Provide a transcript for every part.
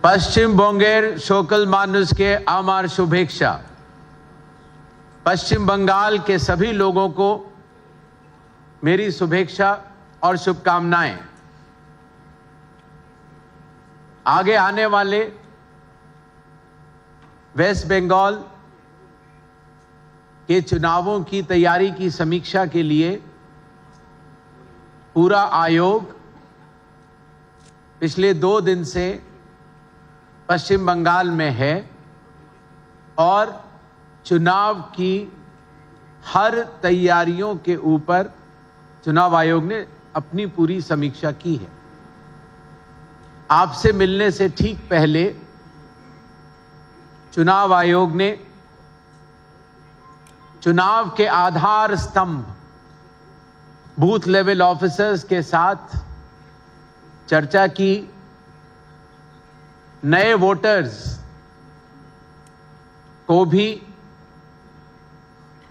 पश्चिम बंगेर शोकल मानुष के आमार शुभेच्छा। पश्चिम बंगाल के सभी लोगों को मेरी शुभेच्छा और शुभकामनाएं। आगे आने वाले वेस्ट बंगाल के चुनावों की तैयारी की समीक्षा के लिए पूरा आयोग पिछले 2 दिन से पश्चिम बंगाल में है और चुनाव की हर तैयारियों के ऊपर चुनाव आयोग ने अपनी पूरी समीक्षा की है। आपसे मिलने से ठीक पहले चुनाव आयोग ने चुनाव के आधार स्तंभ बूथ लेवल ऑफिसर्स के साथ चर्चा की। नए वोटर्स को भी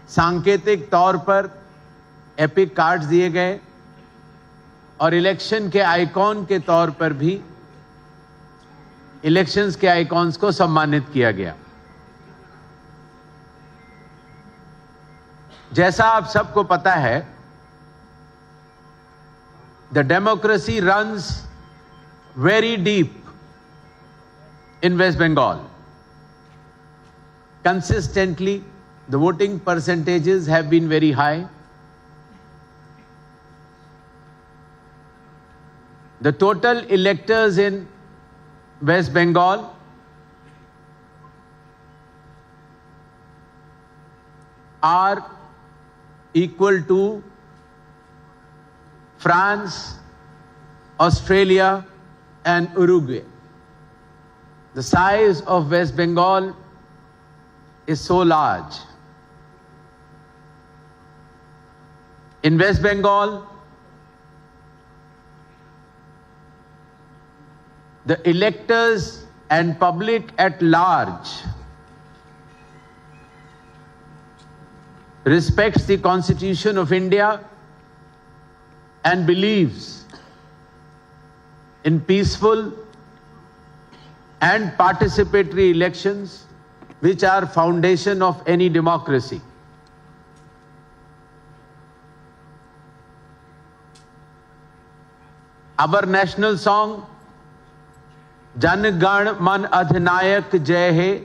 सांकेतिक तौर पर एपिक कार्ड्स दिए गए और इलेक्शन के आइकॉन के तौर पर भी इलेक्शंस के आइकॉन्स को सम्मानित किया गया। जैसा आप सबको पता है, the democracy runs very deep in West Bengal. Consistently, the voting percentages have been very high. The total electors in West Bengal are equal to France, Australia, and Uruguay. The size of West Bengal is so large. In West Bengal, the electors and public at large respects the Constitution of India and believes in peaceful and participatory elections, which are foundation of any democracy. Our national song, Jan Gan Man Adhinayak Jai Hai,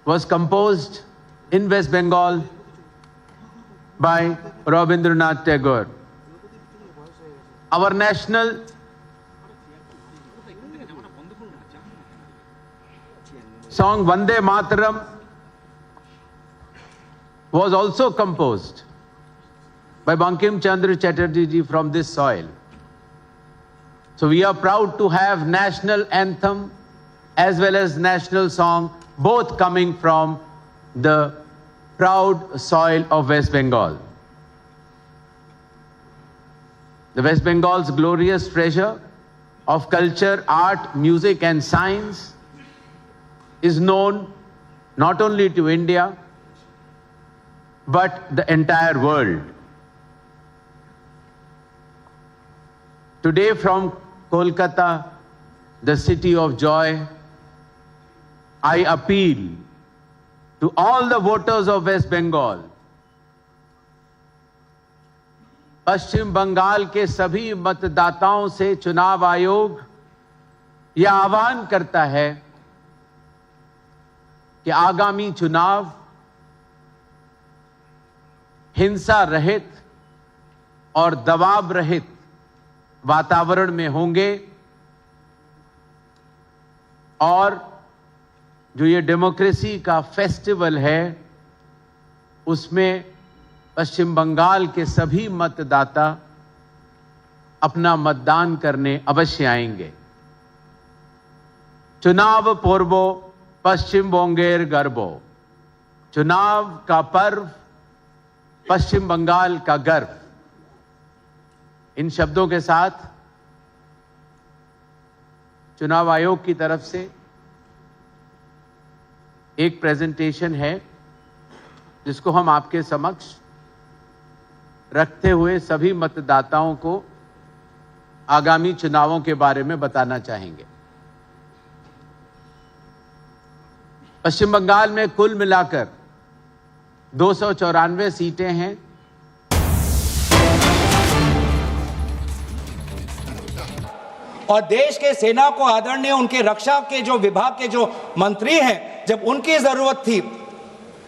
was composed in West Bengal by Rabindranath Tagore. Our national song Vande Mataram was also composed by Bankim Chandra Chatterjee ji from this soil. So we are proud to have national anthem as well as national song, both coming from the proud soil of West Bengal. The West Bengal's glorious treasure of culture, art, music and science is known not only to India, but the entire world. Today from Kolkata, the city of joy, I appeal to all the voters of West Bengal, पश्चिम बंगाल के सभी मतदाताओं से चुनाव आयोग यह आह्वान करता है कि आगामी चुनाव हिंसा रहित और दबाव रहित वातावरण में होंगे और जो ये डेमोक्रेसी का फेस्टिवल है उसमें पश्चिम बंगाल के सभी मतदाता अपना मतदान करने अवश्य आएंगे। चुनाव पूर्वो पश्चिम बंगेर गर्वो, चुनाव का पर्व पश्चिम बंगाल का गर्व। इन शब्दों के साथ चुनाव आयोग की तरफ से एक प्रेजेंटेशन है जिसको हम आपके समक्ष रखते हुए सभी मतदाताओं को आगामी चुनावों के बारे में बताना चाहेंगे। पश्चिम बंगाल में कुल मिलाकर 294 सीटें हैं। और देश के सेना को आदरणीय उनके रक्षा के जो विभाग के जो मंत्री हैं, जब उनकी जरूरत थी,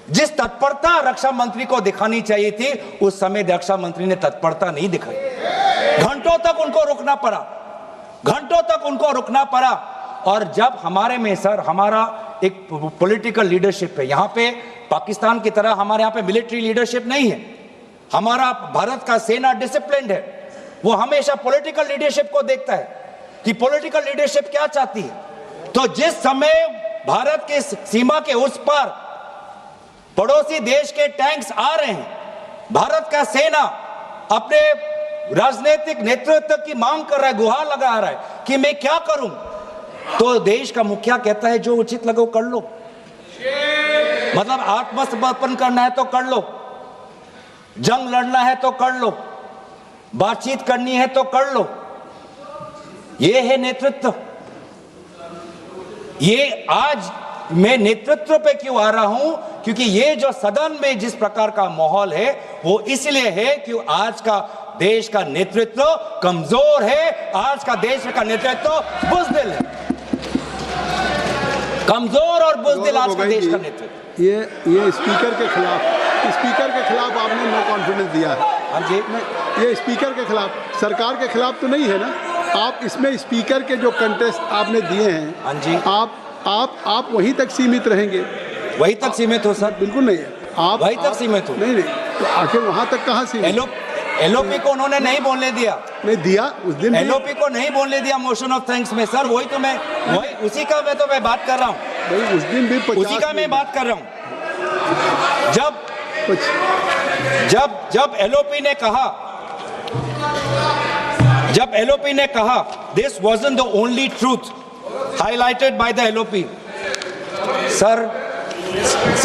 जिस तत्परता रक्षा मंत्री को दिखानी चाहिए थी, उस समय रक्षा मंत्री ने तत्परता नहीं दिखाई। घंटों तक उनको रुकना पड़ा, घंटों तक उनको रुकना पड़ा। और जब हमारे में सर हमारा एक पॉलिटिकल लीडरशिप है, यहाँ पे पाकिस्तान की तरह हमारे यहाँ पे मिलिट्री लीडरशिप नहीं है। हमारा भारत का सेना डिसिप्लिन्ड है, वो हमेशा पॉलिटिकल लीडरशिप को देखता है कि पॉलिटिकल लीडरशिप क्या चाहती है। तो जिस समय भारत के सीमा के उस पार पड़ोसी देश के टैंक्स आ रहे हैं, भारत का सेना अपने राजनीतिक नेतृत्व की मांग कर रहा है, गुहार लगा रहा है कि मैं क्या करूं, तो देश का मुखिया कहता है जो उचित लगे कर लो। मतलब आत्मसमर्पण करना है तो कर लो, जंग लड़ना है तो कर लो, बातचीत करनी है तो कर लो। ये है नेतृत्व। ये आज मैं नेतृत्व पे क्यों आ रहा हूं, क्योंकि ये जो सदन में जिस प्रकार का माहौल है वो इसलिए है कि आज का देश का नेतृत्व कमजोर है, आज का देश का नेतृत्व बुज़दिल है, कमजोर और बुज़दिल आज का देश का नेतृत्व। ये स्पीकर के खिलाफ आपने नो कॉन्फिडेंस दिया है। हाँ जी, ये स्पीकर के खिलाफ, सरकार के खिलाफ तो नहीं है ना। आप इसमें स्पीकर के जो कंटेस्ट आपने दिए हैं, हाँ जी, आप वहीं तक सीमित रहेंगे। वहीं तक सीमित हो सर? बिल्कुल नहीं है, आप वहीं तक सीमित हो। नहीं, तो आखिर वहां तक कहाँ सीमित? एलओपी को उन्होंने नहीं बोलने दिया, नहीं दिया उस दिन। एलओपी को नहीं बोलने दिया मोशन ऑफ थैंक्स में सर। वही तो मैं उसी का मैं बात कर रहा हूँ। उस दिन भी उसी का मैं बात कर रहा हूँ। जब एलओपी ने कहा this wasn't the only truth highlighted by the LOP, sir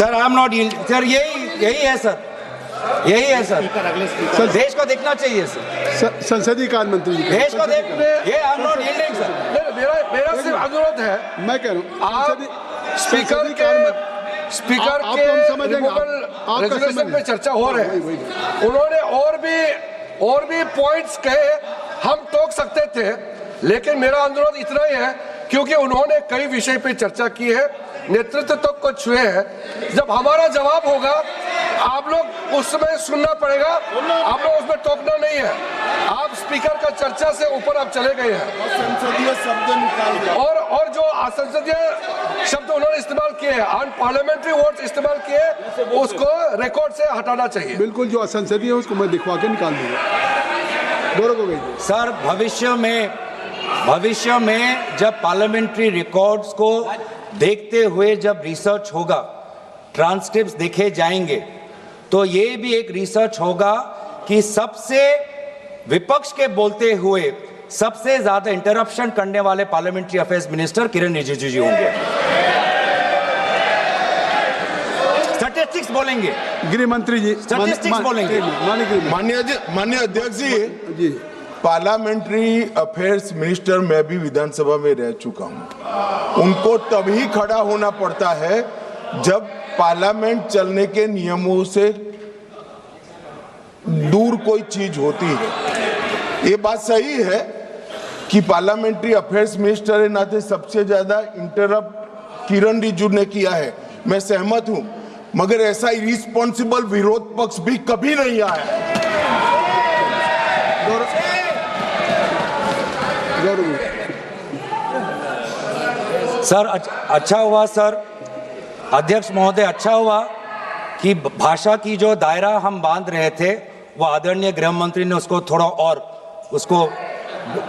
I am not, sir यही है सर, यही है सर। देश को देखना चाहिए सर, संसदीय कार्य मंत्री जी देश को देख, ये I am not yielding sir. मेरा सिर्फ अनुरोध है, मैं कह रहा हूँ आप स्पीकर के रेजोल्यूशन पे चर्चा हो रहे हैं, उन्होंने और भी पॉइंट्स कहे, हम टोक सकते थे, लेकिन मेरा अनुरोध इतना ही है क्योंकि उन्होंने कई विषय पे चर्चा की है, नेतृत्व तक को छुए हैं। जब हमारा जवाब होगा आप लोग उसमें सुनना पड़ेगा, आप लोग उसमें टोकना नहीं है। आप स्पीकर का चर्चा से ऊपर आप चले गए हैं, संसदीय शब्द निकाल दिया, और जो असंसदीय शब्द उन्होंने इस्तेमाल किए हैं, अनपार्लियामेंट्री वर्ड्स इस्तेमाल किए, उसको रिकॉर्ड से हटाना चाहिए। बिल्कुल, जो असंसदीय है उसको मैं दिखवा के निकाल दूंगा। गौरव हो गई सर। भविष्य में जब पार्लियामेंट्री रिकॉर्ड्स को देखते हुए जब रिसर्च होगा, ट्रांसक्रिप्ट्स देखे जाएंगे, तो ये भी एक रिसर्च होगा कि सबसे विपक्ष के बोलते हुए सबसे ज्यादा इंटरप्शन करने वाले पार्लियामेंट्री अफेयर्स मिनिस्टर किरण रिजिजू जी होंगे। स्टैटिस्टिक्स बोलेंगे, गृह मंत्री जी स्टैटिस्टिक्स बोलेंगे। माननीय अध्यक्ष जी, पार्लियामेंट्री अफेयर्स मिनिस्टर मैं भी विधानसभा में रह चुका हूं। उनको तभी खड़ा होना पड़ता है जब पार्लियामेंट चलने के नियमों से दूर कोई चीज होती है। ये बात सही है कि पार्लियामेंट्री अफेयर्स मिनिस्टर के नाते सबसे ज्यादा इंटरप्ट किरण रिजिजू ने किया है, मैं सहमत हूं, मगर ऐसा इरिस्पॉन्सिबल विरोध पक्ष भी कभी नहीं आया। सर अच्छा हुआ सर, अध्यक्ष महोदय, अच्छा हुआ कि भाषा की जो दायरा हम बांध रहे थे वो आदरणीय गृह मंत्री ने उसको थोड़ा और उसको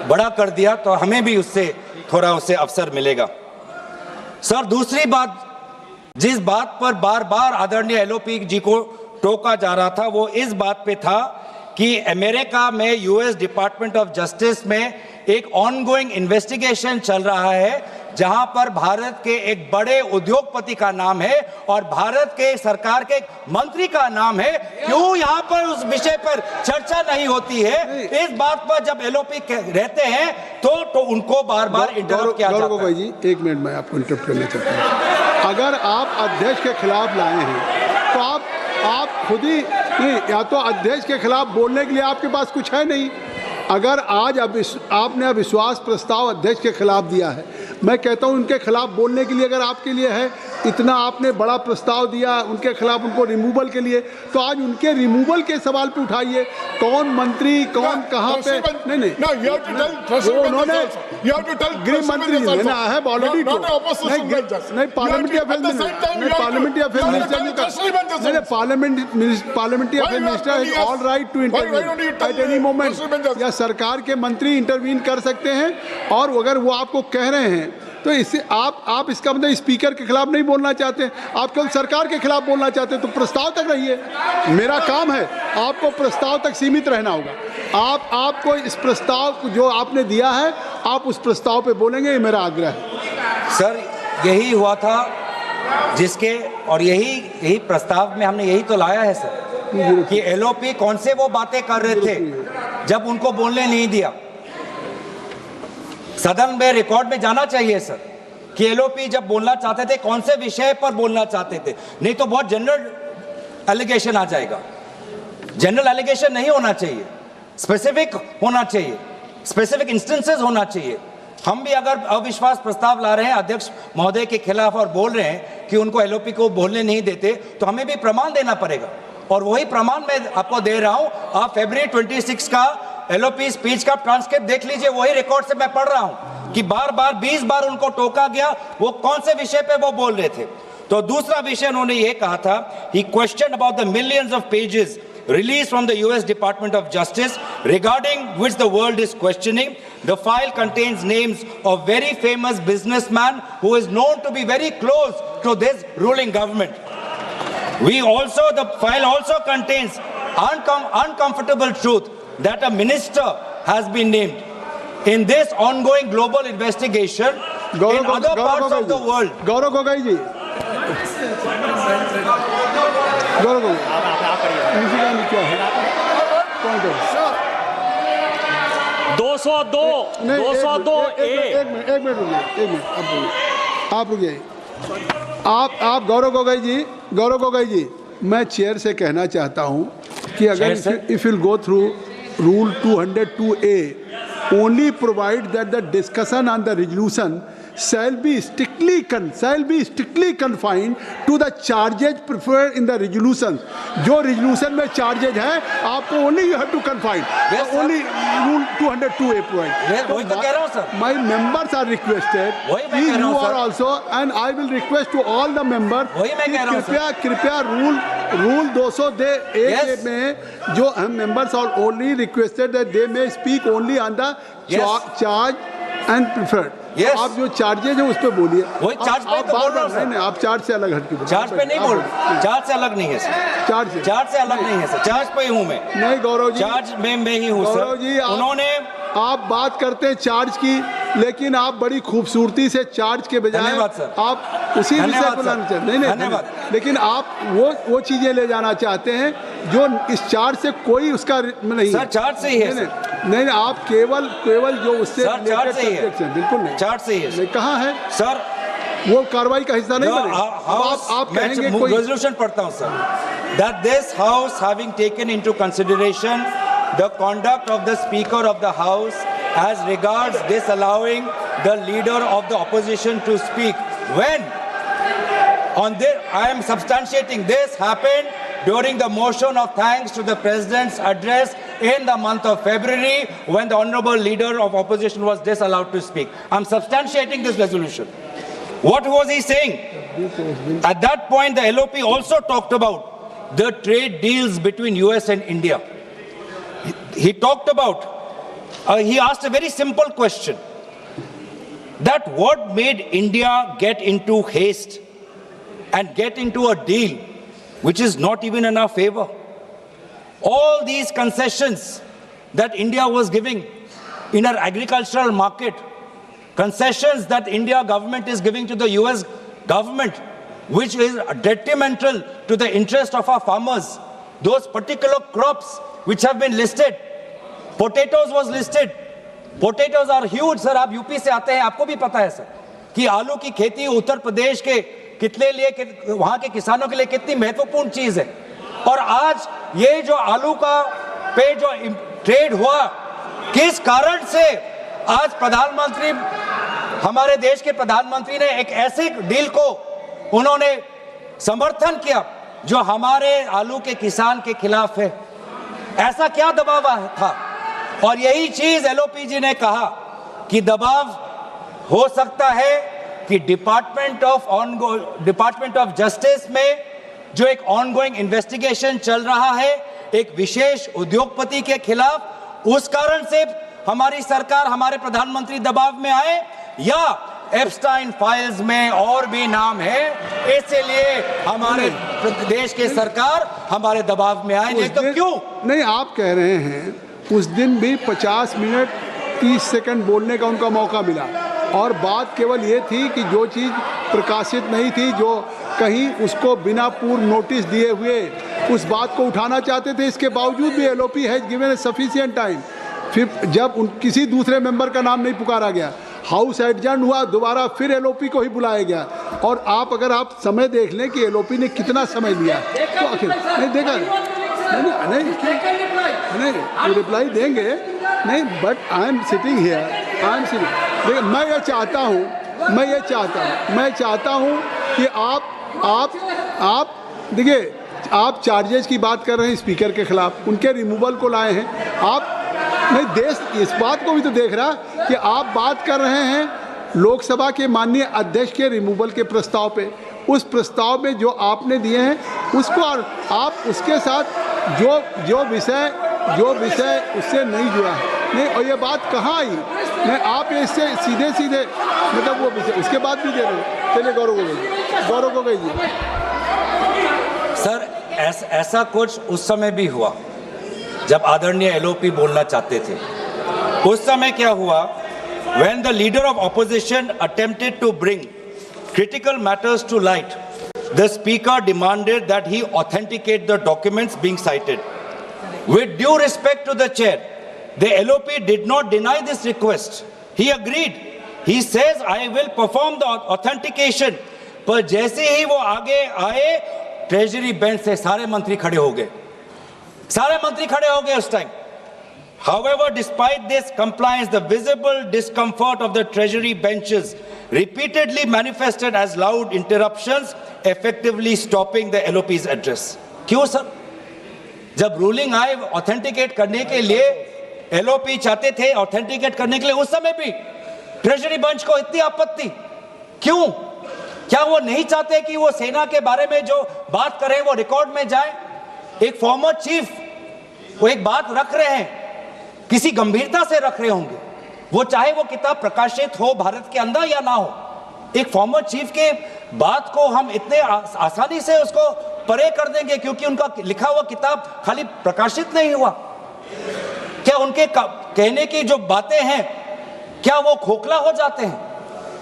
बड़ा कर दिया, तो हमें भी उससे थोड़ा उससे अवसर मिलेगा। सर दूसरी बात, जिस बात पर बार बार आदरणीय एलओपी जी को टोका जा रहा था, वो इस बात पे था कि अमेरिका में यूएस डिपार्टमेंट ऑफ जस्टिस में एक ऑनगोइंग इन्वेस्टिगेशन चल रहा है जहां पर भारत के एक बड़े उद्योगपति का नाम है और भारत के सरकार के एक मंत्री का नाम है। क्यों यहां पर उस विषय पर चर्चा नहीं होती है? इस बात पर जब एलओपी रहते हैं तो उनको बार बार इंटरप्ट किया जाता है। भाई जी, एक मिनट मैं आपको इंटरप्ट करना चाहता हूं। अगर आप अध्यक्ष के खिलाफ लाए हैं तो आप खुद ही नहीं, या तो अध्यक्ष के खिलाफ बोलने के लिए आपके पास कुछ है नहीं। अगर आज आपने अविश्वास प्रस्ताव अध्यक्ष के खिलाफ दिया है, मैं कहता हूं उनके खिलाफ बोलने के लिए अगर आपके लिए है, इतना आपने बड़ा प्रस्ताव दिया उनके खिलाफ, उनको रिमूवल के लिए, तो आज उनके रिमूवल के सवाल पे उठाइए। कौन मंत्री कौन कहाँ पे, नहीं उन्होंने गृह मंत्री है ऑलरेडी, नहीं parliamentary affair minister is all right to intervene at any moment, या सरकार के मंत्री इंटरवीन कर सकते हैं। और अगर वो आपको कह रहे हैं तो इससे आप इसका मतलब स्पीकर के खिलाफ नहीं बोलना चाहते, आप केवल सरकार के खिलाफ बोलना चाहते हैं, तो प्रस्ताव तक रहिए। मेरा काम है, आपको प्रस्ताव तक सीमित रहना होगा। आपको इस प्रस्ताव जो आपने दिया है, आप उस प्रस्ताव पे बोलेंगे, ये मेरा आग्रह है। सर यही हुआ था जिसके, और यही प्रस्ताव में हमने यही तो लाया है सर, कि एलओपी कौन से वो बातें कर रहे थे जब उनको बोलने नहीं दिया। सदन में रिकॉर्ड में जाना चाहिए सर कि एलओपी जब बोलना चाहते थे कौन से विषय पर बोलना चाहते थे, नहीं तो बहुत जनरल एलिगेशन आ जाएगा। जनरल एलिगेशन नहीं होना चाहिए, स्पेसिफिक होना चाहिए, स्पेसिफिक इंस्टेंसेस होना चाहिए। हम भी अगर अविश्वास प्रस्ताव ला रहे हैं अध्यक्ष महोदय के खिलाफ और बोल रहे हैं कि उनको एलओपी को बोलने नहीं देते, तो हमें भी प्रमाण देना पड़ेगा, और वही प्रमाण मैं आपको दे रहा हूं। आप फरवरी 26 का एलओपी स्पीच का ट्रांसक्रिप्ट देख लीजिए, वही रिकॉर्ड से मैं पढ़ रहा हूं कि बार बार 20 बार उनको टोका गया, वो कौन से विषय पे वो बोल रहे थे। तो दूसरा विषय उन्होंने ये कहा था, he question about the millions of pages released from the US Department of Justice, regarding which the world is questioning. The file contains names of very famous businessmen who is known to be very close to this ruling government. The file also contains uncomfortable truth that a minister has been named. In this ongoing global investigation in other parts of the world. Gaurav Gogoi जी, गौरव गोगोई, क्या है? 202 एक minute रुकिए, आप रुकिए। आप गौरव गोगोई जी, मैं chair से कहना चाहता हूं कि अगर if will go through rule 202A, only provide that the discussion on the resolution shall be strictly confined to the charges preferred in the resolution. जो resolution में charges है, आपको only you have to confine. Yes, only rule 202A provide. वही तो कह रहा हूँ sir. My members are requested. You are also, and I will request to all the members. वही मैं कह रहा हूँ। कृपया रूल 202A में जो हम members are only requested that they may speak only on the charge and preferred. Yes. आप जो चार्जेज है उस पे बोलिए। वही चार्ज पे तो बोल रहा हूं सर। नहीं, आप चार्ज से अलग हटके बोलिए। चार्ज पे नहीं बोल, चार्ज से अलग नहीं है सर। चार्ज से अलग नहीं है सर, चार्ज पे ही हूं मैं। नहीं गौरव जी, चार्ज में मैं ही हूं सर। गौरव जी, उन्होंने आप बात करते हैं चार्ज की, लेकिन आप बड़ी खूबसूरती से चार्ज के बजाय आप उसी विषय को लाना चाहते हैं। नहीं, लेकिन आप वो चीजें ले जाना चाहते हैं जो इस चार्ज से कोई उसका नहीं सर, चार्ज से ही है। नहीं, आप केवल जो उससे चार्ज से ही है, बिल्कुल नहीं, चार्ज से ही है। कहाँ है सर, वो कार्रवाई का हिस्सा नहीं बने। आप कहेंगे कोई रेजोल्यूशन पढ़ता हूं sir, that this house having taken into consideration the conduct of the speaker of the house as regards disallowing the leader of the opposition to speak when on this, I am substantiating this happened during the motion of thanks to the president's address in the month of February when the honorable leader of opposition was disallowed to speak. I'm substantiating this resolution. What was he saying? At that point, the LOP also talked about the trade deals between US and India. He talked about, he asked a very simple question, that what made India get into haste and get into a deal which is not even in our favor? All these concessions that India was giving in our agricultural market, concessions that India government is giving to the US government, which is detrimental to the interest of our farmers. Those particular crops which have been listed, potatoes was listed. Potatoes are huge, sir. आप UP से आते हैं, आपको भी पता है sir कि आलू की खेती उत्तर प्रदेश के कितने लिए वहां के किसानों के लिए कितनी महत्वपूर्ण चीज है। और आज ये जो आलू का पे जो ट्रेड हुआ, किस कारण से आज प्रधानमंत्री, हमारे देश के प्रधानमंत्री ने एक ऐसे डील को उन्होंने समर्थन किया जो हमारे आलू के किसान के खिलाफ है। ऐसा क्या दबाव था? और यही चीज एलओपी ने कहा कि दबाव हो सकता है कि डिपार्टमेंट ऑफ जस्टिस में जो एक ऑनगोइंग इन्वेस्टिगेशन चल रहा है एक विशेष उद्योगपति के खिलाफ, उस कारण से हमारी सरकार, हमारे प्रधानमंत्री दबाव में आए, या एप्स्टाइन फाइल्स में और भी नाम है, इसलिए हमारे देश की सरकार हमारे दबाव में आए। नहीं तो क्यों? नहीं, आप कह रहे हैं उस दिन भी 50 मिनट 30 सेकंड बोलने का उनका मौका मिला, और बात केवल ये थी कि जो चीज़ प्रकाशित नहीं थी, जो कहीं उसको बिना पूर्व नोटिस दिए हुए उस बात को उठाना चाहते थे, इसके बावजूद भी LOP has given A sufficient time. फिर जब किसी दूसरे मेंबर का नाम नहीं पुकारा गया, हाउस एडजर्न हुआ, दोबारा फिर एलओपी को ही बुलाया गया। और आप अगर आप समय देख लें कि एलओपी ने कितना समय लिया, तो आखिर नहीं देखा, नहीं रिप्लाई देंगे नहीं, but I am sitting here, I am sitting. देखिए, मैं ये चाहता हूँ कि आप देखिए, आप चार्जेस की बात कर रहे हैं स्पीकर के खिलाफ, उनके रिमूवल को लाए हैं आप। नहीं, देश इस बात को भी तो देख रहा कि आप बात कर रहे हैं लोकसभा के माननीय अध्यक्ष के रिमूवल के प्रस्ताव पे। उस प्रस्ताव में जो आपने दिए हैं उसको, आप उसके साथ जो विषय उससे नहीं जुड़ा है, नहीं, और ये बात कहाँ आई? नहीं, आप इससे सीधे मतलब वो विषय उसके बाद भी दे रहे हैं। चलिए गौरव को गई सर, ऐसा कुछ उस समय भी हुआ जब आदरणीय एलओपी बोलना चाहते थे। उस समय क्या हुआ? When the leader of opposition attempted to bring critical matters to light, the speaker demanded that he authenticate the documents being cited. With due respect to the chair, the LOP did not deny this request. He agreed. He says, I will perform the authentication. पर जैसे ही वो आगे आए, treasury bench से सारे मंत्री खड़े हो गए, उस time. However, despite this compliance, the visible discomfort of the treasury benches repeatedly manifested as loud interruptions, effectively stopping the LOP's address. क्यों सर? जब रूलिंग आए ऑथेंटिकेट करने के लिए, एलओपी चाहते थे ऑथेंटिकेट करने के लिए, उस समय भी ट्रेजरी बेंच को इतनी आपत्ति क्यों? क्या वो नहीं चाहते कि वो सेना के बारे में जो बात करें वो रिकॉर्ड में जाए? एक फॉर्मर चीफ वो एक बात रख रहे हैं, किसी गंभीरता से रख रहे होंगे, वो चाहे वो किताब प्रकाशित हो भारत के अंदर या ना हो। एक फॉर्मर चीफ के बात को हम इतने आसानी से उसको परे कर देंगे क्योंकि उनका लिखा हुआ किताब खाली प्रकाशित नहीं हुआ? क्या उनके कहने की जो बातें हैं, क्या वो खोखला हो जाते हैं?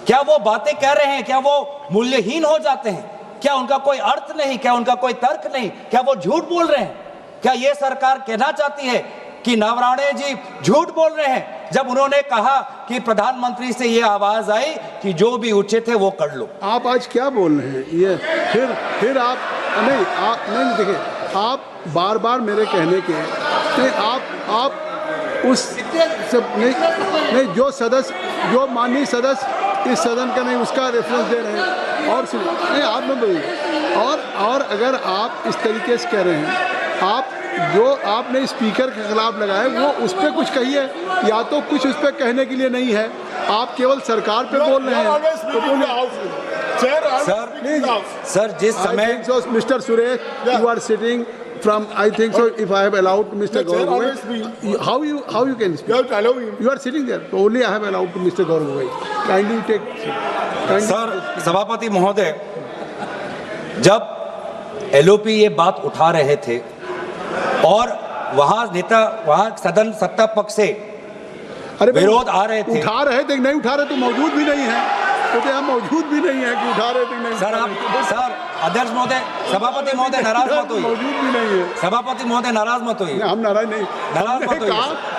क्या वो बातें कह रहे हैं, क्या वो मूल्यहीन हो जाते हैं? क्या उनका कोई अर्थ नहीं? क्या उनका कोई तर्क नहीं? क्या वो झूठ बोल रहे हैं? क्या ये सरकार कहना चाहती है कि नवराणे जी झूठ बोल रहे हैं जब उन्होंने कहा कि प्रधानमंत्री से ये आवाज आई कि जो भी उचित है वो कर लो? आप आज क्या बोल रहे हैं? ये फिर आप नहीं देखिए, आप बार बार मेरे कहने के नहीं, आप उस सब नहीं जो सदस्य, जो माननीय सदस्य इस सदन का नहीं, उसका रेफरेंस दे रहे हैं। और सुनिए, नहीं आप न बोलिए। और अगर आप इस तरीके से कह रहे हैं, आप जो आपने स्पीकर के खिलाफ लगाए वो उस पर कुछ कहिए, या तो कुछ उस पर कहने के लिए नहीं है, आप केवल सरकार पे बोल रहे हैं तो बोलिए। सर जिस समय mister Suresh, you are sitting from, I think so, if I have allowed to Mr. Gaurav, how you can speak? You have to allow him. You are sitting there. So only I have allowed to Mr. Gaurav. Kindly take. Sir सभापति महोदय, जब LOP ये बात उठा रहे थे और वहाँ सदन सत्ता पक्ष से विरोध आ रहे थे, उठा रहे थे, नहीं उठा रहे तो मौजूद भी नहीं है, तो हम मौजूद भी नहीं है कि उठा रहे थे नहीं। सर अध्यक्ष महोदय, सभापति महोदय नाराज मत होइए। मौजूद भी नहीं है। सभापति महोदय नाराज मत होइए। हम नाराज नहीं, नाराज मत होइए।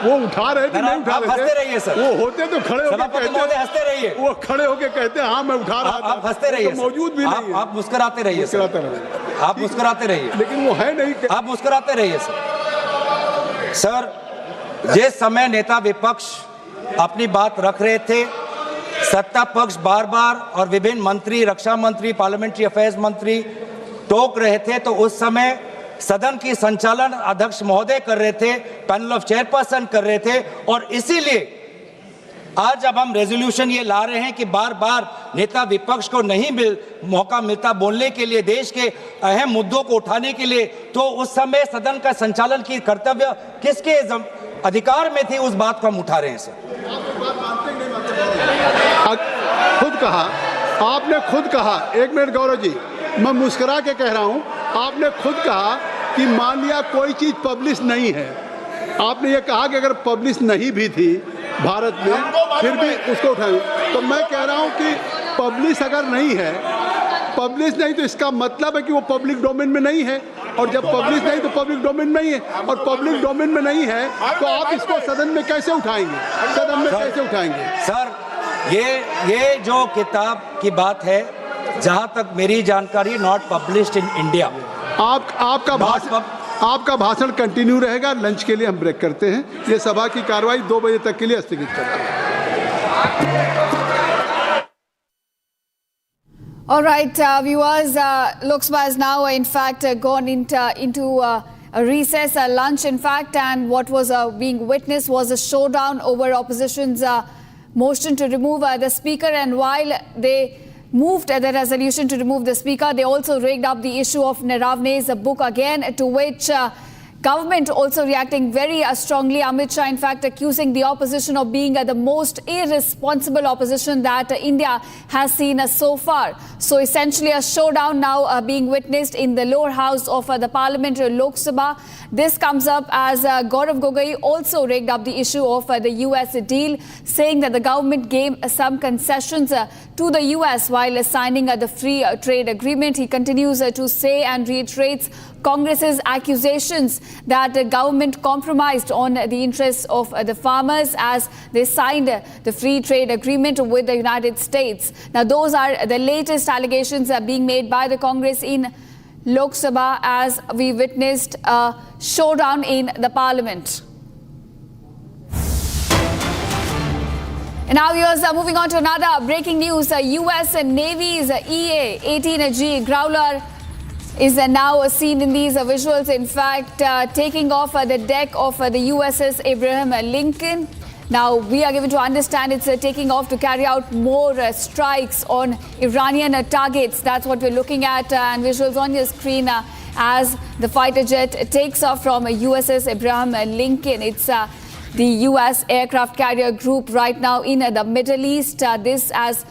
वो उठा रहे थे, नहीं उठा आप हंसते रहे रहिए सर। वो होते तो खड़े होकर सभापति महोदय हंसते रहिए। वो खड़े होके कहते हाँ मैं उठा रहा था। आप हंसते रहिए। मौजूद भी नहीं है। आप मुस्कुराते रहिए। मुस्कुराते रहिए। आप मुस्कुराते रहिए, लेकिन वो है नहीं। आप मुस्कुराते रहिए सर। सर, जिस समय नेता विपक्ष अपनी बात रख रहे थे, सत्ता पक्ष बार बार और विभिन्न मंत्री, रक्षा मंत्री, पार्लियामेंट्री अफेयर्स मंत्री टोक रहे थे, तो उस समय सदन की संचालन अध्यक्ष महोदय कर रहे थे, पैनल ऑफ चेयरपर्सन कर रहे थे। और इसीलिए आज जब हम रेजोल्यूशन ये ला रहे हैं कि बार बार नेता विपक्ष को नहीं मौका मिलता बोलने के लिए, देश के अहम मुद्दों को उठाने के लिए, तो उस समय सदन का संचालन की कर्तव्य किसके अधिकार में थी, उस बात को हम उठा रहे हैं सर। खुद कहा, आपने खुद कहा, एक मिनट गौरव जी, मैं मुस्कुरा के कह रहा हूं, आपने खुद कहा कि मान लिया कोई चीज पब्लिश नहीं है, आपने ये कहा कि अगर पब्लिश नहीं भी थी भारत में फिर भी उसको उठाएं। तो मैं कह रहा हूं कि पब्लिश अगर नहीं है, पब्लिश नहीं तो इसका मतलब है कि वो पब्लिक डोमेन में नहीं है, और जब पब्लिश नहीं तो पब्लिक डोमेन नहीं है, और पब्लिक डोमेन में नहीं है तो आप इसको सदन में कैसे उठाएंगे, सदन में कैसे उठाएंगे? सर, ये जो किताब की बात है, जहां तक मेरी जानकारी, नॉट पब्लिश्ड इन इंडिया। आपका भाषण कंटिन्यू रहेगा। लंच के लिए हम ब्रेक करते हैं। ये सभा की कार्रवाई 2 बजे तक के लिए स्थगित करते हैं। All right, viewers, Lok Sabha has now, in fact, gone into a recess, a lunch, in fact, and what was being witnessed was a showdown over opposition's motion to remove the speaker. And while they moved the resolution to remove the speaker, they also rigged up the issue of Naravne's book again, to which government also reacting very strongly. Amit Shah, in fact, accusing the opposition of being the most irresponsible opposition that India has seen so far. So essentially a showdown now being witnessed in the lower house of the Parliamentary Lok Sabha. This comes up as Gaurav Gogoi also rigged up the issue of the US deal, saying that the government gave some concessions to the US while signing the free trade agreement. He continues to say and reiterates Congress's accusations that the government compromised on the interests of the farmers as they signed the free trade agreement with the United States. Now, those are the latest allegations being made by the Congress in Lok Sabha as we witnessed a showdown in the Parliament. And now, viewers, moving on to another breaking news. US Navy's EA-18G Growler is now seen in these visuals, in fact, taking off the deck of the USS Abraham Lincoln. Now, we are given to understand it's taking off to carry out more strikes on Iranian targets. That's what we're looking at, and visuals on your screen as the fighter jet takes off from USS Abraham Lincoln. It's the US aircraft carrier group right now in the Middle East. This as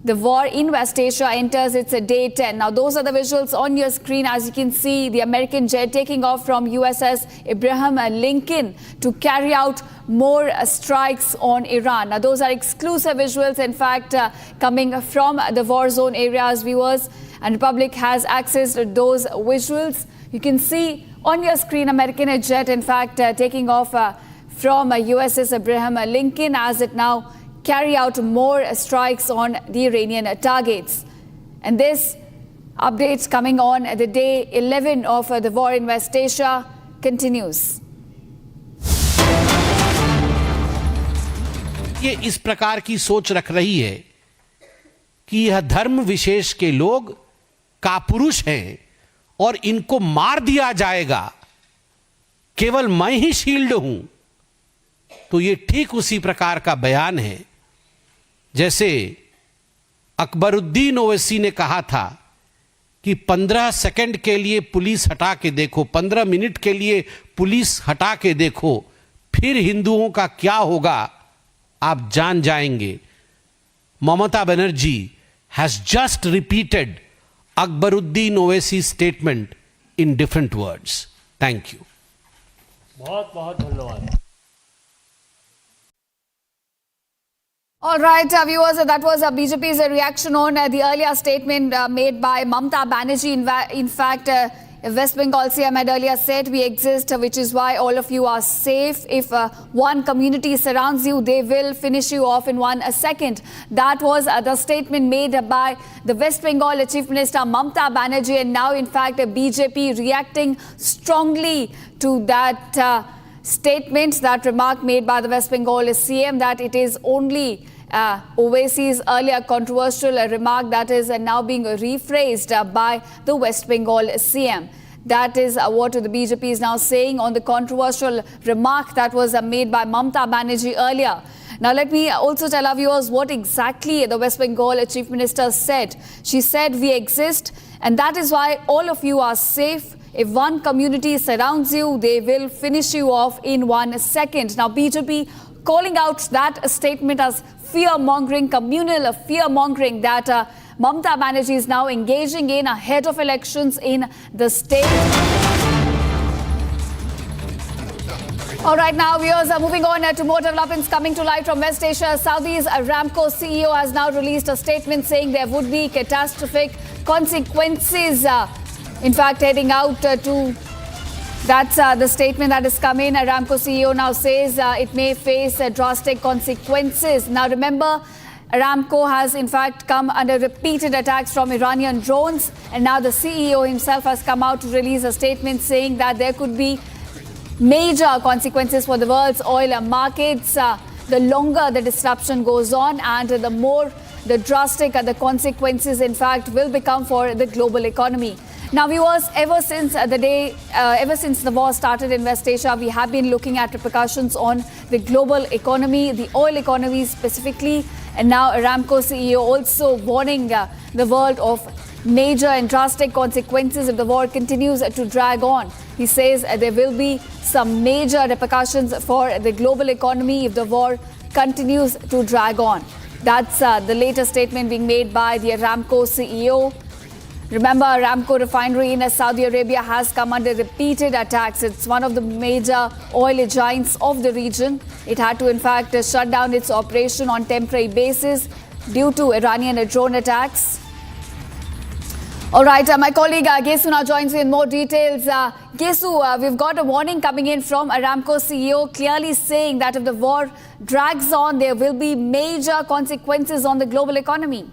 the war in West Asia enters its day 10. Now, those are the visuals on your screen. As you can see, the American jet taking off from USS Abraham Lincoln to carry out more strikes on Iran. Now, those are exclusive visuals, in fact, coming from the war zone areas, viewers, and the public has access to those visuals. You can see on your screen American jet, in fact, taking off from USS Abraham Lincoln as it now carry out more strikes on the Iranian targets. And this updates coming on the day 11 of the war in West Asia continues. ये इस प्रकार की सोच रख रही है कि यह धर्म विशेष के लोग कापुरुष हैं और इनको मार दिया जाएगा, केवल मैं ही शील्ड हूं, तो ये ठीक उसी प्रकार का बयान है जैसे अकबरुद्दीन ओवैसी ने कहा था कि 15 सेकंड के लिए पुलिस हटा के देखो, 15 मिनट के लिए पुलिस हटा के देखो, फिर हिंदुओं का क्या होगा आप जान जाएंगे. Mamata Banerjee has just repeated Akbaruddin Owaisi's statement in different words. Thank you. बहुत बहुत धन्यवाद. All right, viewers, that was BJP's reaction on the earlier statement made by Mamata Banerjee. In fact, West Bengal CM had earlier said, we exist, which is why all of you are safe. If one community surrounds you, they will finish you off in 1 second. That was the statement made by the West Bengal Chief Minister Mamata Banerjee. And now, in fact, BJP reacting strongly to that statement, that remark made by the West Bengal CM, that it is only Owaisi's earlier controversial remark that is now being rephrased by the West Bengal CM. That is what the BJP is now saying on the controversial remark that was made by Mamata Banerjee earlier. Now, let me also tell our viewers what exactly the West Bengal Chief Minister said. She said, we exist, and that is why all of you are safe. If one community surrounds you, they will finish you off in 1 second. Now, BJP calling out that statement as fear-mongering, communal fear-mongering that Mamata Banerjee is now engaging in ahead of elections in the state. All right, now viewers are moving on to more developments coming to light from West Asia. Saudi's Aramco CEO has now released a statement saying there would be catastrophic consequences. In fact, heading out to... That's the statement that has come in. Aramco CEO now says it may face drastic consequences. Now, remember, Aramco has in fact come under repeated attacks from Iranian drones. And now the CEO himself has come out to release a statement saying that there could be major consequences for the world's oil markets. The longer the disruption goes on and the more the drastic the consequences, in fact, will become for the global economy. Now, viewers, ever since the war started in West Asia, we have been looking at repercussions on the global economy, the oil economy specifically. And now Aramco CEO also warning the world of major and drastic consequences if the war continues to drag on. He says there will be some major repercussions for the global economy if the war continues to drag on. That's the latest statement being made by the Aramco CEO. Remember, Aramco refinery in Saudi Arabia has come under repeated attacks. It's one of the major oil giants of the region. It had to, in fact, shut down its operation on temporary basis due to Iranian drone attacks. All right, my colleague Gesu now joins me in more details. Gesu, we've got a warning coming in from Aramco CEO clearly saying that if the war drags on, there will be major consequences on the global economy.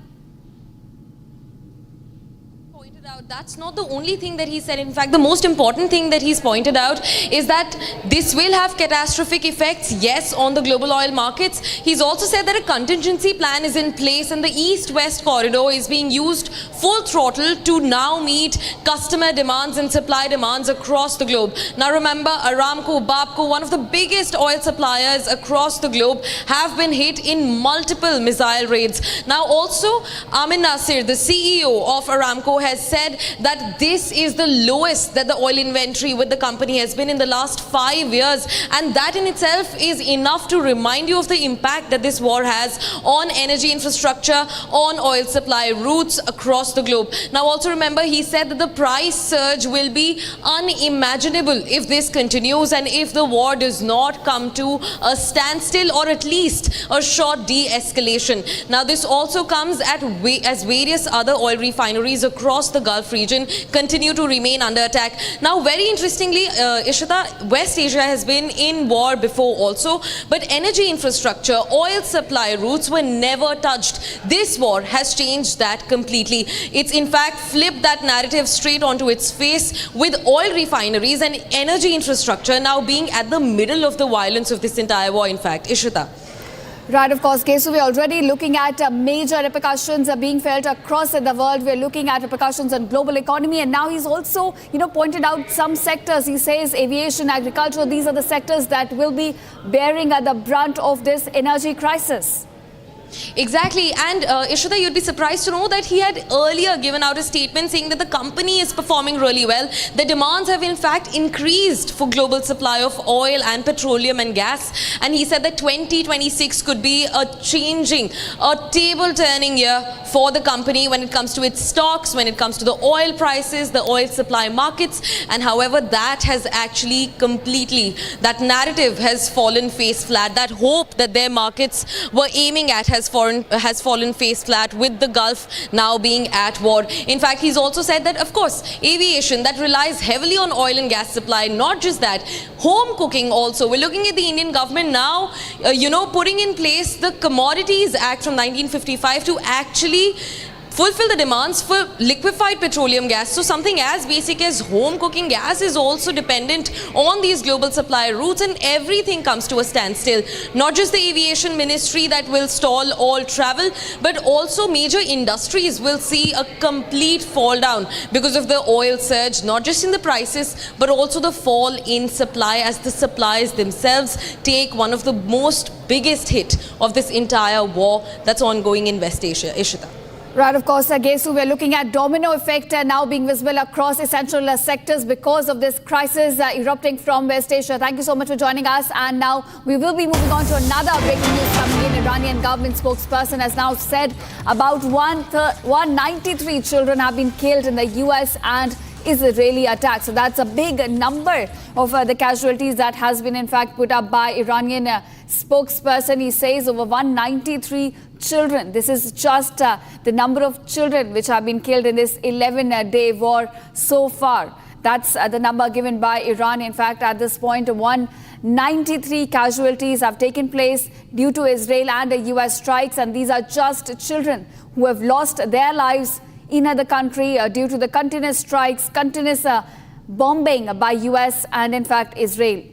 That's not the only thing that he said. In fact, the most important thing that he's pointed out is that this will have catastrophic effects, yes, on the global oil markets. He's also said that a contingency plan is in place and the east-west corridor is being used full throttle to now meet customer demands and supply demands across the globe. Now remember, Aramco, Babco, one of the biggest oil suppliers across the globe, have been hit in multiple missile raids. Now also, Amin Nasir, the CEO of Aramco, has said that this is the lowest that the oil inventory with the company has been in the last 5 years, and that in itself is enough to remind you of the impact that this war has on energy infrastructure, on oil supply routes across the globe. Now also remember, he said that the price surge will be unimaginable if this continues and if the war does not come to a standstill or at least a short de-escalation. Now this also comes as various other oil refineries across the Gulf region continue to remain under attack. Now, very interestingly, Ishita, West Asia has been in war before also, but energy infrastructure, oil supply routes were never touched. This war has changed that completely. It's in fact flipped that narrative straight onto its face, with oil refineries and energy infrastructure now being at the middle of the violence of this entire war, in fact. Ishita. Right, of course, Kesu, we're already looking at major repercussions being felt across the world. We're looking at repercussions on global economy. And now he's also, pointed out some sectors. He says aviation, agriculture, these are the sectors that will be bearing the brunt of this energy crisis. Exactly, and Ishita, you'd be surprised to know that he had earlier given out a statement saying that the company is performing really well. The demands have in fact increased for global supply of oil and petroleum and gas, and he said that 2026 could be a table-turning year for the company when it comes to its stocks, when it comes to the oil prices, the oil supply markets. And however, that has actually completely, that narrative has fallen face flat. That hope that their markets were aiming at has has fallen face flat, with the Gulf now being at war. In fact, he's also said that, of course, aviation that relies heavily on oil and gas supply, not just that, home cooking also. We're looking at the Indian government now, putting in place the Commodities Act from 1955 to actually fulfill the demands for liquefied petroleum gas. So something as basic as home cooking gas is also dependent on these global supply routes, and everything comes to a standstill. Not just the aviation ministry that will stall all travel, but also major industries will see a complete fall down because of the oil surge, not just in the prices, but also the fall in supply, as the supplies themselves take one of the most biggest hit of this entire war that's ongoing in West Asia. Ishita. Right, of course, Gesu, we're looking at domino effect now being visible across essential sectors because of this crisis erupting from West Asia. Thank you so much for joining us. And now we will be moving on to another breaking news coming in. Iranian government spokesperson has now said about 193 children have been killed in the US and Israeli attacks. So that's a big number of the casualties that has been in fact put up by Iranian spokesperson. He says over 193 children. This is just the number of children which have been killed in this 11-day war so far. That's the number given by Iran. In fact, at this point, 193 casualties have taken place due to Israel and the US strikes. And these are just children who have lost their lives in the country due to the continuous strikes, continuous bombing by US and in fact Israel.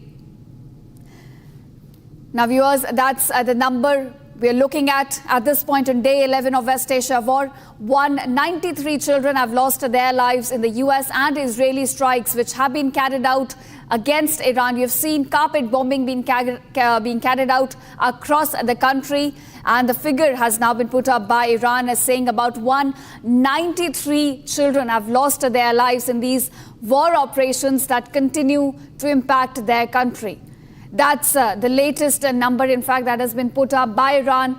Now viewers, that's the number we're looking at this point on day 11 of West Asia war. 193 children have lost their lives in the US and Israeli strikes which have been carried out against Iran. You've seen carpet bombing being carried out across the country, and the figure has now been put up by Iran as saying about 193 children have lost their lives in these war operations that continue to impact their country. That's the latest number, in fact, that has been put up by Iran,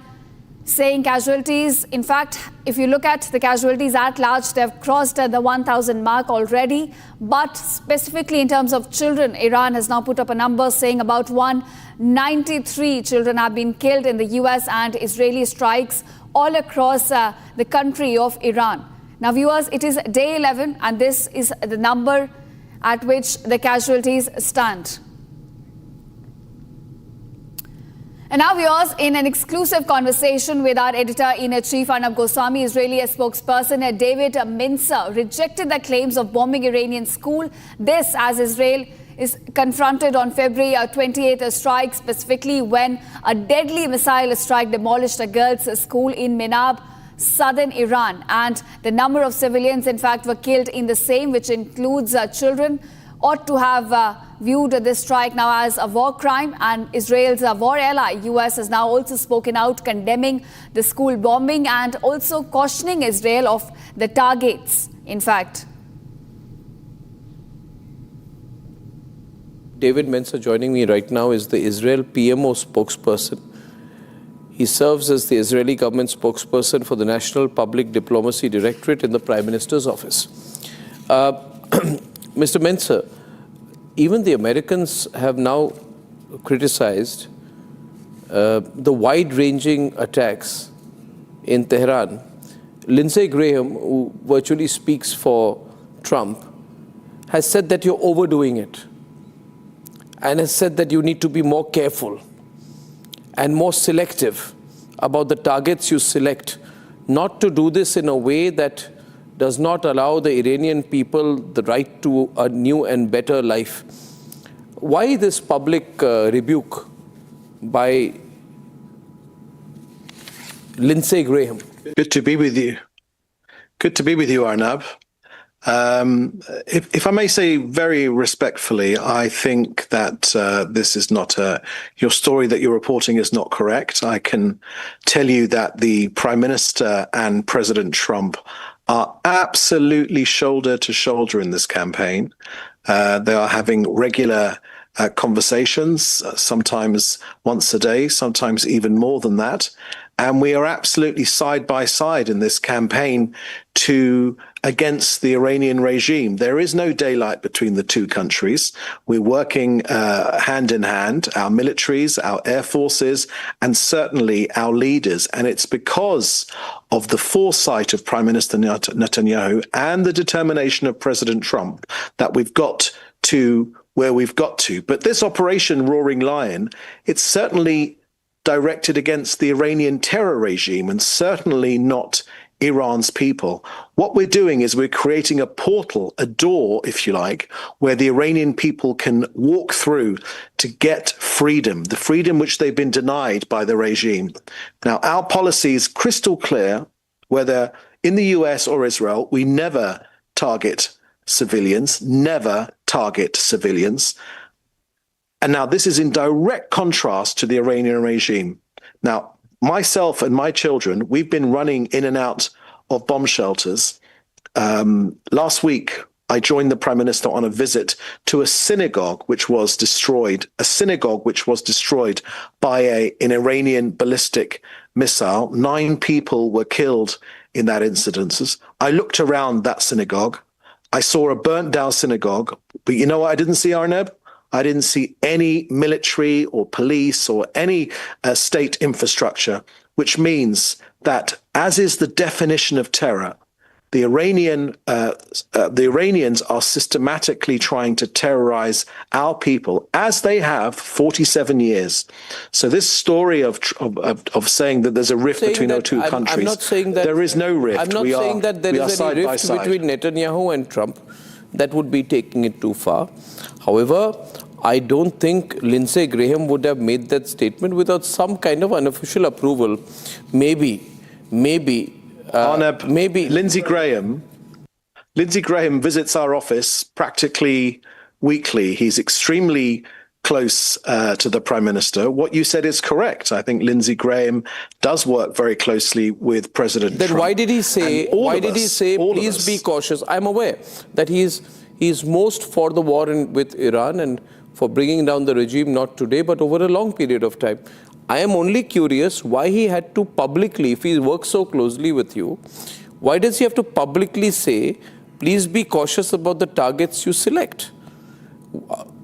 saying casualties. In fact, if you look at the casualties at large, they've crossed the 1,000 mark already. But specifically in terms of children, Iran has now put up a number saying about 193 children have been killed in the US and Israeli strikes all across the country of Iran. Now, viewers, it is day 11, and this is the number at which the casualties stand. And now, viewers, in an exclusive conversation with our editor-in-chief Arnab Goswami, Israeli spokesperson David Mincer rejected the claims of bombing Iranian school. This as Israel is confronted on February 28th strike, specifically when a deadly missile strike demolished a girls' school in Minab, southern Iran. And the number of civilians, in fact, were killed in the same, which includes children, ought to have viewed this strike now as a war crime. And Israel's war ally, US, has now also spoken out condemning the school bombing and also cautioning Israel of the targets, in fact. David Mincer joining me right now is the Israel PMO spokesperson. He serves as the Israeli government spokesperson for the National Public Diplomacy Directorate in the Prime Minister's office. Mr. Mincer, even the Americans have now criticized the wide-ranging attacks in Tehran. Lindsey Graham, who virtually speaks for Trump, has said that you're overdoing it, and has said that you need to be more careful and more selective about the targets you select, not to do this in a way that does not allow the Iranian people the right to a new and better life. Why this public rebuke by Lindsey Graham? Good to be with you. Good to be with you, Arnab. If I may say very respectfully, I think that this is not your story that you're reporting is not correct. I can tell you that the Prime Minister and President Trump are absolutely shoulder to shoulder in this campaign. They are having regular conversations, sometimes once a day, sometimes even more than that. And we are absolutely side by side in this campaign against the Iranian regime. There is no daylight between the two countries. We're working hand in hand, our militaries, our air forces, and certainly our leaders. And it's because of the foresight of Prime Minister Netanyahu and the determination of President Trump that we've got to where we've got to. But this Operation Roaring Lion, it's certainly directed against the Iranian terror regime and certainly not Iran's people. What we're doing is we're creating a portal, a door, if you like, where the Iranian people can walk through to get freedom, the freedom which they've been denied by the regime. Now, our policy is crystal clear, whether in the US or Israel, we never target civilians, never target civilians. And now this is in direct contrast to the Iranian regime. Now, myself and my children, we've been running in and out of bomb shelters. Last week, I joined the Prime Minister on a visit to a synagogue which was destroyed, by an Iranian ballistic missile. 9 people were killed in that incident. I looked around that synagogue. I saw a burnt down synagogue, but you know what I didn't see, Arnab? I didn't see any military or police or any state infrastructure, which means that, as is the definition of terror, the Iranians are systematically trying to terrorize our people, as they have 47 years. So this story of saying that there's a rift between our two countries, I'm not saying that there is no rift. I'm not saying that there is any rift between Netanyahu and Trump. That would be taking it too far. However, I don't think Lindsey Graham would have made that statement without some kind of unofficial approval. Maybe. Lindsey Graham visits our office practically weekly. He's extremely close to the Prime Minister. What you said is correct. I think Lindsey Graham does work very closely with President Trump. Then why did he say, please be cautious? I'm aware that he's most for the war with Iran and for bringing down the regime, not today, but over a long period of time. I am only curious why he had to publicly, if he works so closely with you, why does he have to publicly say, please be cautious about the targets you select?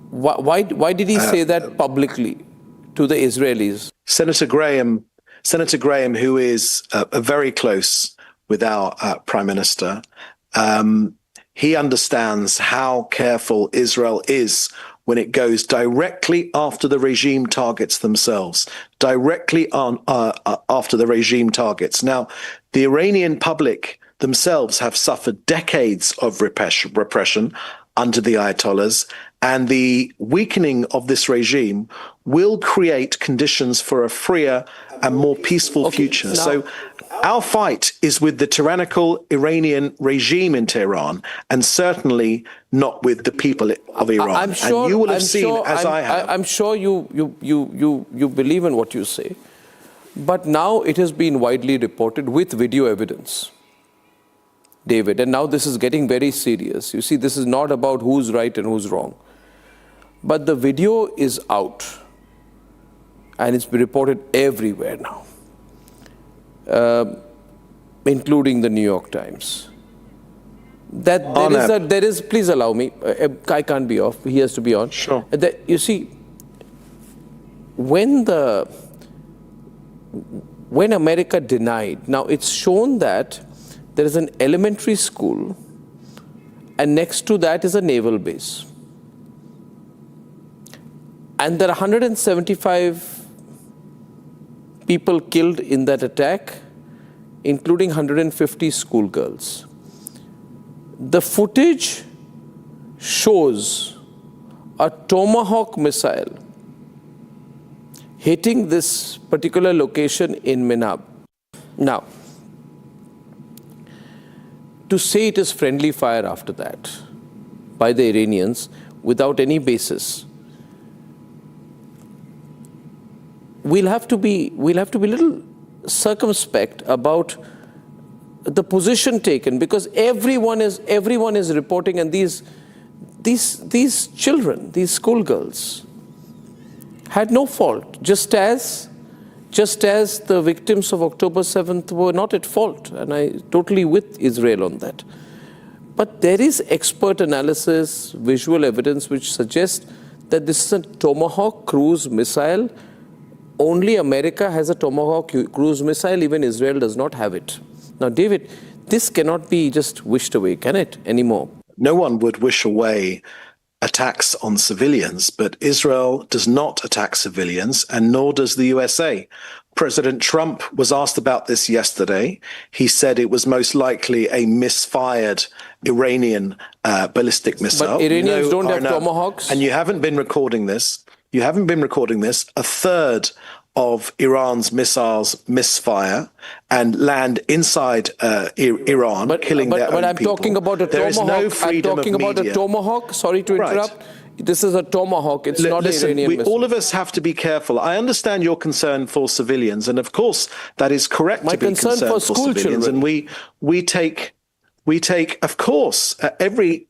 Why did he say that publicly to the Israelis? Senator Graham, who is very close with our Prime Minister, he understands how careful Israel is when it goes directly after the regime targets themselves, directly after the regime targets. Now, the Iranian public themselves have suffered decades of repression under the Ayatollahs, and the weakening of this regime will create conditions for a freer and more peaceful future. So our fight is with the tyrannical Iranian regime in Tehran, and certainly not with the people of Iran. I'm sure, and you will have seen, as I have. I'm sure you believe in what you say, but now it has been widely reported with video evidence, David, and now this is getting very serious. You see, this is not about who's right and who's wrong, but the video is out, and it's been reported everywhere now. Including the New York Times. Please allow me, I can't be off, he has to be on. Sure. You see, when America denied, now it's shown that there is an elementary school and next to that is a naval base. And there are 175 people killed in that attack, including 150 schoolgirls. The footage shows a Tomahawk missile hitting this particular location in Minab. Now, to say it is friendly fire after that by the Iranians without any basis, we'll have to be a little circumspect about the position taken, because everyone is reporting, and these children, these schoolgirls, had no fault. Just as just as the victims of October 7th were not at fault, and I totally with Israel on that. But there is expert analysis, visual evidence which suggests that this is a Tomahawk cruise missile. Only America has a Tomahawk cruise missile, even Israel does not have it. Now, David, this cannot be just wished away, can it, anymore? No one would wish away attacks on civilians, but Israel does not attack civilians, and nor does the USA. President Trump was asked about this yesterday. He said it was most likely a misfired Iranian ballistic missile. But Iranians don't have Tomahawks. And you haven't been recording this. You haven't been recording this. A third of Iran's missiles misfire and land inside Iran, killing their own people. But I'm talking about a Tomahawk. There is no freedom of media. About a Tomahawk. Sorry to interrupt. Right. This is a Tomahawk. It's not an Iranian missile. All of us have to be careful. I understand your concern for civilians, and of course that is correct to be concerned for school civilians. Children. And we take, of course, any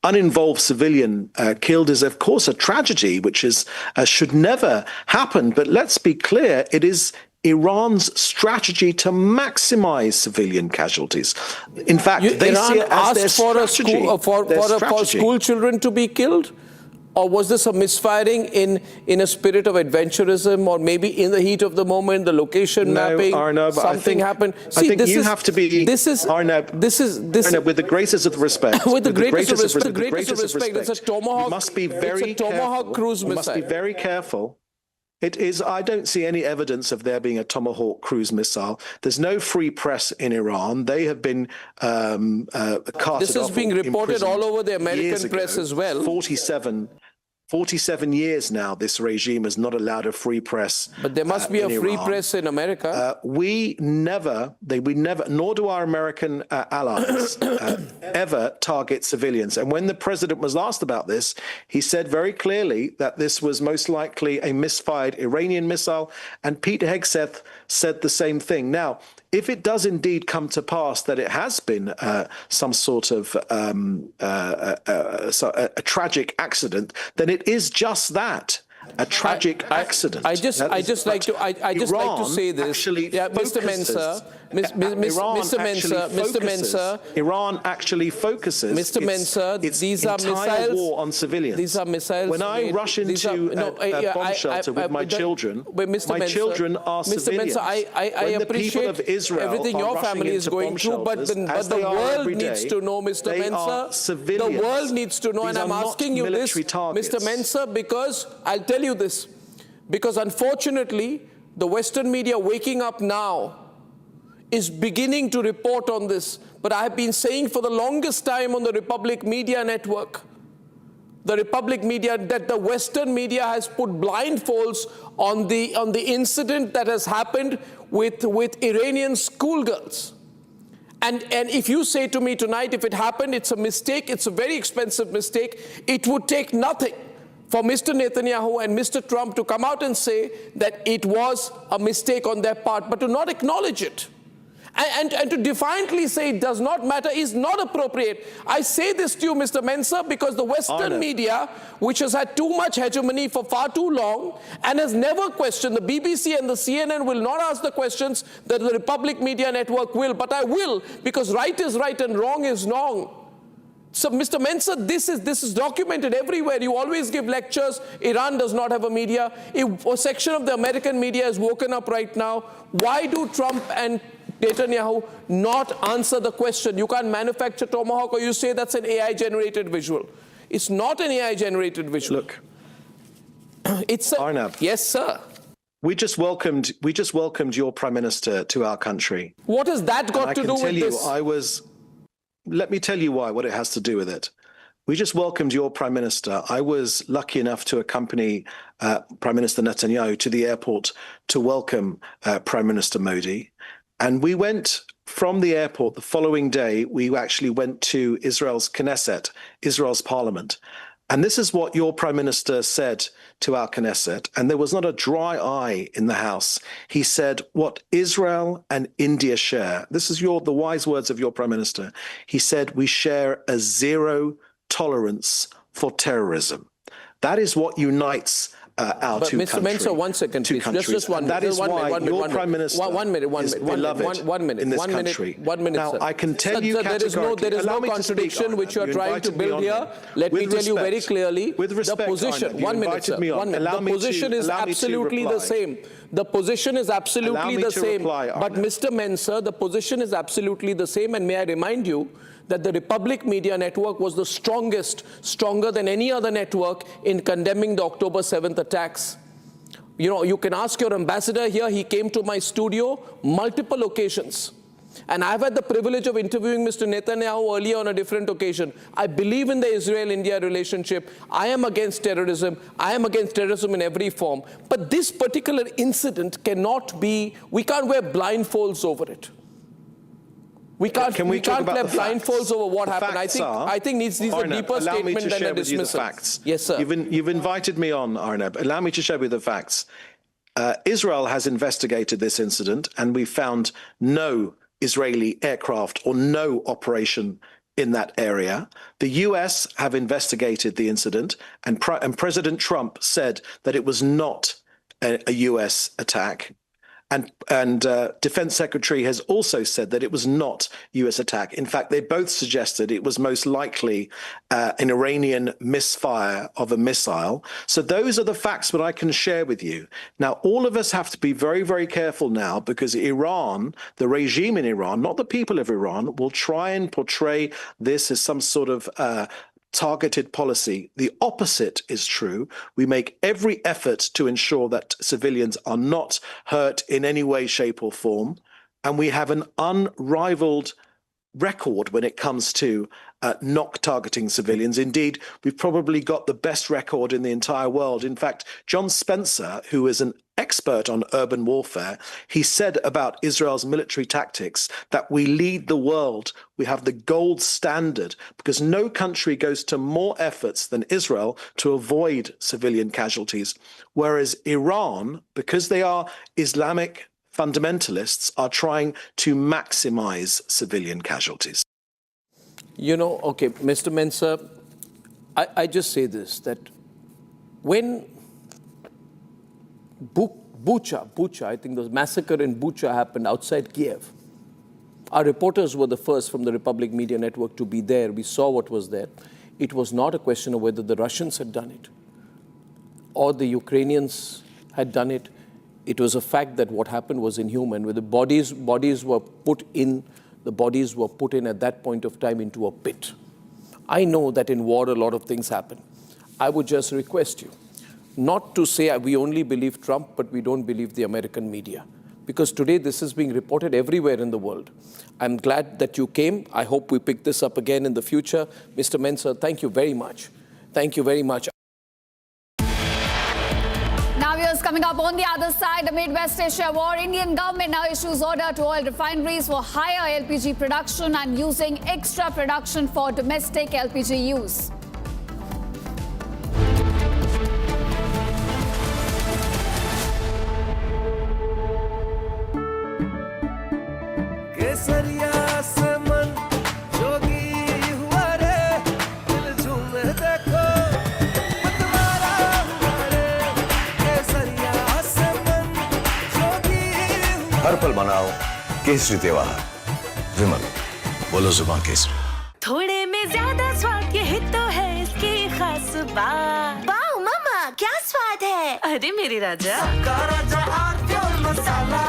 uninvolved civilian killed is, of course, a tragedy, which is should never happen. But let's be clear: it is Iran's strategy to maximize civilian casualties. In fact, they Iran see it as their strategy. For school children to be killed? Or was this a misfiring in a spirit of adventurism, or maybe in the heat of the moment, the location mapping, Arnab, something happened? See, I think you have to be, Arnab, with the greatest of respect. With the greatest of respect, it's a Tomahawk. You must be very it's a Tomahawk cruise missile. You must be very careful. It is. I don't see any evidence of there being a Tomahawk cruise missile. There's no free press in Iran. They have been carted off. This is being reported all over the American press as well. 47 years now, this regime has not allowed a free press. But there must be a free press in America. We never, nor do our American allies ever target civilians. And when the president was asked about this, he said very clearly that this was most likely a misfired Iranian missile. And Pete Hegseth said the same thing. Now, if it does indeed come to pass that it has been some sort of a tragic accident, then it is just that. A tragic accident. I just like to say this, Mr. Mensah, Mr. Mensah. Iran actually focuses. Mr. Mensah, these are missiles. War on civilians. These are missiles. When I rush into a bomb shelter with my children, my children are civilians. Mr. Mensah, I appreciate everything your family is going through, but the world needs to know, Mr. Mensah. The world needs to know, and I'm asking you this, Mr. Mensah, because I'll tell you this, because unfortunately the Western media waking up now is beginning to report on this. But I have been saying for the longest time on the Republic Media Network, that the Western media has put blindfolds on the incident that has happened with Iranian schoolgirls. And if you say to me tonight, if it happened, it's a mistake, it's a very expensive mistake, it would take nothing for Mr. Netanyahu and Mr. Trump to come out and say that it was a mistake on their part, but to not acknowledge it. And to defiantly say it does not matter is not appropriate. I say this to you, Mr. Mensah, because the Western media, which has had too much hegemony for far too long and has never questioned, the BBC and the CNN will not ask the questions that the Republic Media Network will, but I will, because right is right and wrong is wrong. So, Mr. Mensah, this is documented everywhere. You always give lectures. Iran does not have a media. A section of the American media is woken up right now. Why do Trump and Netanyahu not answer the question? You can't manufacture Tomahawk, or you say that's an AI-generated visual. It's not an AI-generated visual. Look, it's Arnab. Yes, sir. We just welcomed your Prime Minister to our country. What has that got to do with this? Let me tell you what it has to do with it. We just welcomed your Prime Minister. I was lucky enough to accompany Prime Minister Netanyahu to the airport to welcome Prime Minister Modi. And we went from the airport the following day, we actually went to Israel's Knesset, Israel's parliament. And this is what your Prime Minister said to our Knesset, and there was not a dry eye in the House. He said, what Israel and India share, this is the wise words of your Prime Minister. He said, we share a zero tolerance for terrorism. That is what unites our but two Mr. countries. Mensah, 1 second, please. Just one. And that is why your Prime Minister is beloved in this country. Now, sir. I can tell you Sir, categorically. there is no contradiction which you are trying to build here. Let me tell you very clearly. With respect, the position. Arnab, 1 minute, sir. 1 minute. The position is absolutely the same. The position is absolutely the same. But Mr. Mensah, the position is absolutely the same. And may I remind you that the Republic Media Network was the strongest, stronger than any other network in condemning the October 7th attacks. You know, you can ask your ambassador here. He came to my studio multiple occasions. And I've had the privilege of interviewing Mr. Netanyahu earlier on a different occasion. I believe in the Israel-India relationship. I am against terrorism. I am against terrorism in every form. But this particular incident cannot be, we can't wear blindfolds over it. We can't play blindfolds over what happened. I think needs a deeper statement than a dismissal. Yes, sir. You've invited me on, Arnab. Allow me to share with you the facts. Israel has investigated this incident, and we found no Israeli aircraft or no operation in that area. The US have investigated the incident, and President Trump said that it was not a US attack. And Defense Secretary has also said that it was not US attack. In fact, they both suggested it was most likely an Iranian misfire of a missile. So those are the facts that I can share with you. Now, all of us have to be very, very careful now, because Iran, the regime in Iran, not the people of Iran, will try and portray this as some sort of targeted policy. The opposite is true. We make every effort to ensure that civilians are not hurt in any way, shape, or form. And we have an unrivaled record when it comes to not targeting civilians. Indeed, we've probably got the best record in the entire world. In fact, John Spencer, who is an expert on urban warfare, he said about Israel's military tactics that we lead the world. We have the gold standard, because no country goes to more efforts than Israel to avoid civilian casualties. Whereas Iran, because they are Islamic fundamentalists, are trying to maximize civilian casualties. You know, okay, Mr. Mensah, I just say this, that when Bucha, I think the massacre in Bucha happened outside Kiev, our reporters were the first from the Republic Media Network to be there. We saw what was there. It was not a question of whether the Russians had done it or the Ukrainians had done it. It was a fact that what happened was inhuman, where the bodies were put in at that point of time into a pit. I know that in war a lot of things happen. I would just request you not to say we only believe Trump, but we don't believe the American media. Because today this is being reported everywhere in the world. I'm glad that you came. I hope we pick this up again in the future. Mr. Mensah, thank you very much. Thank you very much. Now, viewers, coming up on the other side, amid West Asia war, Indian government now issues order to oil refineries for higher LPG production and using extra production for domestic LPG use. हर पल मनाओ केसरी त्योहार। विमल, बोलो जुबान केसरी। थोड़े में ज्यादा स्वाद, यही तो है इसकी खास बात। वाओ मामा, क्या स्वाद है? अरे मेरे राजा, सबका राजा आरती और मसाला।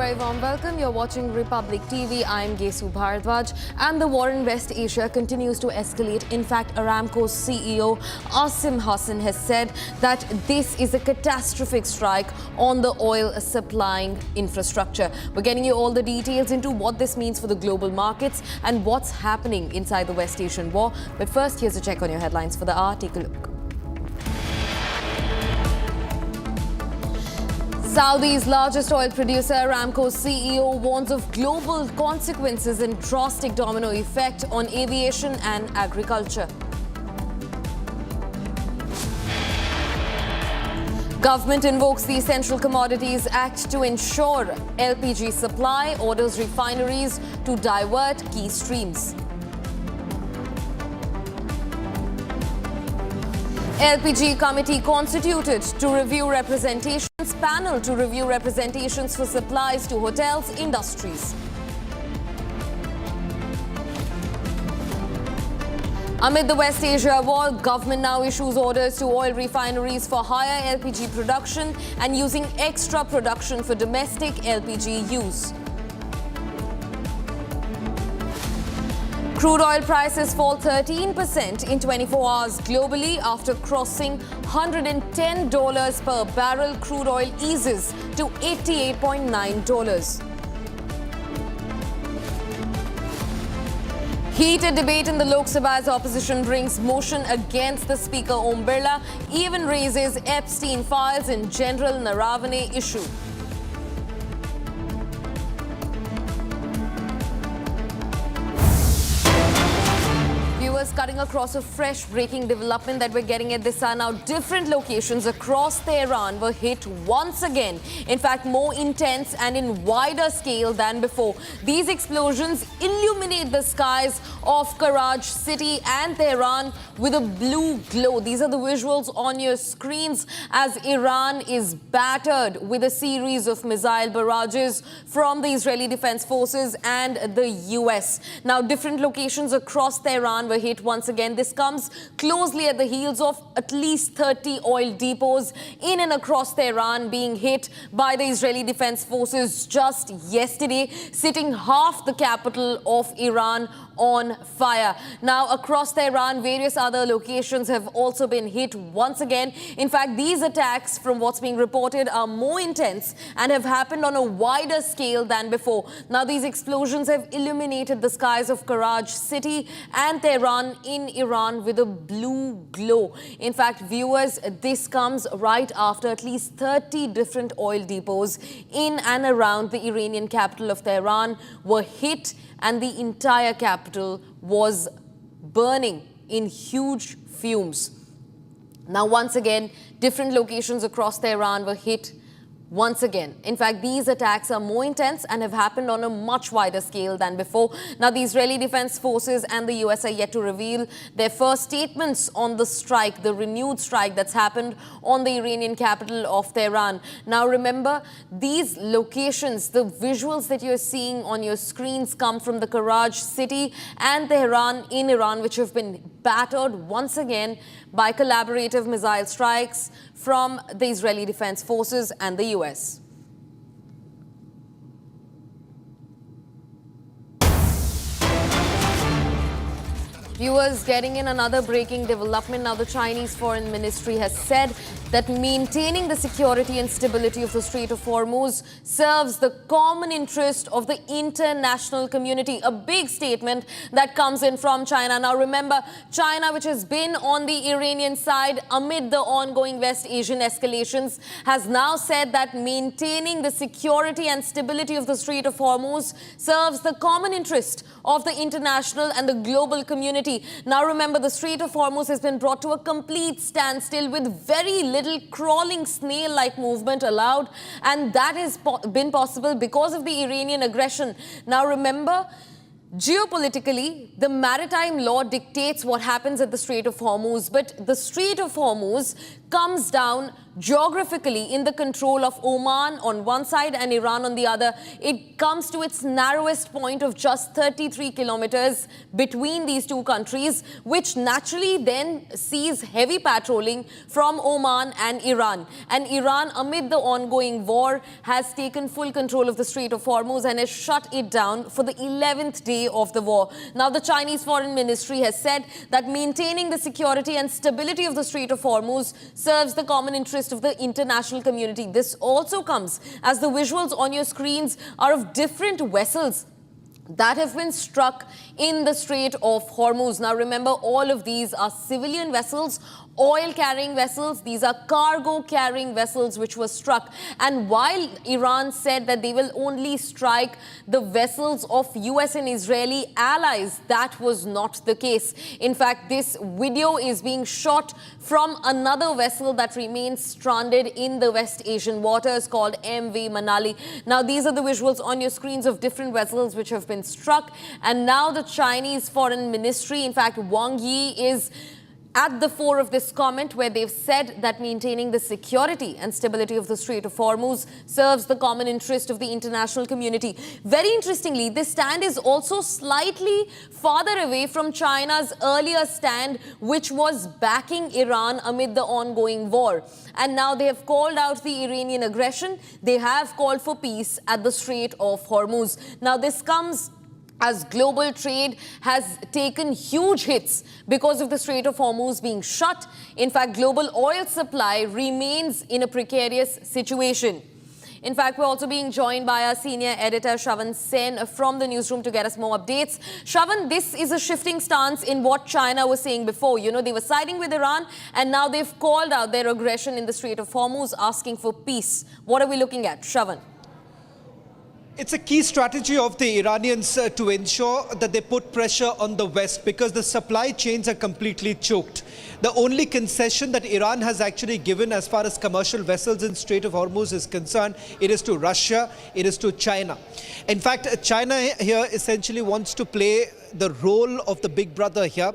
very warm welcome. You're watching Republic TV. I'm Gesu Bharadwaj. And the war in West Asia continues to escalate. In fact, Aramco's CEO Asim Hassan has said that this is a catastrophic strike on the oil supplying infrastructure. We're getting you all the details into what this means for the global markets and what's happening inside the West Asian war. But first, here's a check on your headlines for the hour. Take a look. Saudi's largest oil producer, Aramco's CEO, warns of global consequences and drastic domino effect on aviation and agriculture. Government invokes the Central Commodities Act to ensure LPG supply, orders refineries to divert key streams. LPG committee constituted to review representations, panel to review representations for supplies to hotels, industries. Amid the West Asia war, government now issues orders to oil refineries for higher LPG production and using extra production for domestic LPG use. Crude oil prices fall 13% in 24 hours globally after crossing $110 per barrel. Crude oil eases to $88.9. Heated debate in the Lok Sabha as opposition brings motion against the Speaker Om Birla, even raises Epstein files in General Naravane issue. Cutting across a fresh breaking development that we're getting at this hour now. Different locations across Tehran were hit once again. In fact, more intense and in wider scale than before. These explosions illuminate the skies of Karaj city and Tehran with a blue glow. These are the visuals on your screens as Iran is battered with a series of missile barrages from the Israeli Defense Forces and the US. Now, different locations across Tehran were hit once again. This comes closely at the heels of at least 30 oil depots in and across Tehran being hit by the Israeli Defense Forces just yesterday, setting half the capital of Iran on fire. Now, across Tehran, various other locations have also been hit once again. In fact, these attacks, from what's being reported, are more intense and have happened on a wider scale than before. Now, these explosions have illuminated the skies of Karaj city and Tehran in Iran with a blue glow. In fact, viewers, this comes right after at least 30 different oil depots in and around the Iranian capital of Tehran were hit, and the entire capital was burning in huge fumes. Now, once again, different locations across Tehran were hit once again. In fact, these attacks are more intense and have happened on a much wider scale than before. Now, the Israeli Defense Forces and the US are yet to reveal their first statements on the strike, the renewed strike that's happened on the Iranian capital of Tehran. Now, remember, these locations, the visuals that you're seeing on your screens come from the Karaj city and Tehran in Iran, which have been battered once again by collaborative missile strikes from the Israeli Defense Forces and the US. Viewers, getting in another breaking development. Now, the Chinese Foreign Ministry has said that maintaining the security and stability of the Strait of Hormuz serves the common interest of the international community. A big statement that comes in from China. Now, remember, China, which has been on the Iranian side amid the ongoing West Asian escalations, has now said that maintaining the security and stability of the Strait of Hormuz serves the common interest of the international and the global community. Now, remember, the Strait of Hormuz has been brought to a complete standstill with very little crawling snail-like movement allowed, and that has been possible because of the Iranian aggression. Now, remember, Geopolitically, the maritime law dictates what happens at the Strait of Hormuz, but the Strait of Hormuz comes down geographically in the control of Oman on one side and Iran on the other. It comes to its narrowest point of just 33 kilometers between these two countries, which naturally then sees heavy patrolling from Oman and Iran. And Iran, amid the ongoing war, has taken full control of the Strait of Hormuz and has shut it down for the 11th day of the war. Now, the Chinese Foreign Ministry has said that maintaining the security and stability of the Strait of Hormuz serves the common interest of the international community. This also comes as the visuals on your screens are of different vessels that have been struck in the Strait of Hormuz. Now, remember, all of these are civilian vessels, oil-carrying vessels. These are cargo-carrying vessels which were struck. And while Iran said that they will only strike the vessels of US and Israeli allies, that was not the case. In fact, this video is being shot from another vessel that remains stranded in the West Asian waters called MV Manali. Now, these are the visuals on your screens of different vessels which have been struck. And now the Chinese Foreign Ministry, in fact, Wang Yi, is at the fore of this comment where they've said that maintaining the security and stability of the Strait of Hormuz serves the common interest of the international community. Very interestingly, this stand is also slightly farther away from China's earlier stand, which was backing Iran amid the ongoing war. And now they have called out the Iranian aggression. They have called for peace at the Strait of Hormuz. Now, this comes as global trade has taken huge hits because of the Strait of Hormuz being shut. In fact, global oil supply remains in a precarious situation. In fact, we're also being joined by our senior editor, Shravan Sen, from the newsroom to get us more updates. Shravan, this is a shifting stance in what China was saying before. You know, they were siding with Iran, and now they've called out their aggression in the Strait of Hormuz, asking for peace. What are we looking at, Shravan? It's a key strategy of the Iranians to ensure that they put pressure on the West because the supply chains are completely choked. The only concession that Iran has actually given as far as commercial vessels in Strait of Hormuz is concerned, it is to Russia, it is to China. In fact, China here essentially wants to play the role of the big brother here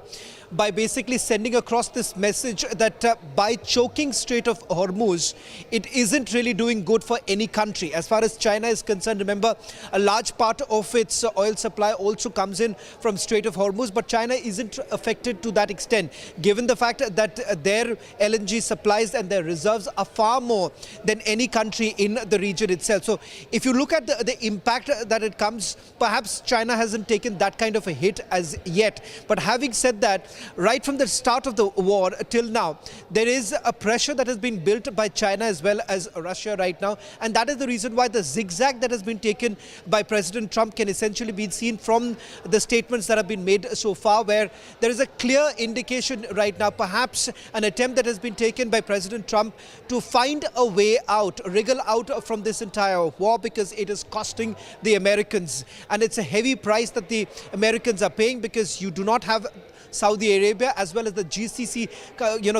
by basically sending across this message that by choking Strait of Hormuz, it isn't really doing good for any country. As far as China is concerned, remember, a large part of its oil supply also comes in from Strait of Hormuz, but China isn't affected to that extent, given the fact that their LNG supplies and their reserves are far more than any country in the region itself. So if you look at the impact that it comes, perhaps China hasn't taken that kind of a hit as yet. But having said that, right from the start of the war till now, there is a pressure that has been built by China as well as Russia right now. And that is the reason why the zigzag that has been taken by President Trump can essentially be seen from the statements that have been made so far, where there is a clear indication right now, perhaps an attempt that has been taken by President Trump to find a way out, wriggle out from this entire war, because it is costing the Americans. And it's a heavy price that the Americans are paying, because you do not have Saudi Arabia as well as the GCC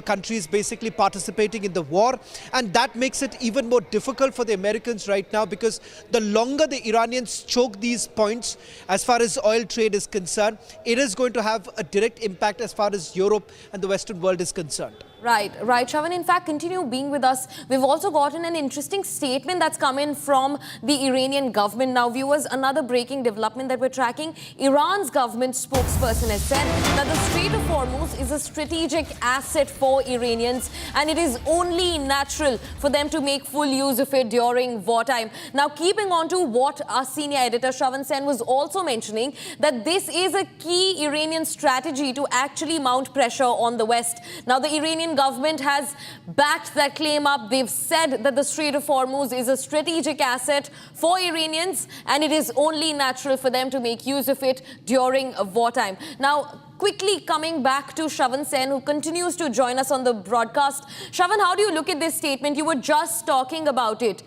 countries basically participating in the war, and that makes it even more difficult for the Americans right now, because the longer the Iranians choke these points as far as oil trade is concerned, it is going to have a direct impact as far as Europe and the Western world is concerned. Right. Shravan, in fact, continue being with us. We've also gotten an interesting statement that's come in from the Iranian government. Now, viewers, another breaking development that we're tracking. Iran's government spokesperson has said that the Strait of Hormuz is a strategic asset for Iranians, and it is only natural for them to make full use of it during wartime. Now, keeping on to what our senior editor Shravan Sen was also mentioning, that this is a key Iranian strategy to actually mount pressure on the West. Now, the Iranian government has backed that claim up. They've said that the Strait of Hormuz is a strategic asset for Iranians, and it is only natural for them to make use of it during wartime. Now, quickly coming back to Shravan Sen, who continues to join us on the broadcast. Shravan, how do you look at this statement? You were just talking about it.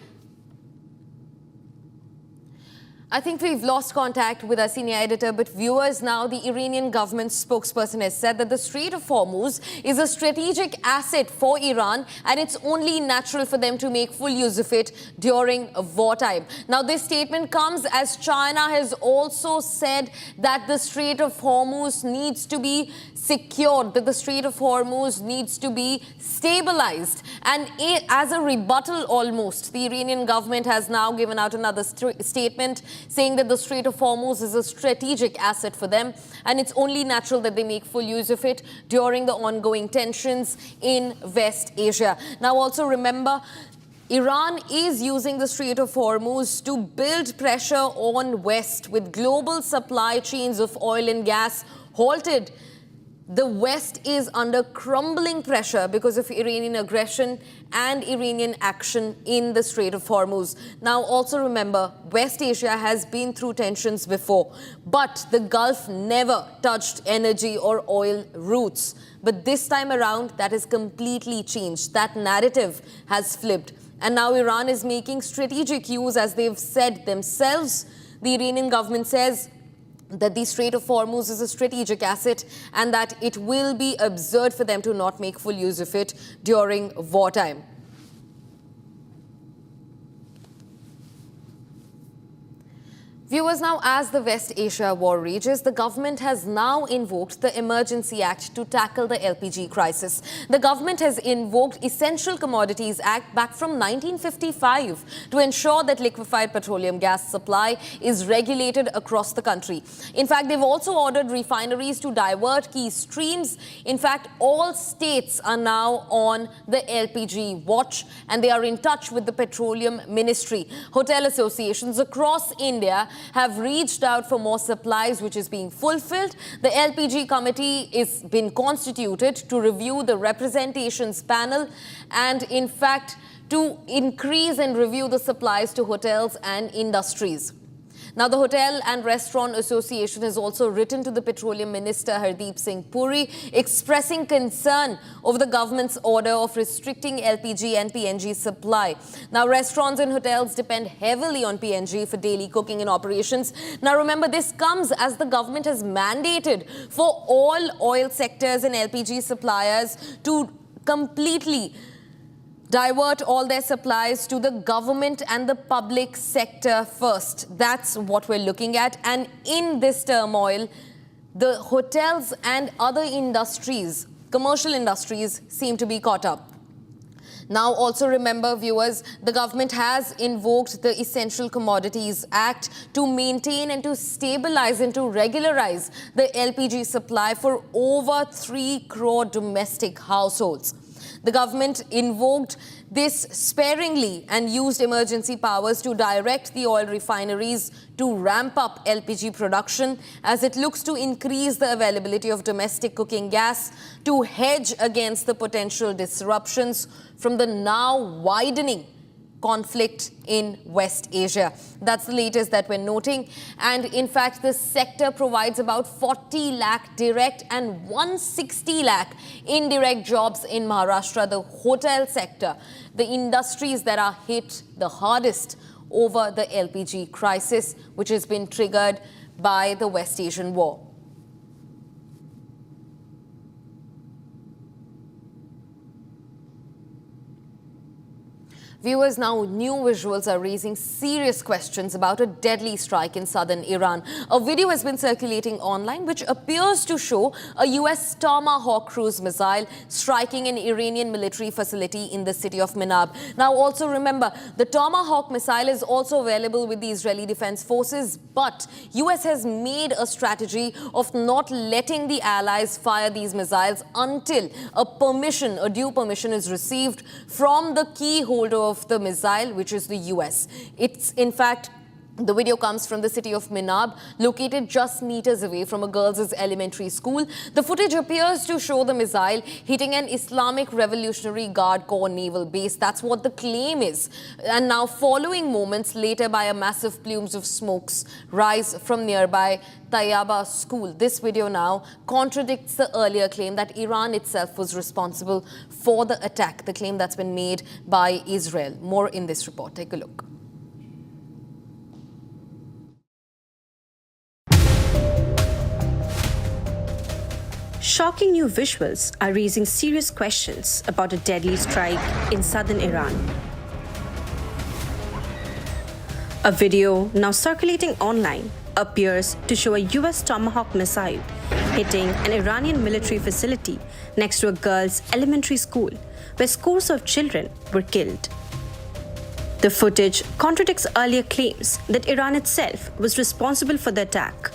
I think we've lost contact with our senior editor, but viewers, now the Iranian government spokesperson has said that the Strait of Hormuz is a strategic asset for Iran and it's only natural for them to make full use of it during wartime. Now, this statement comes as China has also said that the Strait of Hormuz needs to be secured, that the Strait of Hormuz needs to be stabilized. And as a rebuttal almost, the Iranian government has now given out another statement saying that the Strait of Hormuz is a strategic asset for them and it's only natural that they make full use of it during the ongoing tensions in West Asia. Now, also remember, Iran is using the Strait of Hormuz to build pressure on West with global supply chains of oil and gas halted. The West is under crumbling pressure because of Iranian aggression and Iranian action in the Strait of Hormuz. Now, also remember, West Asia has been through tensions before, but the Gulf never touched energy or oil routes. But this time around, that has completely changed. That narrative has flipped. And now Iran is making strategic use, as they've said themselves. The Iranian government says that the Strait of Hormuz is a strategic asset and that it will be absurd for them to not make full use of it during wartime. Viewers, now as the West Asia war rages, the government has now invoked the Emergency Act to tackle the LPG crisis. The government has invoked Essential Commodities Act back from 1955 to ensure that liquefied petroleum gas supply is regulated across the country. In fact, they've also ordered refineries to divert key streams. In fact, all states are now on the LPG watch and they are in touch with the Petroleum Ministry. Hotel associations across India have reached out for more supplies, which is being fulfilled. The LPG committee is been constituted to review the representations panel and, in fact, to increase and review the supplies to hotels and industries. Now, the Hotel and Restaurant Association has also written to the Petroleum Minister Hardeep Singh Puri expressing concern over the government's order of restricting LPG and PNG supply. Now, restaurants and hotels depend heavily on PNG for daily cooking and operations. Now, remember, this comes as the government has mandated for all oil sectors and LPG suppliers to completely divert all their supplies to the government and the public sector first. That's what we're looking at. And in this turmoil, the hotels and other industries, commercial industries, seem to be caught up. Now, also remember, viewers, the government has invoked the Essential Commodities Act to maintain and to stabilize and to regularize the LPG supply for over 3 crore domestic households. The government invoked this sparingly and used emergency powers to direct the oil refineries to ramp up LPG production as it looks to increase the availability of domestic cooking gas to hedge against the potential disruptions from the now widening conflict in West Asia. That's the latest that we're noting. And in fact, the sector provides about 40 lakh direct and 160 lakh indirect jobs in Maharashtra, the hotel sector, the industries that are hit the hardest over the LPG crisis, which has been triggered by the West Asian war. Viewers, now new visuals are raising serious questions about a deadly strike in southern Iran. A video has been circulating online which appears to show a US Tomahawk cruise missile striking an Iranian military facility in the city of Minab. Now, also remember, the Tomahawk missile is also available with the Israeli Defense Forces, but US has made a strategy of not letting the allies fire these missiles until a due permission is received from the key holder of the missile, which is the US. It's, in fact, the video comes from the city of Minab, located just meters away from a girls' elementary school. The footage appears to show the missile hitting an Islamic Revolutionary Guard Corps naval base. That's what the claim is. And now, following moments later, by a massive plumes of smokes rise from nearby Tayyaba school. This video now contradicts the earlier claim that Iran itself was responsible for the attack, the claim that's been made by Israel. More in this report. Take a look. Shocking new visuals are raising serious questions about a deadly strike in southern Iran. A video now circulating online appears to show a US Tomahawk missile hitting an Iranian military facility next to a girls' elementary school, where scores of children were killed. The footage contradicts earlier claims that Iran itself was responsible for the attack.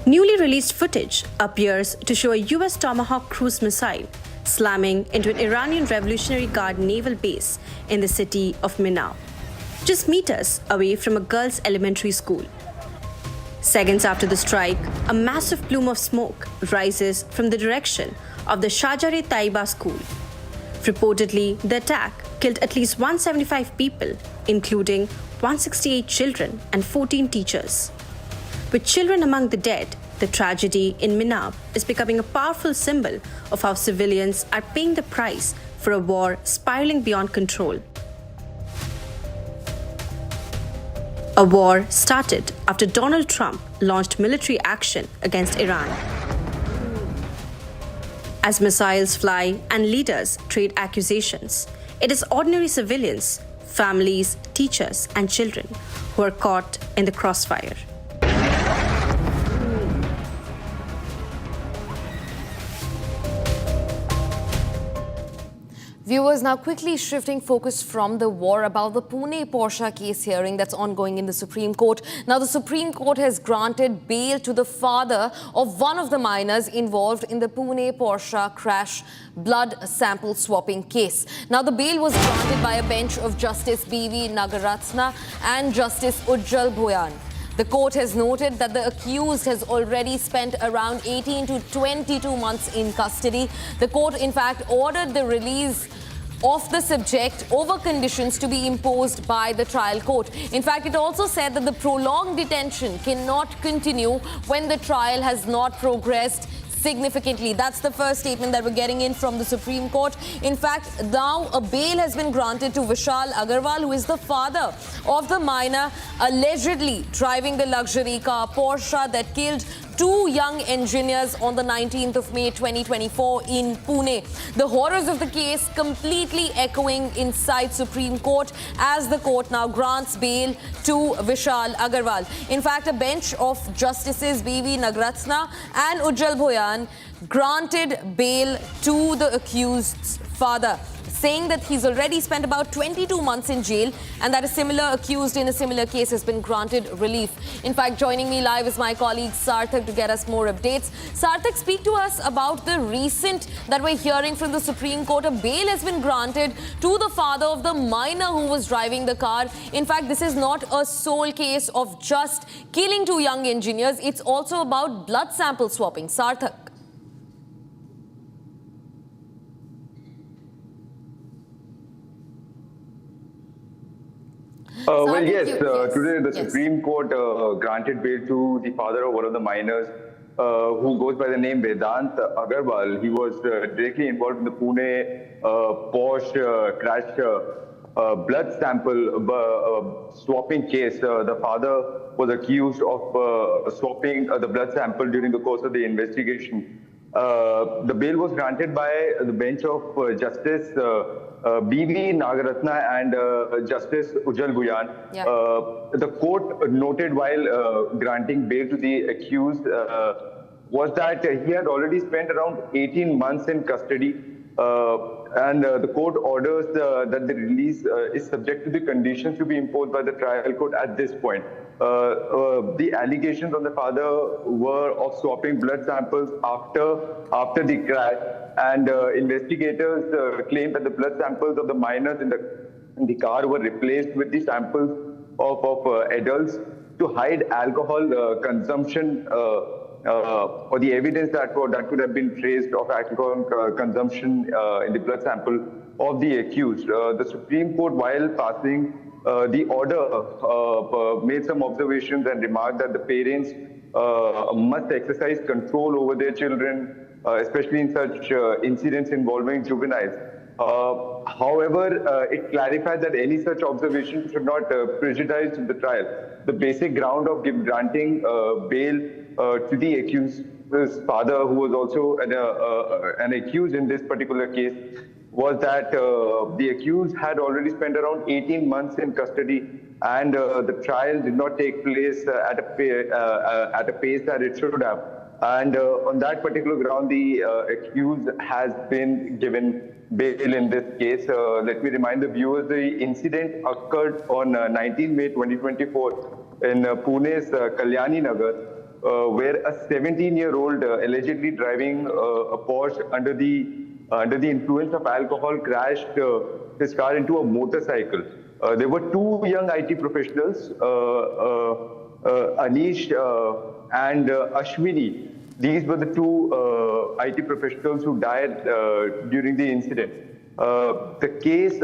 Newly released footage appears to show a US Tomahawk cruise missile slamming into an Iranian Revolutionary Guard naval base in the city of Mina, just meters away from a girls' elementary school. Seconds after the strike, a massive plume of smoke rises from the direction of the Shajare-Taiba school. Reportedly, the attack killed at least 175 people, including 168 children and 14 teachers. With children among the dead, the tragedy in Minab is becoming a powerful symbol of how civilians are paying the price for a war spiraling beyond control. A war started after Donald Trump launched military action against Iran. As missiles fly and leaders trade accusations, it is ordinary civilians, families, teachers, and children who are caught in the crossfire. Viewers, now quickly shifting focus from the war about the Pune Porsche case hearing that's ongoing in the Supreme Court. Now, the Supreme Court has granted bail to the father of one of the minors involved in the Pune Porsche crash blood sample swapping case. Now, the bail was granted by a bench of Justice B.V. Nagaratna and Justice Ujjal Bhoyan. The court has noted that the accused has already spent around 18 to 22 months in custody. The court, in fact, ordered the release of the subject over conditions to be imposed by the trial court. In fact, it also said that the prolonged detention cannot continue when the trial has not progressed significantly. That's the first statement that we're getting in from the Supreme Court. In fact, now a bail has been granted to Vishal Agarwal, who is the father of the minor allegedly driving the luxury car Porsche that killed two young engineers on the 19th of May 2024 in Pune. The horrors of the case completely echoing inside Supreme Court as the court now grants bail to Vishal Agarwal. In fact, a bench of Justices B.V. Nagaratna and Ujjal Bhoyan granted bail to the accused's father, saying that he's already spent about 22 months in jail and that a similar accused in a similar case has been granted relief. In fact, joining me live is my colleague Sarthak to get us more updates. Sarthak, speak to us about the recent that we're hearing from the Supreme Court. A bail has been granted to the father of the minor who was driving the car. In fact, this is not a sole case of just killing two young engineers. It's also about blood sample swapping. Sarthak. Well, yes, today the Supreme Court granted bail to the father of one of the minors who goes by the name Vedant Agarwal. He was directly involved in the Pune Porsche crash blood sample swapping case. The father was accused of swapping the blood sample during the course of the investigation. The bail was granted by the bench of Justice B.V. Nagaratna and Justice Ujjal Bhoyan. Yeah. The court noted while granting bail to the accused was that he had already spent around 18 months in custody, and the court orders that the release is subject to the conditions to be imposed by the trial court at this point. The allegations on the father were of swapping blood samples after the crash, and investigators claimed that the blood samples of the minors in the car were replaced with the samples of adults to hide alcohol consumption or the evidence that could have been traced of alcohol consumption in the blood sample of the accused. The Supreme Court, while passing the order, made some observations and remarked that the parents must exercise control over their children, especially in such incidents involving juveniles. However, it clarified that any such observation should not prejudice the trial. The basic ground of granting bail to the accused father, who was also an accused in this particular case, was that the accused had already spent around 18 months in custody, and the trial did not take place at a pace that it should have. And on that particular ground, the accused has been given bail in this case. Let me remind the viewers, the incident occurred on 19 May 2024 in Pune's Kalyani Nagar, where a 17-year-old allegedly driving a Porsche under the influence of alcohol crashed his car into a motorcycle. There were two young IT professionals, Anish and Ashwini. These were the two IT professionals who died during the incident. The case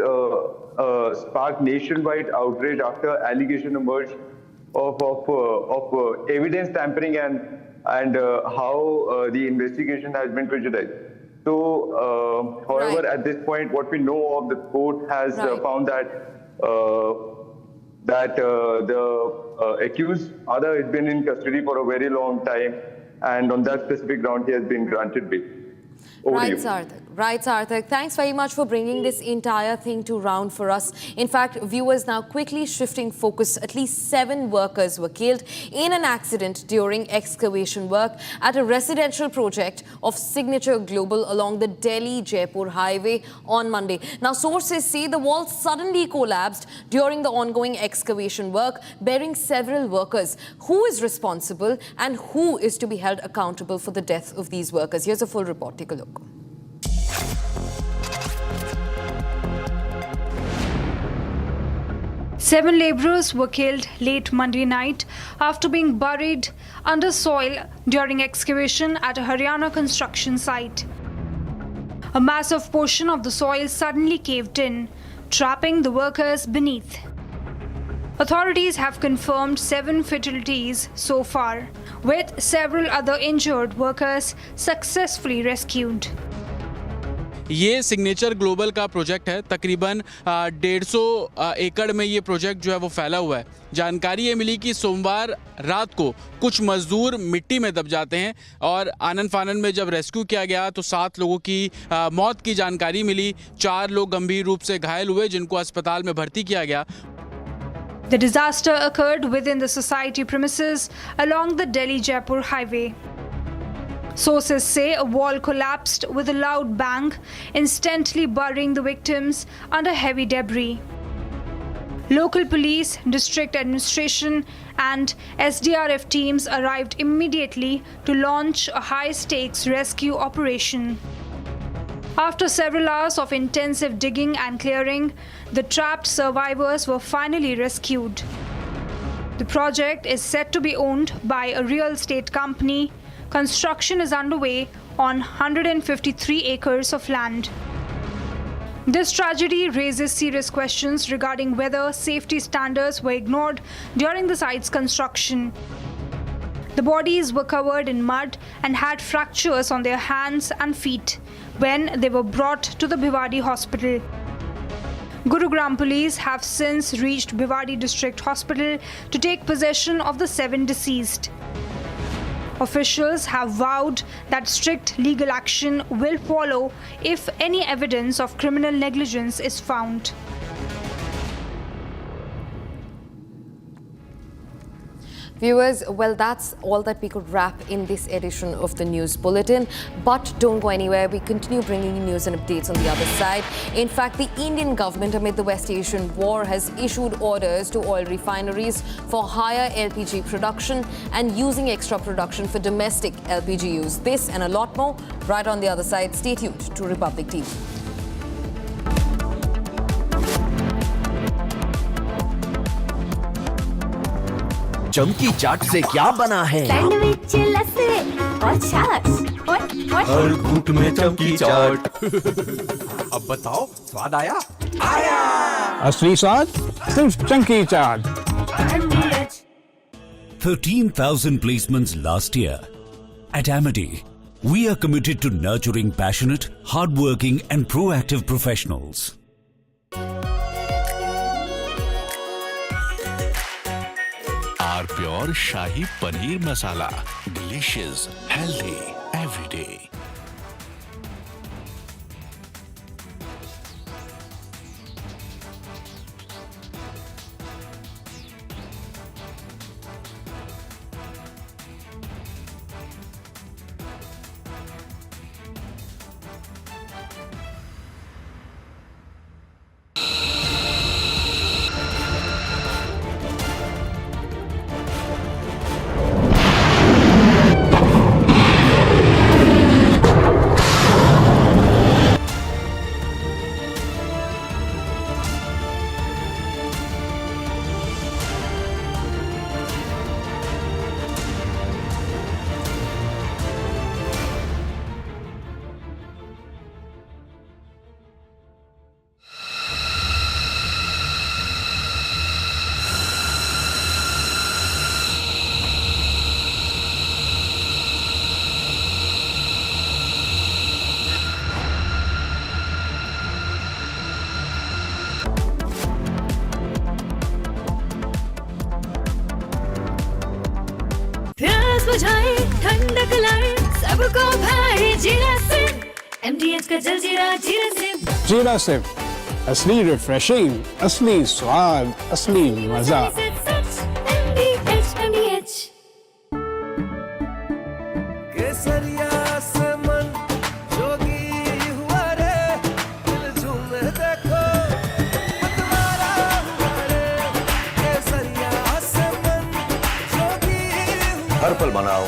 sparked nationwide outrage after allegation emerged of evidence tampering and how the investigation has been prejudiced. So, however, at this point, what we know of the court has found that the accused father has been in custody for a very long time, and on that specific ground, he has been granted bail. Right, Sarthak. Right, Sarthak. Thanks very much for bringing this entire thing to round for us. In fact, viewers now quickly shifting focus. At least 7 workers were killed in an accident during excavation work at a residential project of Signature Global along the Delhi-Jaipur highway on Monday. Now, sources say the wall suddenly collapsed during the ongoing excavation work, burying several workers. Who is responsible and who is to be held accountable for the death of these workers? Here's a full report. Take a look. Seven labourers were killed late Monday night after being buried under soil during excavation at a Haryana construction site. A massive portion of the soil suddenly caved in, trapping the workers beneath. Authorities have confirmed 7 fatalities so far, with several other injured workers successfully rescued. ये signature global का project है। तकरीबन 150 एकड़ में ये project जो है वो फैला हुआ है। जानकारी ये मिली कि सोमवार रात को कुछ मजदूर मिट्टी में दब जाते हैं और आनन फानन में जब रेस्क्यू किया गया तो 7 लोगों की मौत की जानकारी मिली। 4 लोग गंभीर रूप से घायल हुए जिनको अस्पताल में भर्ती किया गया। The disaster occurred within the society premises along the Delhi-Jaipur highway. Sources say a wall collapsed with a loud bang, instantly burying the victims under heavy debris. Local police, district administration and SDRF teams arrived immediately to launch a high-stakes rescue operation. After several hours of intensive digging and clearing, the trapped survivors were finally rescued. The project is said to be owned by a real estate company. Construction is underway on 153 acres of land. This tragedy raises serious questions regarding whether safety standards were ignored during the site's construction. The bodies were covered in mud and had fractures on their hands and feet when they were brought to the Bhiwandi hospital. Gurugram police have since reached Bhiwandi District Hospital to take possession of the 7 deceased. Officials have vowed that strict legal action will follow if any evidence of criminal negligence is found. Viewers, well, that's all that we could wrap in this edition of the News Bulletin. But don't go anywhere. We continue bringing you news and updates on the other side. In fact, the Indian government, amid the West Asian war, has issued orders to oil refineries for higher LPG production and using extra production for domestic LPG use. This and a lot more right on the other side. Stay tuned to Republic TV. चमकी चाट से क्या बना है? Sandwich, लस्सी और छाछ और हर घूंट में चमकी चाट। अब बताओ, स्वाद आया? आया। असली स्वाद सिर्फ चमकी चाट। 13,000 placements last year. At Amity, we are committed to nurturing passionate, hardworking and proactive professionals. R pure shahi paneer masala, delicious, healthy every day. बुझाए ठंडक लाए सबको भाई जीरा से MDH का जल जीरा जीरा से जीरा सिप, असली रिफ्रेशिंग, असली स्वाद, असली मजा। MDH केसरिया से मन जोगी हुआ रे, दिल झूमे देखो मतवारा हुआ रे। केसरिया से मन जोगी हर पल मनाओ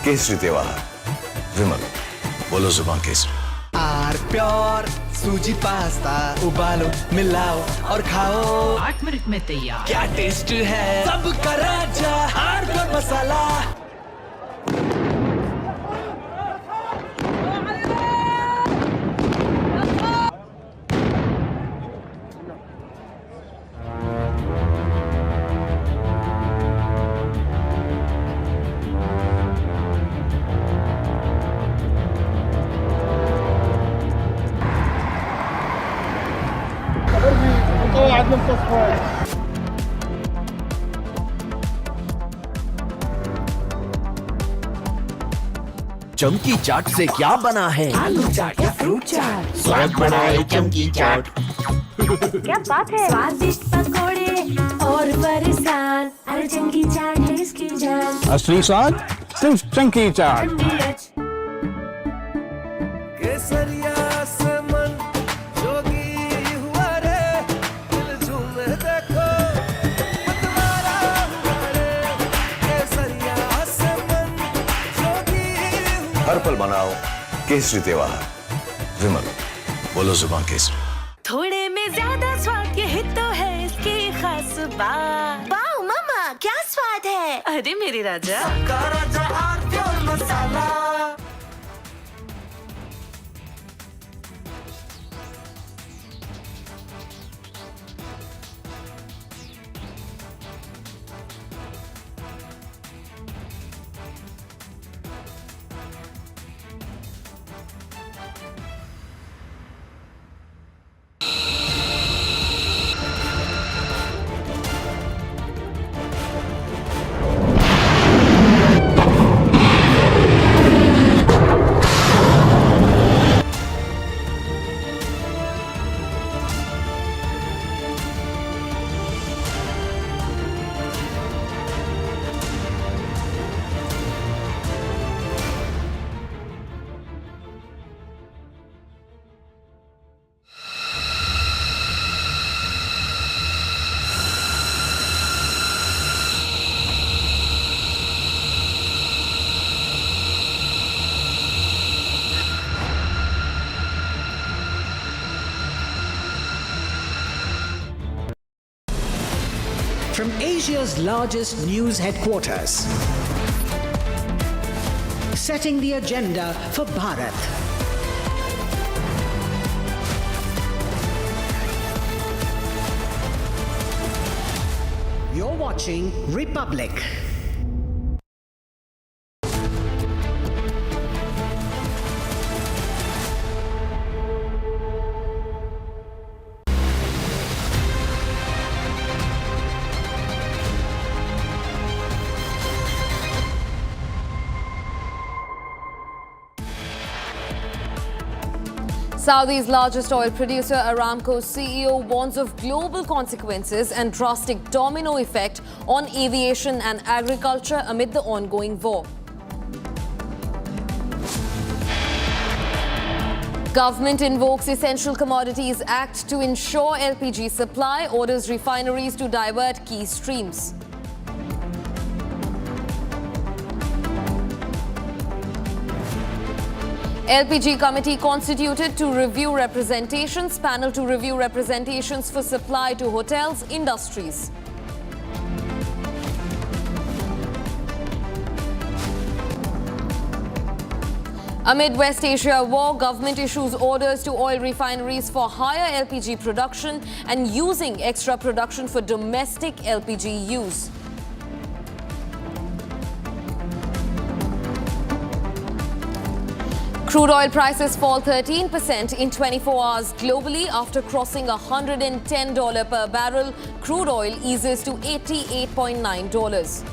केसरी त्योहार। विमल, बोलो जुबान केसरी। आर प्योर सूजी पास्ता उबालो मिलाओ और खाओ 8 मिनट में तैयार। क्या टेस्ट है सबका राजा आर प्योर मसाला। चमकी चाट से क्या बना है? आलू चाट या फ्रूट चाट, स्वाद बढ़ाए चमकी चाट। क्या बात है? स्वादिष्ट पकोड़े और बरसान, अरे चंकी चाट है इसकी जान। असली स्वाद सिर्फ चंकी चाट। केसरिया से मन जोगी हुआ रे, दिल झूमे देखो मतवारा हुआ रे। केसरिया से मन जोगी हुआ। हर पल मनाओ केसरी त्योहार। विमल, बोलो जुबान केसरी। थोड़े में ज्यादा स्वाद ये ही तो है इसकी खास बात। वाओ मामा क्या स्वाद है, अरे मेरे राजा। सबका राजा R pure masala. From Asia's largest news headquarters, setting the agenda for Bharat. You're watching Republic. Saudi's largest oil producer, Aramco CEO, warns of global consequences and drastic domino effect on aviation and agriculture amid the ongoing war. Government invokes Essential Commodities Act to ensure LPG supply, orders refineries to divert key streams. LPG committee constituted to review representations, panel to review representations for supply to hotels, industries. Amid West Asia war, government issues orders to oil refineries for higher LPG production and using extra production for domestic LPG use. Crude oil prices fall 13% in 24 hours globally after crossing $110 per barrel. Crude oil eases to $88.9.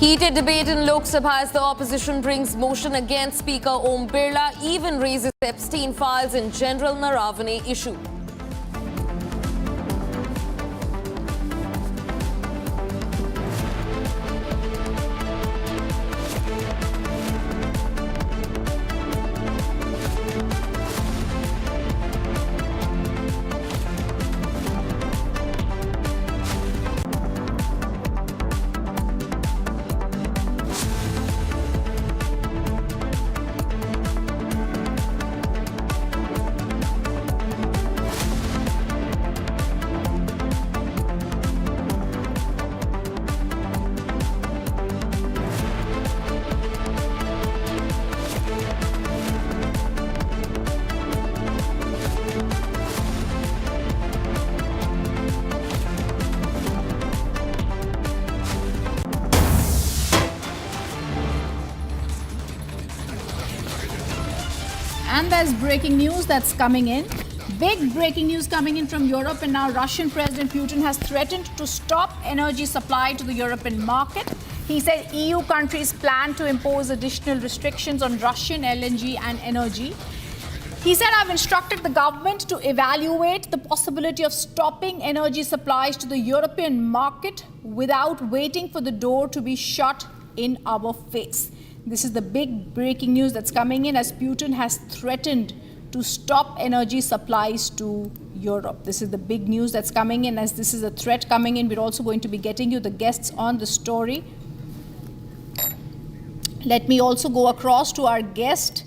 Heated debate in Lok Sabha as the opposition brings motion against Speaker Om Birla, even raises Epstein files in General Naravane issue. And there's breaking news that's coming in. Big breaking news coming in from Europe, and now Russian President Putin has threatened to stop energy supply to the European market. He said EU countries plan to impose additional restrictions on Russian LNG and energy. He said, I've instructed the government to evaluate the possibility of stopping energy supplies to the European market without waiting for the door to be shut in our face. This is the big breaking news that's coming in as Putin has threatened to stop energy supplies to Europe. This is the big news that's coming in as this is a threat coming in. We're also going to be getting you the guests on the story. Let me also go across to our guest,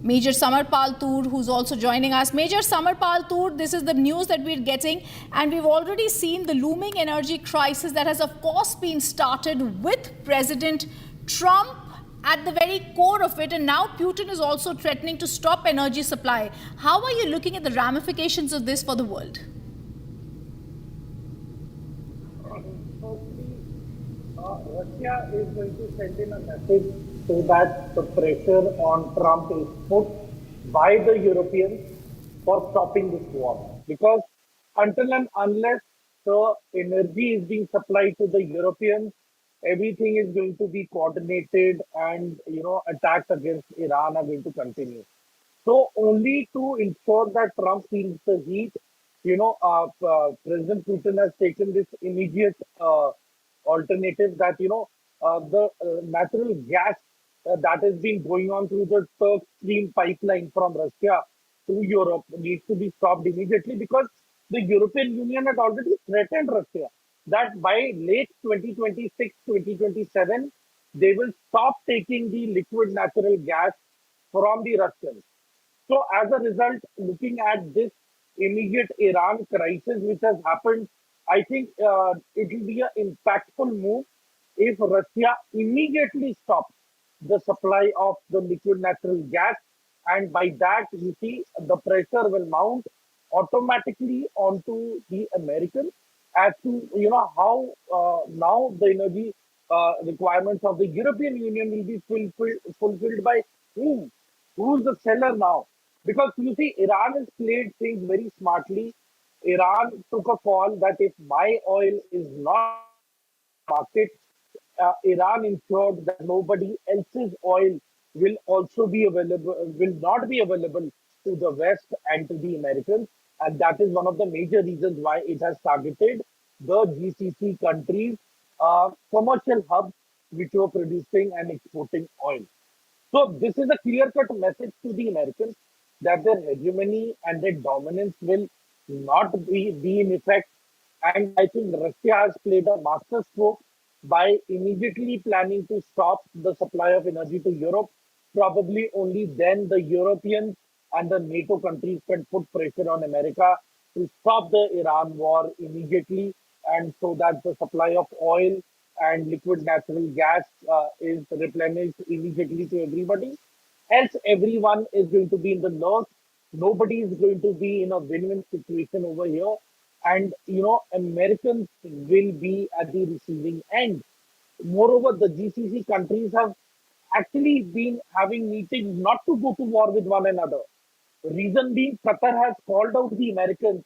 Major Samarpal Toor, who's also joining us. Major Samarpal Toor, this is the news that we're getting, and we've already seen the looming energy crisis that has, of course, been started with President Trump at the very core of it, and now Putin is also threatening to stop energy supply. How are you looking at the ramifications of this for the world? Russia is going to send in a message so that the pressure on Trump is put by the Europeans for stopping this war. Because until and unless the energy is being supplied to the Europeans, everything is going to be coordinated, and attacks against Iran are going to continue. So only to ensure that Trump feels the heat, President Putin has taken this immediate alternative that the natural gas that has been going on through the Turk Stream pipeline from Russia to Europe needs to be stopped immediately, because the European Union had already threatened Russia that by late 2026, 2027, they will stop taking the liquid natural gas from the Russians. So as a result, looking at this immediate Iran crisis which has happened, I think it will be an impactful move if Russia immediately stops the supply of the liquid natural gas. And by that, you see, the pressure will mount automatically onto the Americans as to how now the energy requirements of the European Union will be fulfilled by whom? Who's the seller now? Because you see, Iran has played things very smartly. Iran took a call that if my oil is not market, Iran ensured that nobody else's oil will also be available, will not be available to the West and to the Americans. And that is one of the major reasons why it has targeted the GCC countries, commercial hubs which were producing and exporting oil. So this is a clear-cut message to the Americans that their hegemony and their dominance will not be in effect. And I think Russia has played a master stroke by immediately planning to stop the supply of energy to Europe. Probably only then the Europeans and the NATO countries can put pressure on America to stop the Iran war immediately, and so that the supply of oil and liquid natural gas is replenished immediately to everybody. Else, everyone is going to be in the loss. Nobody is going to be in a win-win situation over here. And, Americans will be at the receiving end. Moreover, the GCC countries have actually been having meetings not to go to war with one another. Reason being, Qatar has called out the Americans,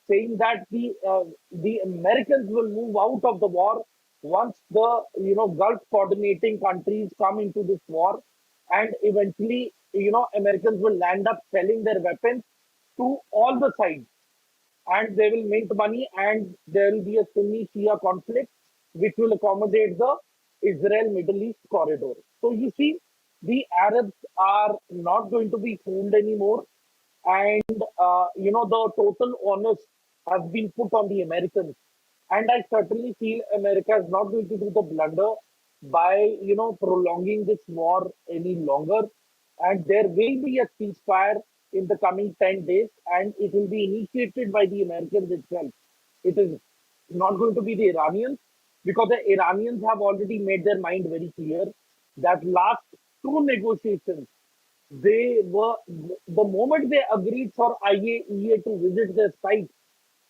saying that the Americans will move out of the war once the Gulf coordinating countries come into this war, and eventually Americans will land up selling their weapons to all the sides, and they will mint money, and there will be a Sunni Shia conflict which will accommodate the Israel Middle East corridor. So you see, the Arabs are not going to be fooled anymore, and the total onus has been put on the Americans. And I certainly feel America is not going to do the blunder by prolonging this war any longer. And there will be a ceasefire in the coming 10 days, and it will be initiated by the Americans itself. It is not going to be the Iranians, because the Iranians have already made their mind very clear that last two negotiations, they were, the moment they agreed for IAEA to visit their site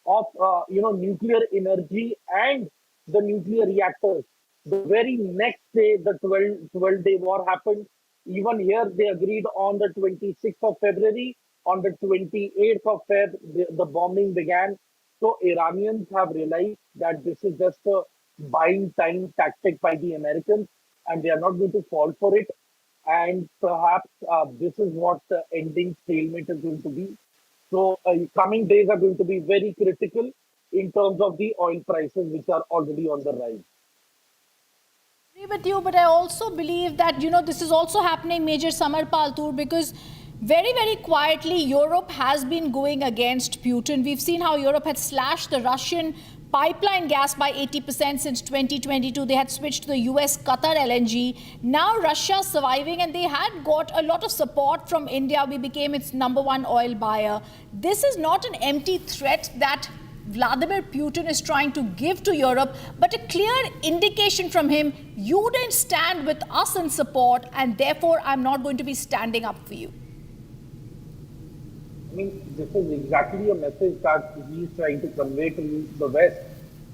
of nuclear energy and the nuclear reactors, the very next day the 12-day war happened. Even here they agreed on the 26th of February. On the 28th of Feb, the bombing began. So Iranians have realized that this is just a buying time tactic by the Americans, and they are not going to fall for it. And perhaps this is what the ending stalemate is going to be. So coming days are going to be very critical in terms of the oil prices, which are already on the rise. I agree with you, but I also believe that, this is also happening, Major Samar Paltur, because very, very quietly, Europe has been going against Putin. We've seen how Europe had slashed the Russian pipeline gas by 80% since 2022. They had switched to the US Qatar LNG. Now Russia surviving, and they had got a lot of support from India. We became its #1 oil buyer. This is not an empty threat that Vladimir Putin is trying to give to Europe, but a clear indication from him: you didn't stand with us in support, and therefore I'm not going to be standing up for you. I mean, this is exactly a message that he's trying to convey to the West,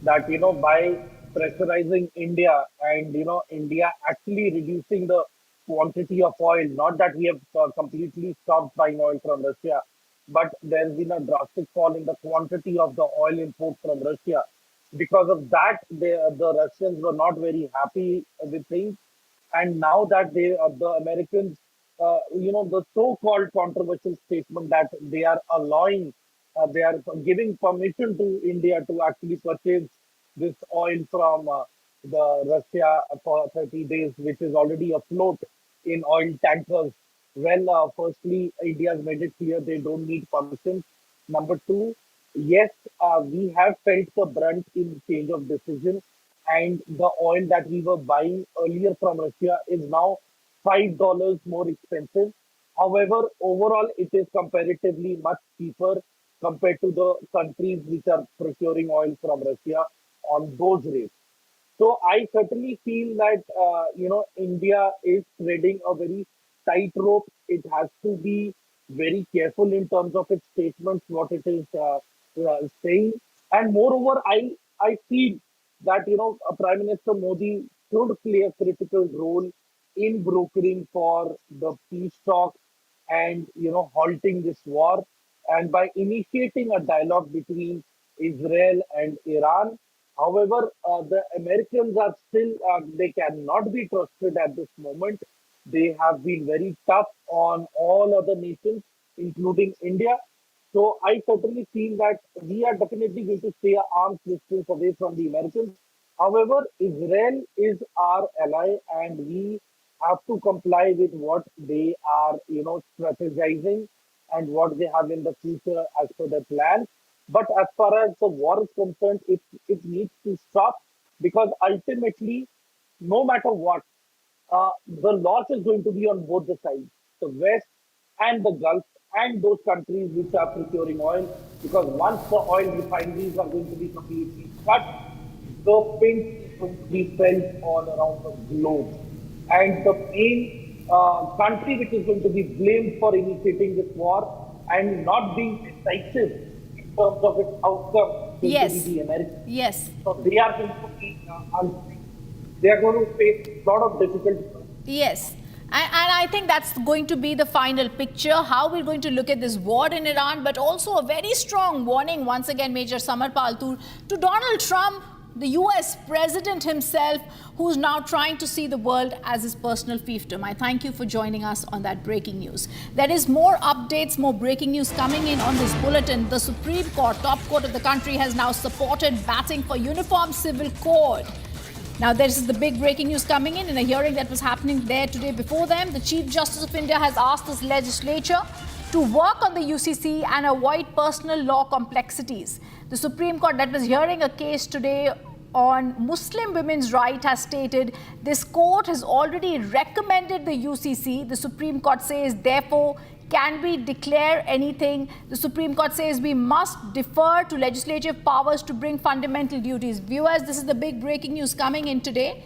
that, by pressurizing India and, India actually reducing the quantity of oil, not that we have completely stopped buying oil from Russia, but there's been a drastic fall in the quantity of the oil import from Russia. Because of that, the Russians were not very happy with things. And now that the Americans, the so-called controversial statement that they are allowing, they are giving permission to India to actually purchase this oil from the Russia for 30 days, which is already afloat in oil tankers. Well, firstly, India has made it clear they don't need permission. Number two, yes, we have felt the brunt in change of decision, and the oil that we were buying earlier from Russia is now $5 more expensive. However, overall, it is comparatively much cheaper compared to the countries which are procuring oil from Russia on those rates. So I certainly feel that India is treading a very tightrope. It has to be very careful in terms of its statements, what it is saying, and moreover, I feel that Prime Minister Modi should play a critical role in brokering for the peace talks and halting this war, and by initiating a dialogue between Israel and Iran, However, the Americans are still, they cannot be trusted at this moment. They have been very tough on all other nations, including India. So I certainly feel that we are definitely going to stay an arm's distance away from the Americans. However, Israel is our ally, and we have to comply with what they are, strategizing and what they have in the future as per their plan. But as far as the war is concerned, it needs to stop, because ultimately, no matter what, the loss is going to be on both the sides, the West and the Gulf, and those countries which are procuring oil. Because once the oil refineries are going to be completely cut, the pinch is going to be felt all around the globe. And the main country which is going to be blamed for initiating this war and not being decisive in terms of its outcome is going to be the Americans. Yes. So they are going to be they are going to face a lot of difficulties. Yes. And I think that's going to be the final picture, how we're going to look at this war in Iran, but also a very strong warning, once again, Major Samar Paltur, to Donald Trump, the US president himself, who's now trying to see the world as his personal fiefdom. I thank you for joining us on that breaking news. There is more updates, more breaking news coming in on this bulletin. The Supreme Court, top court of the country, has now supported batting for uniform civil code. Now, this is the big breaking news coming in a hearing that was happening there today. Before them, the Chief Justice of India has asked this legislature to work on the UCC and avoid personal law complexities. The Supreme Court, that was hearing a case today on Muslim women's right, has stated this court has already recommended the UCC. The Supreme Court says, therefore, can we declare anything? The Supreme Court says we must defer to legislative powers to bring fundamental duties. Viewers, this is the big breaking news coming in today.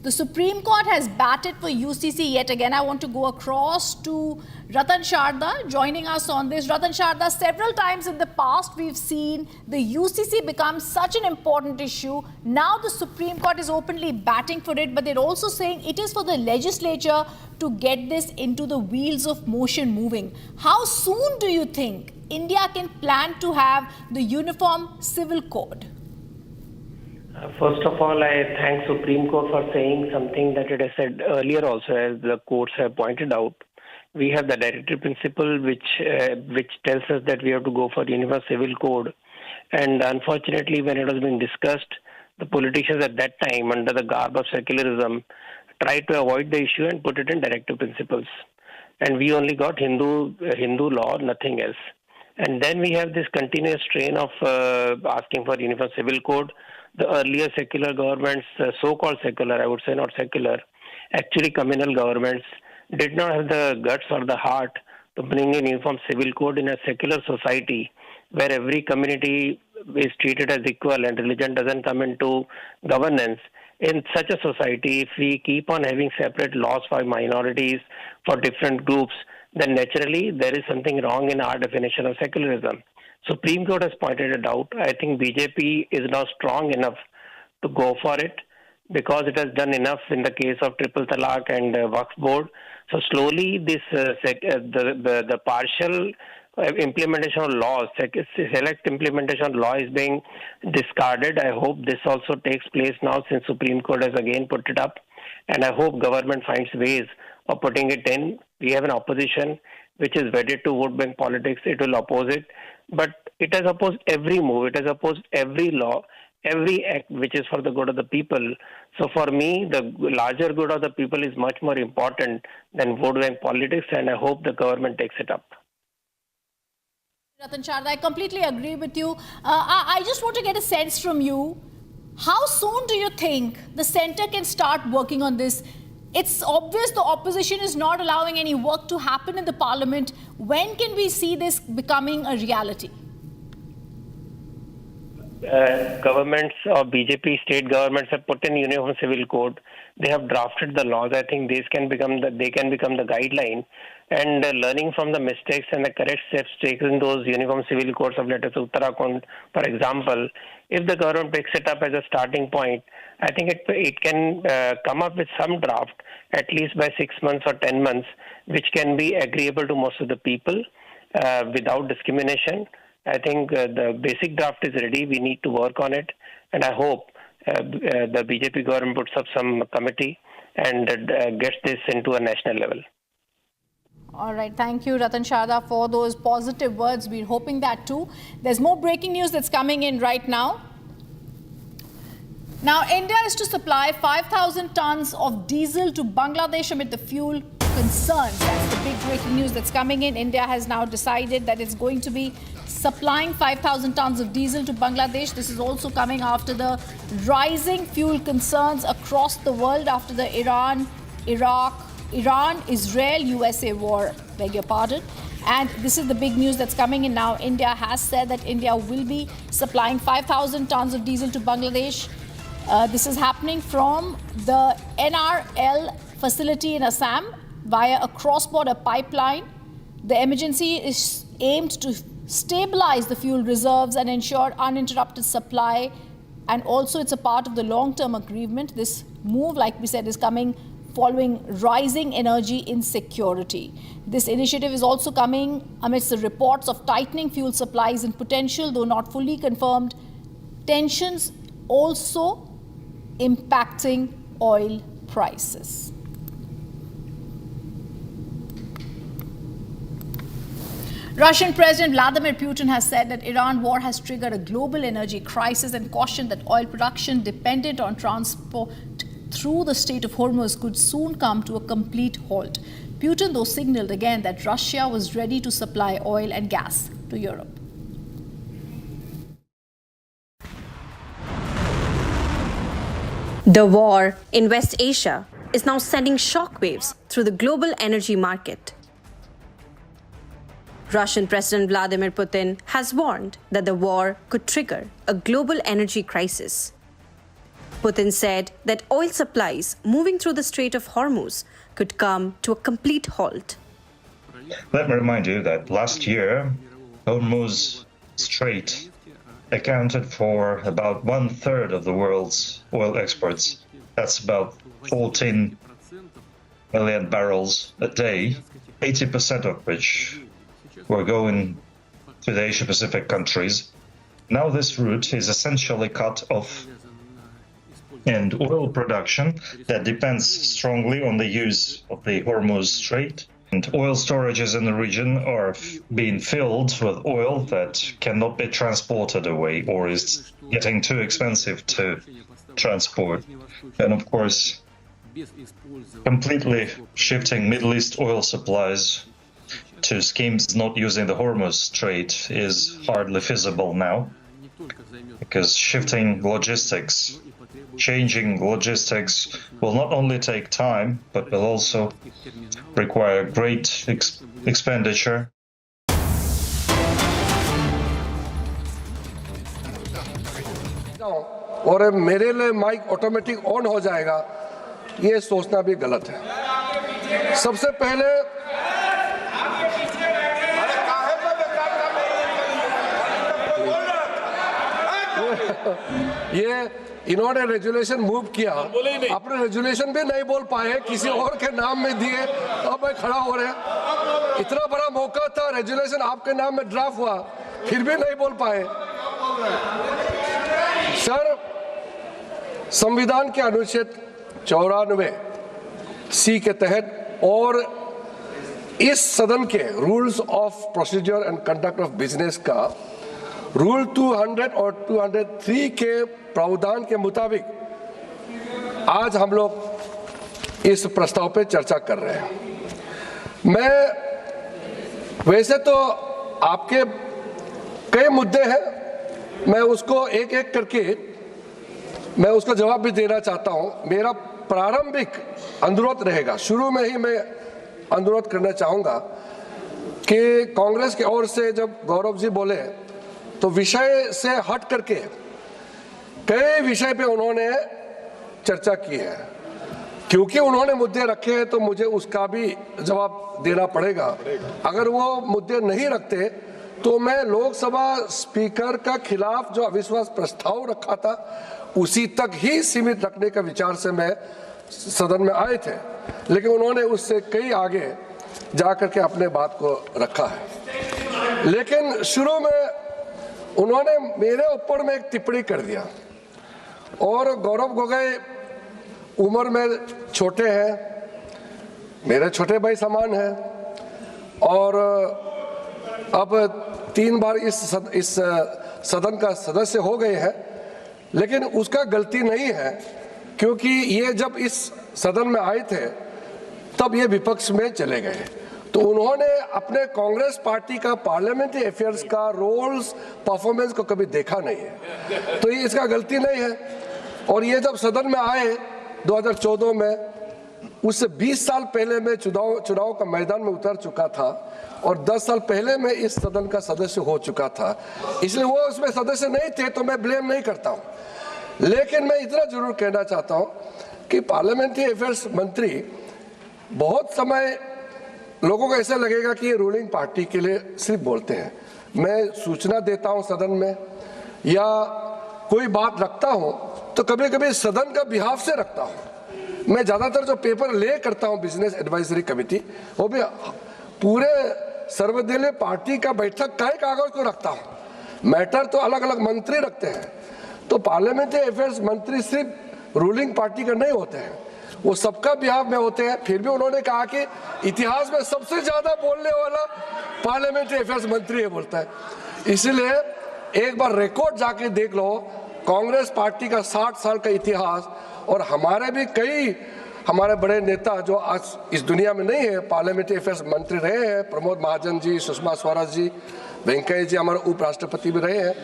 The Supreme Court has batted for UCC yet again. I want to go across to Ratan Sharda joining us on this. Ratan Sharda, several times in the past we've seen the UCC become such an important issue. Now the Supreme Court is openly batting for it, but they're also saying it is for the legislature to get this into the wheels of motion moving. How soon do you think India can plan to have the uniform civil code? First of all, I thank Supreme Court for saying something that it has said earlier also, as the courts have pointed out. We have the directive principle which tells us that we have to go for uniform civil code. And unfortunately, when it was being discussed, the politicians at that time, under the garb of secularism, tried to avoid the issue and put it in directive principles. And we only got Hindu law, nothing else. And then we have this continuous strain of asking for uniform civil code. The earlier secular governments, so-called secular, I would say not secular, actually communal governments, did not have the guts or the heart to bring in uniform civil code in a secular society where every community is treated as equal and religion doesn't come into governance. In such a society, if we keep on having separate laws for minorities, for different groups, then naturally there is something wrong in our definition of secularism. Supreme Court has pointed it out. I think BJP is now strong enough to go for it because it has done enough in the case of triple talaq and Waqf board. So slowly this the partial implementation of laws, select implementation of law is being discarded. I hope this also takes place now since Supreme Court has again put it up. And I hope government finds ways of putting it in. We have an opposition which is wedded to vote bank politics. It will oppose it. But it has opposed every move. It has opposed every law, every act which is for the good of the people. So for me, the larger good of the people is much more important than vote bank politics, and I hope the government takes it up. Ratan Sharda, I completely agree with you. I just want to get a sense from you. How soon do you think the centre can start working on this? It's obvious the opposition is not allowing any work to happen in the parliament. When can we see this becoming a reality? Governments or BJP state governments have put in uniform civil code. They have drafted the laws. I think they can become the guideline. And learning from the mistakes and the correct steps taken in those uniform civil codes of, let us say, Uttarakhand, for example, if the government picks it up as a starting point, I think it can come up with some draft, at least by 6 months or 10 months, which can be agreeable to most of the people without discrimination. I think the basic draft is ready. We need to work on it, and I hope the BJP government puts up some committee and gets this into a national level. All right. Thank you, Ratan Sharda, for those positive words. We're hoping that too. There's more breaking news that's coming in right now. Now, India is to supply 5,000 tons of diesel to Bangladesh amid the fuel concerns. That's the big breaking news that's coming in. India has now decided that it's going to be supplying 5,000 tons of diesel to Bangladesh. This is also coming after the rising fuel concerns across the world after the Iran-Israel-USA war, beg your pardon. And this is the big news that's coming in now. India has said that India will be supplying 5,000 tons of diesel to Bangladesh. This is happening from the NRL facility in Assam via a cross-border pipeline. The emergency is aimed to stabilize the fuel reserves and ensure uninterrupted supply. And also it's a part of the long-term agreement. This move, like we said, is coming following rising energy insecurity. This initiative is also coming amidst the reports of tightening fuel supplies and potential, though not fully confirmed, tensions also impacting oil prices. Russian President Vladimir Putin has said that Iran war has triggered a global energy crisis and cautioned that oil production dependent on transport through the Strait of Hormuz could soon come to a complete halt. Putin, though, signaled again that Russia was ready to supply oil and gas to Europe. The war in West Asia is now sending shockwaves through the global energy market. Russian President Vladimir Putin has warned that the war could trigger a global energy crisis. Putin said that oil supplies moving through the Strait of Hormuz could come to a complete halt. Let me remind you that last year, Hormuz Strait accounted for about 1/3 of the world's oil exports. That's about 14 million barrels a day, 80% of which were going to the Asia-Pacific countries. Now this route is essentially cut off, and oil production that depends strongly on the use of the Hormuz Strait and oil storages in the region are being filled with oil that cannot be transported away or is getting too expensive to transport. And of course, completely shifting Middle East oil supplies to schemes not using the Hormuz Strait is hardly feasible now, because shifting logistics, changing logistics will not only take time, but will also require great expenditure. और मेरे लिए mic automatic on हो जाएगा, ये सोचना भी गलत है। सबसे पहले ये इन्होंने रेजुलेशन मूव किया, अपने रेजुलेशन भी नहीं बोल पाए, किसी और के नाम में दिए, अब मैं खड़ा हो रहे। इतना बड़ा मौका था, रेजुलेशन आपके नाम में ड्राफ्ट हुआ, फिर भी नहीं बोल पाए। सर, संविधान के अनुच्छेद 94C के तहत और इस सदन के rules of procedure and conduct of business का रूल 200 और 203 के प्रावधान के मुताबिक आज हम लोग इस प्रस्ताव पे चर्चा कर रहे हैं। मैं वैसे तो आपके कई मुद्दे हैं, मैं उसको एक एक करके मैं उसका जवाब भी देना चाहता हूं। मेरा प्रारंभिक अनुरोध रहेगा, शुरू में ही मैं अनुरोध करना चाहूंगा कि कांग्रेस की ओर से जब गौरव जी बोले तो विषय से हट करके कई विषय पे उन्होंने चर्चा की है। क्योंकि उन्होंने मुद्दे रखे हैं तो मुझे उसका भी जवाब देना पड़ेगा। अगर वो मुद्दे नहीं रखते तो मैं लोकसभा स्पीकर का खिलाफ जो अविश्वास प्रस्ताव रखा था उसी तक ही सीमित रखने का विचार से मैं सदन में आए थे, लेकिन उन्होंने उससे कई आगे जाकर के अपने बात को रखा है। लेकिन शुरू में उन्होंने मेरे ऊपर में एक टिप्पणी कर दिया और गौरव गोगोई उम्र में छोटे हैं, मेरे छोटे भाई समान हैं और अब 3 बार इस सदन का सदस्य हो गए हैं, लेकिन उसका गलती नहीं है क्योंकि ये जब इस सदन में आए थे तब ये विपक्ष में चले गए, तो उन्होंने अपने कांग्रेस पार्टी का पार्लियामेंट्री अफेयर्स का रोल्स परफॉर्मेंस को कभी देखा नहीं है, तो ये इसका गलती नहीं है। और ये जब सदन में आए 2014 में, उससे 20 साल पहले मैं चुनाव का मैदान में उतर चुका था और 10 साल पहले मैं इस सदन का सदस्य हो चुका था, इसलिए वो उसमें सदस्य नहीं थे तो मैं ब्लेम नहीं करता हूँ। लेकिन मैं इतना जरूर कहना चाहता हूँ कि पार्लियामेंट्री अफेयर्स मंत्री बहुत समय लोगों को ऐसा लगेगा कि ये रूलिंग पार्टी के लिए सिर्फ बोलते हैं। मैं सूचना देता हूँ सदन में या कोई बात रखता हूँ तो कभी कभी सदन का बिहाफ से रखता हूँ। मैं ज़्यादातर जो पेपर ले करता हूँ बिजनेस एडवाइजरी कमेटी, वो भी पूरे सर्वदलीय पार्टी का बैठक का ही कागज को रखता हूँ। मैटर तो अलग अलग मंत्री रखते हैं, तो पार्लियामेंट्री अफेयर्स मंत्री सिर्फ रूलिंग पार्टी का नहीं होते हैं, वो सबका बिहाफ में होते हैं। फिर भी उन्होंने कहा कि इतिहास में सबसे ज्यादा बोलने वाला पार्लियामेंट्री अफेयर्स मंत्री है बोलता है। इसलिए एक बार रिकॉर्ड जाके देख लो, कांग्रेस पार्टी का 60 साल का इतिहास, और हमारे भी कई हमारे बड़े नेता जो आज इस दुनिया में नहीं है पार्लियामेंट्री अफेयर्स मंत्री रहे हैं, प्रमोद महाजन जी, सुषमा स्वराज जी, वेंकैया जी हमारे उपराष्ट्रपति भी रहे हैं,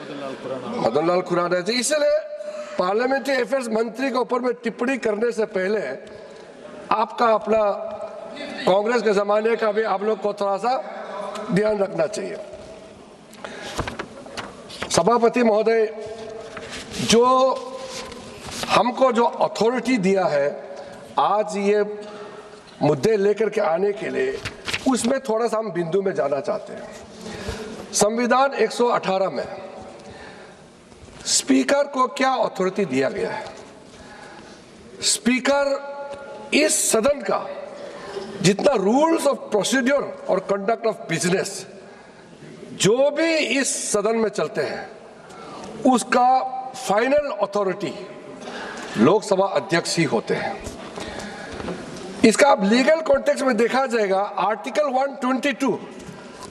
मदन लाल खुराना जी। इसलिए पार्लियामेंट्री अफेयर्स मंत्री के ऊपर में टिप्पणी करने से पहले आपका अपना कांग्रेस के जमाने का भी आप लोग को थोड़ा सा ध्यान रखना चाहिए। सभापति महोदय, जो हमको जो अथॉरिटी दिया है आज ये मुद्दे लेकर के आने के लिए, उसमें थोड़ा सा हम बिंदु में जाना चाहते हैं। संविधान 118 में स्पीकर को क्या अथॉरिटी दिया गया है? स्पीकर इस सदन का जितना रूल्स ऑफ प्रोसीड्योर और कंडक्ट ऑफ बिजनेस जो भी इस सदन में चलते हैं, उसका फाइनल अथॉरिटी लोकसभा अध्यक्ष ही होते हैं। इसका अब लीगल कॉन्टेक्स्ट में देखा जाएगा, आर्टिकल 122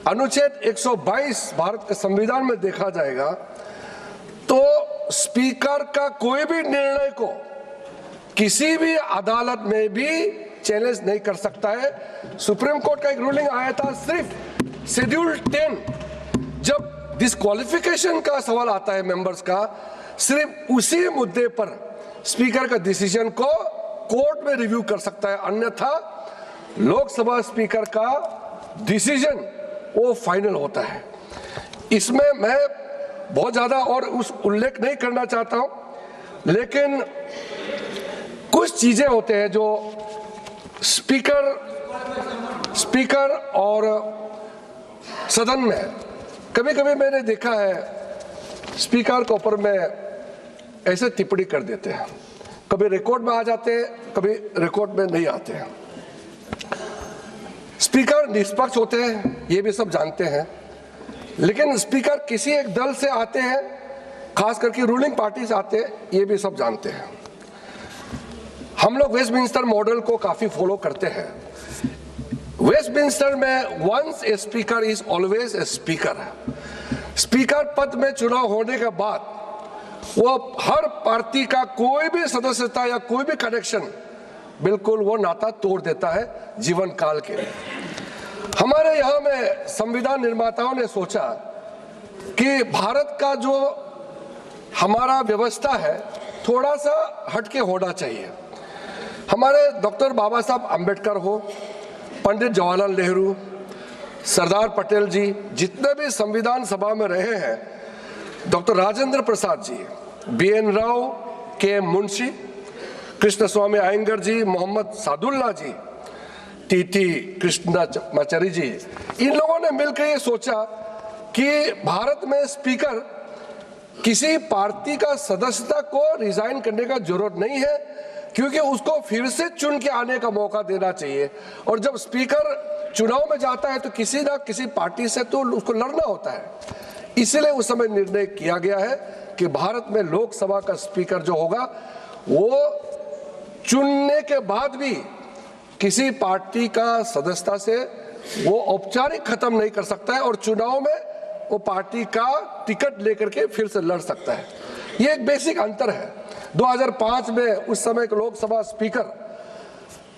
अनुच्छेद 122 भारत के संविधान में देखा जाएगा तो स्पीकर का कोई भी निर्णय को किसी भी अदालत में भी चैलेंज नहीं कर सकता है। सुप्रीम कोर्ट का एक रूलिंग आया था, सिर्फ शेड्यूल 10 जब डिस्क्वालिफिकेशन का सवाल आता है मेंबर्स का, सिर्फ उसी मुद्दे पर स्पीकर का डिसीजन को कोर्ट में रिव्यू कर सकता है, अन्यथा लोकसभा स्पीकर का डिसीजन वो फाइनल होता है। इसमें मैं बहुत ज्यादा और उस उल्लेख नहीं करना चाहता हूं, लेकिन कुछ चीजें होते हैं जो स्पीकर और सदन में कभी कभी मैंने देखा है स्पीकर के ऊपर में ऐसे टिप्पणी कर देते हैं, कभी रिकॉर्ड में आ जाते हैं, कभी रिकॉर्ड में नहीं आते हैं। स्पीकर निष्पक्ष होते हैं, ये भी सब जानते हैं, लेकिन स्पीकर किसी एक दल से आते हैं, खास करके रूलिंग पार्टी से आते हैं, ये भी सब जानते हैं। हम लोग वेस्टमिंस्टर मॉडल को काफी फॉलो करते हैं। वेस्टमिंस्टर में once a speaker is always a speaker. Speaker पद में चुनाव होने के बाद वो हर पार्टी का कोई भी सदस्यता या कोई भी कनेक्शन बिल्कुल वो नाता तोड़ देता है जीवन काल के लिए। हमारे यहाँ में संविधान निर्माताओं ने सोचा कि भारत का जो हमारा व्यवस्था है थोड़ा सा हटके होना चाहिए। हमारे डॉक्टर बाबा साहब अम्बेडकर हो, पंडित जवाहरलाल नेहरू, सरदार पटेल जी, जितने भी संविधान सभा में रहे हैं, doctor Rajendra Prasad ji, BN Rao, KM Munshi, Krishna स्वामी अयंगर जी, मोहम्मद सादुल्ला जी, TT कृष्णाचारी जी, इन लोगों ने मिलकर ये सोचा कि भारत में स्पीकर किसी पार्टी का सदस्यता को रिजाइन करने का जरूरत नहीं है, क्योंकि उसको फिर से चुन के आने का मौका देना चाहिए। और जब स्पीकर चुनाव में जाता है तो किसी ना किसी पार्टी से तो उसको लड़ना होता है, इसलिए उस समय निर्णय किया गया है कि भारत में लोकसभा का स्पीकर जो होगा वो चुनने के बाद भी किसी पार्टी का सदस्यता से वो औपचारिक खत्म नहीं कर सकता है और चुनाव में वो पार्टी का टिकट लेकर के फिर से लड़ सकता है। ये एक बेसिक अंतर है। 2005 में उस समय के लोकसभा स्पीकर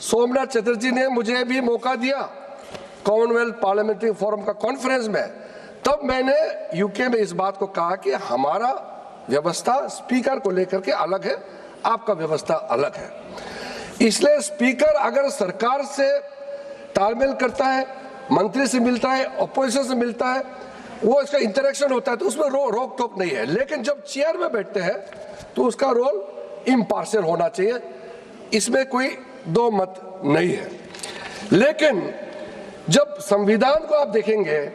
सोमनाथ चटर्जी ने मुझे भी मौका दिया कॉमनवेल्थ पार्लियामेंट्री फोरम का कॉन्फ्रेंस में, तब मैंने यूके में इस बात को कहा कि हमारा व्यवस्था स्पीकर को लेकर के अलग है, आपका व्यवस्था अलग है। इसलिए स्पीकर अगर सरकार से तालमेल करता है, मंत्री से मिलता है, अपोजिशन से मिलता है, वो इसका इंटरेक्शन होता है तो उसमें रोक टोक नहीं है। लेकिन जब चेयर में बैठते हैं तो उसका रोल इम्पार्शियल होना चाहिए, इसमें कोई दो मत नहीं है। लेकिन जब संविधान को आप देखेंगे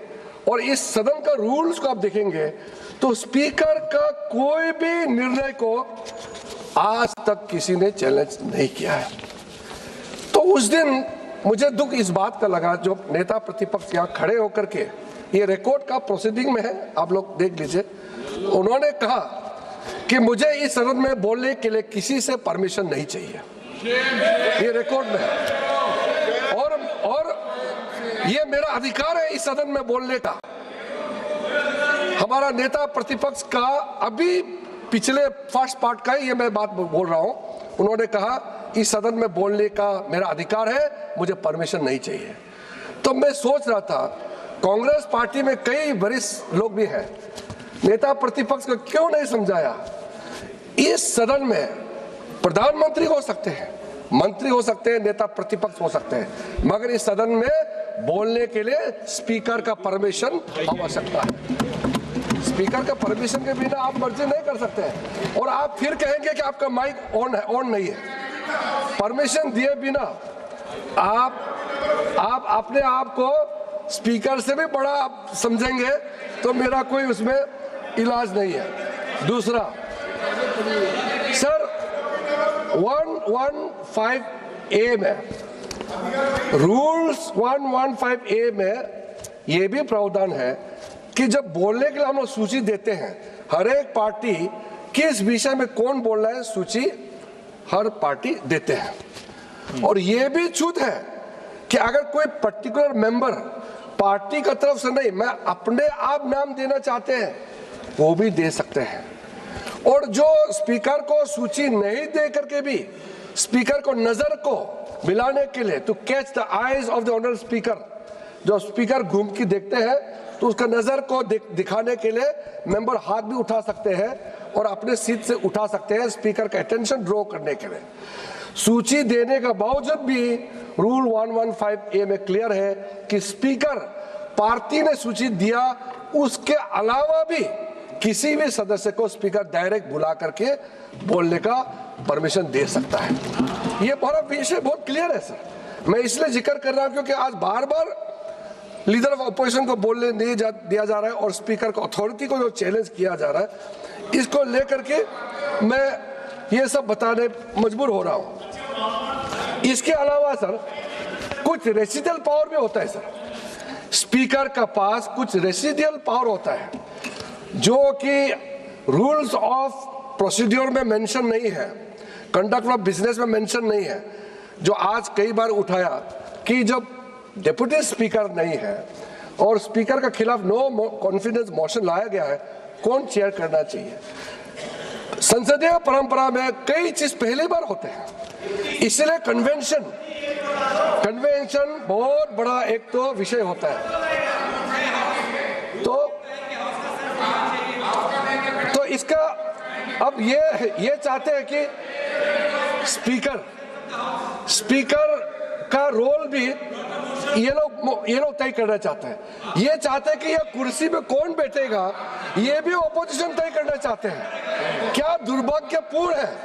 और इस सदन का रूल्स को आप देखेंगे तो स्पीकर का कोई भी निर्णय को आज तक किसी ने चैलेंज नहीं किया है। तो उस दिन मुझे दुख इस बात का लगा, जो नेता प्रतिपक्ष यहाँ खड़े होकर के, ये रिकॉर्ड का प्रोसीडिंग में है, आप लोग देख लीजिए, उन्होंने कहा कि मुझे इस सदन में बोलने के लिए किसी से परमिशन नहीं चाहिए। ये रिकॉर्ड में है और ये मेरा अधिकार है इस सदन में बोलने का। हमारा नेता प्रतिपक्ष का अभी पिछले फर्स्ट पार्ट का ही ये मैं बात बोल रहा हूं, उन्होंने कहा इस सदन में बोलने का मेरा अधिकार है, मुझे परमिशन नहीं चाहिए। तो मैं सोच रहा था कांग्रेस पार्टी में कई वरिष्ठ लोग भी हैं, नेता प्रतिपक्ष को क्यों नहीं समझाया? इस सदन में प्रधानमंत्री हो सकते हैं, मंत्री हो सकते हैं, नेता प्रतिपक्ष हो सकते हैं, मगर इस सदन में बोलने के लिए स्पीकर का परमिशन आवश्यकता है। स्पीकर का परमिशन के बिना आप मर्जी नहीं कर सकते हैं। और आप फिर कहेंगे कि आपका माइक ऑन नहीं है। परमिशन दिए बिना आप अपने आप को स्पीकर से भी बड़ा आप समझेंगे तो मेरा कोई उसमें इलाज नहीं है। दूसरा, सर 115A में, रूल्स 115A में ये भी प्रावधान है कि जब बोलने के लिए हम लोग सूची देते हैं, हर एक पार्टी किस विषय में कौन बोल रहा है सूची हर पार्टी देते हैं। और ये भी छूट है कि अगर कोई पर्टिकुलर मेंबर पार्टी का तरफ से नहीं, मैं अपने आप नाम देना चाहते हैं, वो भी दे सकते हैं। और जो स्पीकर को सूची नहीं दे करके भी स्पीकर को नजर को मिलाने के लिए, to catch the eyes of the honourable speaker, जो स्पीकर घूम के देखते हैं तो उसका नजर को दिखाने के लिए मेंबर हाथ भी उठा सकते हैं और अपने सीट से उठा सकते हैं स्पीकर का अटेंशन ड्रॉ करने के लिए। सूची देने का बावजूद भी रूल 115A में क्लियर है कि स्पीकर, पार्टी ने सूची दिया, उसके अलावा भी किसी भी सदस्य को स्पीकर डायरेक्ट बुला करके बोलने का परमिशन दे सकता है। ये पूरा विषय बहुत क्लियर है सर। मैं इसलिए जिक्र कर रहा हूं क्योंकि आज बार बार लीडर ऑफ अपोजिशन को बोलने नहीं दिया जा रहा है और स्पीकर को, अथॉरिटी को जो चैलेंज किया जा रहा है, इसको लेकर के मैं ये सब बताने मजबूर हो रहा हूं। इसके अलावा सर कुछ रेसिडियल पावर भी होता है सर। स्पीकर का पास कुछ रेसिडियल पावर होता है जो कि रूल्स ऑफ प्रोसीड्योर में मेंशन नहीं है, कंडक्ट ऑफ बिजनेस में मेंशन नहीं है, जो आज कई बार उठाया कि जब डिप्टी स्पीकर नहीं है और स्पीकर के खिलाफ नो कॉन्फिडेंस मोशन लाया गया है, कौन चेयर करना चाहिए। संसदीय परंपरा में कई चीज पहली बार होते हैं, इसलिए कन्वेंशन बहुत बड़ा एक तो विषय होता है। तो इसका अब ये चाहते हैं कि स्पीकर का रोल भी ये लोग तय करना चाहते हैं। ये चाहते हैं कि ये कुर्सी पे कौन बैठेगा, ये भी ऑपोजिशन तय करना चाहते हैं। क्या दुर्भाग्यपूर्ण है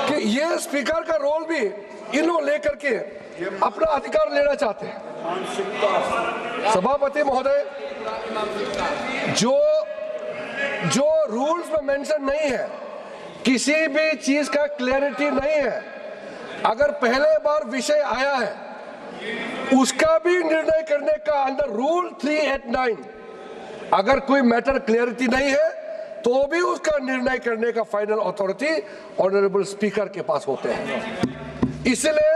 कि ये स्पीकर का रोल भी इन लोग लेकर के अपना अधिकार लेना चाहते हैं। सभापति महोदय, जो रूल्स में मेंशन नहीं है, किसी भी चीज का क्लैरिटी नहीं है, अगर पहले बार विषय आया है उसका भी निर्णय करने का अंदर रूल 389 अगर कोई मैटर क्लियरिटी नहीं है तो भी उसका निर्णय करने का फाइनल अथॉरिटी ऑनरेबल स्पीकर के पास होते हैं। इसलिए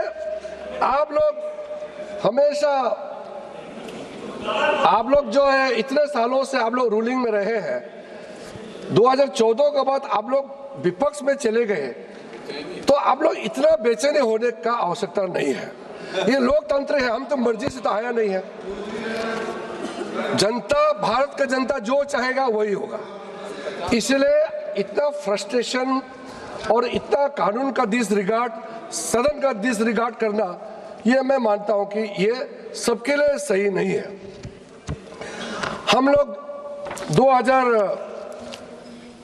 आप लोग हमेशा, आप लोग जो है इतने सालों से आप लोग रूलिंग में रहे हैं, 2014 के बाद आप लोग विपक्ष में चले गए, तो आप लोग इतना बेचैन होने का आवश्यकता नहीं है। ये लोकतंत्र है, हम तो मर्जी से तो आया नहीं है। जनता, भारत का जनता जो चाहेगा वही होगा। इसलिए इतना फ्रस्ट्रेशन और इतना कानून का डिसरिगार्ड, सदन का डिसरिगार्ड करना, ये मैं मानता हूं कि ये सबके लिए सही नहीं है। हम लोग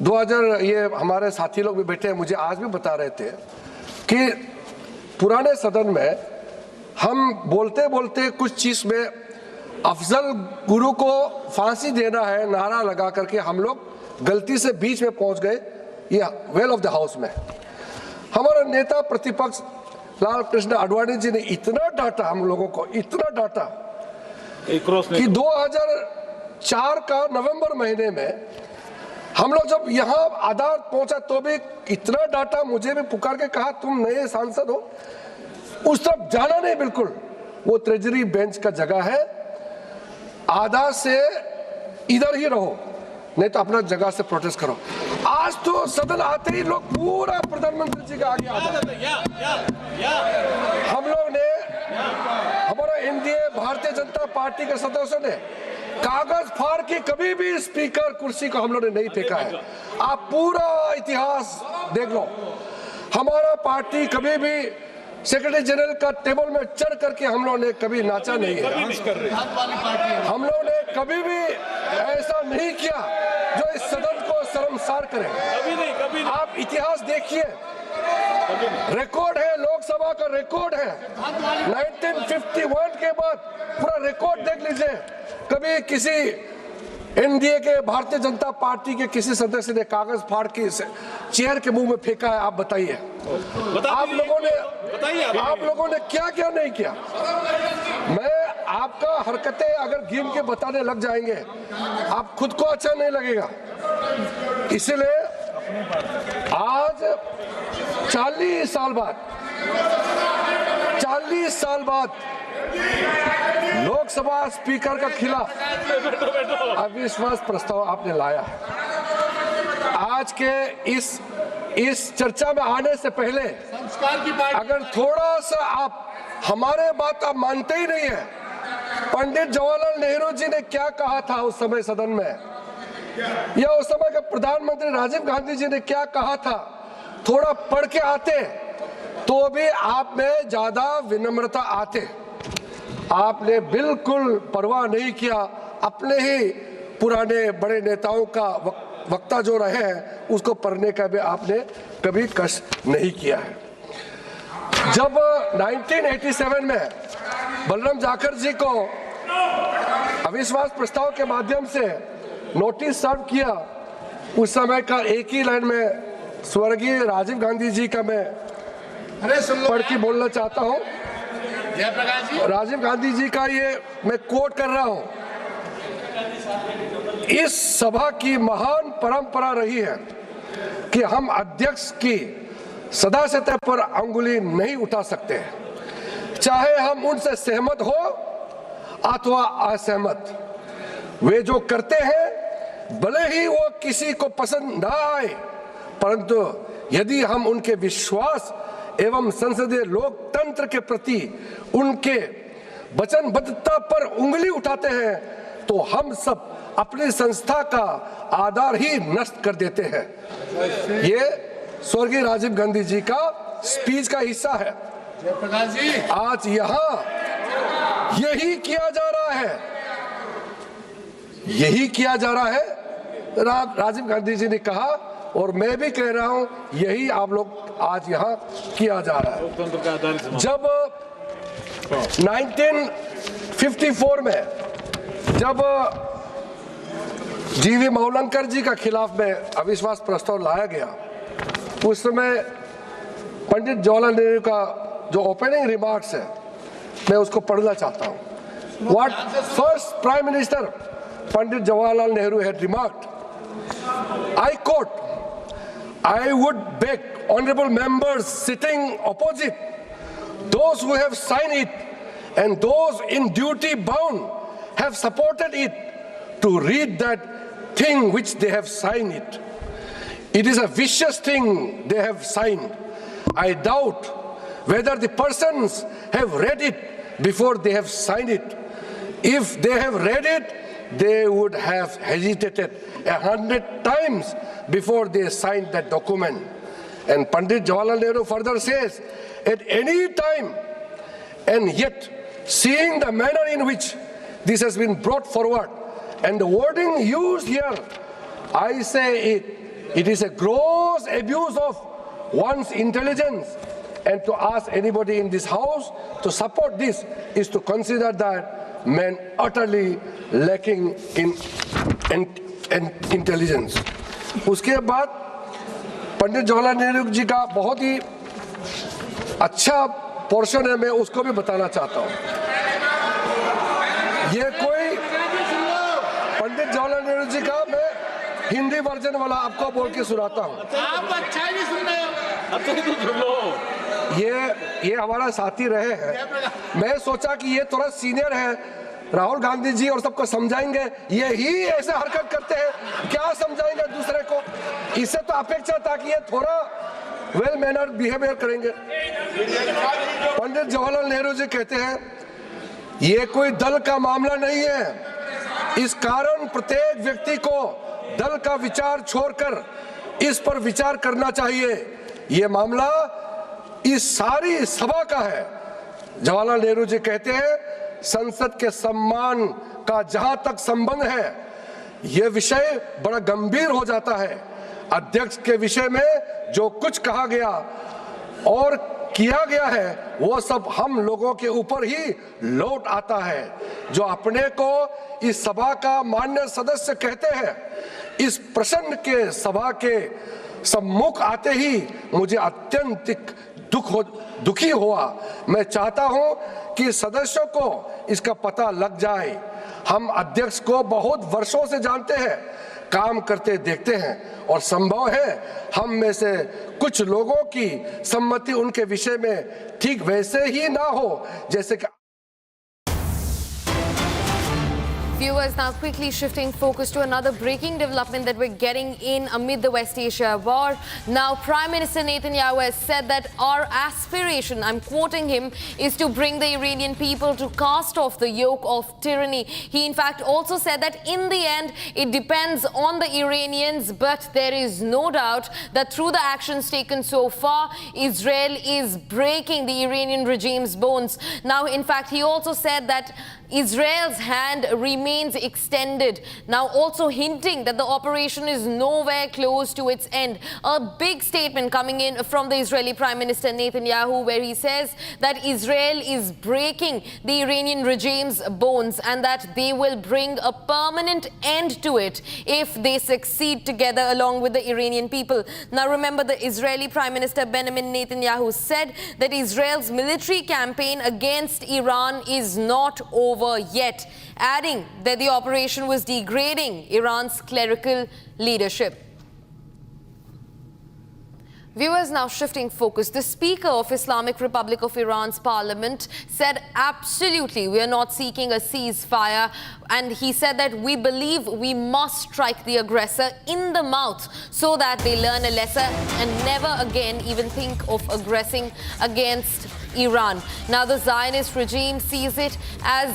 2000 ये हमारे साथी लोग भी बैठे हैं, मुझे आज भी बता रहे थे कि पुराने सदन में हम बोलते बोलते कुछ चीज में अफजल गुरु को फांसी देना है नारा लगा करके हम लोग गलती से बीच में पहुंच गए, ये वेल ऑफ द हाउस में। हमारा नेता प्रतिपक्ष लाल कृष्ण आडवाणी जी ने इतना डांटा हम लोगों को, इतना डांटा कि 2004 का नवंबर महीने में हम लोग जब यहाँ अदालत पहुंचा तो भी इतना डांटा, मुझे भी पुकार के कहा तुम नए सांसद हो, उस तरफ जाना नहीं बिल्कुल, वो ट्रेजरी बेंच का जगह है, आधा से इधर ही रहो, नहीं तो अपना जगह से प्रोटेस्ट करो। आज तो सदन आते ही लोग पूरा प्रधानमंत्री जी का आगे आ जाते। हम लोग ने, हमारा एनडीए भारतीय जनता पार्टी के सदस्यों ने कागज फाड़ के कभी भी स्पीकर कुर्सी को हम लोग ने नहीं फेंका है। आप पूरा इतिहास देख लो, हमारा पार्टी कभी भी सेक्रेटरी जनरल का टेबल में चढ़ करके हम लोग ने कभी नाचा नहीं है। हम लोग ने कभी भी ऐसा नहीं किया जो इस सदन को शर्मसार करे। कभी नहीं। आप इतिहास देखिए, रिकॉर्ड है, लोकसभा का रिकॉर्ड है, 1951 के बाद पूरा रिकॉर्ड देख लीजिए, कभी किसी एनडीए के भारतीय जनता पार्टी के किसी सदस्य ने कागज फाड़ के चेयर के मुंह में फेंका है? आप बताइए, आप लोगों ने क्या क्या नहीं किया। मैं आपका हरकतें अगर गिन के बताने लग जाएंगे आप खुद को अच्छा नहीं लगेगा। इसलिए आज 40 साल बाद लोकसभा स्पीकर का खिलाफ अविश्वास प्रस्ताव आपने लाया है। आज के इस चर्चा में आने से पहले अगर थोड़ा सा आप हमारे बात आप मानते ही नहीं है, पंडित जवाहरलाल नेहरू जी ने क्या कहा था उस समय सदन में, या उस समय के प्रधानमंत्री राजीव गांधी जी ने क्या कहा था, थोड़ा पढ़ के आते तो भी आप में ज्यादा विनम्रता आते। आपने बिल्कुल परवाह नहीं किया, अपने ही पुराने बड़े नेताओं का वक्ता जो रहे हैं उसको पढ़ने का भी आपने कभी कष्ट नहीं किया है। जब 1987 में बलराम जाखड़ जी को अविश्वास प्रस्ताव के माध्यम से नोटिस सर्व किया, उस समय का एक ही लाइन में स्वर्गीय राजीव गांधी जी का मैं पढ़ के बोलना चाहता हूं। राजीव गांधी जी का ये मैं कोट कर रहा हूं, इस सभा की महान परंपरा रही है कि हम अध्यक्ष की सदस्यता पर अंगुली नहीं उठा सकते, चाहे हम उनसे सहमत हो अथवा असहमत। वे जो करते हैं भले ही वो किसी को पसंद ना आए, परंतु यदि हम उनके विश्वास एवं संसदीय लोकतंत्र के प्रति उनके वचनबद्धता पर उंगली उठाते हैं तो हम सब अपनी संस्था का आधार ही नष्ट कर देते हैं। ये स्वर्गीय राजीव गांधी जी का स्पीच का हिस्सा है। आज यहाँ यही किया जा रहा है, यही किया जा रहा है। राजीव गांधी जी ने कहा और मैं भी कह रहा हूं, यही आप लोग आज यहाँ किया जा रहा है। जब 1954 में जब जीवी मौलंकर जी का खिलाफ में अविश्वास प्रस्ताव लाया गया, उस समय पंडित जवाहरलाल नेहरू का जो ओपनिंग रिमार्क्स है मैं उसको पढ़ना चाहता हूँ। What first prime minister Pandit Jawaharlal Nehru had remarked, I quote, I would beg honorable members sitting opposite, those who have signed it and those in duty bound have supported it, to read that thing which they have signed it. It is a vicious thing they have signed. I doubt whether the persons have read it before they have signed it. If they have read it, they would have hesitated 100 times before they signed that document. And Pandit Jawaharlal Nehru further says, at any time, and yet seeing the manner in which this has been brought forward and the wording used here, I say it is a gross abuse of one's intelligence, and to ask anybody in this house to support this is to consider that man utterly lacking in intelligence. उसके बाद पंडित जवाहरलाल नेहरू जी का बहुत ही अच्छा portion है, मैं उसको भी बताना चाहता हूँ। ये कोई पंडित जवाहरलाल नेहरू जी का मैं हिंदी वर्जन वाला आपको बोल के सुनाता हूँ। आप अच्छा ही सुन रहे हो, अब तो सुन लो। ये हमारा साथी रहे हैं, मैं सोचा कि ये थोड़ा सीनियर है, राहुल गांधी जी और सबको समझाएंगे, ये ही ऐसे हरकत करते हैं, क्या समझाएंगे दूसरे को। इससे तो अपेक्षा था कि ये थोड़ा वेल मैनर्ड बिहेवियर करेंगे। पंडित जवाहरलाल नेहरू जी कहते हैं, ये कोई दल का मामला नहीं है, इस कारण प्रत्येक व्यक्ति को दल का विचार छोड़कर इस पर विचार करना चाहिए। ये मामला इस सारी सभा का है। जवाहरलाल नेहरू जी कहते हैं, संसद के सम्मान का जहां तक संबंध है, यह विषय बड़ा गंभीर हो जाता है। अध्यक्ष के विषय में जो कुछ कहा गया और किया गया है, वो सब हम लोगों के ऊपर ही लौट आता है। जो अपने को इस सभा का मान्य सदस्य कहते हैं, इस प्रश्न के सभा के सम्मुख आते ही मुझे अत्यंत दुखी हुआ। मैं चाहता हूं कि सदस्यों को इसका पता लग जाए। हम अध्यक्ष को बहुत वर्षों से जानते हैं, काम करते देखते हैं, और संभव है हम में से कुछ लोगों की सम्मति उनके विषय में ठीक वैसे ही ना हो जैसे कि। Viewers, now quickly shifting focus to another breaking development that we're getting in amid the West Asia war. Now, Prime Minister Netanyahu has said that our aspiration, I'm quoting him, is to bring the Iranian people to cast off the yoke of tyranny. He, in fact, also said that in the end, it depends on the Iranians, but there is no doubt that through the actions taken so far, Israel is breaking the Iranian regime's bones. Now, in fact, he also said that Israel's hand remains extended, now also hinting that the operation is nowhere close to its end. A big statement coming in from the Israeli Prime Minister Netanyahu, where he says that Israel is breaking the Iranian regime's bones and that they will bring a permanent end to it if they succeed together along with the Iranian people. Now remember, the Israeli Prime Minister Benjamin Netanyahu said that Israel's military campaign against Iran is not over yet, adding that the operation was degrading Iran's clerical leadership. Viewers, now shifting focus. The Speaker of Islamic Republic of Iran's Parliament said absolutely we are not seeking a ceasefire, and he said that we believe we must strike the aggressor in the mouth so that they learn a lesson and never again even think of aggressing against Iran. Now the Zionist regime sees it as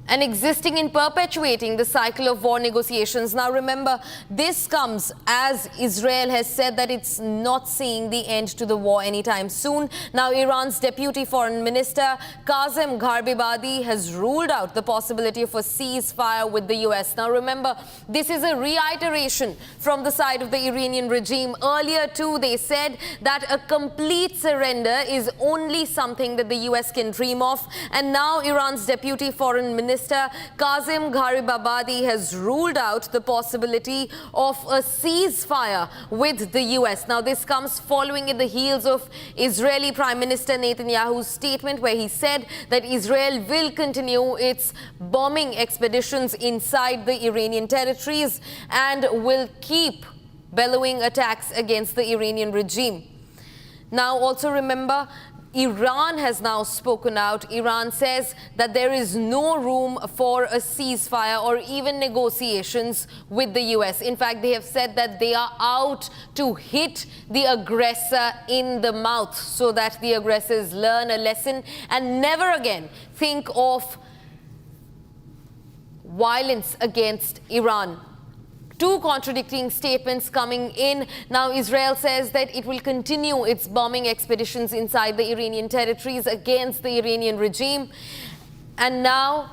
and existing in perpetuating the cycle of war negotiations. Now remember, this comes as Israel has said that it's not seeing the end to the war anytime soon. Now Iran's Deputy Foreign Minister Kazem Gharbibadi has ruled out the possibility of a ceasefire with the US. Now remember, this is a reiteration from the side of the Iranian regime. Earlier too, they said that a complete surrender is only something that the US can dream of. And now Iran's Deputy Foreign Minister Minister Kazim Gharibabadi has ruled out the possibility of a ceasefire with the US. Now, this comes following in the heels of Israeli Prime Minister Netanyahu's statement where he said that Israel will continue its bombing expeditions inside the Iranian territories and will keep bellowing attacks against the Iranian regime. Now, also remember, Iran has now spoken out. Iran says that there is no room for a ceasefire or even negotiations with the US. In fact, they have said that they are out to hit the aggressor in the mouth so that the aggressors learn a lesson and never again think of violence against Iran. Two contradicting statements coming in. Now, Israel says that it will continue its bombing expeditions inside the Iranian territories against the Iranian regime. And now,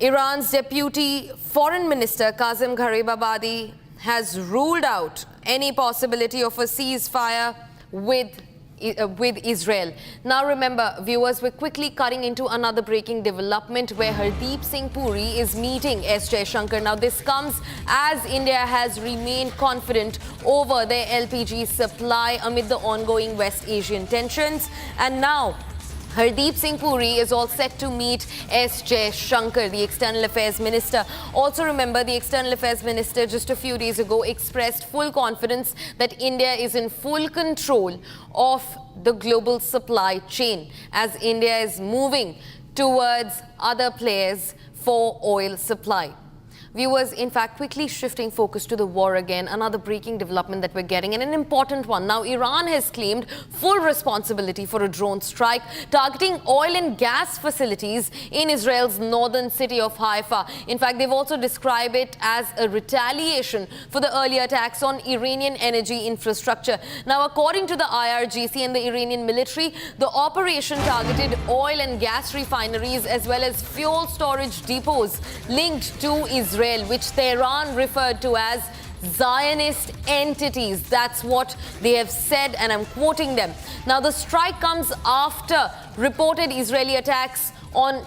Iran's Deputy Foreign Minister Kazim Gharibabadi has ruled out any possibility of a ceasefire with Israel. Now remember, viewers, we're quickly cutting into another breaking development where Hardeep Singh Puri is meeting S. Jaishankar. Now this comes as India has remained confident over their LPG supply amid the ongoing West Asian tensions. And now Hardeep Singh Puri is all set to meet S. Jaishankar, the External Affairs Minister. Also remember, the External Affairs Minister just a few days ago expressed full confidence that India is in full control of the global supply chain as India is moving towards other players for oil supply. Viewers, in fact, quickly shifting focus to the war again, another breaking development that we're getting, and an important one. Now, Iran has claimed full responsibility for a drone strike targeting oil and gas facilities in Israel's northern city of Haifa. In fact, they've also described it as a retaliation for the earlier attacks on Iranian energy infrastructure. Now, according to the IRGC and the Iranian military, the operation targeted oil and gas refineries as well as fuel storage depots linked to Israel, which Tehran referred to as Zionist entities. That's what they have said, and I'm quoting them. Now, the strike comes after reported Israeli attacks on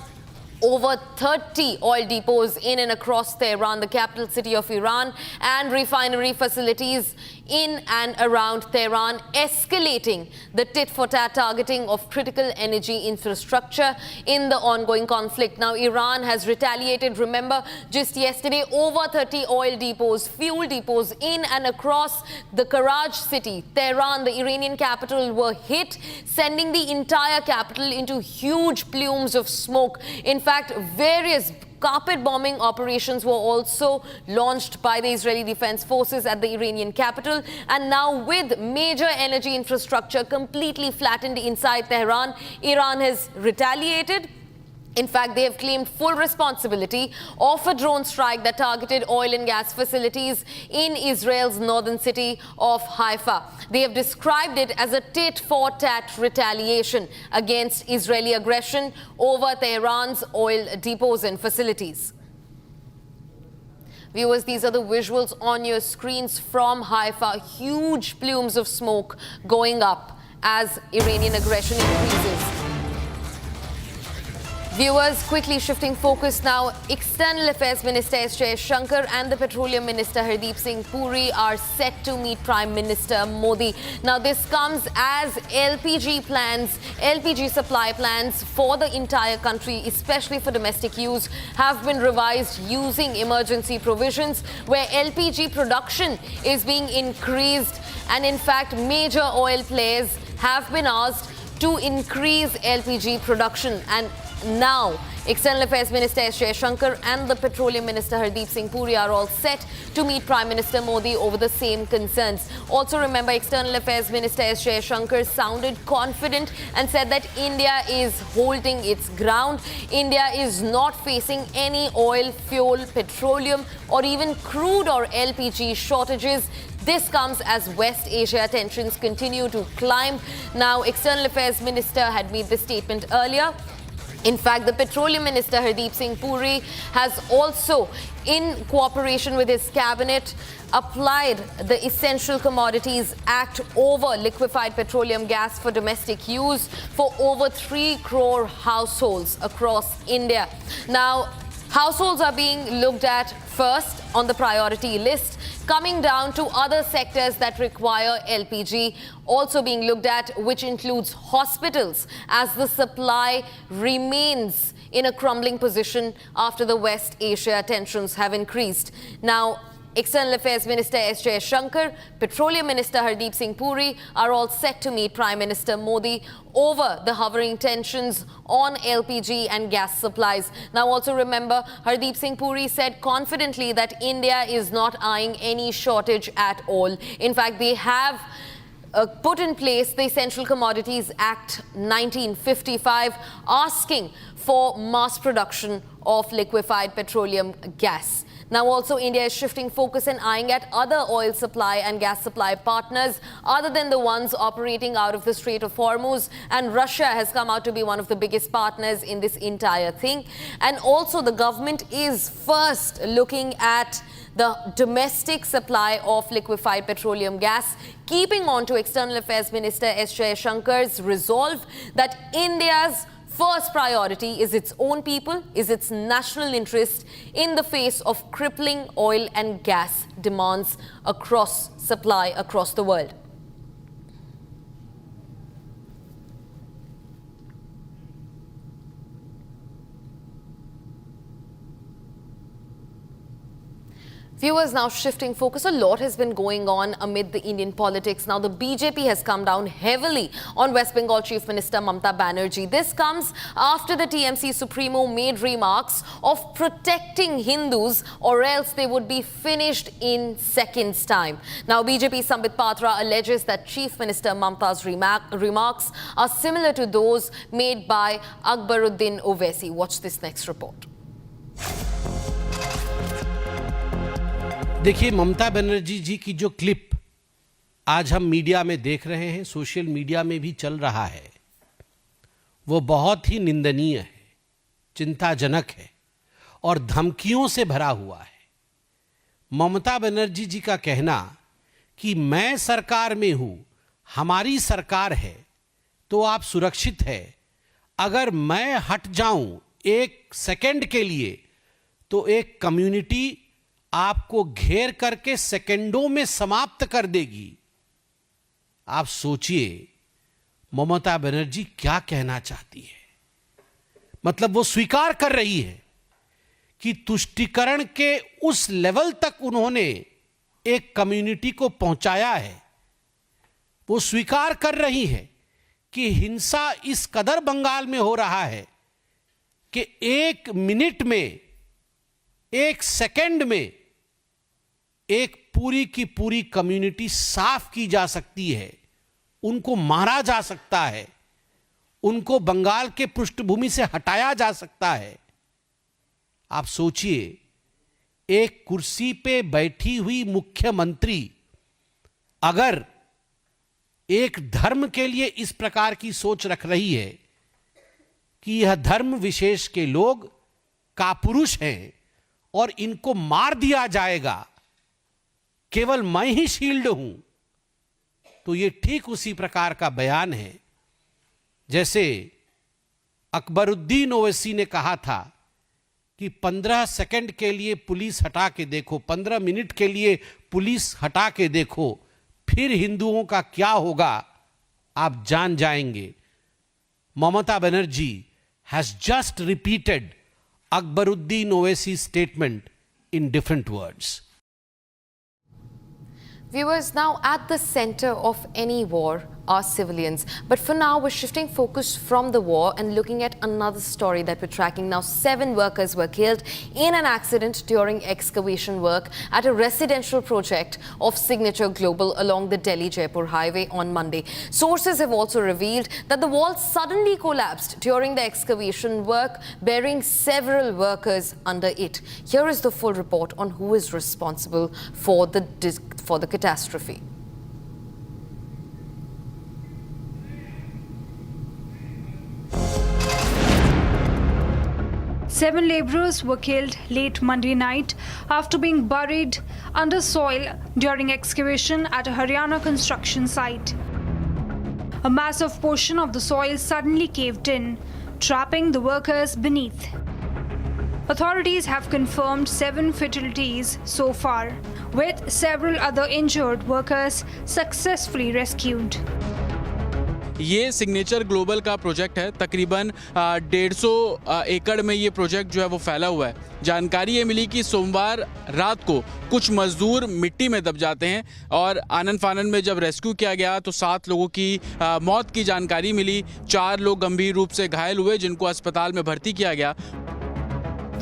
over 30 oil depots in and across Tehran, the capital city of Iran, and refinery facilities in and around Tehran, escalating the tit-for-tat targeting of critical energy infrastructure in the ongoing conflict. Now, Iran has retaliated. Remember, just yesterday, over 30 oil depots, fuel depots in and across the Karaj city, Tehran, the Iranian capital, were hit, sending the entire capital into huge plumes of smoke. In fact, various carpet bombing operations were also launched by the Israeli Defense Forces at the Iranian capital. And now, with major energy infrastructure completely flattened inside Tehran, Iran has retaliated. In fact, they have claimed full responsibility of a drone strike that targeted oil and gas facilities in Israel's northern city of Haifa. They have described it as a tit-for-tat retaliation against Israeli aggression over Tehran's oil depots and facilities. Viewers, these are the visuals on your screens from Haifa. Huge plumes of smoke going up as Iranian aggression increases. Viewers, quickly shifting focus now, External Affairs Minister S. Jaishankar and the Petroleum Minister Hardeep Singh Puri are set to meet Prime Minister Modi. Now, this comes as LPG supply plans for the entire country, especially for domestic use, have been revised using emergency provisions where LPG production is being increased. And in fact, major oil players have been asked to increase LPG production. And now, External Affairs Minister S. Jaishankar and the Petroleum Minister Hardeep Singh Puri are all set to meet Prime Minister Modi over the same concerns. Also remember, External Affairs Minister S. Jaishankar sounded confident and said that India is holding its ground. India is not facing any oil, fuel, petroleum or even crude or LPG shortages. This comes as West Asia tensions continue to climb. Now, External Affairs Minister had made this statement earlier. In fact, the Petroleum Minister Hardeep Singh Puri has also, in cooperation with his cabinet, applied the Essential Commodities Act over liquefied petroleum gas for domestic use for over 3 crore households across India. Now, households are being looked at first on the priority list, coming down to other sectors that require LPG, also being looked at, which includes hospitals, as the supply remains in a crumbling position after the West Asia tensions have increased. Now, External Affairs Minister S. Jaishankar, Petroleum Minister Hardeep Singh Puri are all set to meet Prime Minister Modi over the hovering tensions on LPG and gas supplies. Now, also remember, Hardeep Singh Puri said confidently that India is not eyeing any shortage at all. In fact, they have put in place the Essential Commodities Act 1955, asking for mass production of liquefied petroleum gas. Now, also, India is shifting focus and eyeing at other oil supply and gas supply partners other than the ones operating out of the Strait of Hormuz. And Russia has come out to be one of the biggest partners in this entire thing. And also, the government is first looking at the domestic supply of liquefied petroleum gas, keeping on to External Affairs Minister S. Jaishankar's resolve that India's first priority is its own people, is its national interest in the face of crippling oil and gas demands across supply across the world. Viewers, now shifting focus, a lot has been going on amid the Indian politics. Now, the BJP has come down heavily on West Bengal Chief Minister Mamata Banerjee. This comes after the TMC Supremo made remarks of protecting Hindus or else they would be finished in seconds' time. Now, BJP Sambit Patra alleges that Chief Minister Mamata's remarks are similar to those made by Akbaruddin Owaisi. Watch this next report. देखिए, ममता बनर्जी जी की जो clip आज हम media में देख रहे हैं, social media में भी चल रहा है, वो बहुत ही निंदनीय है, चिंताजनक है और धमकियों से भरा हुआ है। ममता बनर्जी जी का कहना कि मैं सरकार में हूं, हमारी सरकार है, तो आप सुरक्षित है, अगर मैं हट जाऊं एक सेकंड के लिए तो एक कम्युनिटी आपको घेर करके सेकंडों में समाप्त कर देगी। आप सोचिए ममता बनर्जी क्या कहना चाहती है। मतलब वो स्वीकार कर रही है कि तुष्टीकरण के उस लेवल तक उन्होंने एक कम्युनिटी को पहुंचाया है। वो स्वीकार कर रही है कि हिंसा इस कदर बंगाल में हो रहा है कि 1 मिनट में, 1 सेकंड में एक पूरी की पूरी कम्युनिटी साफ की जा सकती है, उनको मारा जा सकता है, उनको बंगाल के पृष्ठभूमि से हटाया जा सकता है। आप सोचिए, एक कुर्सी पे बैठी हुई मुख्यमंत्री अगर एक धर्म के लिए इस प्रकार की सोच रख रही है कि यह धर्म विशेष के लोग कापुरुष हैं और इनको मार दिया जाएगा, केवल मैं ही शील्ड हूं, तो ये ठीक उसी प्रकार का बयान है जैसे अकबरुद्दीन ओवैसी ने कहा था कि 15 सेकंड के लिए पुलिस हटा के देखो, 15 मिनट के लिए पुलिस हटा के देखो, फिर हिंदुओं का क्या होगा आप जान जाएंगे। Mamata Banerjee has just repeated Akbaruddin Owaisi's statement in different words. Viewers, now at the center of any war are civilians. But for now, we're shifting focus from the war and looking at another story that we're tracking. Now, 7 workers were killed in an accident during excavation work at a residential project of Signature Global along the Delhi-Jaipur highway on Monday. Sources have also revealed that the wall suddenly collapsed during the excavation work, burying several workers under it. Here is the full report on who is responsible for the catastrophe. 7 labourers were killed late Monday night after being buried under soil during excavation at a Haryana construction site. A massive portion of the soil suddenly caved in, trapping the workers beneath. Authorities have confirmed 7 fatalities so far, with several other injured workers successfully rescued. ये signature global का project है। तकरीबन 150 एकड़ में ये project जो है वो फैला हुआ है। जानकारी ये मिली कि सोमवार रात को कुछ मजदूर मिट्टी में दब जाते हैं और आनन फानन में जब रेस्क्यू किया गया तो 7 लोगों की मौत की जानकारी मिली। 4 लोग गंभीर रूप से घायल हुए जिनको अस्पताल में भर्ती किया गया।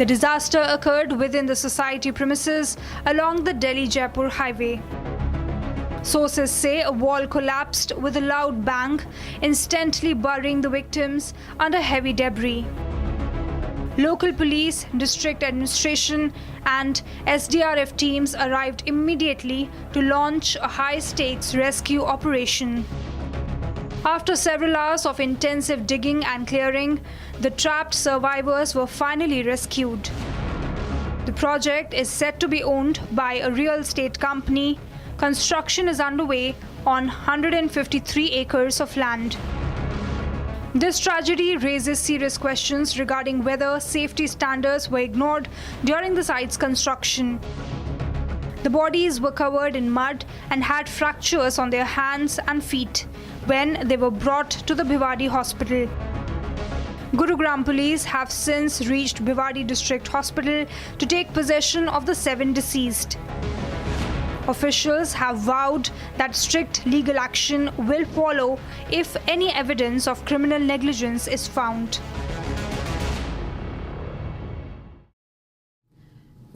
The disaster occurred within the society premises along the Delhi-Jaipur highway. Sources say a wall collapsed with a loud bang, instantly burying the victims under heavy debris. Local police, district administration, and SDRF teams arrived immediately to launch a high-stakes rescue operation. After several hours of intensive digging and clearing, the trapped survivors were finally rescued. The project is said to be owned by a real estate company. Construction is underway on 153 acres of land. This tragedy raises serious questions regarding whether safety standards were ignored during the site's construction. The bodies were covered in mud and had fractures on their hands and feet when they were brought to the Bhiwandi hospital. Gurugram police have since reached Bhiwandi district hospital to take possession of the 7 deceased. Officials have vowed that strict legal action will follow if any evidence of criminal negligence is found.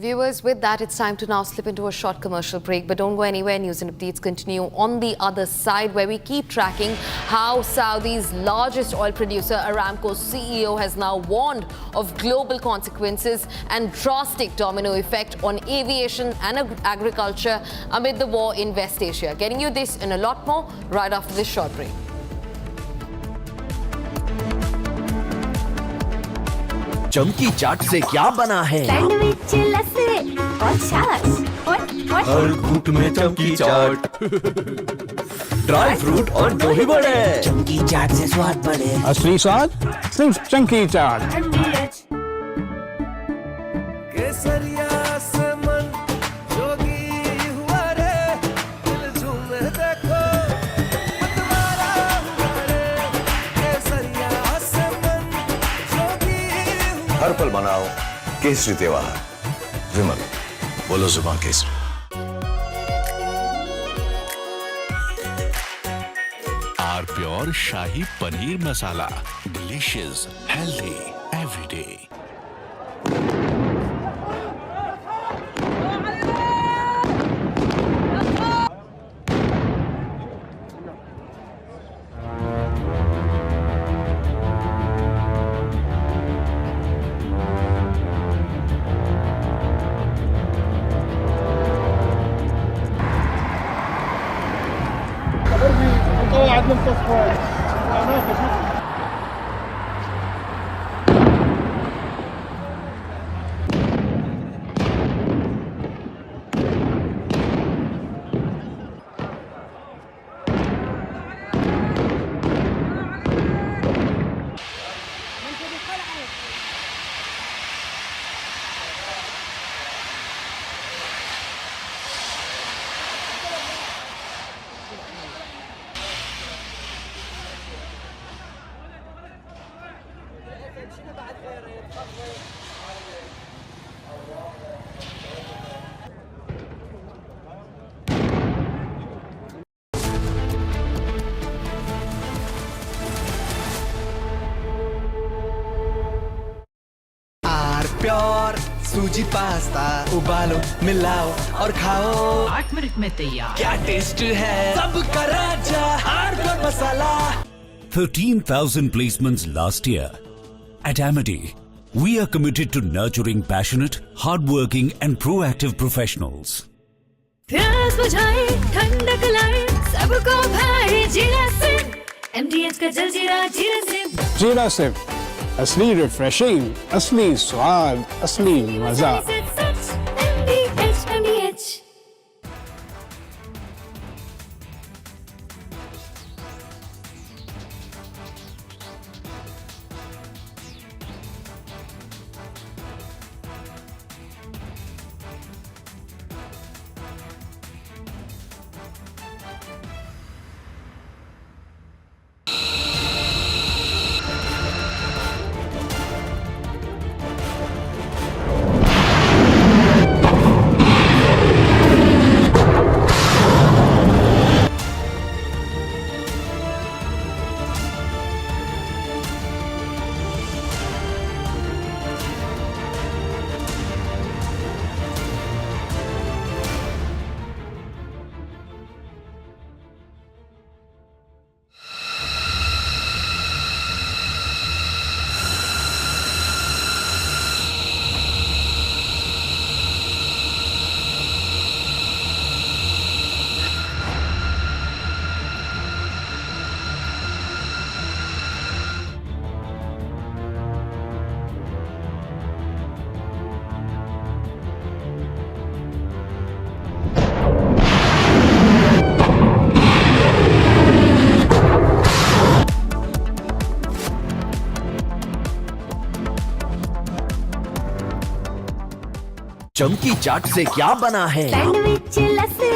Viewers, with that, it's time to now slip into a short commercial break. But don't go anywhere. News and updates continue on the other side, where we keep tracking how Saudi's largest oil producer, Aramco CEO, has now warned of global consequences and drastic domino effect on aviation and agriculture amid the war in West Asia. Getting you this and a lot more right after this short break. चमकी चाट से क्या बना है? Sandwich, लस्सी और छाछ और हर घूंट में चमकी चाट। ड्राई फ्रूट और दही बड़े। चमकी चाट से स्वाद बढ़े। असली स्वाद सिर्फ चमकी चाट। केसरिया से मन जोगी हुआ रे, दिल झूमे देखो मतवारा हुआ रे। केसरिया से मन जोगी हर पल मनाओ केसरी त्योहार। विमल, बोलो जुबान केसरी। R pure shahi paneer masala, delicious, healthy everyday. Pure सूजी पास्ता उबालो, मिलाओ और खाओ। 8 मिनट में तैयार। क्या टेस्ट है सबका राजा are masala. 13,000 placements last year. At Amity, we are committed to nurturing passionate, hardworking and proactive professionals. प्यास बुझाए, ठंडक लाए, सबको भाए जीरा सिम। MDH का जलजीरा जीरा सिम। जीरा सिम असली रिफ्रेशिंग, असली स्वाद, असली मजा। चमकी चाट से क्या बना है? सैंडविच, लस्सी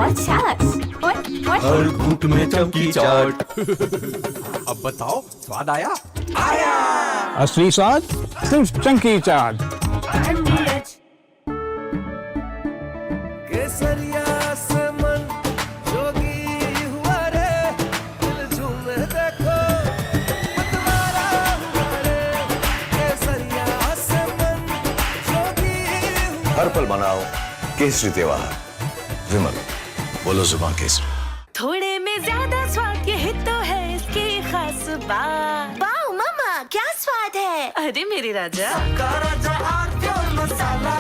और छाछ और हर घूंट में चमकी चाट। अब बताओ स्वाद आया? आया। असली स्वाद सिर्फ चमकी चाट। केसरिया से मन जोगी हुआ रे, दिल झूमे देखो मतवारा हुआ रे। केसरिया से मन जोगी हुआ। हर पल मनाओ केसरी त्योहार, विमल बोलो जुबान केसरी। थोड़े में ज्यादा स्वाद, यही तो है इसकी खास बात। वाओ मामा क्या स्वाद है, अरे मेरे राजा। सबका राजा आर्थिक मसाला।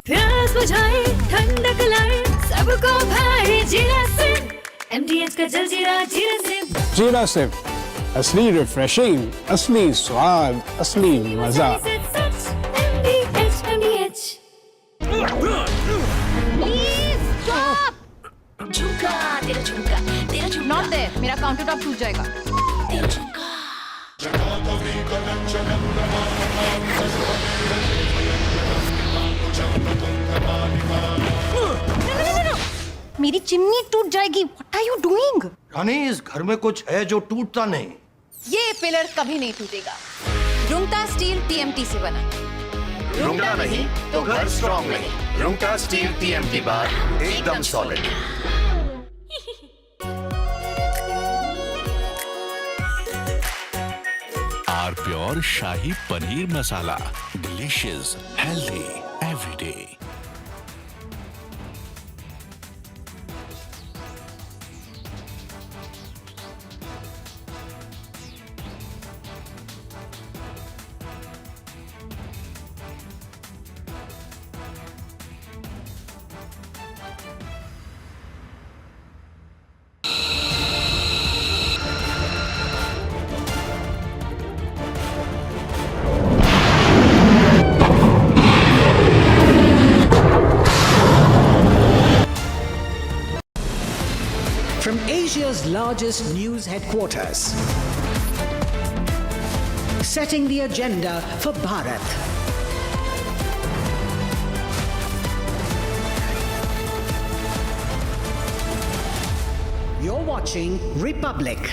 प्यास बुझाए, ठंडक लाए, सबको भाई जीरा सिर्फ MDH का जल जीरा, जीरा सिर्फ। जीरा सिर्फ असली रिफ्रेशिंग, असली स्वाद, असली मजा। झुमका, तेरा झुमका, तेरा झुमका। नॉट देयर, मेरा काउंटर टॉप टूट जाएगा। तेरा झुमका। मेरी चिमनी टूट जाएगी। What are you doing? रानी, इस घर में कुछ है जो टूटता नहीं। ये पिलर कभी नहीं टूटेगा। रुंगटा स्टील TMT से बना। रुंगटा नहीं तो घर स्ट्रॉन्ग नहीं। रुंगटा स्टील TMT बार एकदम solid. R pure shahi paneer masala, delicious, healthy everyday. From Asia's largest news headquarters, setting the agenda for Bharat. You're watching Republic.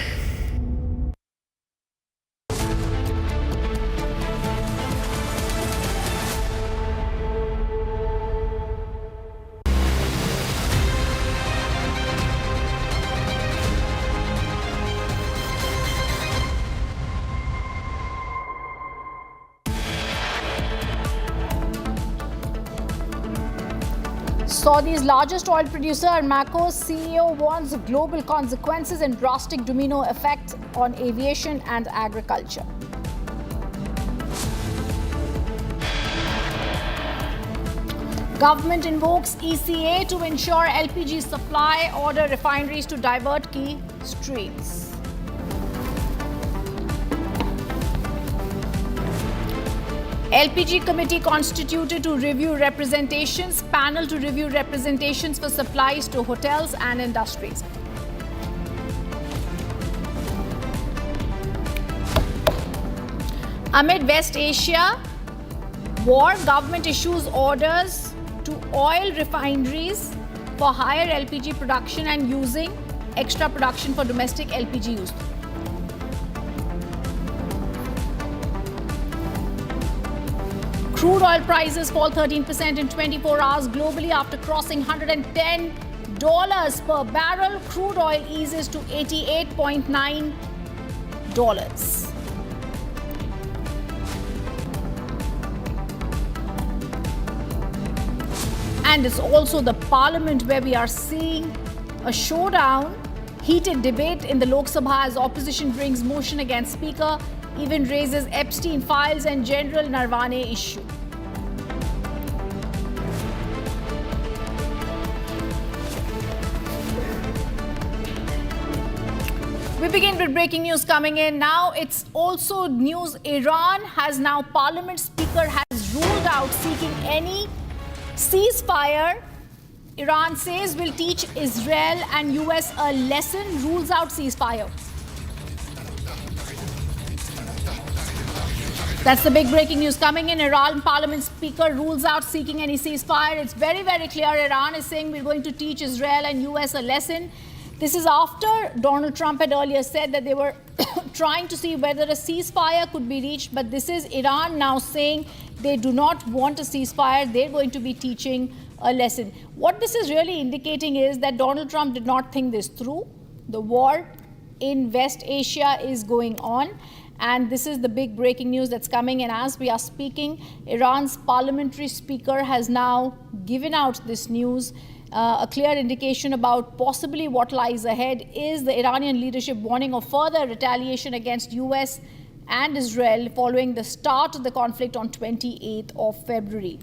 Saudi's largest oil producer, Aramco CEO, warns of global consequences and drastic domino effects on aviation and agriculture. Government invokes ECA to ensure LPG supply, order refineries to divert key streams. LPG committee constituted to review representations, panel to review representations for supplies to hotels and industries. Amid West Asia war, government issues orders to oil refineries for higher LPG production and using extra production for domestic LPG use. Crude oil prices fall 13% in 24 hours globally after crossing $110 per barrel. Crude oil eases to $88.9. And it's also the Parliament where we are seeing a showdown. Heated debate in the Lok Sabha as opposition brings motion against Speaker, even raises Epstein files and General Narwane issue. We begin with breaking news coming in. Now it's also news. Iran has now, Parliament Speaker has ruled out seeking any ceasefire. Iran says will teach Israel and US a lesson, rules out ceasefire. That's the big breaking news coming in. Iran Parliament Speaker rules out seeking any ceasefire. It's very, very clear. Iran is saying we're going to teach Israel and US a lesson. This is after Donald Trump had earlier said that they were trying to see whether a ceasefire could be reached. But this is Iran now saying they do not want a ceasefire. They're going to be teaching a lesson. What this is really indicating is that Donald Trump did not think this through. The war in West Asia is going on. And this is the big breaking news that's coming. And as we are speaking, Iran's parliamentary speaker has now given out this news. A clear indication about possibly what lies ahead is the Iranian leadership warning of further retaliation against US and Israel following the start of the conflict on 28th of February.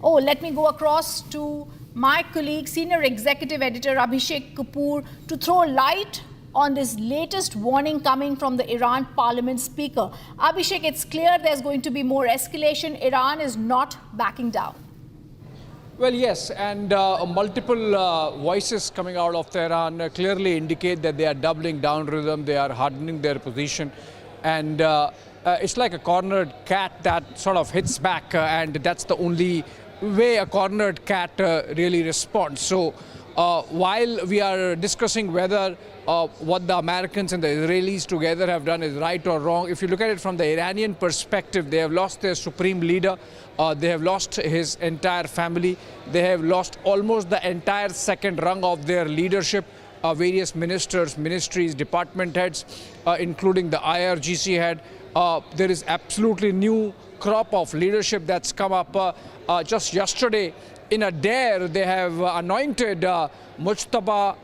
Oh, let me go across to my colleague, Senior Executive Editor Abhishek Kapoor, to throw light on this latest warning coming from the Iran Parliament Speaker. Abhishek, it's clear there's going to be more escalation. Iran is not backing down. Well, yes, and multiple voices coming out of Tehran clearly indicate that they are doubling down rhythm, they are hardening their position, and it's like a cornered cat that sort of hits back, and that's the only way a cornered cat really responds. So while we are discussing whether what the Americans and the Israelis together have done is right or wrong, if you look at it from the Iranian perspective, they have lost their supreme leader, they have lost his entire family, they have lost almost the entire second rung of their leadership, various ministers, ministries, department heads, including the IRGC head. There is absolutely new crop of leadership that's come up. Just yesterday, in a dare, they have anointed Mujtaba,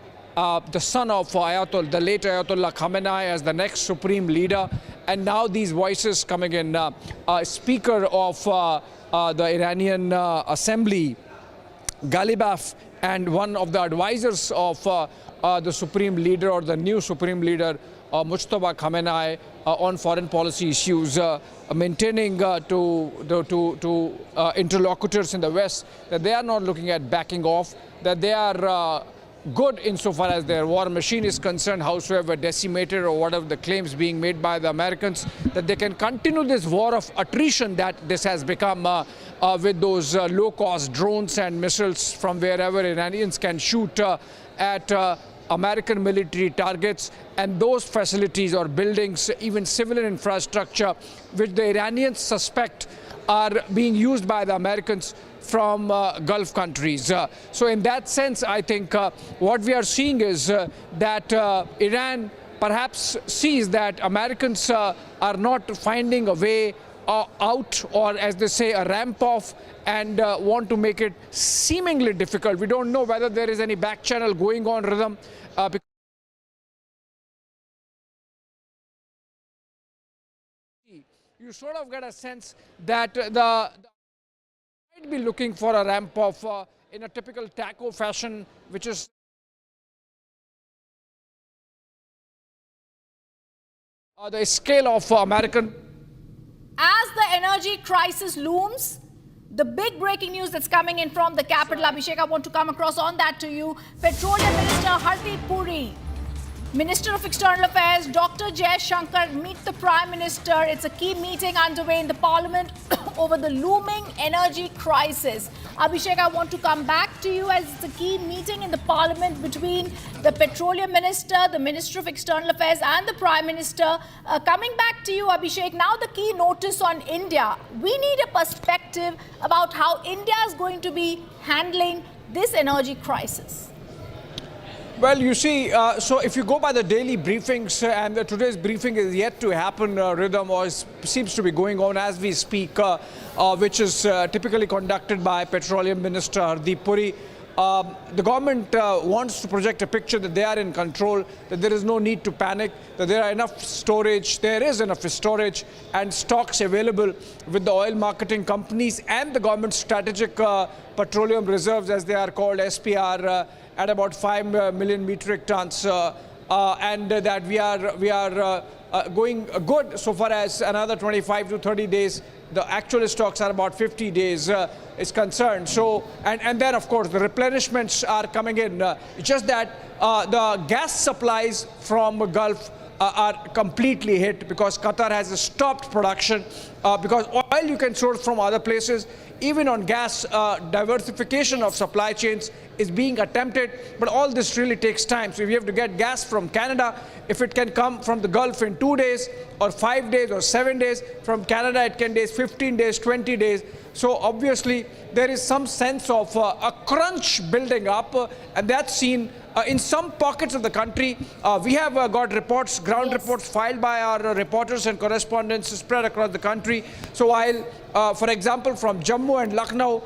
the son of Ayatollah, the late Ayatollah Khamenei, as the next supreme leader. And now these voices coming in. Speaker of the Iranian Assembly, Ghalibaf, and one of the advisors of the supreme leader or the new supreme leader, Mujtaba Khamenei, on foreign policy issues, maintaining to interlocutors in the West that they are not looking at backing off, that they are good insofar as their war machine is concerned, howsoever decimated or whatever the claims being made by the Americans, that they can continue this war of attrition that this has become with those low-cost drones and missiles from wherever Iranians can shoot at American military targets, and those facilities or buildings, even civilian infrastructure, which the Iranians suspect are being used by the Americans from Gulf countries. So in that sense, I think what we are seeing is that Iran perhaps sees that Americans are not finding a way out, or as they say, a ramp off, and want to make it seemingly difficult. We don't know whether there is any back channel going on, Rhythm. You sort of get a sense that the might be looking for a ramp off in a typical taco fashion, which is the scale of American. As the energy crisis looms, the big breaking news that's coming in from the capital, Abhishek, I want to come across on that to you. Petroleum Minister Hardeep Puri, Minister of External Affairs Dr. Jai Shankar meet the Prime Minister. It's a key meeting underway in the Parliament over the looming energy crisis. Abhishek, I want to come back to you, as it's a key meeting in the Parliament between the Petroleum Minister, the Minister of External Affairs and the Prime Minister. Coming back to you, Abhishek, now the key notice on India. We need a perspective about how India is going to be handling this energy crisis. Well, you see, so if you go by the daily briefings, and today's briefing is yet to happen, Rhythm, or seems to be going on as we speak, which is typically conducted by Petroleum Minister Hardeep Puri. The government wants to project a picture that they are in control, that there is no need to panic, that there are enough storage, there is enough storage and stocks available with the oil marketing companies and the government's strategic petroleum reserves, as they are called, SPR, at about 5 million metric tons, and that we are going good so far as another 25 to 30 days. The actual stocks are about 50 days is concerned. So, and then of course the replenishments are coming in. Just that the gas supplies from Gulf are completely hit because Qatar has stopped production, because oil you can source from other places. Even on gas, diversification of supply chains is being attempted, but all this really takes time. So if you have to get gas from Canada, if it can come from the Gulf in 2 days or 5 days or 7 days, from Canada it can take 15 days, 20 days. So obviously there is some sense of a crunch building up, and that's seen in some pockets of the country. We have got reports, ground reports filed by our reporters and correspondents spread across the country. So while, for example, from Jammu and Lucknow,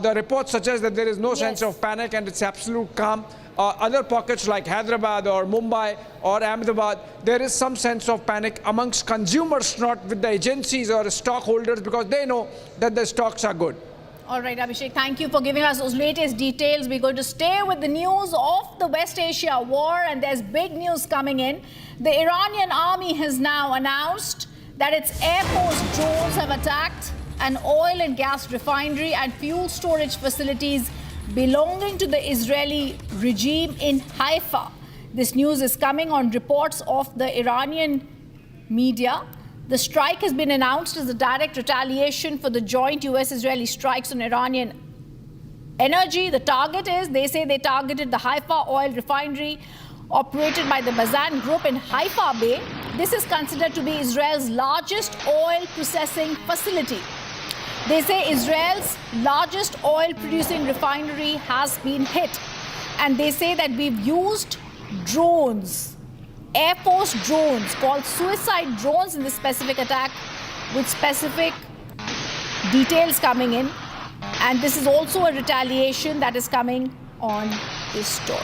the reports suggest that there is no sense of panic and it's absolute calm. Other pockets like Hyderabad or Mumbai or Ahmedabad, there is some sense of panic amongst consumers, not with the agencies or stockholders, because they know that the stocks are good. All right, Abhishek, thank you for giving us those latest details. We're going to stay with the news of the West Asia war, and there's big news coming in. The Iranian army has now announced that its Air Force drones have attacked an oil and gas refinery and fuel storage facilities belonging to the Israeli regime in Haifa. This news is coming on reports of the Iranian media. The strike has been announced as a direct retaliation for the joint US-Israeli strikes on Iranian energy. The target is, they say they targeted the Haifa oil refinery operated by the Mazan Group in Haifa Bay. This is considered to be Israel's largest oil processing facility. They say Israel's largest oil-producing refinery has been hit. And they say that we've used drones, Air Force drones, called suicide drones in this specific attack, with specific details coming in. And this is also a retaliation that is coming on this story.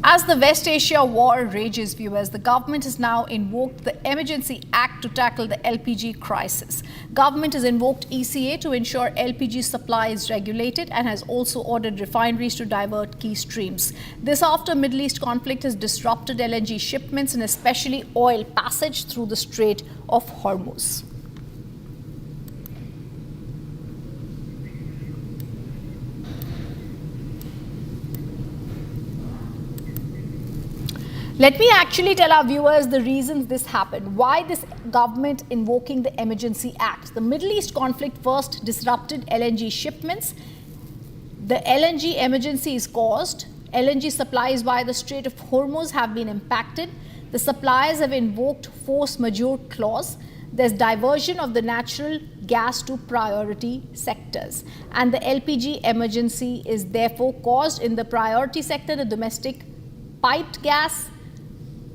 As the West Asia war rages, viewers, the government has now invoked the Emergency Act to tackle the LPG crisis. Government has invoked ECA to ensure LPG supply is regulated and has also ordered refineries to divert key streams. This after Middle East conflict has disrupted LNG shipments and especially oil passage through the Strait of Hormuz. Let me actually tell our viewers the reasons this happened, why this government invoking the Emergency Act. The Middle East conflict first disrupted LNG shipments. The LNG emergency is caused. LNG supplies via the Strait of Hormuz have been impacted. The suppliers have invoked force majeure clause. There's diversion of the natural gas to priority sectors. And the LPG emergency is therefore caused in the priority sector, the domestic piped gas,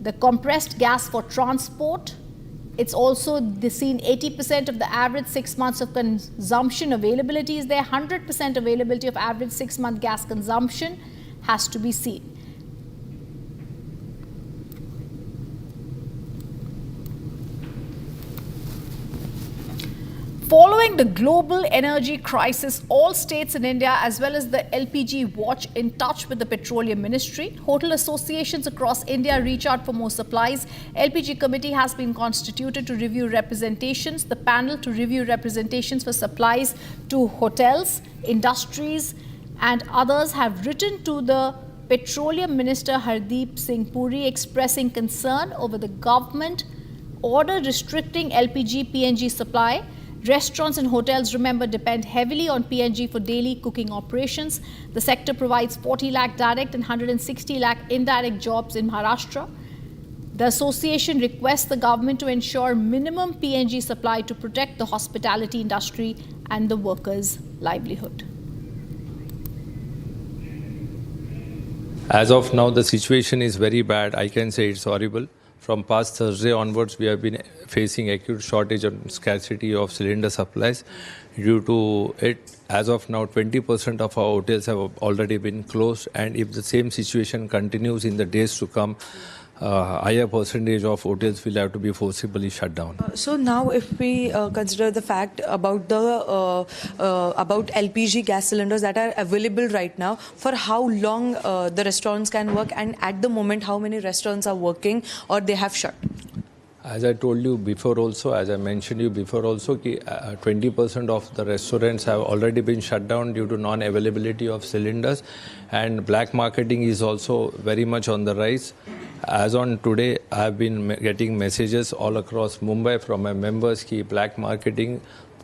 the compressed gas for transport. It's also seen 80% of the average 6 months of consumption availability is there. 100% availability of average 6-month gas consumption has to be seen. Following the global energy crisis, all states in India as well as the LPG watch in touch with the Petroleum Ministry. Hotel associations across India reach out for more supplies. LPG committee has been constituted to review representations. The panel to review representations for supplies to hotels, industries and others have written to the Petroleum Minister Hardeep Singh Puri expressing concern over the government order restricting LPG PNG supply. Restaurants and hotels, remember, depend heavily on PNG for daily cooking operations. The sector provides 40 lakh direct and 160 lakh indirect jobs in Maharashtra. The association requests the government to ensure minimum PNG supply to protect the hospitality industry and the workers' livelihood. As of now, the situation is very bad. I can say it's horrible. From past Thursday onwards, we have been facing acute shortage and scarcity of cylinder supplies. Due to it, as of now, 20% of our hotels have already been closed. And if the same situation continues in the days to come, higher percentage of hotels will have to be forcibly shut down. So now if we consider the fact about the about LPG gas cylinders that are available right now, for how long the restaurants can work, and at the moment how many restaurants are working or they have shut? As I told you before also, as I mentioned you before also, 20% of the restaurants have already been shut down due to non-availability of cylinders, and black marketing is also very much on the rise. As on today, I have been getting messages all across Mumbai from my members that black marketing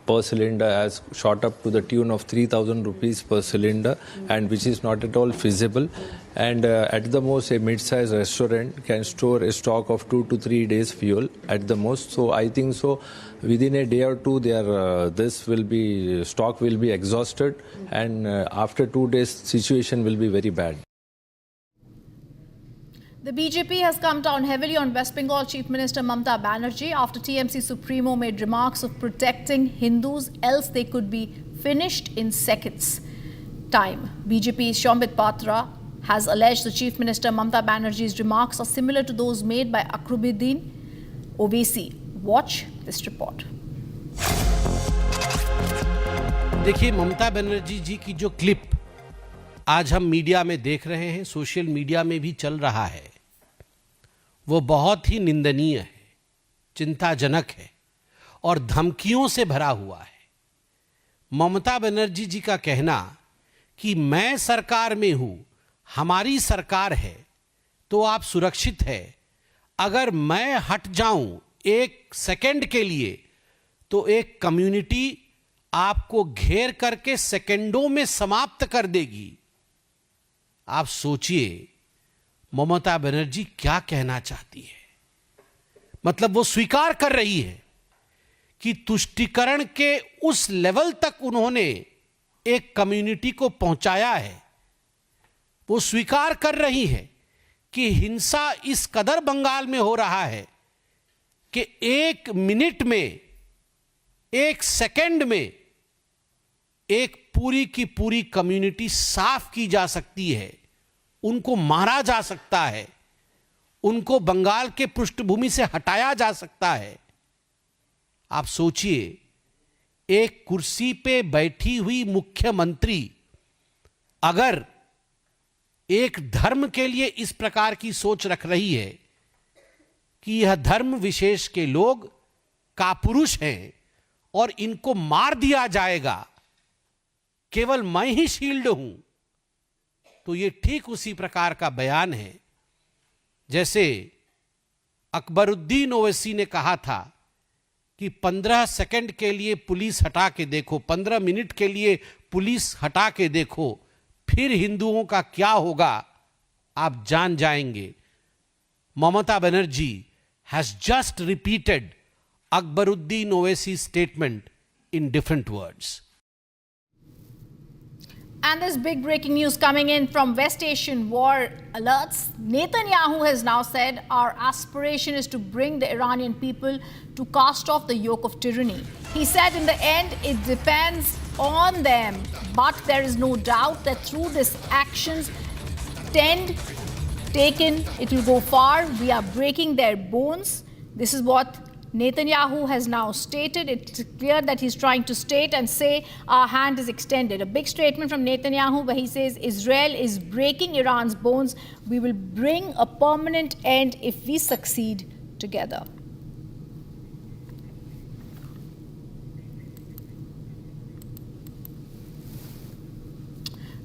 per cylinder has shot up to the tune of 3,000 rupees per cylinder, and which is not at all feasible. And at the most, a mid-sized restaurant can store a stock of 2 to 3 days fuel at the most. So I think so within a day or two, stock will be exhausted, and after 2 days, situation will be very bad. The BJP has come down heavily on West Bengal Chief Minister Mamata Banerjee after TMC Supremo made remarks of protecting Hindus, else they could be finished in seconds. Time. BJP's Shambit Patra has alleged the Chief Minister Mamata Banerjee's remarks are similar to those made by Akrubuddin Owaisi. Watch this report. देखिए, ममता बनर्जी जी की जो clip आज हम media में देख रहे हैं, social media में भी चल रहा है, वो बहुत ही निंदनीय है, चिंताजनक है और धमकियों से भरा हुआ है। ममता बनर्जी जी का कहना कि मैं सरकार में हूं, हमारी सरकार है तो आप सुरक्षित है, अगर मैं हट जाऊं एक सेकंड के लिए तो एक कम्युनिटी आपको घेर करके सेकंडों में समाप्त कर देगी। आप सोचिए ममता बनर्जी क्या कहना चाहती है। मतलब वो स्वीकार कर रही है कि तुष्टीकरण के उस लेवल तक उन्होंने एक कम्युनिटी को पहुंचाया है। वो स्वीकार कर रही है कि हिंसा इस कदर बंगाल में हो रहा है कि 1 मिनट में, 1 सेकंड में एक पूरी की पूरी कम्युनिटी साफ की जा सकती है, उनको मारा जा सकता है, उनको बंगाल के पृष्ठभूमि से हटाया जा सकता है। आप सोचिए, एक कुर्सी पे बैठी हुई मुख्यमंत्री अगर एक धर्म के लिए इस प्रकार की सोच रख रही है कि यह धर्म विशेष के लोग कापुरुष हैं और इनको मार दिया जाएगा, केवल मैं ही शील्ड हूं, तो ये ठीक उसी प्रकार का बयान है जैसे अकबरुद्दीन ओवैसी ने कहा था कि 15 सेकंड के लिए पुलिस हटा के देखो, 15 मिनट के लिए पुलिस हटा के देखो, फिर हिंदुओं का क्या होगा आप जान जाएंगे। Mamata Banerjee has just repeated Akbaruddin Owaisi's statement in different words. And there's big breaking news coming in from West Asian war alerts. Netanyahu has now said our aspiration is to bring the Iranian people to cast off the yoke of tyranny. He said in the end it depends on them, but there is no doubt that through these actions taken, it will go far. We are breaking their bones. This is what Netanyahu has now stated. It's clear that he's trying to state and say our hand is extended. A big statement from Netanyahu where he says Israel is breaking Iran's bones. We will bring a permanent end if we succeed together.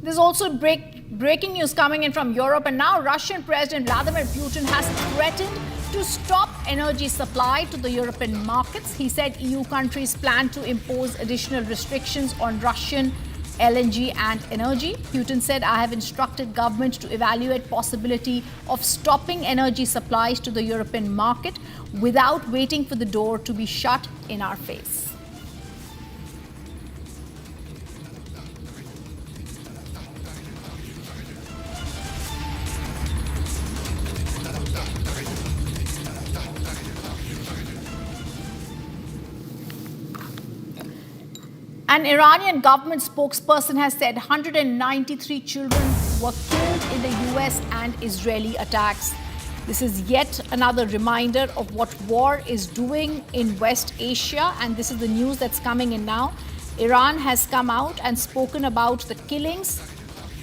There's also breaking news coming in from Europe, and now Russian President Vladimir Putin has threatened to stop energy supply to the European markets. He said EU countries plan to impose additional restrictions on Russian LNG and energy. Putin said, I have instructed governments to evaluate possibility of stopping energy supplies to the European market without waiting for the door to be shut in our face. An Iranian government spokesperson has said 193 children were killed in the US and Israeli attacks. This is yet another reminder of what war is doing in West Asia, and this is the news that's coming in now. Iran has come out and spoken about the killings.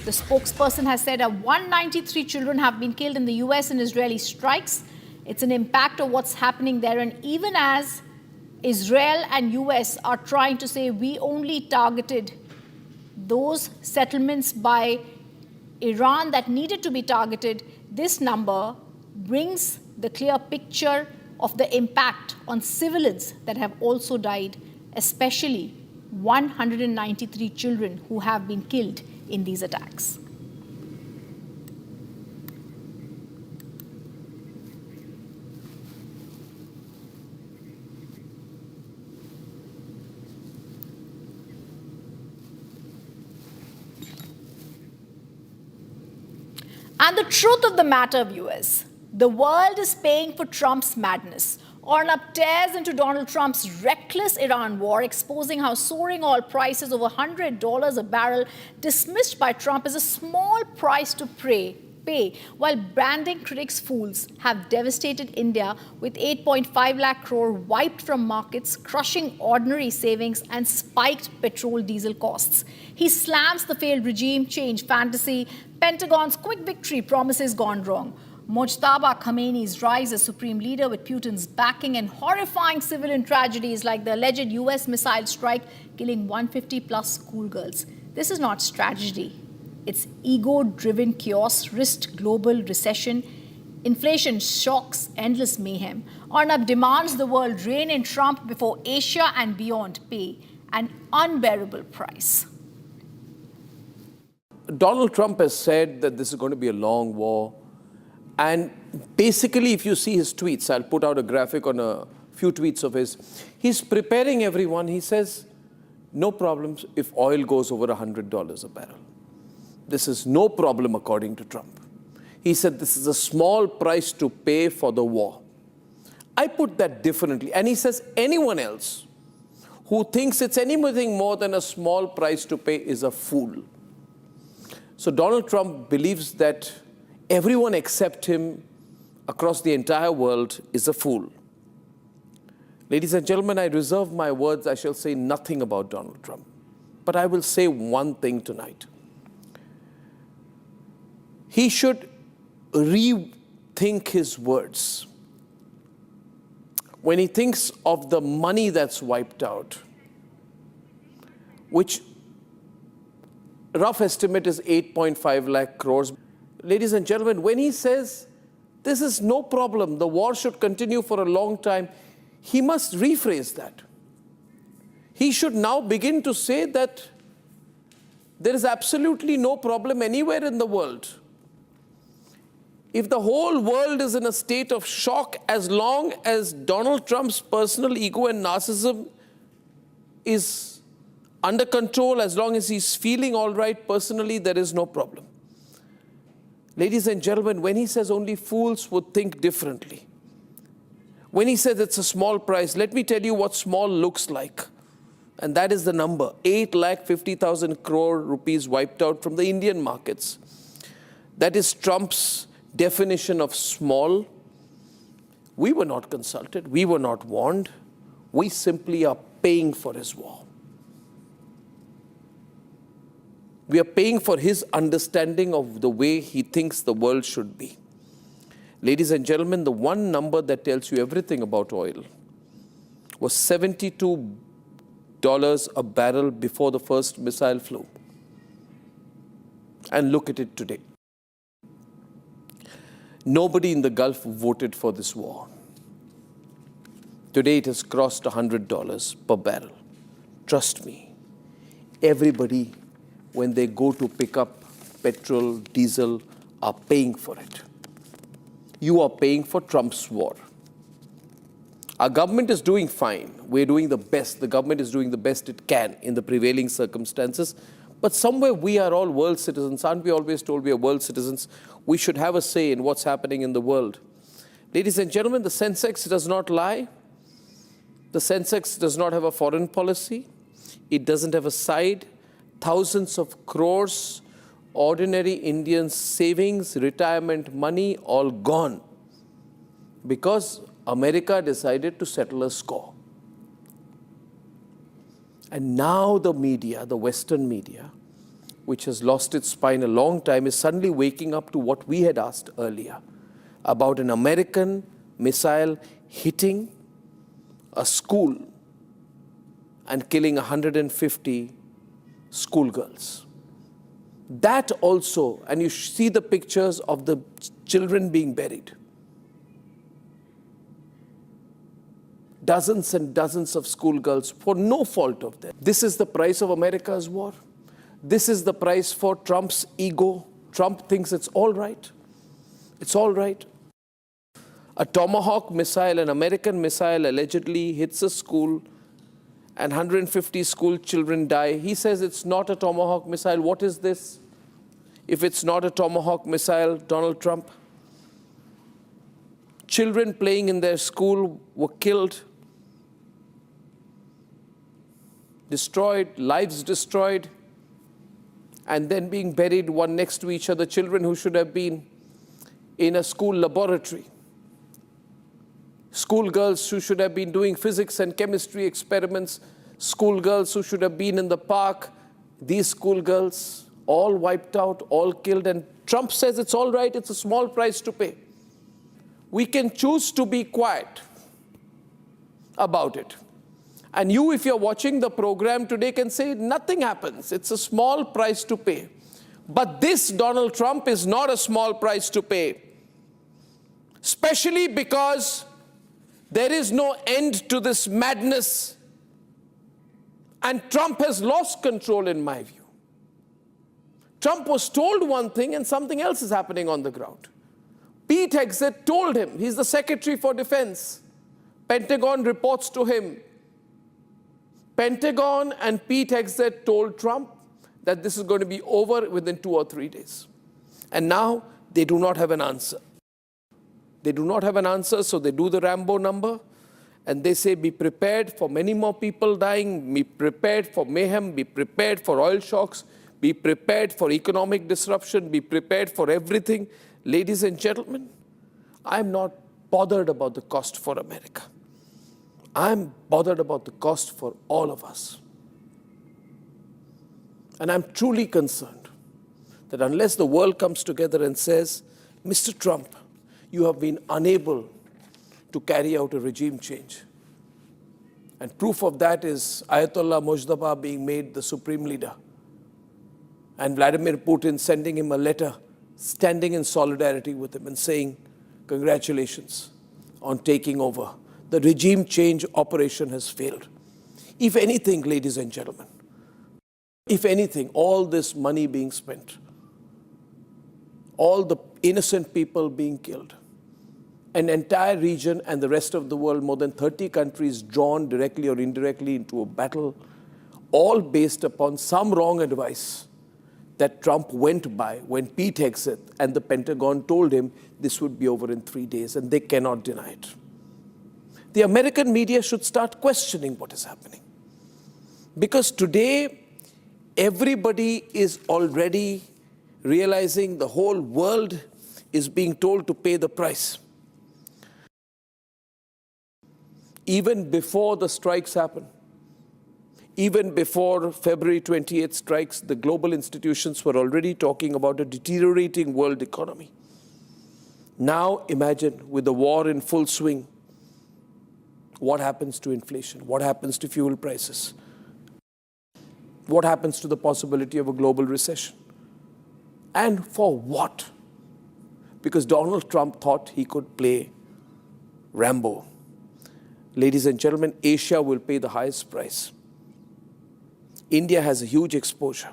The spokesperson has said 193 children have been killed in the US and Israeli strikes. It's an impact of what's happening there, and even as Israel and US are trying to say we only targeted those settlements by Iran that needed to be targeted, this number brings the clear picture of the impact on civilians that have also died, especially 193 children who have been killed in these attacks. And the truth of the matter, viewers, the world is paying for Trump's madness. Arnab tears into Donald Trump's reckless Iran war, exposing how soaring oil prices over $100 a barrel, dismissed by Trump as a small price to pay, while branding critics fools, have devastated India with 8.5 lakh crore wiped from markets, crushing ordinary savings and spiked petrol diesel costs. He slams the failed regime change fantasy, Pentagon's quick victory promises gone wrong. Mojtaba Khamenei's rise as supreme leader with Putin's backing, and horrifying civilian tragedies like the alleged US missile strike killing 150 plus schoolgirls. This is not strategy. It's ego-driven chaos, risked global recession, inflation shocks, endless mayhem. Arnab demands the world rein in Trump before Asia and beyond pay an unbearable price. Donald Trump has said that this is going to be a long war. And basically, if you see his tweets, I'll put out a graphic on a few tweets of his. He's preparing everyone. He says, no problems if oil goes over $100 a barrel. This is no problem, according to Trump. He said this is a small price to pay for the war. I put that differently. And he says anyone else who thinks it's anything more than a small price to pay is a fool. So Donald Trump believes that everyone except him across the entire world is a fool. Ladies and gentlemen, I reserve my words. I shall say nothing about Donald Trump. But I will say one thing tonight. He should rethink his words. When he thinks of the money that's wiped out, which rough estimate is 8.5 lakh crores. Ladies and gentlemen, when he says this is no problem, the war should continue for a long time, he must rephrase that. He should now begin to say that there is absolutely no problem anywhere in the world. If the whole world is in a state of shock, as long as Donald Trump's personal ego and narcissism is under control. As long as he's feeling all right personally, there is no problem. Ladies and gentlemen, when he says only fools would think differently, when he says it's a small price, let me tell you what small looks like. And that is the number, 8,50,000 crore rupees wiped out from the Indian markets. That is Trump's definition of small. We were not consulted. We were not warned. We simply are paying for his war. We are paying for his understanding of the way he thinks the world should be. Ladies and gentlemen, the one number that tells you everything about oil was $72 a barrel before the first missile flew. And look at it today. Nobody in the Gulf voted for this war. Today it has crossed $100 per barrel. Trust me, everybody, when they go to pick up petrol, diesel, are paying for it. You are paying for Trump's war. Our government is doing fine. We're doing the best. The government is doing the best it can in the prevailing circumstances. But somewhere we are all world citizens. Aren't we always told we are world citizens? We should have a say in what's happening in the world. Ladies and gentlemen, the Sensex does not lie. The Sensex does not have a foreign policy. It doesn't have a side. Thousands of crores, ordinary Indians' savings, retirement money, all gone. Because America decided to settle a score. And now the media, the Western media, which has lost its spine a long time, is suddenly waking up to what we had asked earlier about an American missile hitting a school and killing 150 schoolgirls. That also, and you see the pictures of the children being buried. Dozens and dozens of schoolgirls for no fault of them. This is the price of America's war. This is the price for Trump's ego. Trump thinks it's all right. It's all right. A Tomahawk missile, an American missile, allegedly hits a school and 150 school children die. He says it's not a Tomahawk missile. What is this? If it's not a Tomahawk missile, Donald Trump. Children playing in their school were killed, destroyed, lives destroyed, and then being buried one next to each other. Children who should have been in a school laboratory. Schoolgirls who should have been doing physics and chemistry experiments. Schoolgirls who should have been in the park. These schoolgirls all wiped out, all killed. And Trump says it's all right, it's a small price to pay. We can choose to be quiet about it. And you, if you're watching the program today, can say nothing happens. It's a small price to pay. But this, Donald Trump, is not a small price to pay. Especially because there is no end to this madness. And Trump has lost control, in my view. Trump was told one thing and something else is happening on the ground. Pete Hegseth told him, he's the Secretary for Defense. Pentagon reports to him. Pentagon and Pete Hegseth told Trump that this is going to be over within 2 or 3 days. And now they do not have an answer. They do not have an answer, so they do the Rambo number. And they say, be prepared for many more people dying, be prepared for mayhem, be prepared for oil shocks, be prepared for economic disruption, be prepared for everything. Ladies and gentlemen, I'm not bothered about the cost for America. I'm bothered about the cost for all of us. And I'm truly concerned that unless the world comes together and says, Mr. Trump, you have been unable to carry out a regime change. And proof of that is Ayatollah Mojtaba being made the supreme leader. And Vladimir Putin sending him a letter, standing in solidarity with him and saying, congratulations on taking over. The regime change operation has failed. If anything, ladies and gentlemen, if anything, all this money being spent, all the innocent people being killed, an entire region and the rest of the world, more than 30 countries drawn directly or indirectly into a battle, all based upon some wrong advice that Trump went by when Pete Hegseth and the Pentagon told him this would be over in 3 days, and they cannot deny it. The American media should start questioning what is happening. Because today, everybody is already realizing the whole world is being told to pay the price. Even before the strikes happen, even before February 28th strikes, the global institutions were already talking about a deteriorating world economy. Now imagine, with the war in full swing, what happens to inflation? What happens to fuel prices? What happens to the possibility of a global recession? And for what? Because Donald Trump thought he could play Rambo. Ladies and gentlemen, Asia will pay the highest price. India has a huge exposure.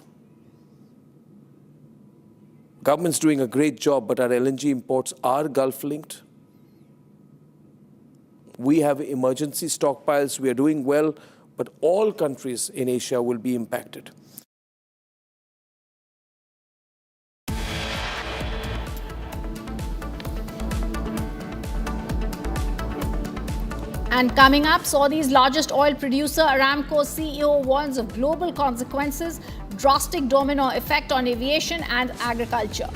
Government's doing a great job, but our LNG imports are Gulf-linked. We have emergency stockpiles. We are doing well, but all countries in Asia will be impacted. And coming up, Saudi's largest oil producer, Aramco CEO, warns of global consequences, drastic domino effect on aviation and agriculture.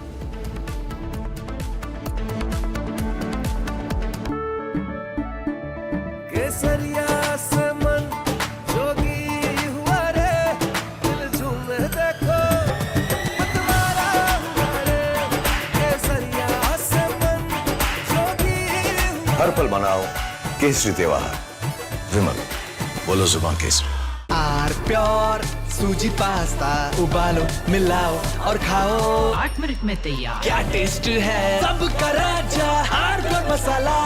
हर पल मनाओ केसरी त्योहार विमल बोलो जुबान केसरी R pure सूजी pasta उबालो मिलाओ और खाओ 8 मिनट में तैयार। क्या टेस्ट है सबका राजा आर प्योर मसाला।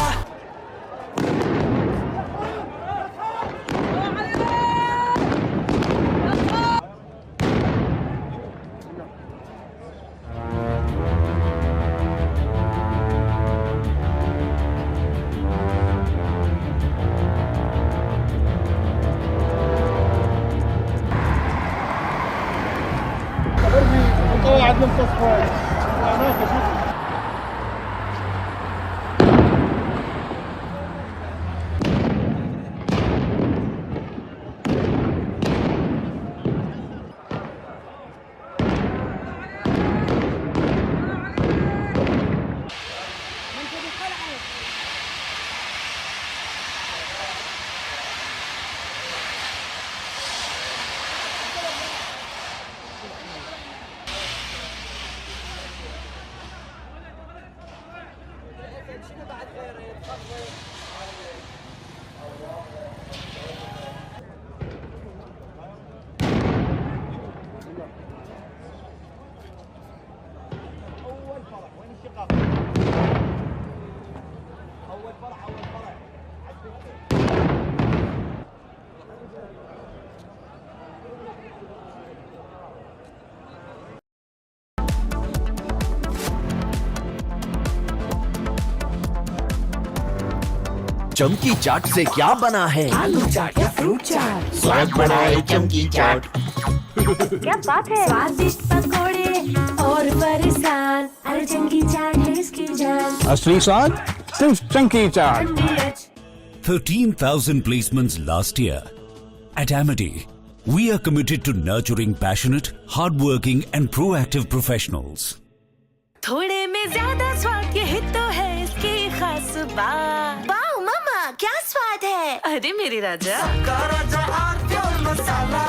चमकी चाट से क्या बना है आलू चाट या फ्रूट चाट, स्वाद बढ़ाए चमकी चाट। क्या बात है, स्वादिष्ट पकोड़े और परेशान, अरे चमकी चाट है इसकी जान। असली स्वाद सिर्फ चमकी चाट। 13,000 placements last year. At Amity, we are committed to nurturing passionate, hardworking and proactive professionals. थोड़े में ज्यादा स्वाद, यही तो है इसकी खास बात। वाओ मामा, क्या स्वाद है, अरे मेरे राजा। सबका राजा R pure masala.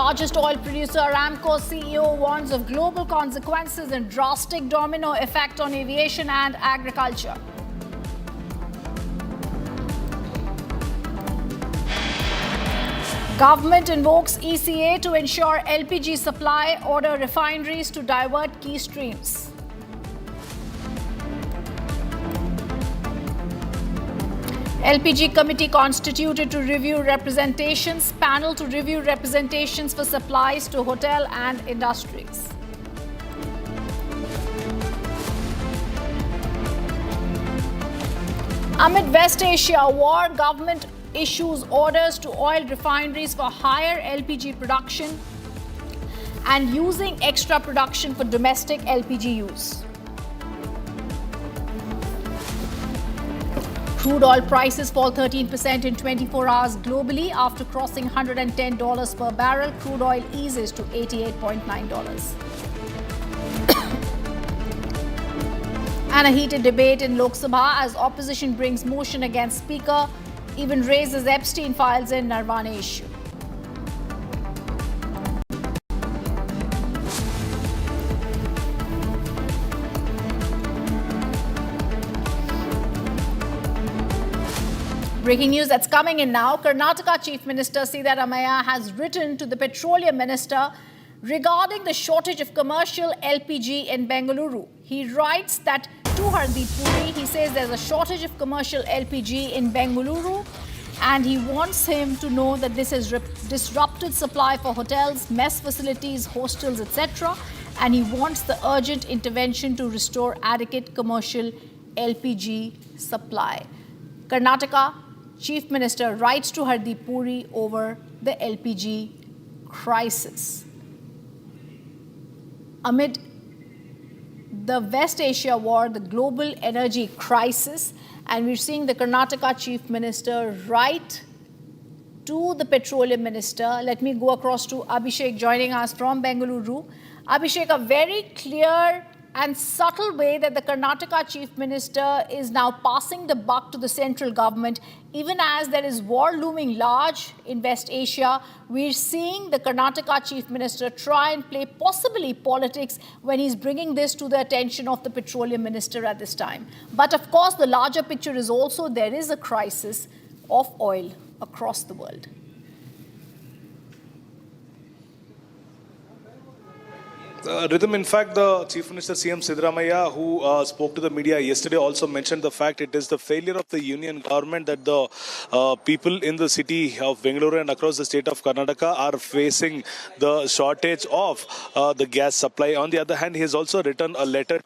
largest oil producer, Aramco CEO, warns of global consequences and drastic domino effect on aviation and agriculture. Government invokes ECA to ensure LPG supply, order refineries to divert key streams. LPG committee constituted to review representations, panel to review representations for supplies to hotel and industries. Amid West Asia war, government issues orders to oil refineries for higher LPG production and using extra production for domestic LPG use. Crude oil prices fall 13% in 24 hours globally after crossing $110 per barrel. Crude oil eases to $88.9. And a heated debate in Lok Sabha as opposition brings motion against Speaker, even raises Epstein files in Nirvana issue. Breaking news that's coming in now. Karnataka Chief Minister Siddaramaiah has written to the Petroleum Minister regarding the shortage of commercial LPG in Bengaluru. He writes that to Hardeep Puri, he says there's a shortage of commercial LPG in Bengaluru and he wants him to know that this has disrupted supply for hotels, mess facilities, hostels, etc. And he wants the urgent intervention to restore adequate commercial LPG supply. Karnataka Chief Minister writes to Hardeep Puri over the LPG crisis. Amid the West Asia war, the global energy crisis, and we're seeing the Karnataka Chief Minister write to the Petroleum Minister. Let me go across to Abhishek joining us from Bengaluru. Abhishek, a very clear and subtle way that the Karnataka Chief Minister is now passing the buck to the central government. Even as there is war looming large in West Asia, we're seeing the Karnataka Chief Minister try and play possibly politics when he's bringing this to the attention of the Petroleum Minister at this time. But of course, the larger picture is also there is a crisis of oil across the world. Rhythm, in fact, the Chief Minister CM Siddaramaiah, who spoke to the media yesterday, also mentioned the fact it is the failure of the union government that the people in the city of Bengaluru and across the state of Karnataka are facing the shortage of the gas supply. On the other hand, he has also written a letter to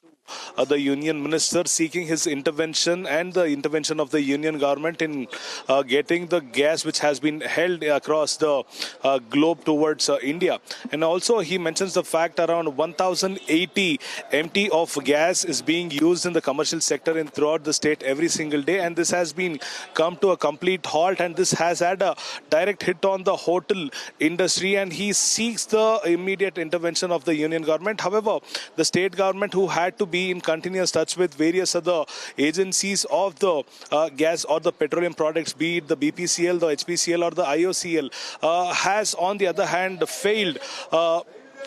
the union minister seeking his intervention and the intervention of the union government in getting the gas which has been held across the globe towards India. And also he mentions the fact around 1080 MT of gas is being used in the commercial sector in throughout the state every single day, and this has been come to a complete halt, and this has had a direct hit on the hotel industry, and he seeks the immediate intervention of the union government. However, the state government, who had to be in continuous touch with various other agencies of the gas or the petroleum products, be it the BPCL, the HPCL or the IOCL, has on the other hand failed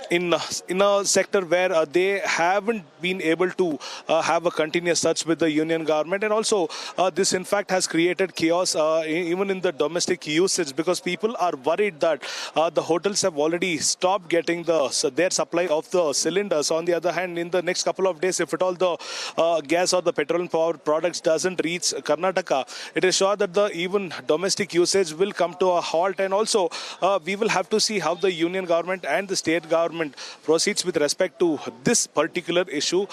in a sector where they haven't been able to have a continuous touch with the union government. And also this in fact has created chaos even in the domestic usage, because people are worried that the hotels have already stopped getting their supply of the cylinders. On the other hand, in the next couple of days, if at all the gas or the petroleum power products doesn't reach Karnataka, it is sure that the even domestic usage will come to a halt. And also we will have to see how the union government and the state government proceeds with respect to this particular issue.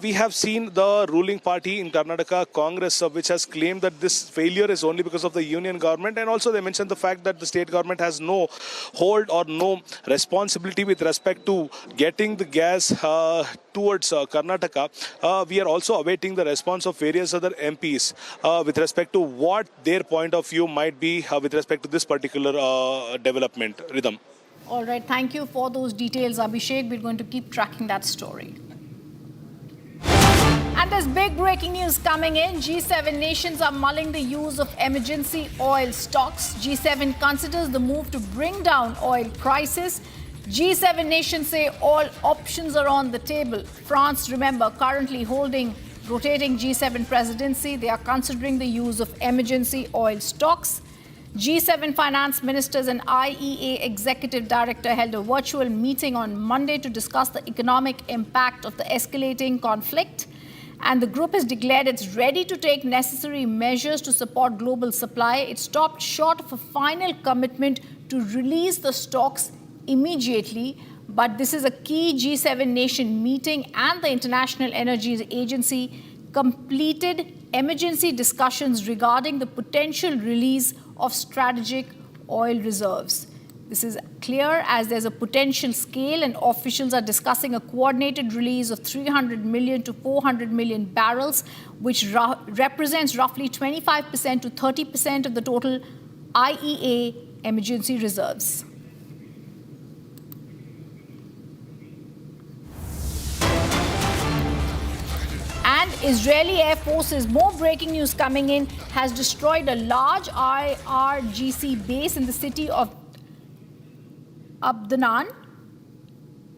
We have seen the ruling party in Karnataka, Congress, which has claimed that this failure is only because of the union government, and also they mentioned the fact that the state government has no hold or no responsibility with respect to getting the gas towards Karnataka. We are also awaiting the response of various other MPs with respect to what their point of view might be with respect to this particular development. Rhythm. All right, thank you for those details, Abhishek. We're going to keep tracking that story. And there's big breaking news coming in. G7 nations are mulling the use of emergency oil stocks. G7 considers the move to bring down oil prices. G7 nations say all options are on the table. France, remember, currently holding rotating G7 presidency. They are considering the use of emergency oil stocks. G7 finance ministers and IEA executive director held a virtual meeting on Monday to discuss the economic impact of the escalating conflict. And the group has declared it's ready to take necessary measures to support global supply. It stopped short of a final commitment to release the stocks immediately. But this is a key G7 nation meeting, and the International Energy Agency completed emergency discussions regarding the potential release of strategic oil reserves. This is clear as there's a potential scale, and officials are discussing a coordinated release of 300 million to 400 million barrels, which represents roughly 25% to 30% of the total IEA emergency reserves. And Israeli Air Forces, more breaking news coming in, has destroyed a large IRGC base in the city of Abdanan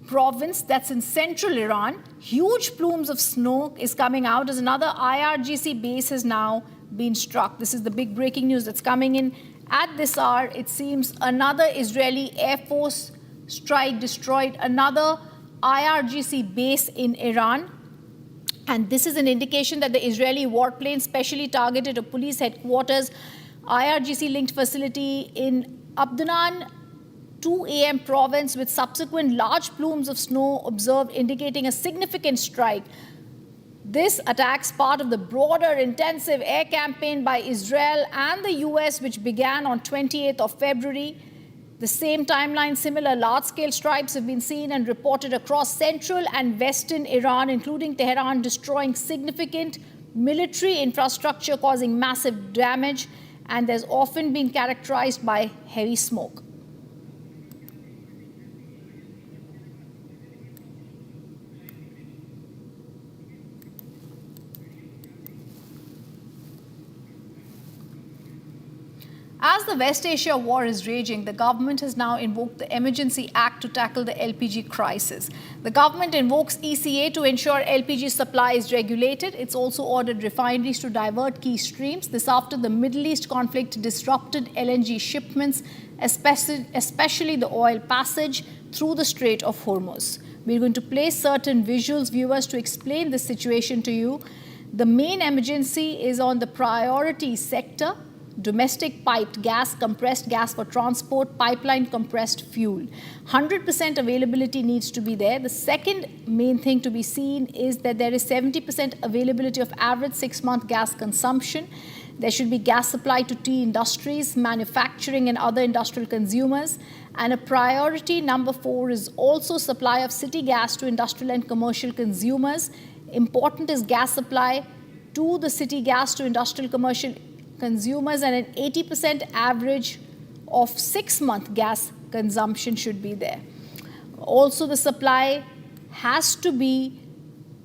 province, that's in central Iran. Huge plumes of smoke is coming out as another IRGC base has now been struck. This is the big breaking news that's coming in. At this hour, it seems another Israeli Air Force strike destroyed another IRGC base in Iran. And this is an indication that the Israeli warplane specially targeted a police headquarters IRGC-linked facility in Abdanan, 2 a.m. province, with subsequent large plumes of snow observed, indicating a significant strike. This attacks part of the broader intensive air campaign by Israel and the US, which began on 28th of February. The same timeline, similar large-scale strikes have been seen and reported across central and western Iran, including Tehran, destroying significant military infrastructure, causing massive damage, and there's often been characterized by heavy smoke. As the West Asia war is raging, the government has now invoked the Emergency Act to tackle the LPG crisis. The government invokes ECA to ensure LPG supply is regulated. It's also ordered refineries to divert key streams. This after the Middle East conflict disrupted LNG shipments, especially the oil passage through the Strait of Hormuz. We're going to play certain visuals, viewers, to explain the situation to you. The main emergency is on the priority sector: domestic piped gas, compressed gas for transport, pipeline compressed fuel. 100% availability needs to be there. The second main thing to be seen is that there is 70% availability of average 6-month gas consumption. There should be gas supply to tea industries, manufacturing and other industrial consumers. And a priority number 4 is also supply of city gas to industrial and commercial consumers. Important is gas supply to the city gas to industrial commercial consumers, and an 80% average of 6-month gas consumption should be there. Also, the supply has to be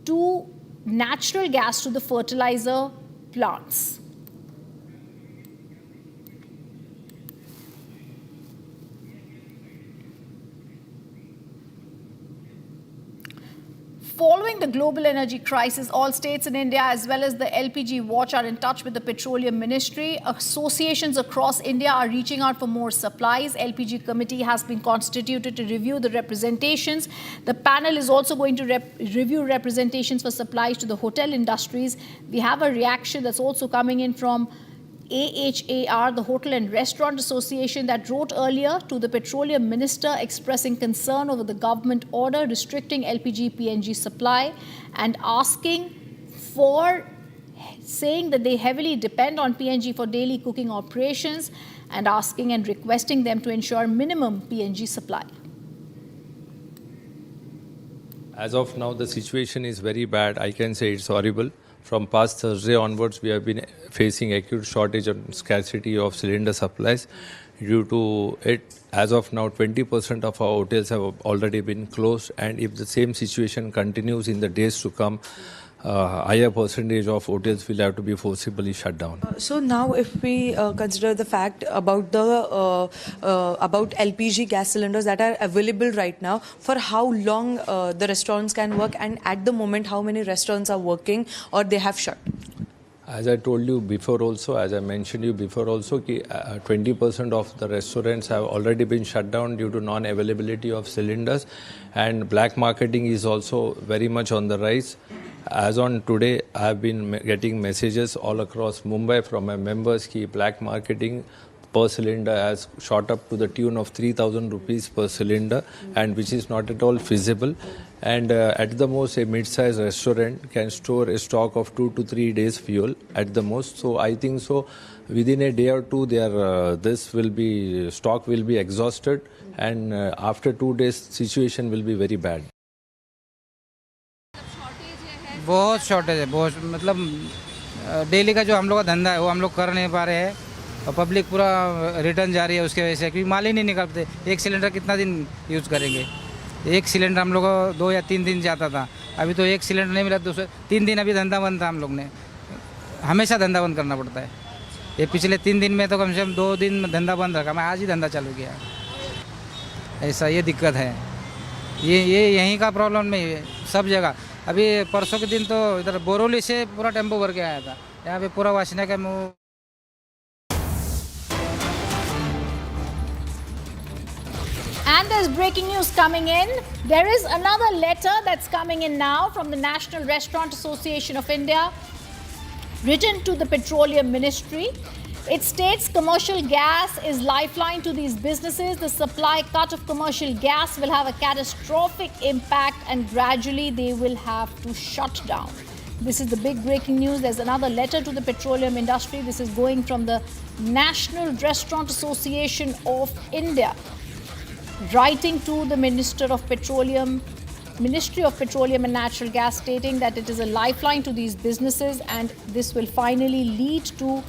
to natural gas to the fertilizer plants. Following the global energy crisis, all states in India as well as the LPG watch are in touch with the Petroleum Ministry. Associations across India are reaching out for more supplies. LPG committee has been constituted to review the representations. The panel is also going to review representations for supplies to the hotel industries. We have a reaction that's also coming in from AHAR, the Hotel and Restaurant Association, that wrote earlier to the Petroleum Minister expressing concern over the government order restricting LPG PNG supply and asking for, saying that they heavily depend on PNG for daily cooking operations, and asking and requesting them to ensure minimum PNG supply. As of now, the situation is very bad. I can say it's horrible. From past Thursday onwards, we have been facing acute shortage and scarcity of cylinder supplies. Due to it, as of now, 20% of our hotels have already been closed. And if the same situation continues in the days to come, higher percentage of hotels will have to be forcibly shut down. So now, if we consider the fact about the about LPG gas cylinders that are available right now, for how long the restaurants can work, and at the moment, how many restaurants are working or they have shut? As I told you before also, as I mentioned you before also, 20% of the restaurants have already been shut down due to non-availability of cylinders, and black marketing is also very much on the rise. As on today, I have been getting messages all across Mumbai from my members that black marketing per cylinder has shot up to the tune of 3,000 rupees per cylinder, and which is not at all feasible. And at the most, a mid-sized restaurant can store a stock of 2 to 3 days fuel at the most. So I think so within a day or two, stock will be exhausted, and after 2 days, situation will be very bad. बहुत shortage है, बहुत मतलब daily का जो हम लोग का धंधा है वो हम लोग कर नहीं पा रहे हैं, और पब्लिक पूरा रिटर्न जा रही है उसके वजह से, क्योंकि माल ही नहीं निकलते। एक सिलेंडर कितना दिन यूज़ करेंगे? एक सिलेंडर हम लोग को 2 या 3 दिन जाता था, अभी तो एक सिलेंडर नहीं मिला, 3 दिन अभी धंधा बंद था। हम लोग ने हमेशा धंधा बंद करना पड़ता है। ये पिछले 3 दिन में तो कम से कम 2 दिन धंधा बंद रखा, मैं आज ही धंधा चालू किया। ऐसा ये दिक्कत है, ये यहीं का प्रॉब्लम नहीं है, सब जगह। अभी परसों के दिन तो इधर बोरोली से पूरा टेम्पो भर के आया था, यहाँ पे पूरा वासना का मुँह। And there's breaking news coming in. There is another letter that's coming in now from the National Restaurant Association of India, written to the Petroleum Ministry. It states commercial gas is lifeline to these businesses. The supply cut of commercial gas will have a catastrophic impact, and gradually they will have to shut down. This is the big breaking news. There's another letter to the petroleum industry. This is going from the National Restaurant Association of India, writing to the Ministry of Petroleum and Natural Gas, stating that it is a lifeline to these businesses, and this will finally lead to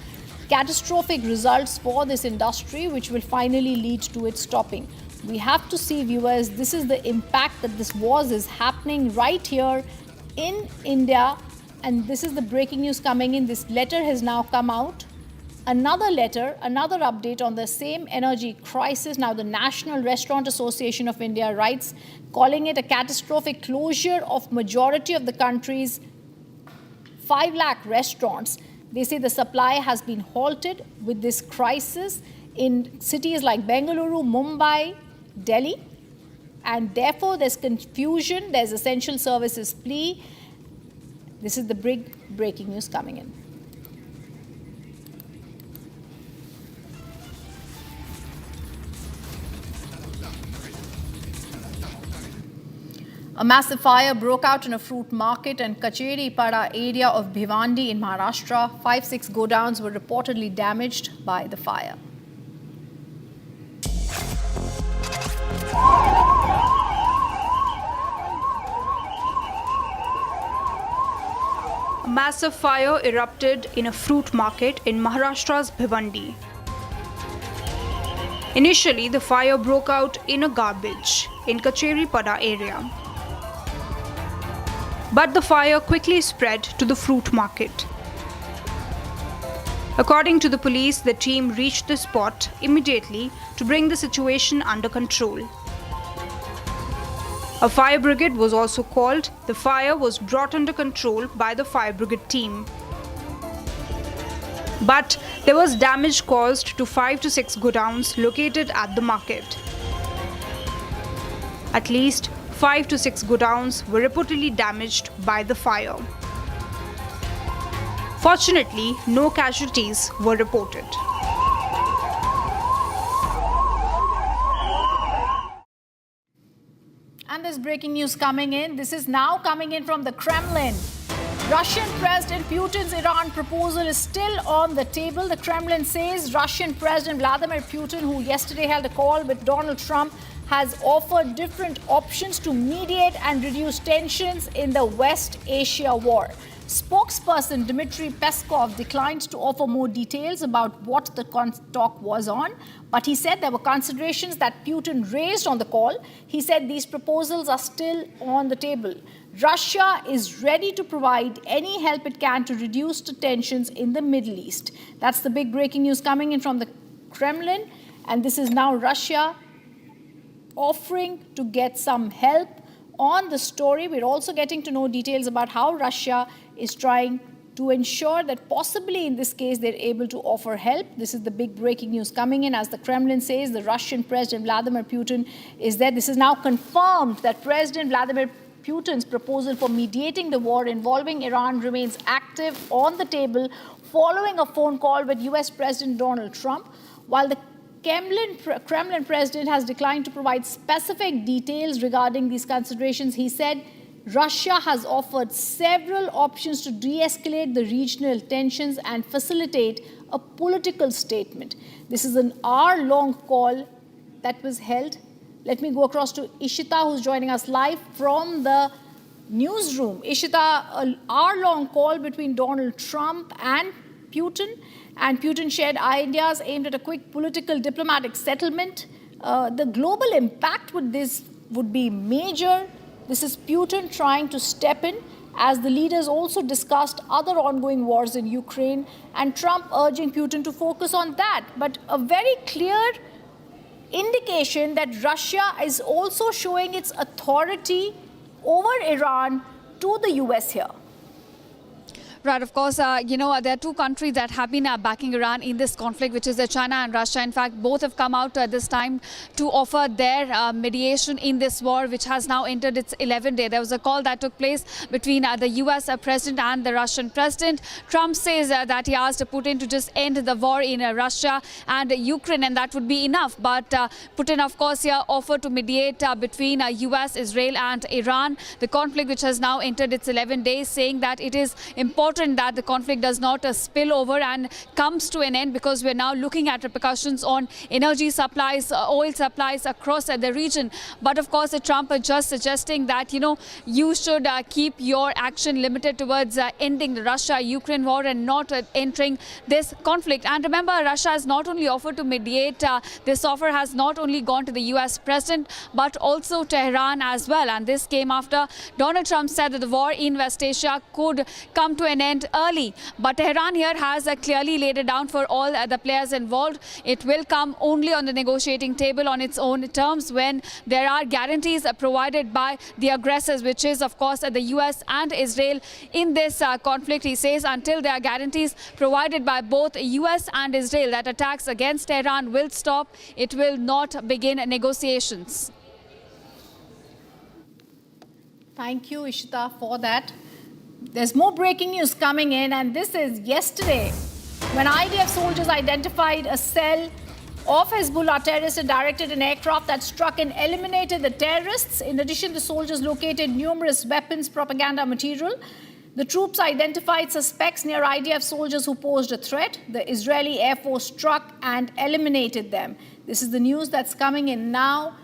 catastrophic results for this industry, which will finally lead to its stopping. We have to see, viewers, this is the impact that this war is happening right here in India, and this is the breaking news coming in. This letter has now come out. Another letter, another update on the same energy crisis. Now, the National Restaurant Association of India writes, calling it a catastrophic closure of majority of the country's 5 lakh restaurants. They say the supply has been halted with this crisis in cities like Bengaluru, Mumbai, Delhi, and therefore there's confusion. There's essential services plea. This is the big breaking news coming in. A massive fire broke out in a fruit market in Pada area of Bhiwandi in Maharashtra. 5-6 godowns were reportedly damaged by the fire. A massive fire erupted in a fruit market in Maharashtra's Bhiwandi. Initially, the fire broke out in a garbage in Pada area. But the fire quickly spread to the fruit market. According to the police, the team reached the spot immediately to bring the situation under control. A fire brigade was also called. The fire was brought under control by the fire brigade team. But there was damage caused to 5 to 6 godowns located at the market. At least 5 to 6 godowns were reportedly damaged by the fire. Fortunately, no casualties were reported. And there's breaking news coming in. This is now coming in from the Kremlin. Russian President Putin's Iran proposal is still on the table. The Kremlin says Russian President Vladimir Putin, who yesterday held a call with Donald Trump, has offered different options to mediate and reduce tensions in the West Asia war. Spokesperson Dmitry Peskov declined to offer more details about what the talk was on, but he said there were considerations that Putin raised on the call. He said these proposals are still on the table. Russia is ready to provide any help it can to reduce the tensions in the Middle East. That's the big breaking news coming in from the Kremlin. And this is now Russia offering to get some help on the story. We're also getting to know details about how Russia is trying to ensure that possibly in this case they're able to offer help. This is the big breaking news coming in. As the Kremlin says, the Russian President Vladimir Putin is there. This is now confirmed that President Vladimir Putin's proposal for mediating the war involving Iran remains active on the table following a phone call with US President Donald Trump. While the Kremlin president has declined to provide specific details regarding these considerations, he said Russia has offered several options to de-escalate the regional tensions and facilitate a political statement. This is an hour-long call that was held. Let me go across to Ishita, who's joining us live from the newsroom. Ishita, an hour-long call between Donald Trump and Putin shared ideas aimed at a quick political diplomatic settlement. The global impact with this would be major. This is Putin trying to step in, as the leaders also discussed other ongoing wars in Ukraine, and Trump urging Putin to focus on that. But a very clear indication that Russia is also showing its authority over Iran to the US here. Right, of course, there are two countries that have been backing Iran in this conflict, which is China and Russia. In fact, both have come out this time to offer their mediation in this war, which has now entered its 11th day. There was a call that took place between the US president and the Russian president. Trump says that he asked Putin to just end the war in Russia and Ukraine, and that would be enough. But Putin, of course, here offered to mediate between US, Israel and Iran, the conflict which has now entered its 11th day, saying that it is important that the conflict does not spill over and comes to an end, because we're now looking at repercussions on energy supplies, oil supplies across the region. But of course, Trump is just suggesting that, you should keep your action limited towards ending the Russia-Ukraine war and not entering this conflict. And remember, Russia has not only offered to mediate, this offer has not only gone to the US president, but also Tehran as well. And this came after Donald Trump said that the war in West Asia could come to an end early. But Tehran here has clearly laid it down for all the players involved. It will come only on the negotiating table on its own terms when there are guarantees provided by the aggressors, which is, of course, the US and Israel in this conflict. He says until there are guarantees provided by both US and Israel that attacks against Tehran will stop, it will not begin negotiations. Thank you, Ishita, for that. There's more breaking news coming in, and this is yesterday when IDF soldiers identified a cell of Hezbollah terrorists and directed an aircraft that struck and eliminated the terrorists. In addition, the soldiers located numerous weapons, propaganda material. The troops identified suspects near IDF soldiers who posed a threat. The Israeli Air Force struck and eliminated them. This is the news that's coming in now.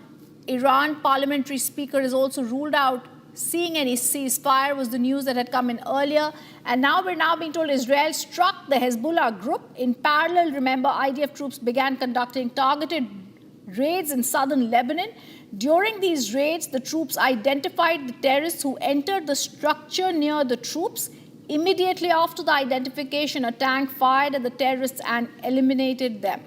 Iran parliamentary speaker is also ruled out seeing any ceasefire, was the news that had come in earlier. And now we're being told Israel struck the Hezbollah group. In parallel, remember, IDF troops began conducting targeted raids in southern Lebanon. During these raids, the troops identified the terrorists who entered the structure near the troops. Immediately after the identification, a tank fired at the terrorists and eliminated them.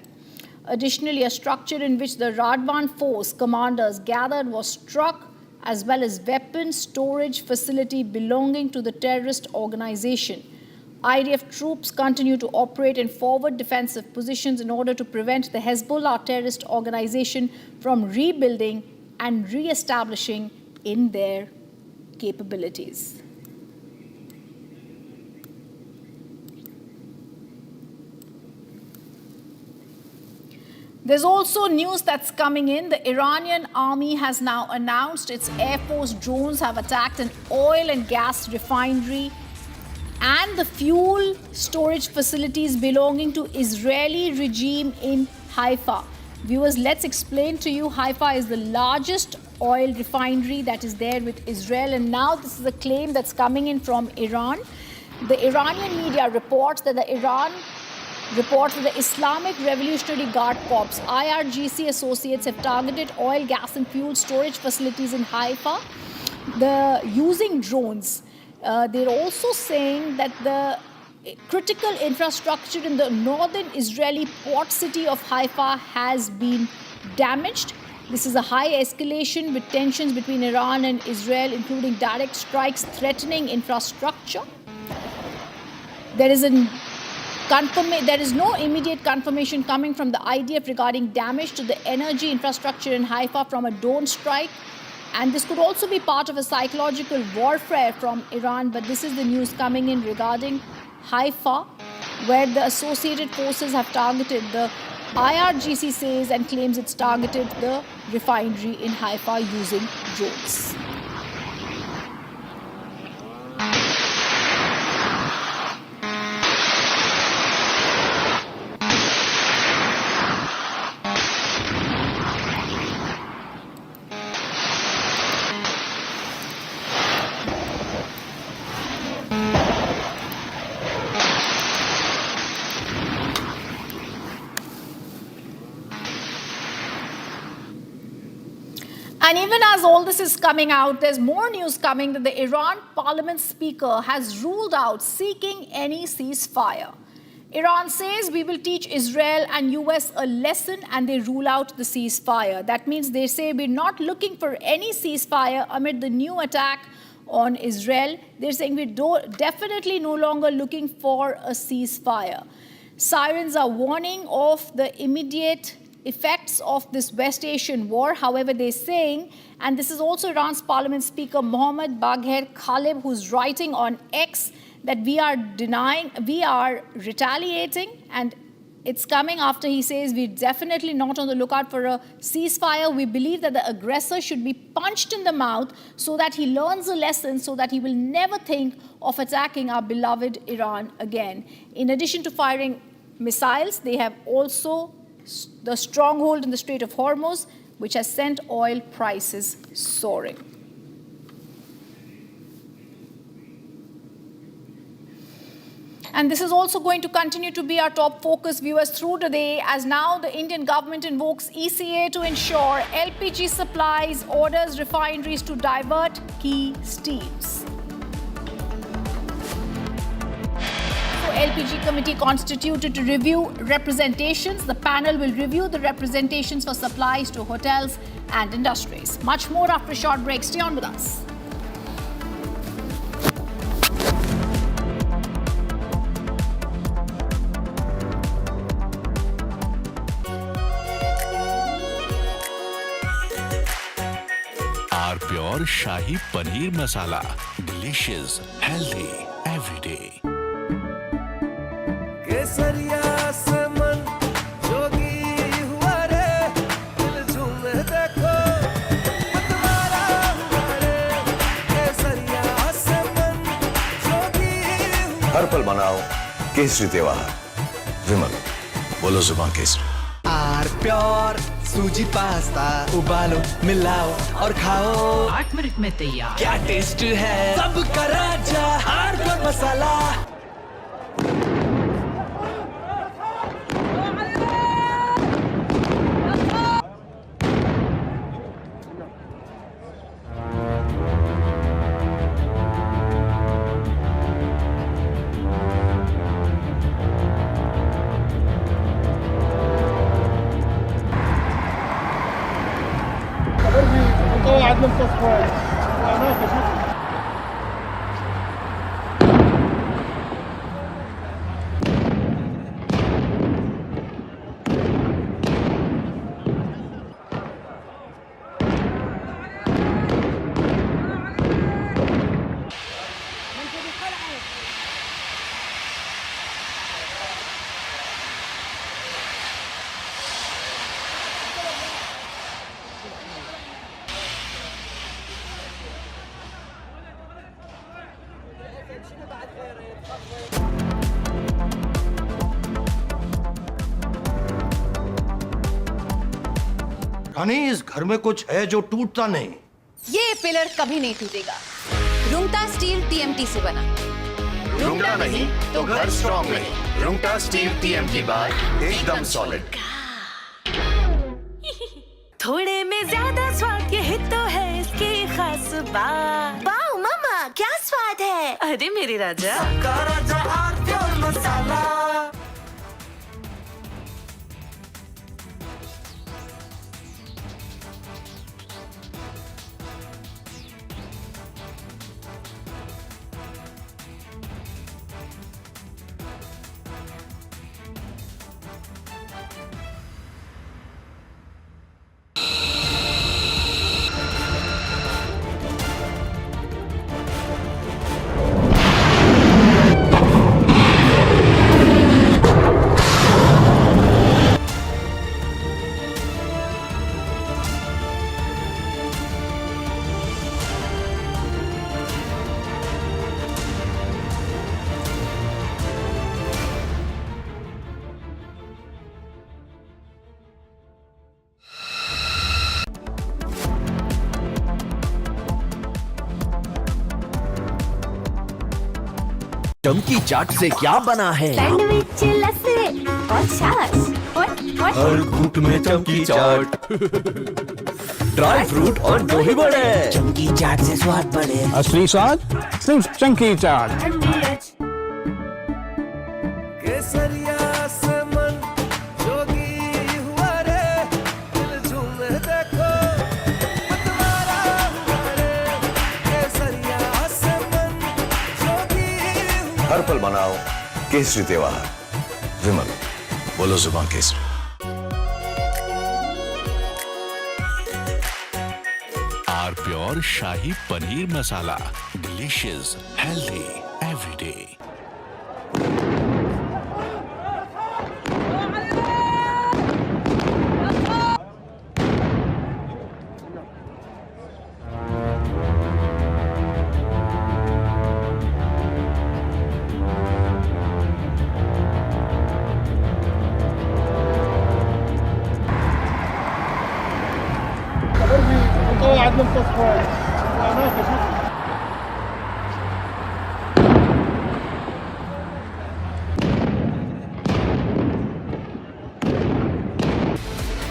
Additionally, a structure in which the Radwan force commanders gathered was struck, as well as weapons storage facility belonging to the terrorist organization. IDF troops continue to operate in forward defensive positions in order to prevent the Hezbollah terrorist organization from rebuilding and re-establishing in their capabilities. There's also news that's coming in. The Iranian army has now announced its Air Force drones have attacked an oil and gas refinery and the fuel storage facilities belonging to Israeli regime in Haifa. Viewers, let's explain to you, Haifa is the largest oil refinery that is there with Israel, and now this is a claim that's coming in from Iran. The Iranian media reports that the Islamic Revolutionary Guard Corps, IRGC associates have targeted oil, gas and fuel storage facilities in Haifa. the using drones. They're also saying that the critical infrastructure in the northern Israeli port city of Haifa has been damaged. This is a high escalation with tensions between Iran and Israel, including direct strikes threatening infrastructure. There is no immediate confirmation coming from the IDF regarding damage to the energy infrastructure in Haifa from a drone strike. And this could also be part of a psychological warfare from Iran. But this is the news coming in regarding Haifa, where the associated forces have targeted the IRGC says and claims it's targeted the refinery in Haifa using drones. And even as all this is coming out, there's more news coming that the Iran Parliament Speaker has ruled out seeking any ceasefire. Iran says we will teach Israel and US a lesson, and they rule out the ceasefire. That means they say we're not looking for any ceasefire amid the new attack on Israel. They're saying we're definitely no longer looking for a ceasefire. Sirens are warning of the immediate effects of this West Asian war. However, they're saying, and this is also Iran's Parliament Speaker Mohammad Bagher Khalib, who's writing on X, that we are retaliating, and it's coming after he says we're definitely not on the lookout for a ceasefire. We believe that the aggressor should be punched in the mouth so that he learns a lesson, so that he will never think of attacking our beloved Iran again. In addition to firing missiles, they have also the stronghold in the Strait of Hormuz, which has sent oil prices soaring. And this is also going to continue to be our top focus, viewers, through today, as now the Indian government invokes ECA to ensure LPG supplies, orders refineries to divert key streams. LPG committee constituted to review representations. The panel will review the representations for supplies to hotels and industries. Much more after a short break. Stay on with us. Our pure Shahi Paneer Masala. Delicious, healthy, every day. केसरिया से मन जोगी हुआ रे दिल झूमे देखो मतवारा हुआ रे केसरिया से मन जोगी हर पल मनाओ केसरी त्योहार विमल बोलो जुबान केसरी आर प्योर सूजी पास्ता उबालो मिलाओ और खाओ 8 मिनट में तैयार क्या टेस्ट है सबका राजा आर प्योर मसाला रानी, इस घर में कुछ है जो टूटता नहीं। ये पिलर कभी नहीं टूटेगा। रुंगटा स्टील टीएमटी से बना। रुंगटा नहीं तो घर स्ट्रॉन्ग नहीं। रुंगटा स्टील टीएमटी बार एकदम सॉलिड। थोड़े में ज्यादा स्वाद, यही तो है इसकी खास खास बात। वाओ मामा क्या स्वाद है। अरे मेरे राजा मसाला। चमकी चाट से क्या बना है? सैंडविच लस्सी और छाछ और हर घूंट में चमकी चाट। ड्राई फ्रूट और दही बड़े। चमकी चाट से स्वाद बढ़े। असली स्वाद सिर्फ चंकी चाट। केसरिया से मन जोगी हुआ रे, दिल झूमे देखो मतवारा हुआ रे। केसरिया से मन जोगी। हर पल मनाओ केसरी त्योहार, विमल बोलो जुबान केसरी। R pure shahi paneer masala, delicious, healthy everyday.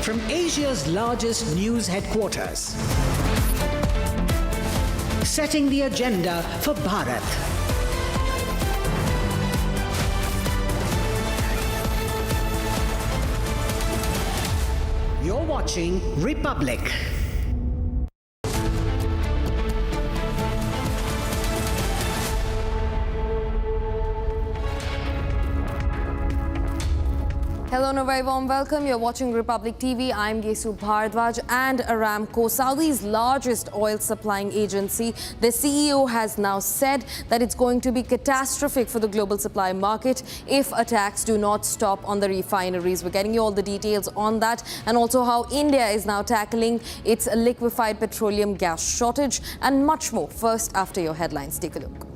From Asia's largest news headquarters, setting the agenda for Bharat. You're watching Republic. Hello and a very warm welcome. You're watching Republic TV. I'm Yesu Bhardwaj and Aramco, Saudi's largest oil supplying agency. The CEO has now said that it's going to be catastrophic for the global supply market if attacks do not stop on the refineries. We're getting you all the details on that, and also how India is now tackling its liquefied petroleum gas shortage and much more. First, after your headlines, take a look.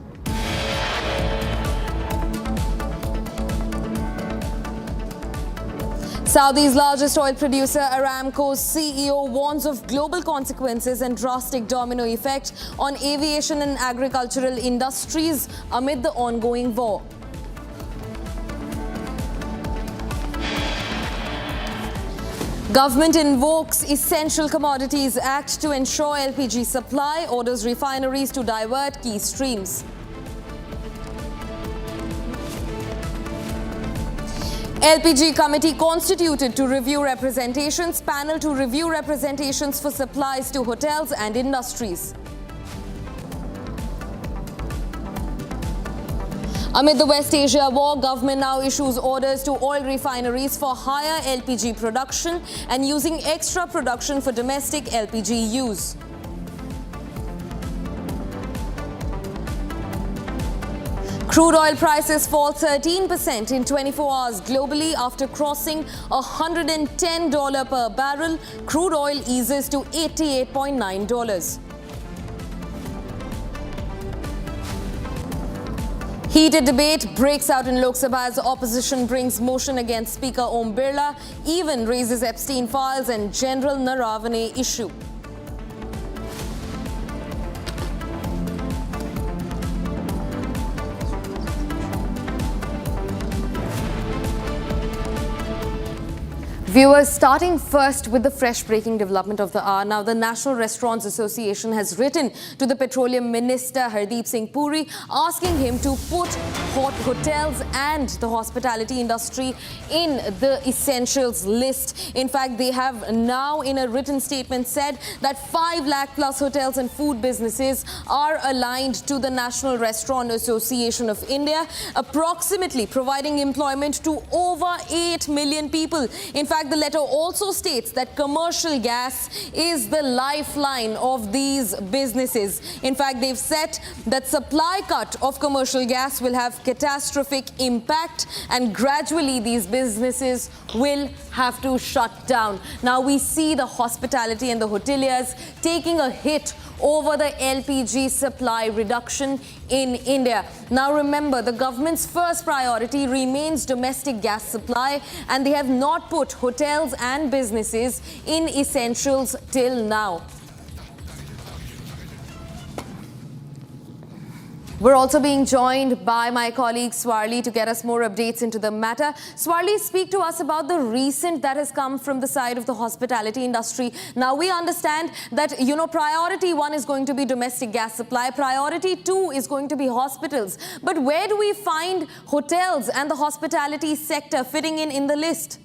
Saudi's largest oil producer, Aramco's CEO, warns of global consequences and drastic domino effect on aviation and agricultural industries amid the ongoing war. Government invokes Essential Commodities Act to ensure LPG supply, orders refineries to divert key streams. LPG committee constituted to review representations, panel to review representations for supplies to hotels and industries. Amid the West Asia war, government now issues orders to oil refineries for higher LPG production and using extra production for domestic LPG use. Crude oil prices fall 13% in 24 hours globally after crossing $110 per barrel. Crude oil eases to $88.9. Heated debate breaks out in Lok Sabha as opposition brings motion against Speaker Om Birla, even raises Epstein files and General Naravane issue. Viewers, starting first with the fresh breaking development of the hour. Now, the National Restaurants Association has written to the Petroleum Minister Hardeep Singh Puri, asking him to put hotels and the hospitality industry in the essentials list. In fact, they have now in a written statement said that 5 lakh plus hotels and food businesses are aligned to the National Restaurant Association of India, approximately providing employment to over 8 million people. In fact, the letter also states that commercial gas is the lifeline of these businesses. In fact, they've said that supply cut of commercial gas will have catastrophic impact and gradually these businesses will have to shut down. Now we see the hospitality and the hoteliers taking a hit over the LPG supply reduction in India. Now remember, the government's first priority remains domestic gas supply, and they have not put hotels and businesses in essentials till now. We're also being joined by my colleague Swarli to get us more updates into the matter. Swarli, speak to us about the recent that has come from the side of the hospitality industry. Now, we understand that, priority 1 is going to be domestic gas supply. Priority 2 is going to be hospitals. But where do we find hotels and the hospitality sector fitting in the list?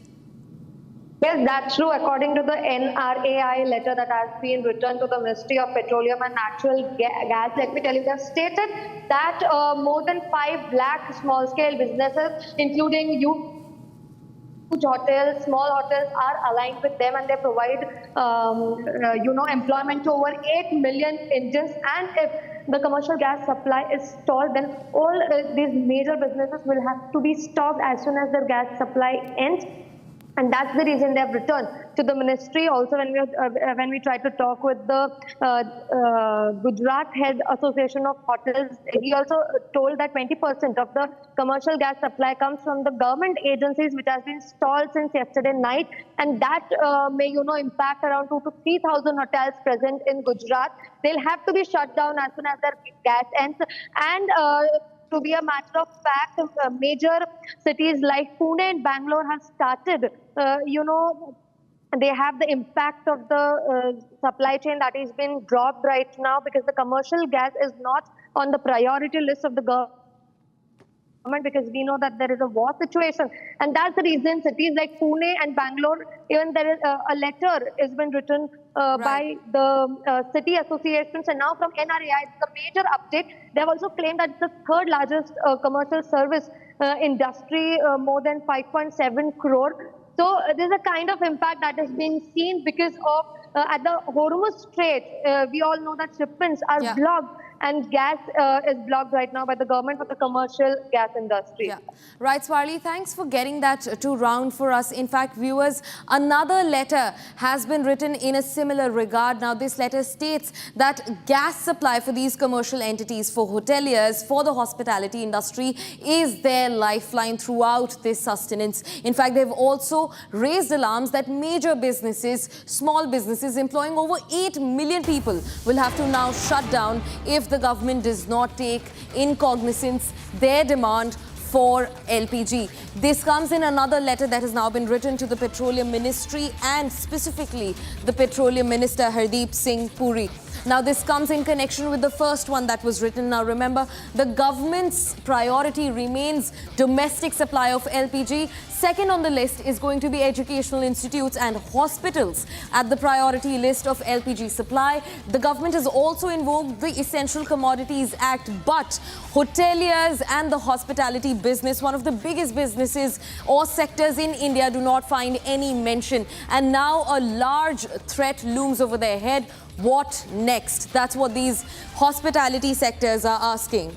Yes, that's true. According to the NRAI letter that has been written to the Ministry of Petroleum and Natural Gas, let me tell you, they have stated that more than 5 lakh small-scale businesses, including huge hotels, small hotels, are aligned with them, and they provide, employment to over 8 million Indians. And if the commercial gas supply is stalled, then all these major businesses will have to be stopped as soon as their gas supply ends. And that's the reason they have returned to the ministry. Also, when we tried to talk with the Gujarat Head Association of Hotels, he also told that 20% of the commercial gas supply comes from the government agencies, which has been stalled since yesterday night, and that may impact around 2,000 to 3,000 hotels present in Gujarat. They'll have to be shut down as soon as their gas ends. And to be a matter of fact, major cities like Pune and Bangalore have started, they have the impact of the supply chain that has been dropped right now because the commercial gas is not on the priority list of the government, because we know that there is a war situation. And that's the reason cities like Pune and Bangalore, even there is a letter has been written by the city associations, and now from NRAI, it's a major update. They have also claimed that it's the 3rd largest commercial service industry, more than 5.7 crore. So there's a kind of impact that is being seen because of at the Hormuz Strait, we all know that shipments are blocked, and gas is blocked right now by the government for the commercial gas industry. Yeah. Right, Swarli, thanks for getting that to round for us. In fact, viewers, another letter has been written in a similar regard. Now, this letter states that gas supply for these commercial entities, for hoteliers, for the hospitality industry, is their lifeline throughout this sustenance. In fact, they've also raised alarms that major businesses, small businesses employing over 8 million people will have to now shut down if the government does not take in cognizance their demand for LPG. This comes in another letter that has now been written to the Petroleum Ministry and specifically the Petroleum Minister Hardeep Singh Puri. Now, this comes in connection with the first one that was written. Now, remember, the government's priority remains domestic supply of LPG. Second on the list is going to be educational institutes and hospitals at the priority list of LPG supply. The government has also invoked the Essential Commodities Act, but hoteliers and the hospitality business, one of the biggest businesses or sectors in India, do not find any mention. And now a large threat looms over their head. What next? That's what these hospitality sectors are asking.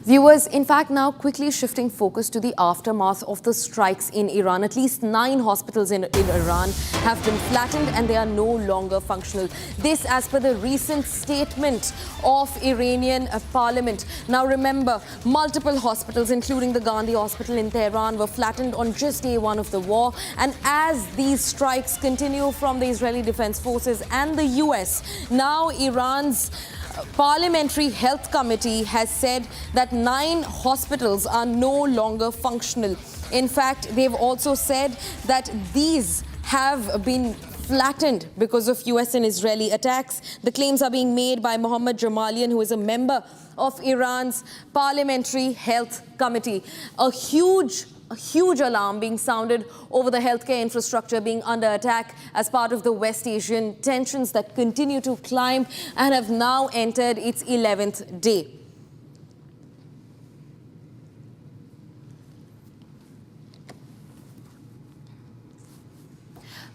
Viewers, in fact, now quickly shifting focus to the aftermath of the strikes in Iran. At least 9 hospitals in Iran have been flattened and they are no longer functional. This as per the recent statement of Iranian Parliament. Now remember, multiple hospitals, including the Gandhi Hospital in Tehran, were flattened on just day 1 of the war. And as these strikes continue from the Israeli Defense Forces and the US, now Iran's Parliamentary Health Committee has said that 9 hospitals are no longer functional. In fact, they've also said that these have been flattened because of US and Israeli attacks. The claims are being made by Mohammad Jamalian, who is a member of Iran's Parliamentary Health Committee. A huge alarm being sounded over the healthcare infrastructure being under attack as part of the West Asian tensions that continue to climb and have now entered its 11th day.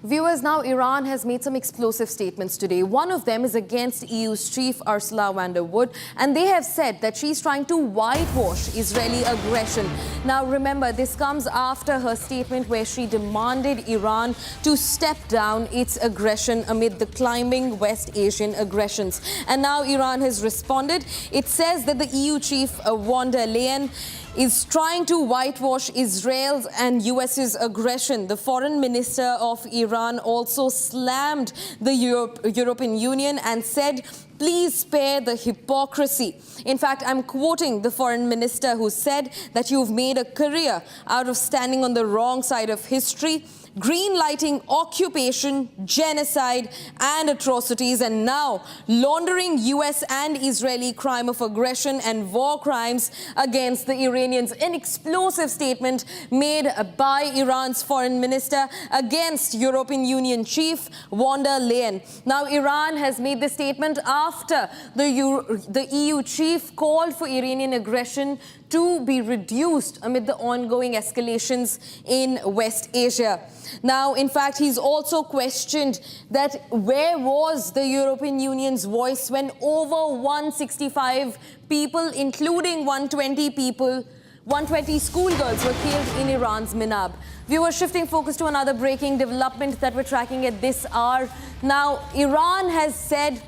Viewers, now Iran has made some explosive statements today. One of them is against EU's chief Ursula von der Leyen, and they have said that she's trying to whitewash Israeli aggression. Now remember, this comes after her statement where she demanded Iran to step down its aggression amid the climbing West Asian aggressions. And now Iran has responded. It says that the EU chief von der Leyen is trying to whitewash Israel's and US's aggression. The foreign minister of Iran also slammed the European Union and said, please spare the hypocrisy. In fact, I'm quoting the foreign minister who said that you've made a career out of standing on the wrong side of history, green-lighting occupation, genocide and atrocities, and now laundering US and Israeli crime of aggression and war crimes against the Iranians. An explosive statement made by Iran's foreign minister against European Union chief von der Leyen. Now, Iran has made this statement after the EU chief called for Iranian aggression to be reduced amid the ongoing escalations in West Asia. Now, in fact, he's also questioned that where was the European Union's voice when over 165 people, including 120 schoolgirls were killed in Iran's Minab. Viewers, shifting focus to another breaking development that we're tracking at this hour. Now, Iran has said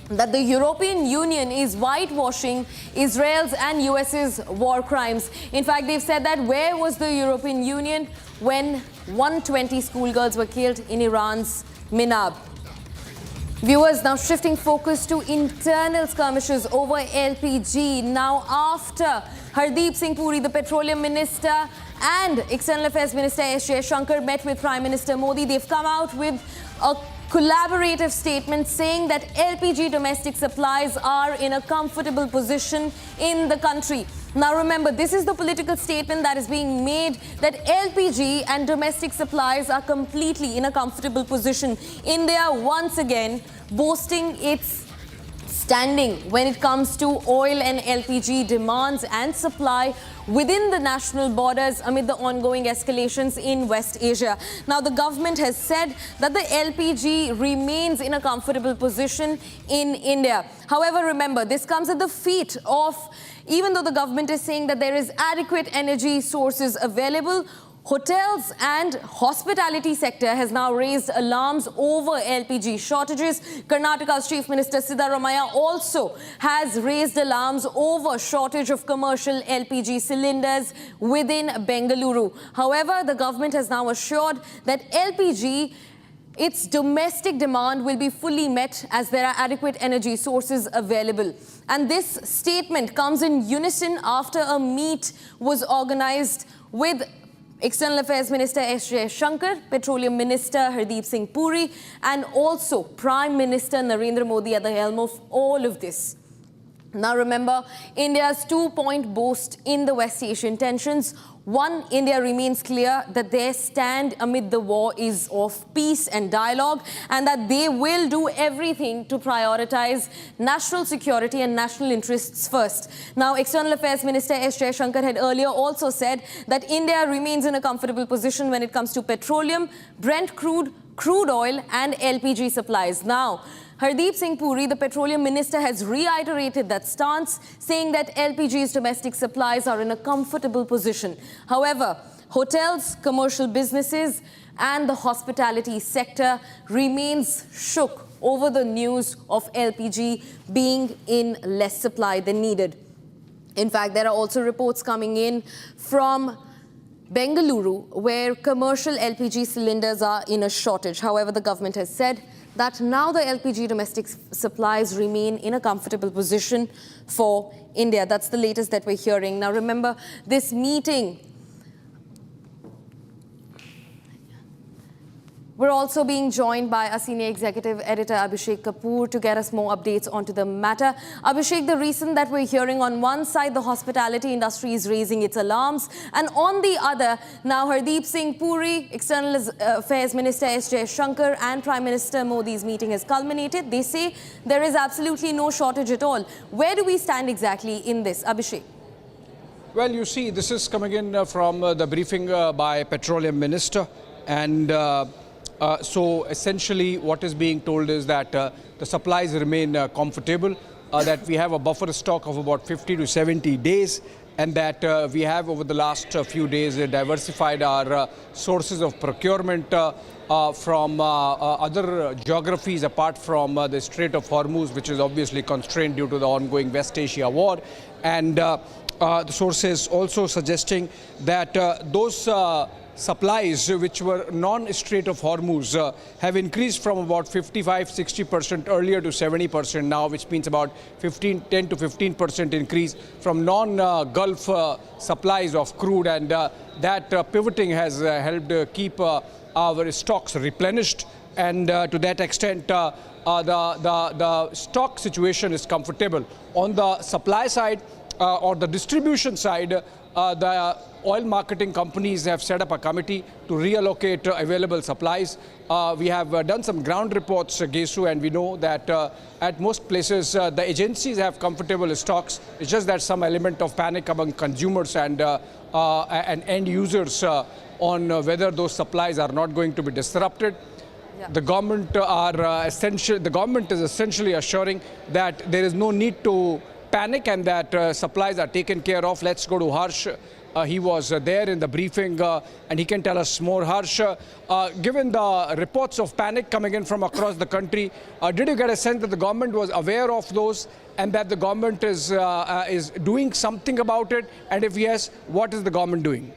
that the European Union is whitewashing Israel's and US's war crimes. In fact, they've said that where was the European Union when 120 schoolgirls were killed in Iran's Minab? Viewers, now shifting focus to internal skirmishes over LPG. Now, after Hardeep Singh Puri, the Petroleum Minister, and External Affairs Minister S. Jaishankar met with Prime Minister Modi, they've come out with a collaborative statement saying that LPG domestic supplies are in a comfortable position in the country. Now remember, this is the political statement that is being made that LPG and domestic supplies are completely in a comfortable position. India once again boasting its standing when it comes to oil and LPG demands and supply within the national borders amid the ongoing escalations in West Asia. Now, the government has said that the LPG remains in a comfortable position in India. However, remember, this comes at the feet of, even though the government is saying that there is adequate energy sources available, hotels and hospitality sector has now raised alarms over LPG shortages. Karnataka's Chief Minister Siddaramaiah also has raised alarms over shortage of commercial LPG cylinders within Bengaluru. However, the government has now assured that LPG, its domestic demand will be fully met as there are adequate energy sources available. And this statement comes in unison after a meet was organized with External Affairs Minister S. Jaishankar, Petroleum Minister Hardeep Singh Puri, and also Prime Minister Narendra Modi at the helm of all of this. Now remember, India's 2-point boast in the West Asian tensions. One, India remains clear that their stand amid the war is of peace and dialogue, and that they will do everything to prioritize national security and national interests first. Now, External Affairs Minister S. Jaishankar had earlier also said that India remains in a comfortable position when it comes to petroleum, Brent crude oil and LPG supplies. Now, Hardeep Singh Puri, the Petroleum Minister, has reiterated that stance, saying that LPG's domestic supplies are in a comfortable position. However, hotels, commercial businesses and the hospitality sector remains shook over the news of LPG being in less supply than needed. In fact, there are also reports coming in from Bengaluru, where commercial LPG cylinders are in a shortage. However, the government has said that now the LPG domestic supplies remain in a comfortable position for India. That's the latest that we're hearing. Now, remember, this meeting, we're also being joined by a senior executive editor, Abhishek Kapoor, to get us more updates onto the matter. Abhishek, the reason that we're hearing on one side, the hospitality industry is raising its alarms, and on the other, now Hardeep Singh Puri, External Affairs Minister S. Jaishankar, and Prime Minister Modi's meeting has culminated. They say there is absolutely no shortage at all. Where do we stand exactly in this, Abhishek? Well, you see, this is coming in from the briefing by Petroleum Minister, and so essentially what is being told is that the supplies remain comfortable, that we have a buffer stock of about 50 to 70 days, and that we have over the last few days diversified our sources of procurement from other geographies apart from the Strait of Hormuz, which is obviously constrained due to the ongoing West Asia war. And the sources also suggesting that those supplies which were non-Strait of Hormuz have increased from about 55-60% earlier to 70% now, which means about 10 to 15% increase from non-Gulf supplies of crude, and that pivoting has helped keep our stocks replenished, and to that extent the stock situation is comfortable. On the supply side or the distribution side, the oil marketing companies have set up a committee to reallocate available supplies. We have done some ground reports, Gesu, and we know that at most places the agencies have comfortable stocks. It's just that some element of panic among consumers and end users on whether those supplies are not going to be disrupted. Yeah. The government is essentially assuring that there is no need to panic and that supplies are taken care of. Let's go to Harsh. He was there in the briefing and he can tell us more. Harsh, given the reports of panic coming in from across the country, did you get a sense that the government was aware of those and that the government is doing something about it? And if yes, what is the government doing?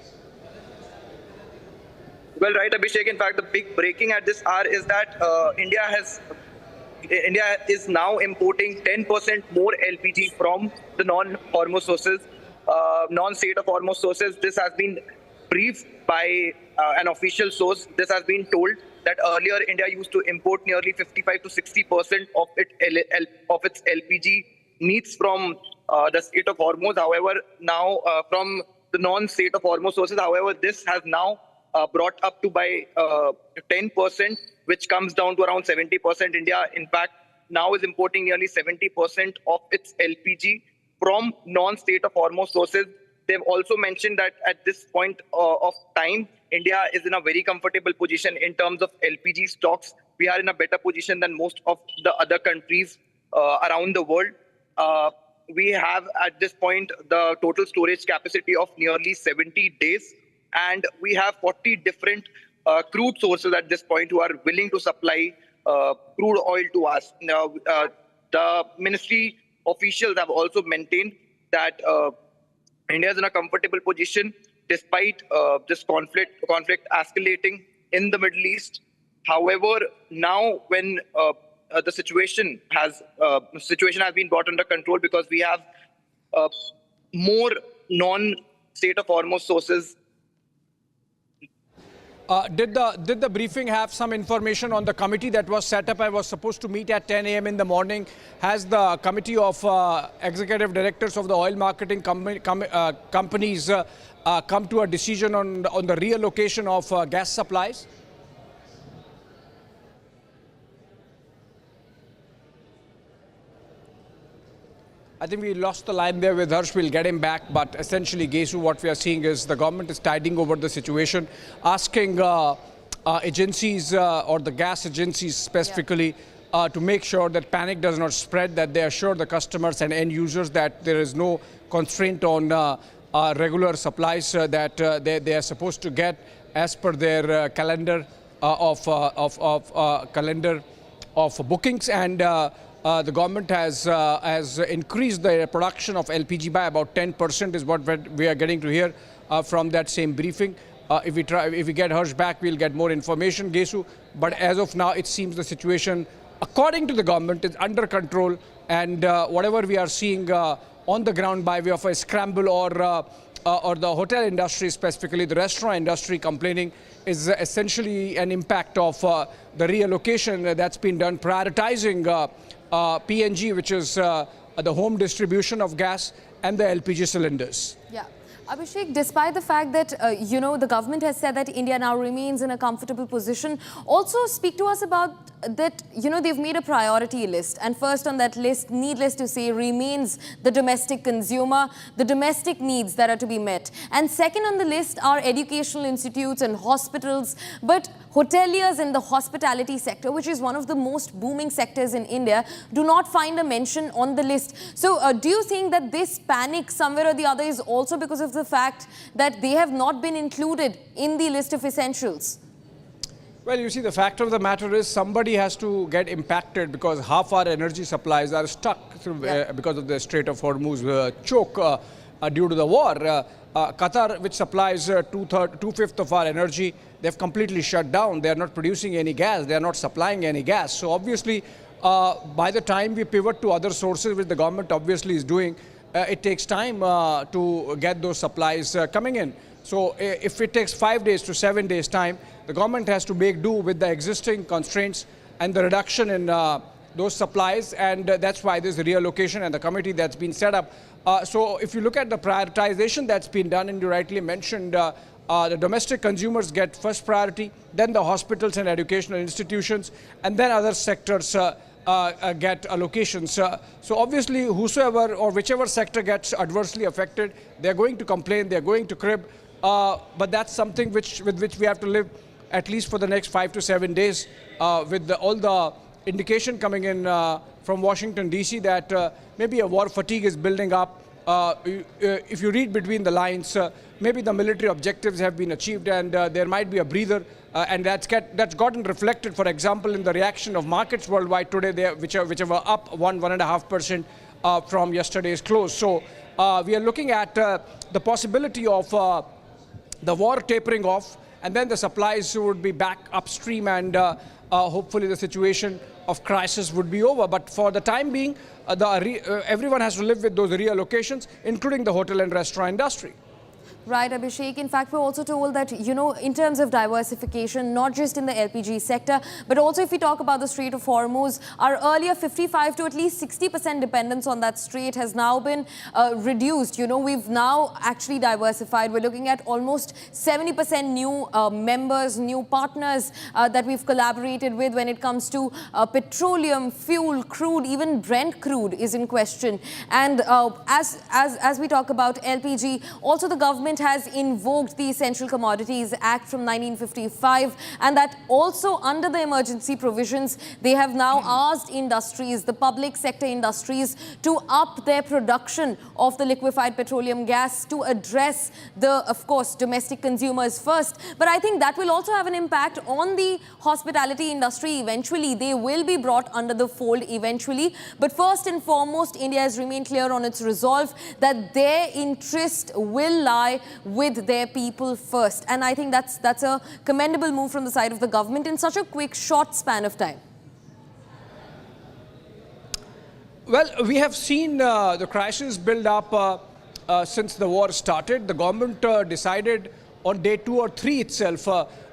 Well, right, Abhishek. In fact, the big breaking at this hour is that India is now importing 10% more LPG from the non-Hormuz sources, non-Strait of Hormuz sources. This has been briefed by an official source. This has been told that earlier India used to import nearly 55 to 60% of its LPG needs from the Strait of Hormuz. However, now from the non-Strait of Hormuz sources, however, this has now brought up to by 10%, which comes down to around 70%. India, in fact, now is importing nearly 70% of its LPG from non-Strait of Hormuz sources. They've also mentioned that at this point of time, India is in a very comfortable position in terms of LPG stocks. We are in a better position than most of the other countries around the world. We have at this point the total storage capacity of nearly 70 days. And we have 40 different crude sources at this point who are willing to supply crude oil to us. Now, the ministry officials have also maintained that India is in a comfortable position despite this conflict escalating in the Middle East. However, now when the situation has been brought under control because we have more non-Strait of Hormuz sources. Did the briefing have some information on the committee that was set up and was supposed to meet at 10 a.m. in the morning? Has the committee of executive directors of the oil marketing companies come to a decision on the reallocation of gas supplies? I think we lost the line there with Harsh. We'll get him back. But essentially, Gesu, what we are seeing is the government is tiding over the situation, asking agencies or the gas agencies specifically to make sure that panic does not spread, that they assure the customers and end users that there is no constraint on regular supplies that they are supposed to get as per their calendar of bookings. And the government has increased the production of LPG by about 10% is what we are getting to hear. from that same briefing. If we get Harsh back, we'll get more information, Gesu. But as of now, it seems the situation, according to the government, is under control. And whatever we are seeing on the ground by way of a scramble or the hotel industry, specifically the restaurant industry, complaining is essentially an impact of the reallocation that's been done, prioritizing PNG, which is the home distribution of gas, and the LPG cylinders. Yeah. Abhishek, despite the fact that, the government has said that India now remains in a comfortable position, also speak to us about that, they've made a priority list. And first on that list, needless to say, remains the domestic consumer, the domestic needs that are to be met. And second on the list are educational institutes and hospitals. But hoteliers in the hospitality sector, which is one of the most booming sectors in India, do not find a mention on the list. So do you think that this panic somewhere or the other is also because of the fact that they have not been included in the list of essentials? Well, you see, the fact of the matter is somebody has to get impacted because half our energy supplies are stuck through, because of the Strait of Hormuz choke due to the war. Qatar, which supplies two-fifths of our energy, they've completely shut down. They are not producing any gas. They are not supplying any gas. So obviously, by the time we pivot to other sources, which the government obviously is doing, it takes time to get those supplies coming in. So if it takes 5 days to 7 days time, the government has to make do with the existing constraints and the reduction in those supplies. And that's why there's a reallocation and the committee that's been set up. So if you look at the prioritization that's been done, and you rightly mentioned, the domestic consumers get first priority, then the hospitals and educational institutions, and then other sectors get allocations. So obviously, whosoever or whichever sector gets adversely affected, they're going to complain, they're going to crib. But that's something with which we have to live at least for the next 5 to 7 days, with all the indication coming in from Washington, D.C. that maybe a war fatigue is building up. If you read between the lines, maybe the military objectives have been achieved and there might be a breather. And that's gotten reflected, for example, in the reaction of markets worldwide today, which are up 1.5% from yesterday's close. So we are looking at the possibility of the war tapering off, and then the supplies would be back upstream, and hopefully the situation of crisis would be over. But for the time being, everyone has to live with those reallocations, including the hotel and restaurant industry. Right, Abhishek. In fact, we're also told that, in terms of diversification, not just in the LPG sector, but also if we talk about the Strait of Hormuz, our earlier 55 to at least 60% dependence on that strait has now been reduced. We've now actually diversified. We're looking at almost 70% new members, new partners that we've collaborated with when it comes to petroleum, fuel, crude, even Brent crude is in question. And as we talk about LPG, also the government has invoked the Essential Commodities Act from 1955, and that also under the emergency provisions, they have now asked industries, the public sector industries, to up their production of the liquefied petroleum gas to address the, of course, domestic consumers first. But I think that will also have an impact on the hospitality industry eventually. They will be brought under the fold eventually. But first and foremost, India has remained clear on its resolve that their interest will lie with their people first. And I think that's a commendable move from the side of the government in such a quick, short span of time. Well, we have seen the crisis build up since the war started. The government decided on day 2 or 3 itself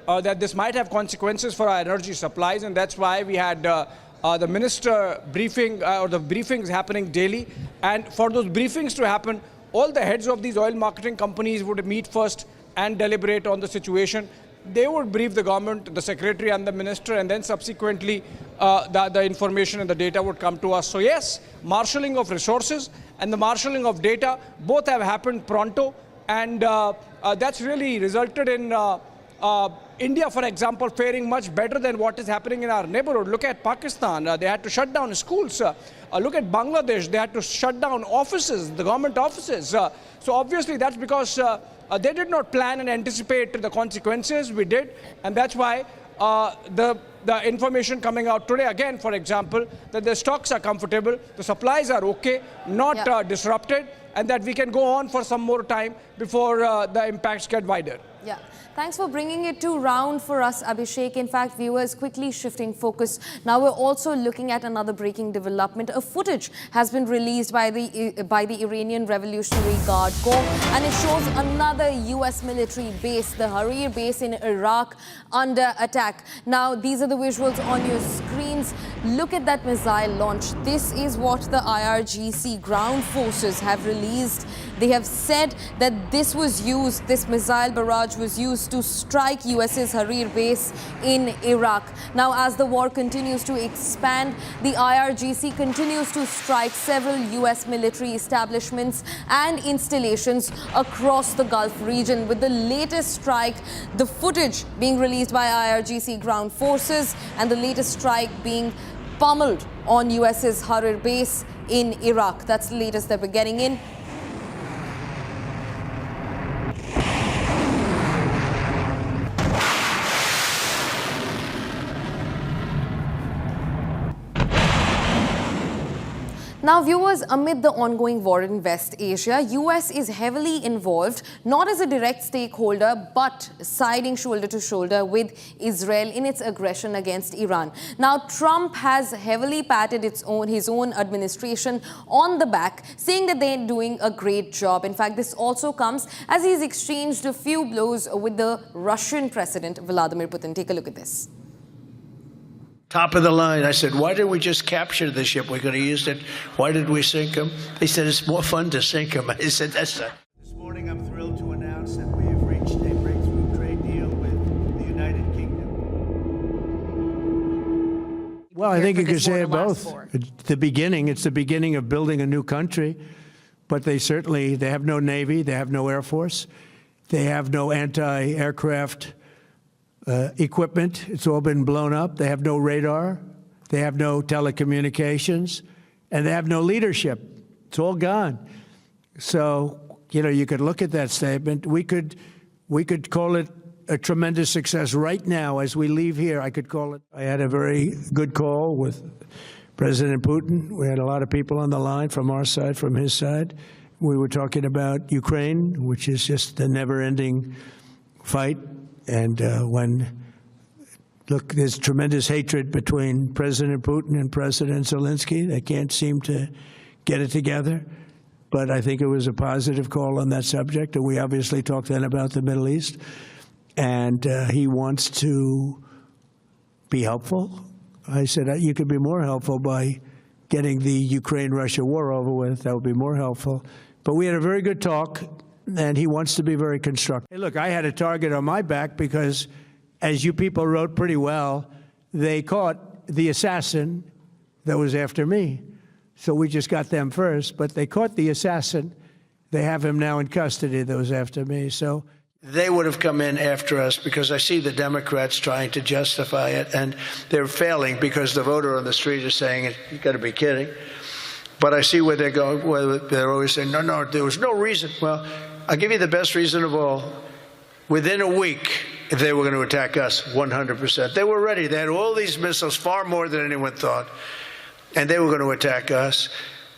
that this might have consequences for our energy supplies, and that's why we had the minister briefing, or the briefings happening daily. And for those briefings to happen, all the heads of these oil marketing companies would meet first and deliberate on the situation. They would brief the government, the secretary and the minister, and then subsequently the information and the data would come to us. So yes, marshalling of resources and the marshalling of data, both have happened pronto, and that's really resulted in India, for example, faring much better than what is happening in our neighborhood. Look at Pakistan. They had to shut down schools. Look at Bangladesh. They had to shut down offices, the government offices. So obviously that's because they did not plan and anticipate the consequences. We did. And that's why the information coming out today, again, for example, that the stocks are comfortable, the supplies are okay, not disrupted. and that we can go on for some more time before the impacts get wider. Yeah. Thanks for bringing it to round for us, Abhishek. In fact, viewers, quickly shifting focus. Now we're also looking at another breaking development. A footage has been released by the Iranian Revolutionary Guard Corps, and it shows another U.S. military base, the Harir base in Iraq, under attack. Now, these are the visuals on your screens. Look at that missile launch. This is what the IRGC ground forces have released. They have said that this missile barrage was used to strike US's Harir base in Iraq. Now, as the war continues to expand, the IRGC continues to strike several US military establishments and installations across the Gulf region. With the latest strike, the footage being released by IRGC ground forces, and the latest strike being pummeled on US's Harir base in Iraq. That's the latest that we're getting in. Now, viewers, amid the ongoing war in West Asia, US is heavily involved, not as a direct stakeholder, but siding shoulder to shoulder with Israel in its aggression against Iran. Now, Trump has heavily patted his own administration on the back, saying that they're doing a great job. In fact, this also comes as he's exchanged a few blows with the Russian President, Vladimir Putin. Take a look at this. Top of the line. I said, why didn't we just capture the ship? We could have used it. Why did we sink him? They said, it's more fun to sink him. I said, that's not. This morning, I'm thrilled to announce that we have reached a breakthrough trade deal with the United Kingdom. Well, I think you could say it both. It's the beginning of building a new country, but they have no Navy, they have no Air Force, they have no anti-aircraft equipment. It's all been blown up. They have no radar. They have no telecommunications. And they have no leadership. It's all gone. So, you could look at that statement. We could call it a tremendous success right now as we leave here. I could call it. I had a very good call with President Putin. We had a lot of people on the line from our side, from his side. We were talking about Ukraine, which is just a never-ending fight. And there's tremendous hatred between President Putin and President Zelensky. They can't seem to get it together. But I think it was a positive call on that subject. And we obviously talked then about the Middle East. And he wants to be helpful. I said, you could be more helpful by getting the Ukraine-Russia war over with. That would be more helpful. But we had a very good talk. And he wants to be very constructive. Hey, look, I had a target on my back because, as you people wrote pretty well, they caught the assassin that was after me. So we just got them first, but they caught the assassin. They have him now in custody that was after me. So they would have come in after us because I see the Democrats trying to justify it, and they're failing because the voter on the street is saying, you got to be kidding. But I see where they're going, where they're always saying, no, there was no reason. Well, I'll give you the best reason of all. Within a week, they were going to attack us 100%. They were ready. They had all these missiles, far more than anyone thought, and they were going to attack us.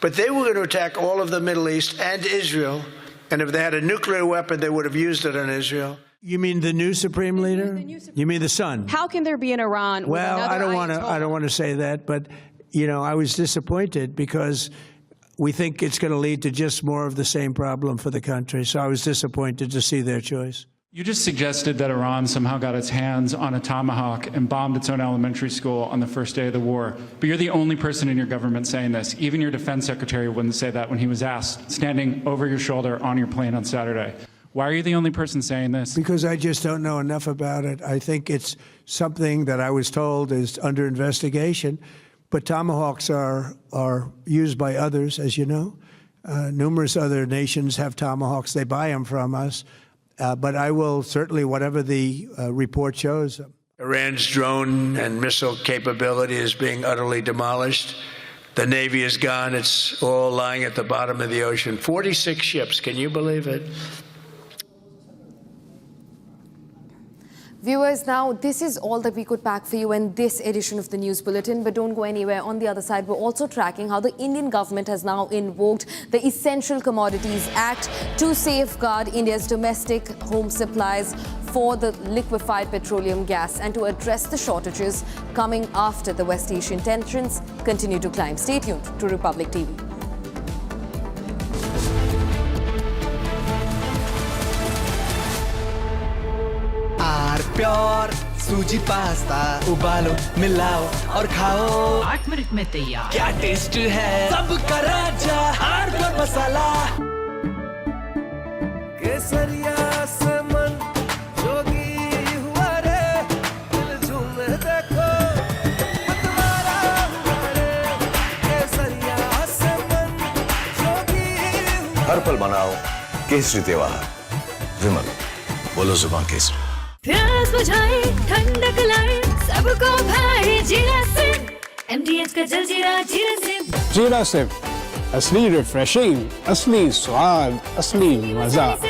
But they were going to attack all of the Middle East and Israel, and if they had a nuclear weapon, they would have used it on Israel. You mean the new supreme leader? You mean the son? How can there be an Iran? Well, I don't want to say that, but I was disappointed because we think it's going to lead to just more of the same problem for the country. So I was disappointed to see their choice. You just suggested that Iran somehow got its hands on a tomahawk and bombed its own elementary school on the first day of the war. But you're the only person in your government saying this. Even your defense secretary wouldn't say that when he was asked, standing over your shoulder on your plane on Saturday. Why are you the only person saying this? Because I just don't know enough about it. I think it's something that I was told is under investigation. But tomahawks are used by others, as you know. Numerous other nations have tomahawks. They buy them from us. But I will certainly, whatever the report shows. Iran's drone and missile capability is being utterly demolished. The Navy is gone. It's all lying at the bottom of the ocean. 46 ships. Can you believe it? Viewers, now this is all that we could pack for you in this edition of the News Bulletin, but don't go anywhere. On the other side, we're also tracking how the Indian government has now invoked the Essential Commodities Act to safeguard India's domestic home supplies for the liquefied petroleum gas and to address the shortages coming after the West Asian tensions continue to climb. Stay tuned to Republic TV. Pure सूजी pasta उबालो मिलाओ और खाओ 8 minute में तैयार। क्या taste है सबका राजा आर प्योर मसाला केसरिया से मन जोगी हुआ रे दिल झूमे देखो मतवारा हुआ रे केसरिया से मन जोगी हर पल मनाओ केसरी त्योहार विमल बोलो जुबान केसरी प्यास बुझाए ठंडक लाए सबको भाए जीरा से MDH का जल जीरा जीरा से जीरा सिर्फ असली रिफ्रेशिंग असली स्वाद असली मजा MDH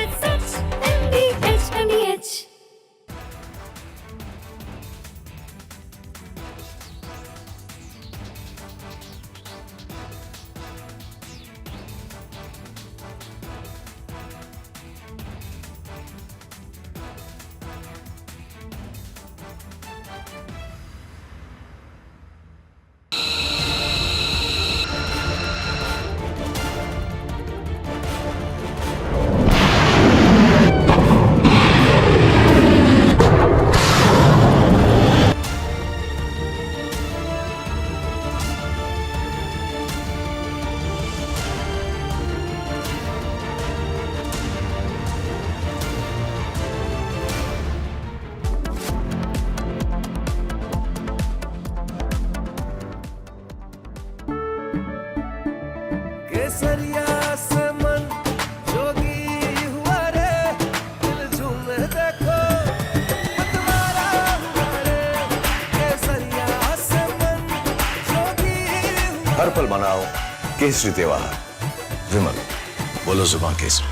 केसरिया से मन जोगी हुआ रे दिल झूमे देखो मतवारा हुआ रे केसरिया से मन जोगी हर पल मनाओ केसरी त्योहार विमल बोलो जुबान केसरी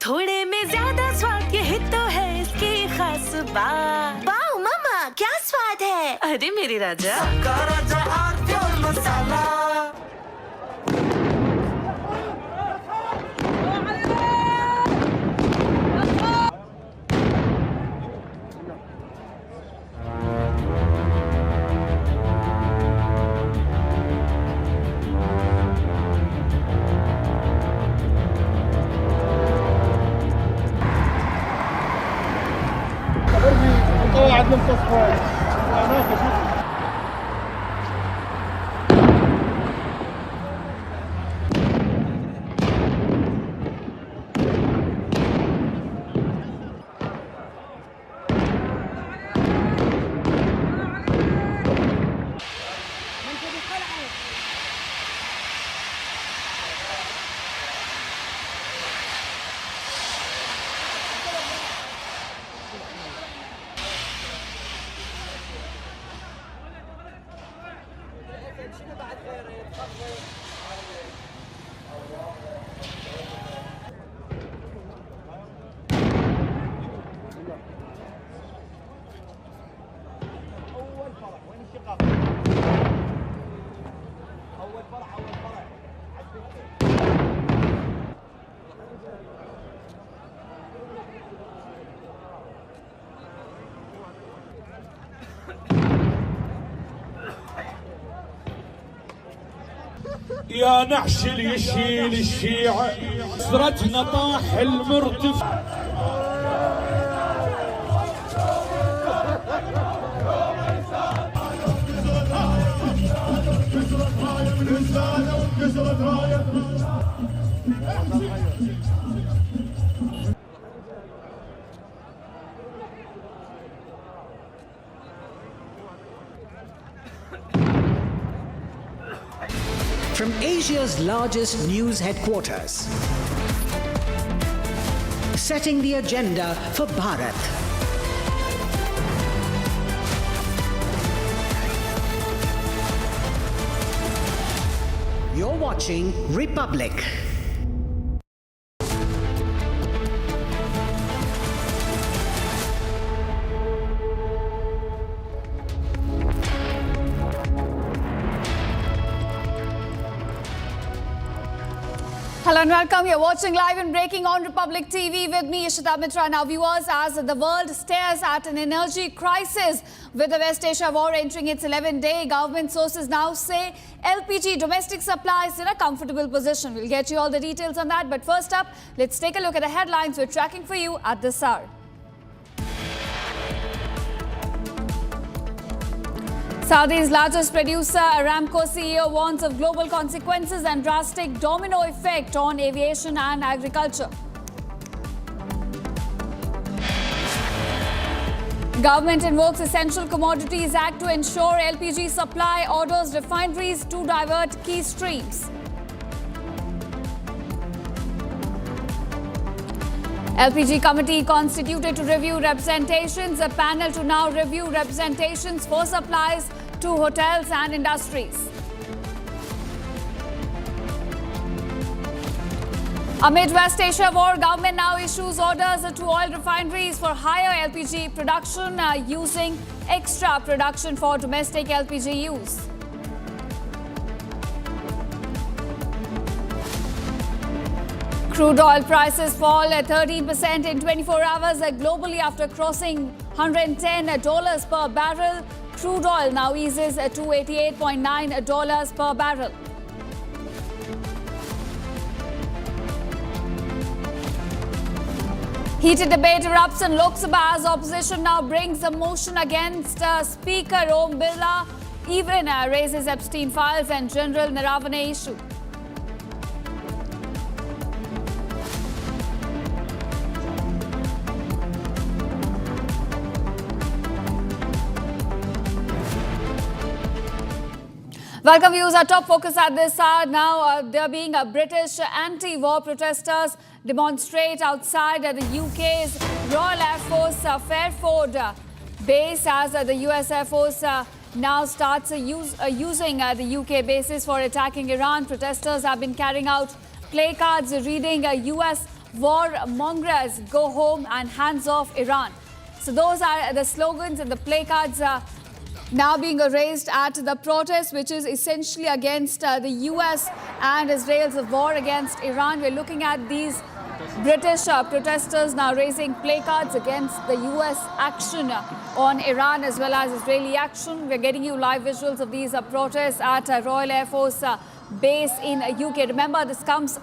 थोड़े में ज्यादा स्वाद यही तो है इसकी खास बात। वाओ मामा क्या स्वाद है। अरे मेरे राजा सबका राजा R pure masala يا نحش اللي يشيل الشيعة سرتنا طاح المرتفع From Asia's largest news headquarters, setting the agenda for Bharat. You're watching Republic. Hello and welcome. You're watching live and breaking on Republic TV with me, Ishita Mitra. Now, viewers, as the world stares at an energy crisis with the West Asia war entering its 11th day, government sources now say LPG domestic supply is in a comfortable position. We'll get you all the details on that. But first up, let's take a look at the headlines we're tracking for you at this hour. Saudi's largest producer, Aramco CEO, warns of global consequences and drastic domino effect on aviation and agriculture. Government invokes Essential Commodities Act to ensure LPG supply, orders refineries to divert key streams. LPG committee constituted to review representations. A panel to now review representations for supplies to hotels and industries. Amid West Asia war, government now issues orders to oil refineries for higher LPG production using extra production for domestic LPG use. Crude oil prices fall 13% in 24 hours globally after crossing $110 per barrel. Crude oil now eases to $88.9 per barrel. Heated debate erupts in Lok Sabha as opposition now brings a motion against Speaker Om Birla, even raises Epstein files and General Naravane issue. Welcome viewers. Our top focus at this hour now, there being British anti-war protesters demonstrate outside the UK's Royal Air Force Fairford base as the US Air Force now starts using the UK bases for attacking Iran. Protesters have been carrying out placards reading US warmongers, go home and hands off Iran. So those are the slogans and the placards now being raised at the protest, which is essentially against the US and Israel's war against Iran. We're looking at these British protesters now raising placards against the US action on Iran as well as Israeli action. We're getting you live visuals of these protests at Royal Air Force base in UK. Remember, this comes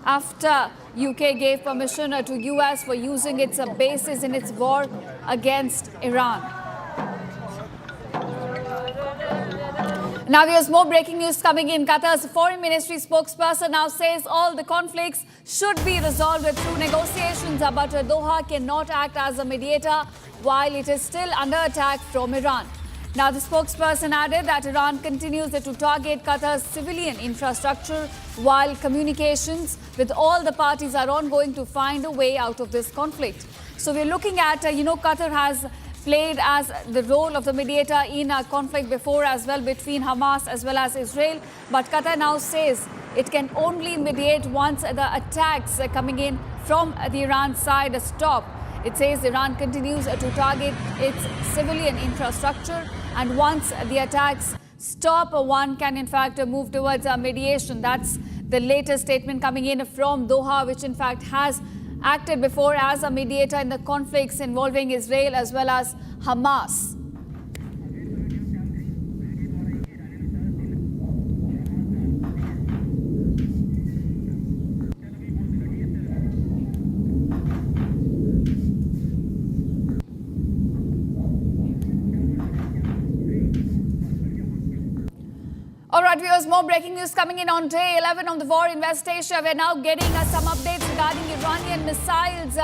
after UK gave permission to US for using its bases in its war against Iran. Now there's more breaking news coming in. Qatar's foreign ministry spokesperson now says all the conflicts should be resolved through negotiations, but Doha cannot act as a mediator while it is still under attack from Iran. Now the spokesperson added that Iran continues to target Qatar's civilian infrastructure while communications with all the parties are ongoing to find a way out of this conflict. So we're looking at, Qatar has played as the role of the mediator in a conflict before as well between Hamas as well as Israel. But Qatar now says it can only mediate once the attacks coming in from the Iran side stop. It says Iran continues to target its civilian infrastructure, and once the attacks stop, one can in fact move towards mediation. That's the latest statement coming in from Doha, which in fact has acted before as a mediator in the conflicts involving Israel as well as Hamas. All right, viewers, more breaking news coming in on day 11 of the war in West Asia. We're now getting some updates regarding Iranian missiles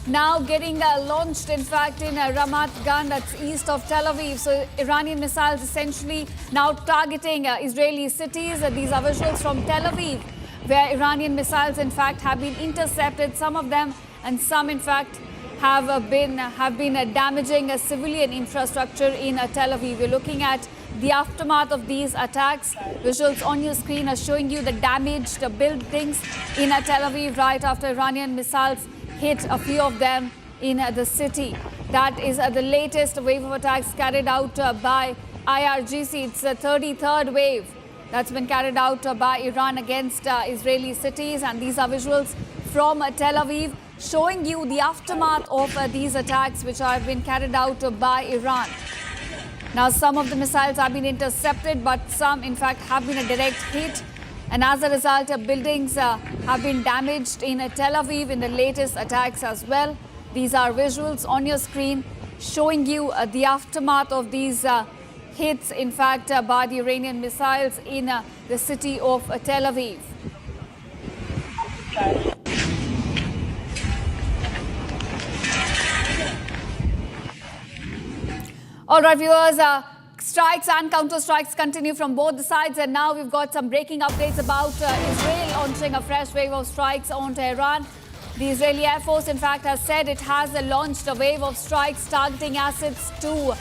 now getting launched, in fact, in Ramat Gan, that's east of Tel Aviv. So Iranian missiles essentially now targeting Israeli cities. These are visuals from Tel Aviv, where Iranian missiles, in fact, have been intercepted. Some of them, and some, in fact, have been damaging a civilian infrastructure in Tel Aviv. We're looking at the aftermath of these attacks. Visuals on your screen are showing you the damaged buildings in Tel Aviv right after Iranian missiles hit a few of them in the city. That is the latest wave of attacks carried out by IRGC. It's the 33rd wave that's been carried out by Iran against Israeli cities. And these are visuals from Tel Aviv showing you the aftermath of these attacks which have been carried out by Iran. Now, some of the missiles have been intercepted, but some, in fact, have been a direct hit. And as a result, buildings have been damaged in Tel Aviv in the latest attacks as well. These are visuals on your screen showing you the aftermath of these hits, in fact, by the Iranian missiles in the city of Tel Aviv. All right, viewers, strikes and counter-strikes continue from both the sides, and now we've got some breaking updates about Israel launching a fresh wave of strikes on Tehran. The Israeli Air Force, in fact, has said it has launched a wave of strikes targeting assets to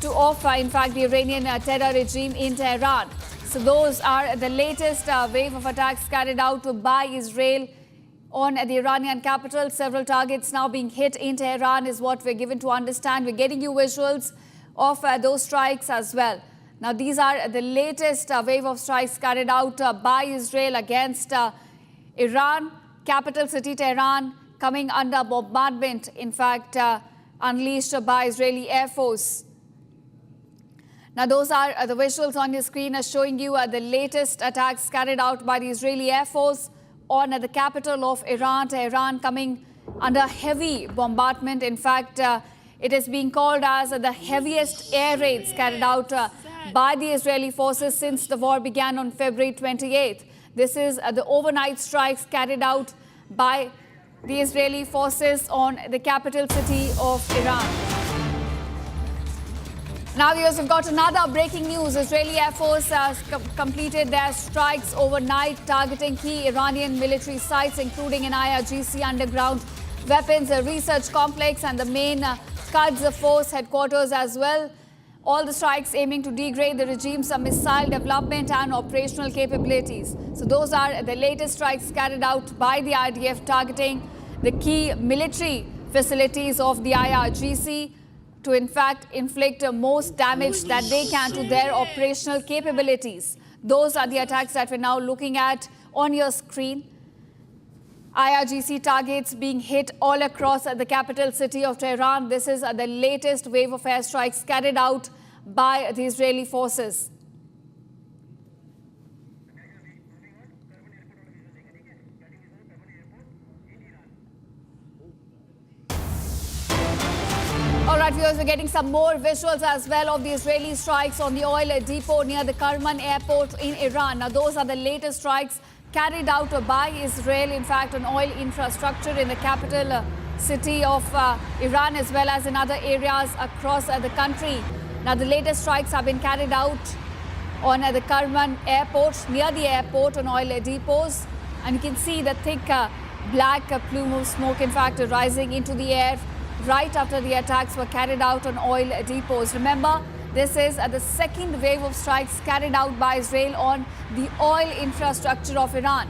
offer, in fact, the Iranian terror regime in Tehran. So those are the latest wave of attacks carried out by Israel on the Iranian capital. Several targets now being hit in Tehran is what we're given to understand. We're getting you visuals of those strikes as well. Now, these are the latest wave of strikes carried out by Israel against Iran. Capital city Tehran coming under bombardment, in fact, unleashed by Israeli Air Force. Now, those are the visuals on your screen showing you the latest attacks carried out by the Israeli Air Force on the capital of Iran, Tehran, coming under heavy bombardment. In fact, it is being called as the heaviest air raids carried out by the Israeli forces since the war began on February 28th. This is the overnight strikes carried out by the Israeli forces on the capital city of Iran. Now, viewers, we've got another breaking news. Israeli Air Force has completed their strikes overnight, targeting key Iranian military sites, including an IRGC underground weapons research complex and the main Quds Force headquarters as well. All the strikes aiming to degrade the regime's missile development and operational capabilities. So those are the latest strikes carried out by the IDF targeting the key military facilities of the IRGC to, in fact, inflict most damage that they can to their operational capabilities. Those are the attacks that we're now looking at on your screen. IRGC targets being hit all across the capital city of Tehran. This is the latest wave of airstrikes carried out by the Israeli forces. All right, viewers, we're getting some more visuals as well of the Israeli strikes on the oil depot near the Kerman airport in Iran. Now, those are the latest strikes carried out by Israel, in fact, on oil infrastructure in the capital city of Iran, as well as in other areas across the country. Now, the latest strikes have been carried out on the Kerman airport, near the airport, on oil depots. And you can see the thick black plume of smoke, in fact, rising into the air right after the attacks were carried out on oil depots. Remember, this is the second wave of strikes carried out by Israel on the oil infrastructure of Iran.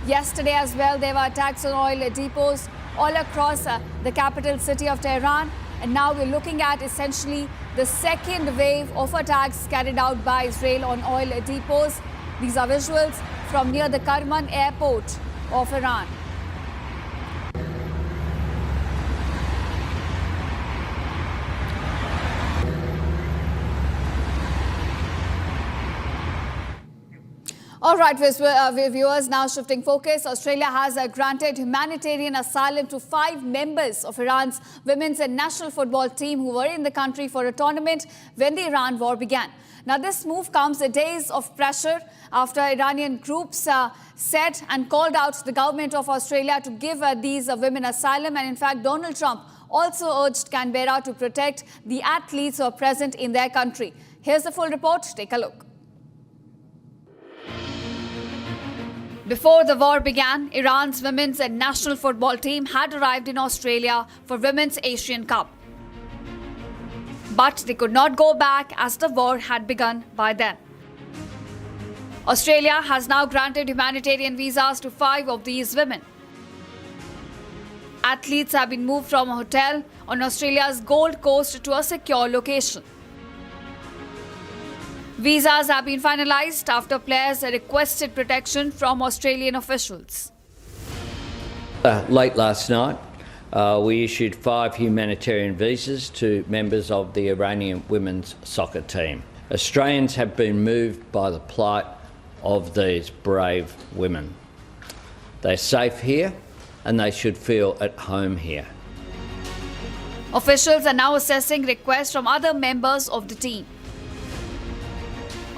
Yesterday as well, there were attacks on oil depots all across the capital city of Tehran. And now we're looking at essentially the second wave of attacks carried out by Israel on oil depots. These are visuals from near the Kerman airport of Iran. All right, viewers, now shifting focus. Australia has granted humanitarian asylum to 5 members of Iran's women's national football team who were in the country for a tournament when the Iran war began. Now, this move comes days of pressure after Iranian groups said and called out the government of Australia to give these women asylum. And in fact, Donald Trump also urged Canberra to protect the athletes who are present in their country. Here's the full report. Take a look. Before the war began, Iran's women's national football team had arrived in Australia for Women's Asian Cup. But they could not go back as the war had begun by then. Australia has now granted humanitarian visas to 5 of these women. Athletes have been moved from a hotel on Australia's Gold Coast to a secure location. Visas have been finalized after players requested protection from Australian officials. Late last night, we issued 5 humanitarian visas to members of the Iranian women's soccer team. Australians have been moved by the plight of these brave women. They're safe here and they should feel at home here. Officials are now assessing requests from other members of the team.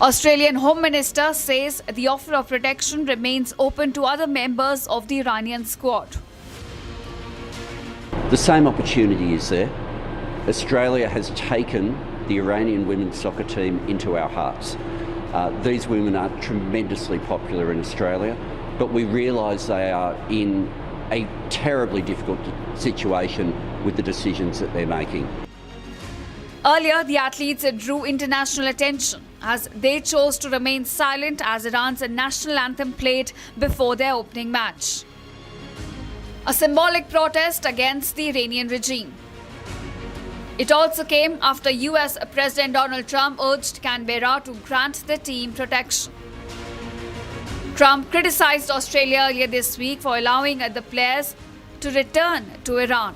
Australian Home Minister says the offer of protection remains open to other members of the Iranian squad. The same opportunity is there. Australia has taken the Iranian women's soccer team into our hearts. These women are tremendously popular in Australia, but we realise they are in a terribly difficult situation with the decisions that they're making. Earlier, the athletes drew international attention as they chose to remain silent as Iran's national anthem played before their opening match. A symbolic protest against the Iranian regime. It also came after US President Donald Trump urged Canberra to grant the team protection. Trump criticized Australia earlier this week for allowing the players to return to Iran.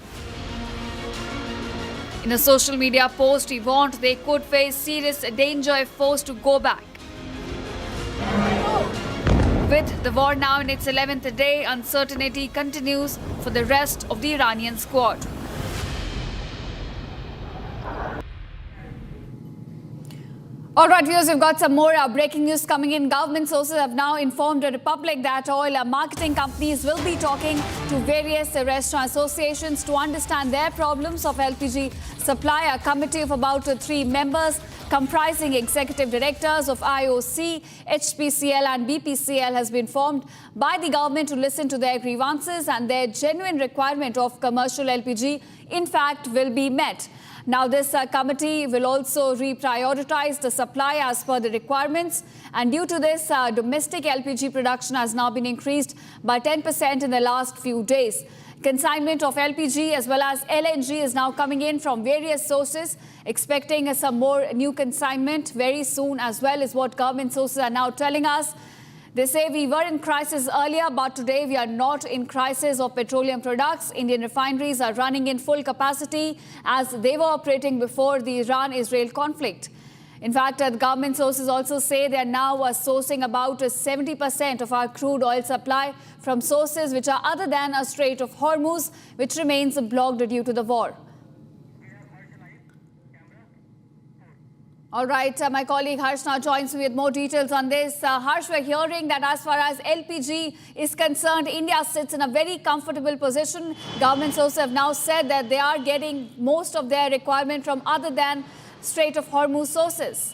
In a social media post, he warned they could face serious danger if forced to go back. With the war now in its 11th day, uncertainty continues for the rest of the Iranian squad. All right, viewers, we've got some more breaking news coming in. Government sources have now informed the Republic that oil marketing companies will be talking to various restaurant associations to understand their problems of LPG supply. A committee of about 3 members comprising executive directors of IOC, HPCL and BPCL has been formed by the government to listen to their grievances and their genuine requirement of commercial LPG, in fact, will be met. Now, this committee will also reprioritize the supply as per the requirements. And due to this, domestic LPG production has now been increased by 10% in the last few days. Consignment of LPG as well as LNG is now coming in from various sources, expecting some more new consignment very soon as well, is what government sources are now telling us. They say we were in crisis earlier, but today we are not in crisis of petroleum products. Indian refineries are running in full capacity as they were operating before the Iran-Israel conflict. In fact, the government sources also say they are now sourcing about 70% of our crude oil supply from sources which are other than a Strait of Hormuz, which remains blocked due to the war. All right, my colleague Harsh now joins me with more details on this. Harsh, we're hearing that as far as LPG is concerned, India sits in a very comfortable position. Government sources have now said that they are getting most of their requirement from other than Strait of Hormuz sources.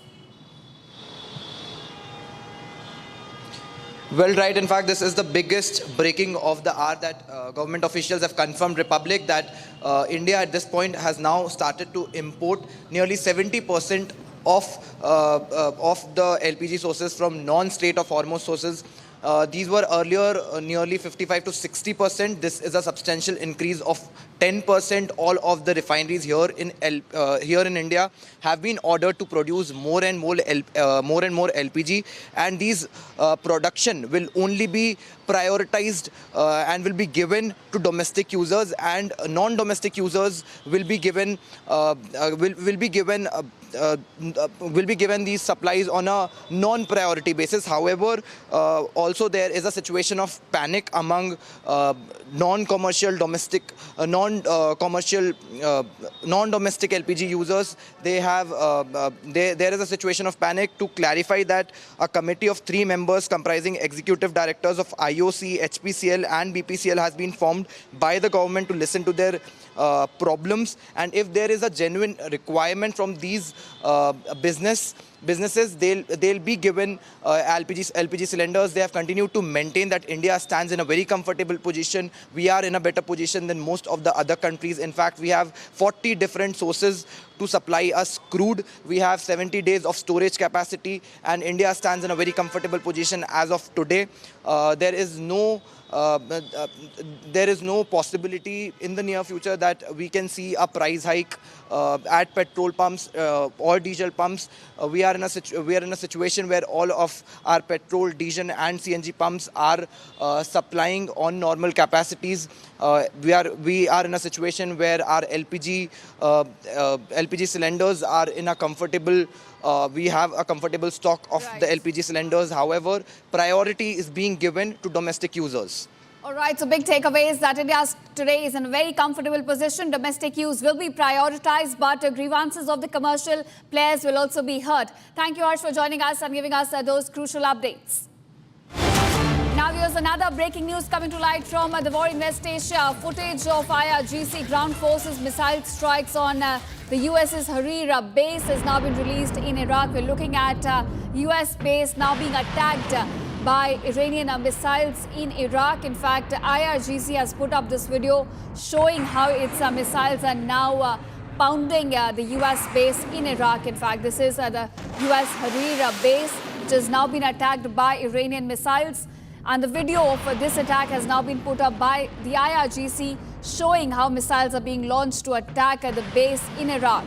Well, right. In fact, this is the biggest breaking of the hour that government officials have confirmed Republic that India at this point has now started to import nearly 70% of the LPG sources from non-Strait of Hormuz sources. These were earlier nearly 55 to 60%. This is a substantial increase of 10%. All of the refineries here in India have been ordered to produce more and more LPG, and these production will only be prioritized and will be given to domestic users, and non-domestic users will be given these supplies on a non-priority basis. However, also there is a situation of panic among non-commercial domestic non-domestic LPG users. There is a situation of panic. To clarify that, a committee of 3 members comprising executive directors of IOC, HPCL and BPCL has been formed by the government to listen to their problems, and if there is a genuine requirement from these businesses, they'll be given LPG cylinders. They have continued to maintain that India stands in a very comfortable position. We are in a better position than most of the other countries. In fact, we have 40 different sources to supply us crude. We have 70 days of storage capacity, and India stands in a very comfortable position as of today. There is no possibility in the near future that we can see a price hike at petrol pumps or diesel pumps. We are in a situation where all of our petrol, diesel and CNG pumps are supplying on normal capacities. We are in a situation where our LPG cylinders are in a comfortable. We have a comfortable stock of the LPG cylinders. However, priority is being given to domestic users. All right, so big takeaway is that India today is in a very comfortable position. Domestic use will be prioritized, but grievances of the commercial players will also be heard. Thank you, Harsh, for joining us and giving us those crucial updates. Now here's another breaking news coming to light from the war in West Asia. Footage of IRGC ground forces missile strikes on the US's Harira base has now been released in Iraq. We're looking at US base now being attacked by Iranian missiles in Iraq. In fact, IRGC has put up this video showing how its missiles are now pounding the US base in Iraq. In fact, this is the US Harira base, which has now been attacked by Iranian missiles. And the video of this attack has now been put up by the IRGC, showing how missiles are being launched to attack the base in Iraq.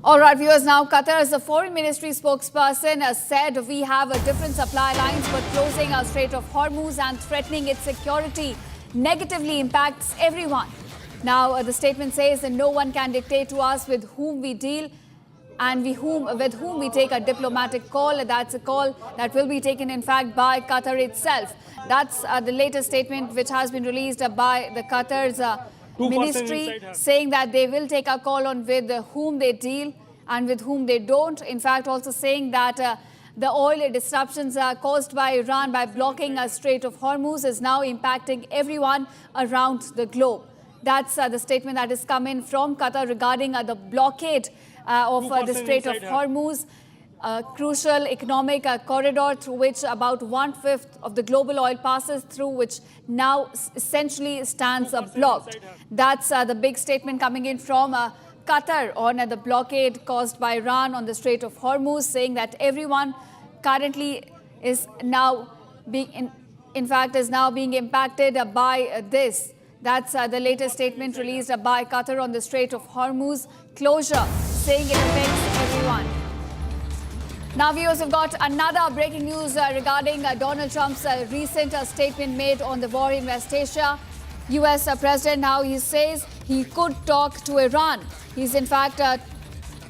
All right, viewers, now Qatar's foreign ministry spokesperson said we have a different supply lines, but closing our Strait of Hormuz and threatening its security negatively impacts everyone. Now, the statement says that no one can dictate to us with whom we deal and with whom we take a diplomatic call. That's a call that will be taken, in fact, by Qatar itself. That's the latest statement which has been released by the Qatar's ministry, saying that they will take a call on with whom they deal and with whom they don't. In fact, also saying that the oil disruptions caused by Iran by blocking a Strait of Hormuz is now impacting everyone around the globe. That's the statement that is coming from Qatar regarding the blockade of the Strait of Hormuz, a crucial economic corridor through which about 1/5 of the global oil passes through, which now essentially stands blocked. That's the big statement coming in from Qatar on the blockade caused by Iran on the Strait of Hormuz, saying that everyone currently is now being, in fact, is now being impacted by this. That's the latest statement released by Qatar on the Strait of Hormuz closure, saying it affects everyone. Now, viewers, we've got another breaking news regarding Donald Trump's recent statement made on the war in West Asia. US President now, he says he could talk to Iran. He's in fact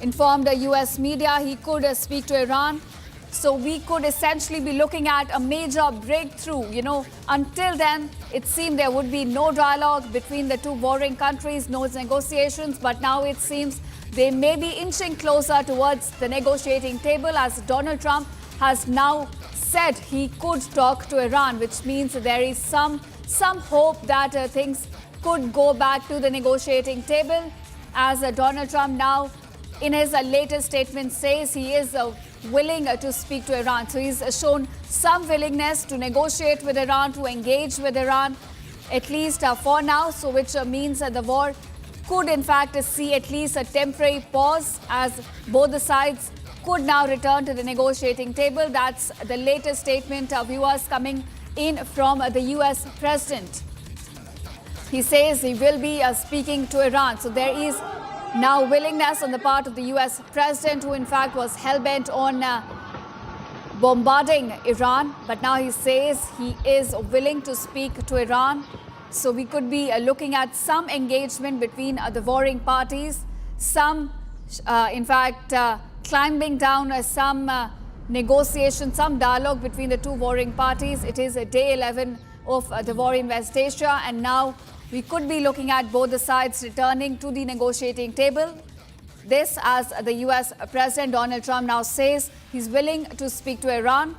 informed the US media he could speak to Iran. So we could essentially be looking at a major breakthrough. You know, until then, it seemed there would be no dialogue between the two warring countries, no negotiations. But now it seems they may be inching closer towards the negotiating table, as Donald Trump has now said he could talk to Iran, which means there is some hope that things could go back to the negotiating table, as Donald Trump now in his latest statement says he is willing to speak to Iran. So he's shown some willingness to negotiate with Iran, to engage with Iran, at least for now, so which means the war could in fact see at least a temporary pause, as both the sides could now return to the negotiating table. That's the latest statement, viewers, coming in from the US president. He says he will be speaking to Iran. So there is now willingness on the part of the US president, who in fact was hell-bent on bombarding Iran. But now he says he is willing to speak to Iran. So we could be looking at some engagement between the warring parties, some, in fact, climbing down some negotiation, some dialogue between the two warring parties. It is day 11 of the war in West Asia, and now we could be looking at both the sides returning to the negotiating table. This, as the US President Donald Trump now says he's willing to speak to Iran.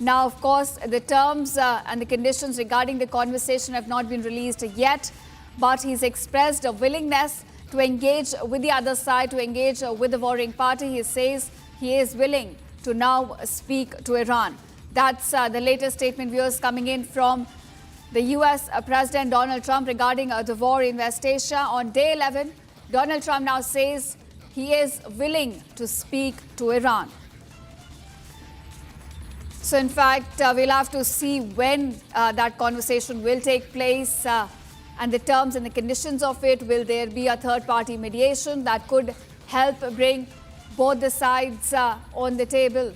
Now, of course, the terms and the conditions regarding the conversation have not been released yet. but he's expressed a willingness to engage with the other side, to engage with the warring party. He says he is willing to now speak to Iran. That's the latest statement, viewers, coming in from the US President Donald Trump regarding the war in West Asia. On day 11, Donald Trump now says he is willing to speak to Iran. So, in fact, we'll have to see when that conversation will take place and the terms and the conditions of it. Will there be a third-party mediation that could help bring both the sides on the table?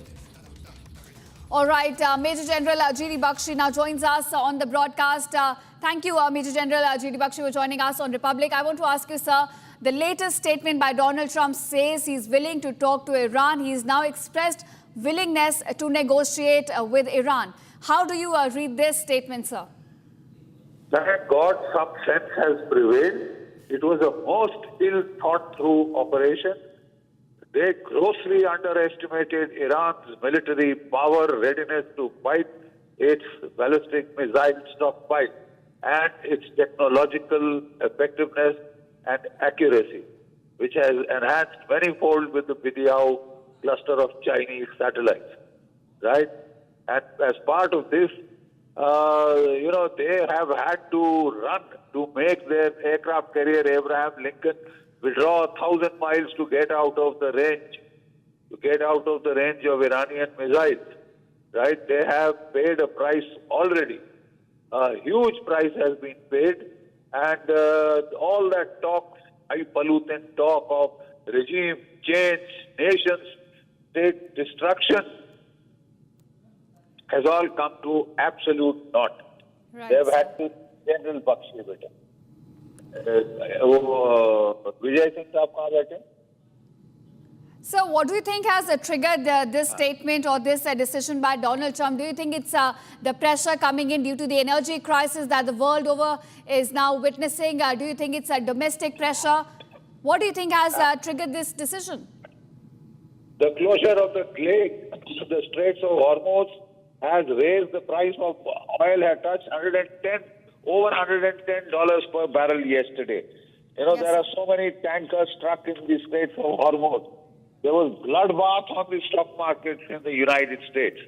All right, Major General G.D. Bakshi now joins us on the broadcast. Thank you, Major General G.D. Bakshi, for joining us on Republic. I want to ask you, sir, the latest statement by Donald Trump says he's willing to talk to Iran. He's now expressed willingness to negotiate with Iran. How do you read this statement, sir? Thank God some sense has prevailed. It was a most ill-thought-through operation. They grossly underestimated Iran's military power, readiness to fight, its ballistic missile stockpile, and its technological effectiveness and accuracy, which has enhanced manifold with the Bhiwandi cluster of Chinese satellites, right? And as part of this, they have had to run to make their aircraft carrier Abraham Lincoln withdraw 1,000 miles to get out of the range, of Iranian missiles, right? They have paid a price already. A huge price has been paid, and all that talk, highfalutin talk of regime change, nation state destruction, has all come to absolute naught. Right. They have had to General Bakshi beta. Vijay Singh saab kahan baithe? So what do you think has triggered this statement or this decision by Donald Trump? Do you think it's the pressure coming in due to the energy crisis that the world over is now witnessing? Do you think it's a domestic pressure? What do you think has triggered this decision? The closure of the Straits of Hormuz has raised the price of oil, had touched over $110 per barrel yesterday. There are so many tankers stuck in the Straits of Hormuz. There was bloodbath on the stock markets in the United States,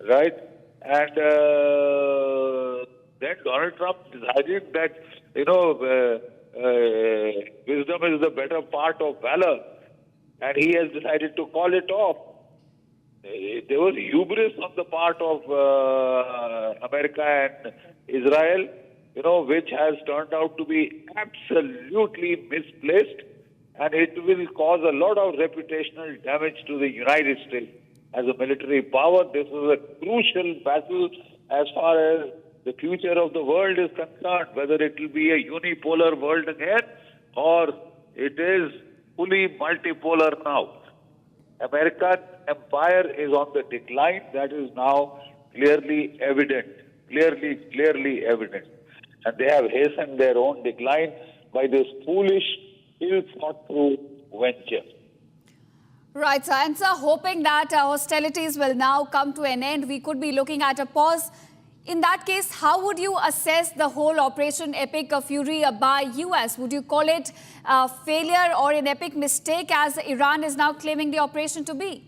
right? And then Donald Trump decided that, wisdom is the better part of valor. And he has decided to call it off. There was hubris on the part of America and Israel, which has turned out to be absolutely misplaced. And it will cause a lot of reputational damage to the United States as a military power. This is a crucial battle as far as the future of the world is concerned, whether it will be a unipolar world again or it is fully multipolar now. American empire is on the decline. That is now clearly evident. Clearly evident. And they have hastened their own decline by this foolish, ill-thought-through venture. Right, sir. And sir, hoping that hostilities will now come to an end, we could be looking at a pause. In that case, how would you assess the whole Operation Epic Fury by US? Would you call it a failure or an epic mistake as Iran is now claiming the operation to be?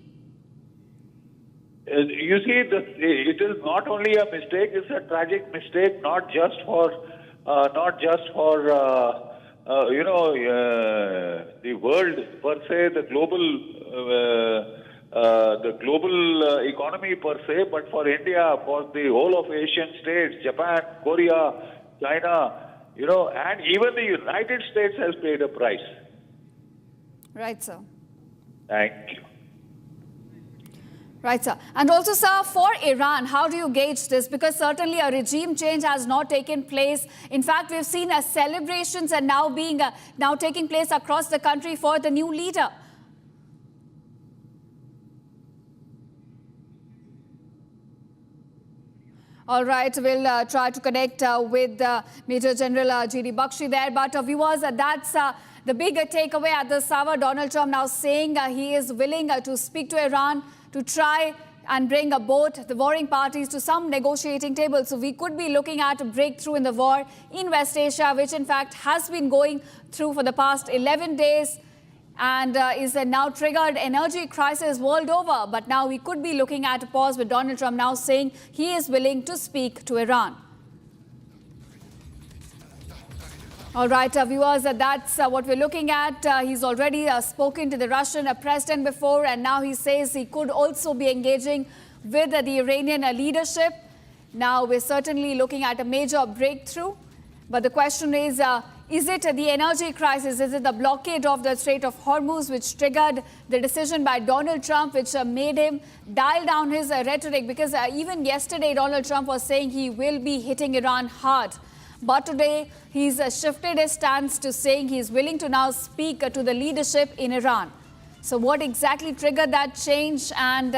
You see, it is not only a mistake, it's a tragic mistake, not just for the world per se, the global economy per se, but for India, for the whole of Asian states, Japan, Korea, China, and even the United States has paid a price. Right, sir. Thank you. Right, sir. And also, sir, for Iran, how do you gauge this? Because certainly a regime change has not taken place. In fact, we've seen celebrations are now taking place across the country for the new leader. All right, we'll try to connect with Major General G.D. Bakshi there. But viewers, that's the big takeaway at this hour. Donald Trump now saying he is willing to speak to Iran to try and bring both the warring parties to some negotiating table. So we could be looking at a breakthrough in the war in West Asia, which in fact has been going through for the past 11 days and is a now triggered energy crisis world over. But now we could be looking at a pause with Donald Trump now saying he is willing to speak to Iran. All right, viewers, that's what we're looking at. He's already spoken to the Russian president before, and now he says he could also be engaging with the Iranian leadership. Now, we're certainly looking at a major breakthrough. But the question is it the energy crisis? Is it the blockade of the Strait of Hormuz which triggered the decision by Donald Trump, which made him dial down his rhetoric? Because even yesterday, Donald Trump was saying he will be hitting Iran hard. But today, he's shifted his stance to saying he's willing to now speak to the leadership in Iran. So what exactly triggered that change? And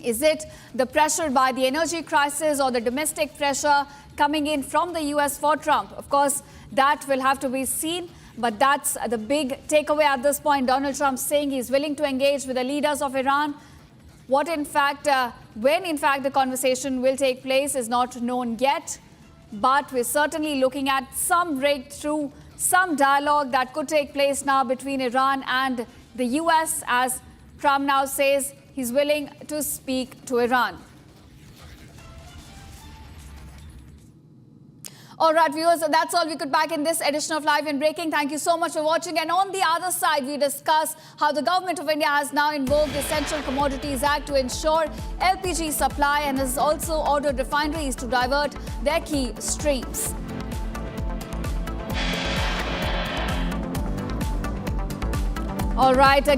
is it the pressure by the energy crisis or the domestic pressure coming in from the US for Trump? Of course, that will have to be seen. But that's the big takeaway at this point. Donald Trump saying he's willing to engage with the leaders of Iran. What in fact, when in fact the conversation will take place is not known yet. But we're certainly looking at some breakthrough, some dialogue that could take place now between Iran and the US, as Trump now says he's willing to speak to Iran. All right, viewers, that's all we could pack in this edition of Live and Breaking. Thank you so much for watching. And on the other side, we discuss how the government of India has now invoked the Essential Commodities Act to ensure LPG supply and has also ordered refineries to divert their key streams. All right, the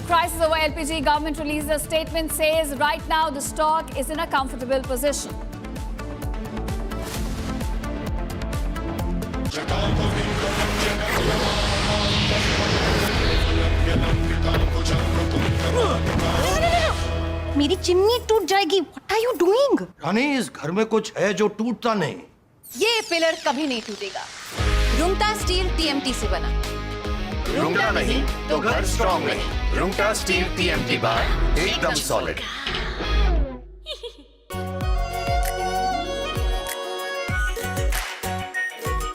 crisis over LPG, government released a statement, says right now the stock is in a comfortable position. मेरी chimney टूट जाएगी। What are you doing? रानी, इस घर में कुछ है जो टूटता नहीं। ये पिलर कभी नहीं टूटेगा। रुंगटा स्टील TMT से बना। रुंगटा नहीं तो घर स्ट्रॉन्ग नहीं। रुंगटा स्टील TMT बार एकदम solid.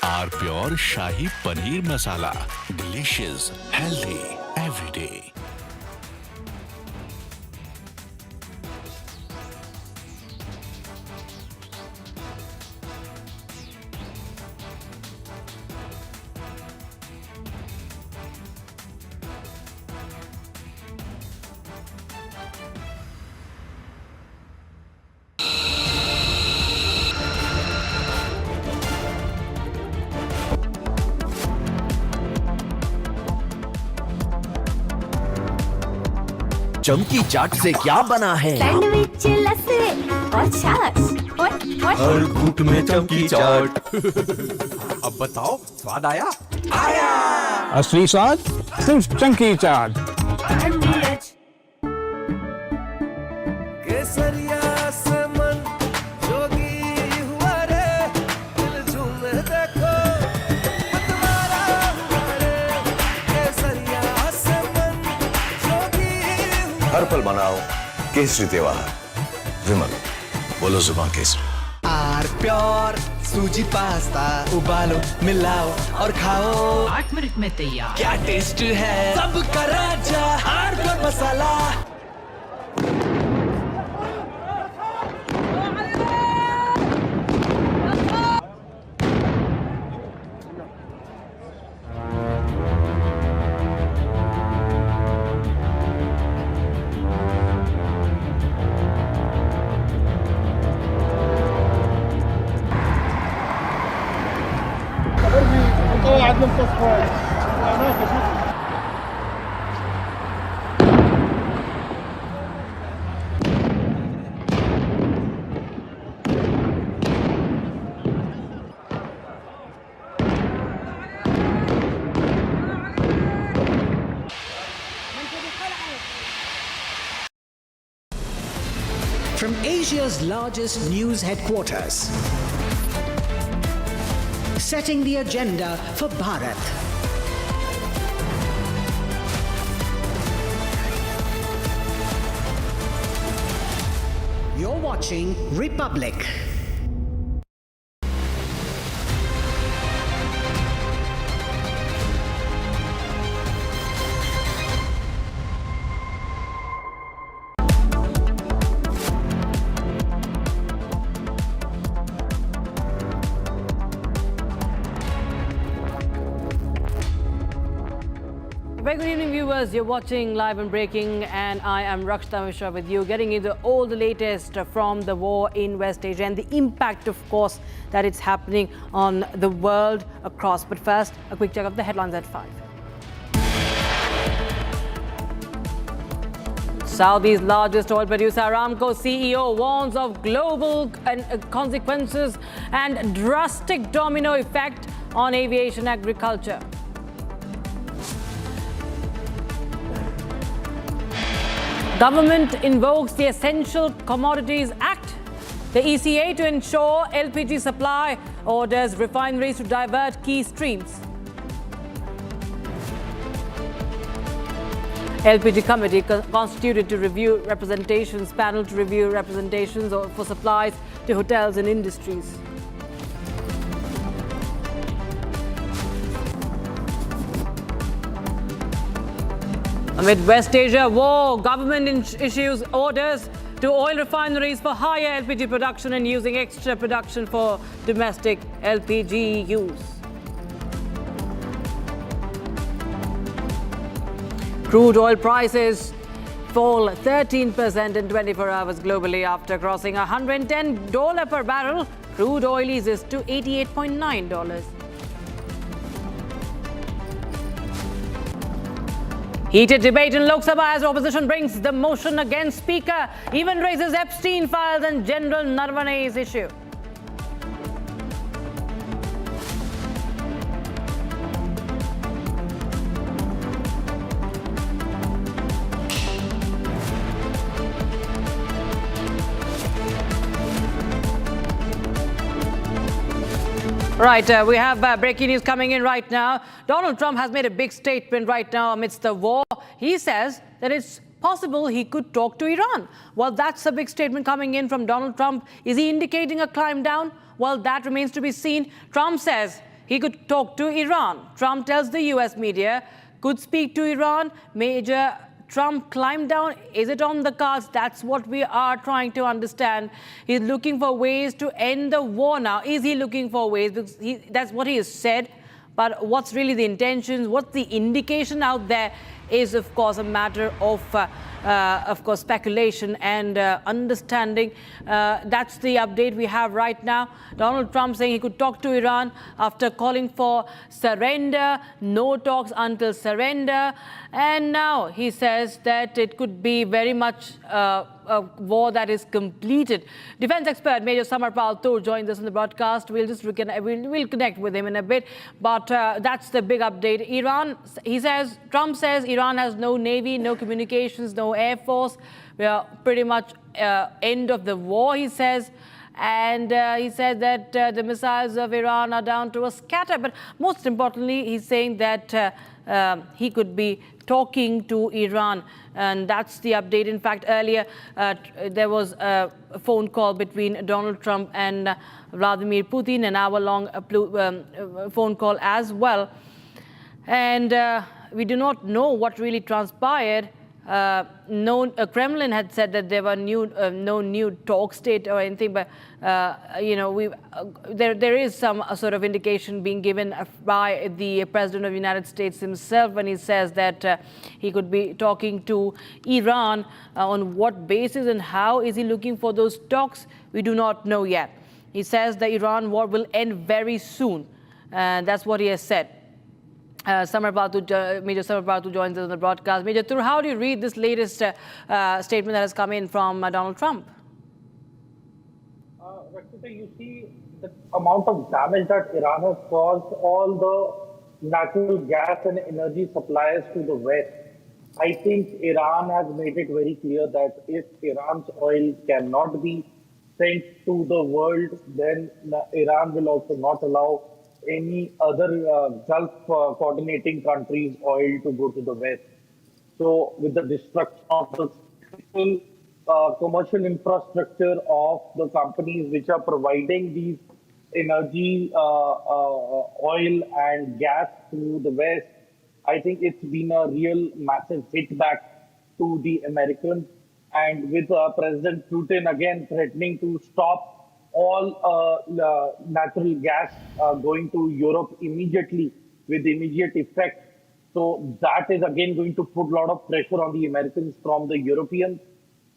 R pure shahi paneer masala, delicious, healthy everyday. चमकी चाट से क्या बना है? सैंडविच, लस्सी और छाछ और हर घूंट में चमकी चाट। अब बताओ, स्वाद आया? आया। असली स्वाद सिर्फ चमकी चाट। केसरिया से मन जोगी हुआ रे, दिल झूमे देखो मतवारा हुआ रे। केसरिया से मन जोगी हर पल मनाओ केसरी त्योहार। विमल, बोलो जुबान केसरी। आर प्योर सूजी पास्ता उबालो, मिलाओ और खाओ। 8 मिनट में तैयार। क्या टेस्ट है सबका राजा R pure masala. From Asia's largest news headquarters, setting the agenda for Bharat. watching Republic. Very good evening, viewers. You're watching Live and Breaking, and I am Rakshita Mishra with you, getting into all the latest from the war in West Asia and the impact, of course, that it's happening on the world across. But first, a quick check of the headlines at 5. Saudi's largest oil producer, Aramco CEO, warns of global consequences and drastic domino effect on aviation agriculture. Government invokes the Essential Commodities Act, the ECA, to ensure LPG supply, orders refineries to divert key streams. LPG committee constituted to review representations, panel to review representations for supplies to hotels and industries. Amid West Asia war, government issues orders to oil refineries for higher LPG production and using extra production for domestic LPG use. Crude oil prices fall 13% in 24 hours globally after crossing $110 per barrel. Crude oil eases to $88.9. Heated debate in Lok Sabha as opposition brings the motion against Speaker, even raises Epstein files and General Narvane's issue. Right, we have breaking news coming in right now. Donald Trump has made a big statement right now amidst the war. He says that it's possible he could talk to Iran. Well, that's a big statement coming in from Donald Trump. Is he indicating a climb down? Well, that remains to be seen. Trump says he could talk to Iran. Trump tells the US media could speak to Iran. Major Trump climb down? Is it on the cards? That's what we are trying to understand. He's looking for ways to end the war now. Is he looking for ways? Because that's what he has said. But what's really the intentions? What's the indication out there is, of course, a matter of course, speculation and understanding. That's the update we have right now. Donald Trump saying he could talk to Iran after calling for surrender, no talks until surrender. And now he says that it could be very much a war that is completed. Defense expert Major Samar Paltur joins us in the broadcast. We'll connect with him in a bit. But that's the big update. Iran, Trump says Iran has no navy, no communications, no air force. We are pretty much end of the war, he says. And he said that the missiles of Iran are down to a scatter. But most importantly, he's saying that he could be talking to Iran. And that's the update. In fact, earlier there was a phone call between Donald Trump and Vladimir Putin, an hour-long phone call as well. And we do not know what really transpired. Kremlin had said that there were no new talk state or anything, but there is some sort of indication being given by the President of the United States himself when he says that he could be talking to Iran. On what basis and how is he looking for those talks? We do not know yet. He says the Iran war will end very soon. That's what he has said. Major Samar Paltur joins us on the broadcast. Major, through how do you read this latest statement that has come in from Donald Trump? Rakshita, you see the amount of damage that Iran has caused all the natural gas and energy suppliers to the West. I think Iran has made it very clear that if Iran's oil cannot be sent to the world, then Iran will also not allow any other Gulf coordinating countries' oil to go to the West. So with the destruction of the people commercial infrastructure of the companies which are providing these energy, oil and gas to the West, I think it's been a real massive hit back to the Americans. And with President Putin again threatening to stop all natural gas going to Europe immediately with immediate effect. So that is again going to put a lot of pressure on the Americans from the Europeans.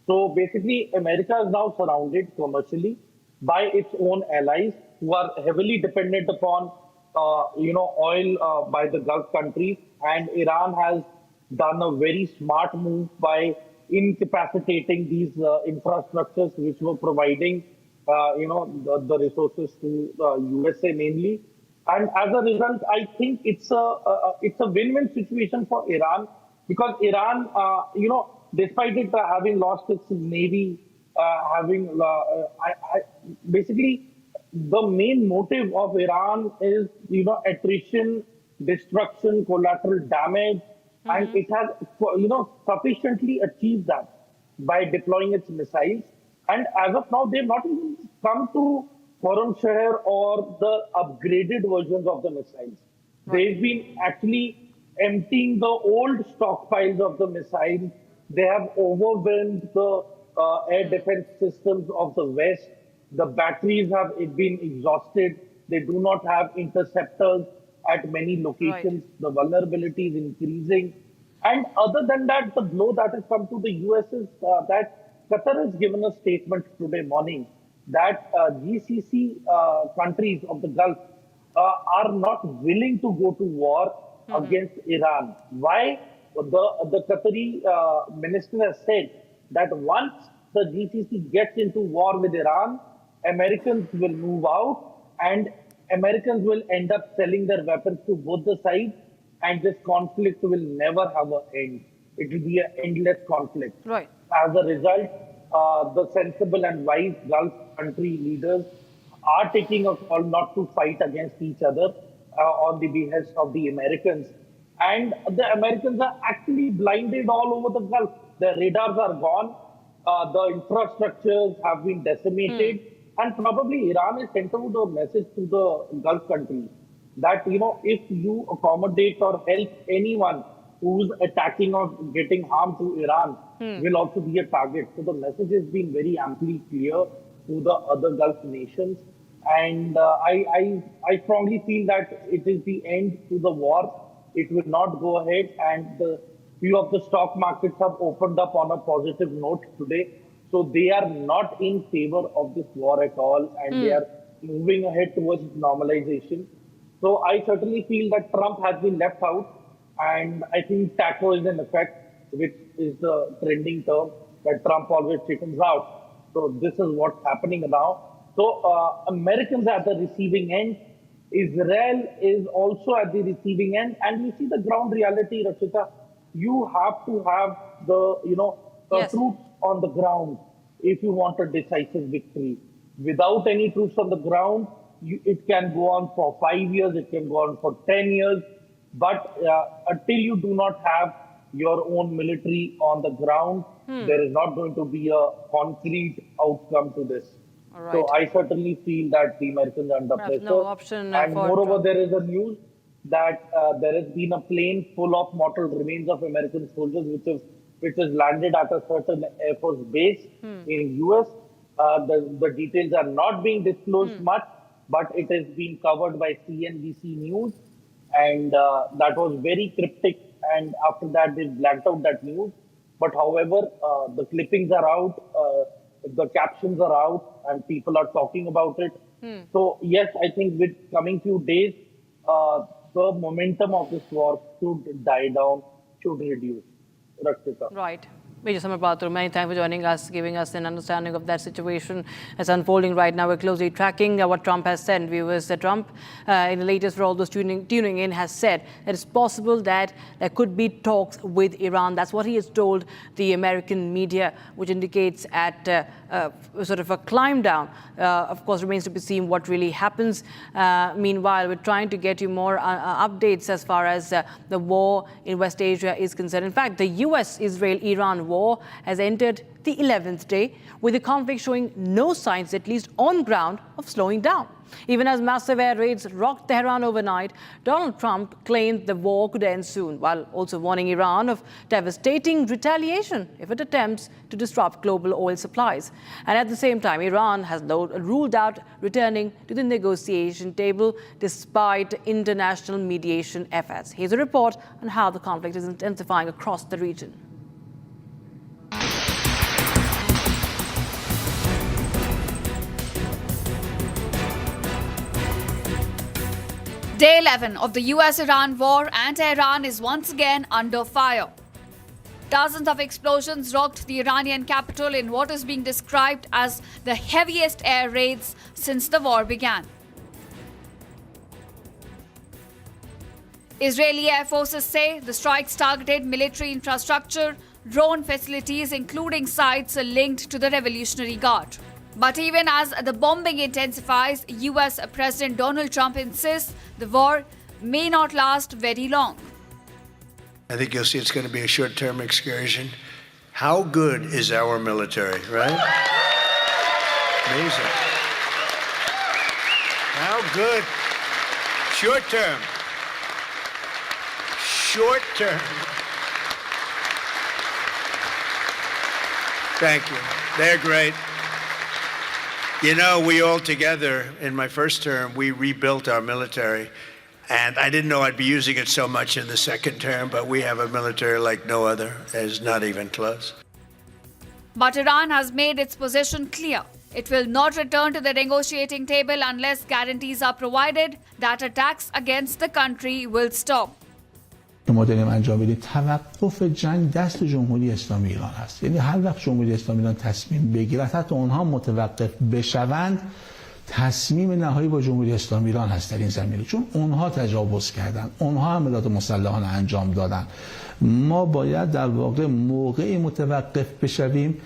So basically, America is now surrounded commercially by its own allies who are heavily dependent upon, oil by the Gulf countries. And Iran has done a very smart move by incapacitating these infrastructures which were providing, the resources to USA mainly. And as a result, I think it's a win-win situation for Iran, because Iran, despite it having lost its navy, basically the main motive of Iran is, attrition, destruction, collateral damage, and it has, sufficiently achieved that by deploying its missiles. And as of now, they've not even come to Khorramshahr or the upgraded versions of the missiles. They've been actually emptying the old stockpiles of the missiles. They have overwhelmed the air defense systems of the West. The batteries have been exhausted. They do not have interceptors at many locations. The vulnerability is increasing. And other than that, the blow that has come to the US is that Qatar has given a statement today morning that GCC countries of the Gulf are not willing to go to war against Iran. Why? The Qatari minister has said that once the GCC gets into war with Iran, Americans will move out and Americans will end up selling their weapons to both the sides, and this conflict will never have an end. It will be an endless conflict. Right. As a result, the sensible and wise Gulf country leaders are taking a call not to fight against each other on the behest of the Americans. And the Americans are actually blinded all over the Gulf. Their radars are gone. The infrastructures have been decimated. And probably Iran has sent out a message to the Gulf countries that, if you accommodate or help anyone who's attacking or getting harm to Iran, will also be a target. So the message has been very amply clear to the other Gulf nations. And I strongly feel that it is the end to the war. It will not go ahead. And the few of the stock markets have opened up on a positive note today. So they are not in favor of this war at all. And they are moving ahead towards normalization. So I certainly feel that Trump has been left out. And I think TACO is in effect, which is the trending term that Trump always chickens out. So this is what's happening now. So Americans are at the receiving end. Israel is also at the receiving end. And you see the ground reality, Rachita. You have to have the, troops on the ground if you want a decisive victory. Without any troops on the ground, it can go on for 5 years, it can go on for 10 years. But until you do not have your own military on the ground, there is not going to be a concrete outcome to this. Right. So I certainly feel that the Americans are under pressure. No option and for moreover, Trump. there is a news that there has been a plane full of mortal remains of American soldiers, which has landed at a certain Air Force base in US. The details are not being disclosed much, but it has been covered by CNBC News. And that was very cryptic. And after that, they blacked out that news. But however, the clippings are out, the captions are out, and people are talking about it. So yes, I think with coming few days, the momentum of this war should die down, should reduce. Rakshita. Right. Major Samar Bathur, many thanks for joining us, giving us an understanding of that situation that's unfolding right now. We're closely tracking what Trump has said. Viewers, Trump, in the latest, for all those tuning in, has said that it's possible that there could be talks with Iran. That's what he has told the American media, which indicates at sort of a climb down. Of course, remains to be seen what really happens. Meanwhile, we're trying to get you more updates as far as the war in West Asia is concerned. In fact, the US-Israel-Iran war has entered the the 11th day, with the conflict showing no signs, at least on ground, of slowing down. Even as massive air raids rocked Tehran overnight, Donald Trump claimed the war could end soon, while also warning Iran of devastating retaliation if it attempts to disrupt global oil supplies. And at the same time, Iran has ruled out returning to the negotiation table despite international mediation efforts. Here's a report on how the conflict is intensifying across the region. Day 11 of the US-Iran war, and Tehran is once again under fire. Dozens of explosions rocked the Iranian capital in what is being described as the heaviest air raids since the war began. Israeli air forces say the strikes targeted military infrastructure, drone facilities, including sites linked to the Revolutionary Guard. But even as the bombing intensifies, US President Donald Trump insists the war may not last very long. I think you'll see it's going to be a short-term excursion. How good is our military, right? Amazing. How good. Short-term. Short-term. Thank you. They're great. You know, we all together, in my first term, we rebuilt our military. And I didn't know I'd be using it so much in the second term, but we have a military like no other. It's not even close. But Iran has made its position clear. It will not return to the negotiating table unless guarantees are provided that attacks against the country will stop. ما داریم انجام بدیم توقف جنگ دست جمهوری اسلامی ایران هست. یعنی هر وقت جمهوری اسلامی ایران تصمیم بگیرد، حتی اونها متوقف بشوند، تصمیم نهایی با جمهوری اسلامی ایران هست در این زمینه، چون اونها تجاوز کردن، اونها عملیات مسلحانه انجام دادن. ما باید در واقع موقعی متوقف بشویم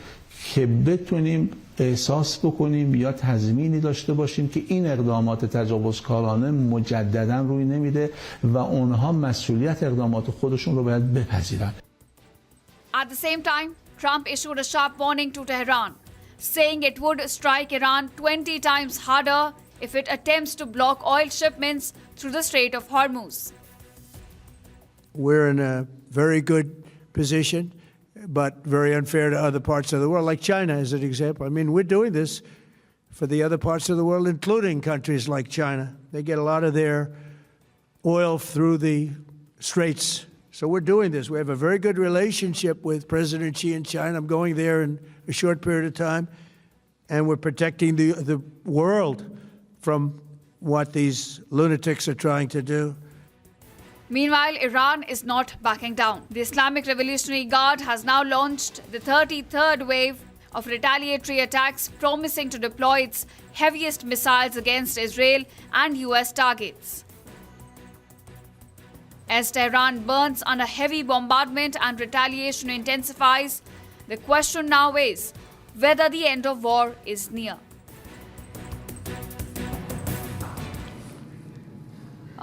که بتونیم احساس بکنیم یا تضمینی داشته باشیم که این اقدامات تجاوزکارانه مجددا روی نمیده و اونها مسئولیت اقدامات خودشون رو باید بپذیرن. At the same time, Trump issued a sharp warning to Tehran, saying it would strike Iran 20 times harder if it attempts to block oil shipments through the Strait of Hormuz. We're in a very good position, but very unfair to other parts of the world, like China as an example. I mean, we're doing this for the other parts of the world, including countries like China. They get a lot of their oil through the straits. So we're doing this. We have a very good relationship with President Xi in China. I'm going there in a short period of time. And we're protecting the world from what these lunatics are trying to do. Meanwhile, Iran is not backing down. The Islamic Revolutionary Guard has now launched the 33rd wave of retaliatory attacks, promising to deploy its heaviest missiles against Israel and US targets. As Tehran burns under heavy bombardment and retaliation intensifies, the question now is whether the end of war is near.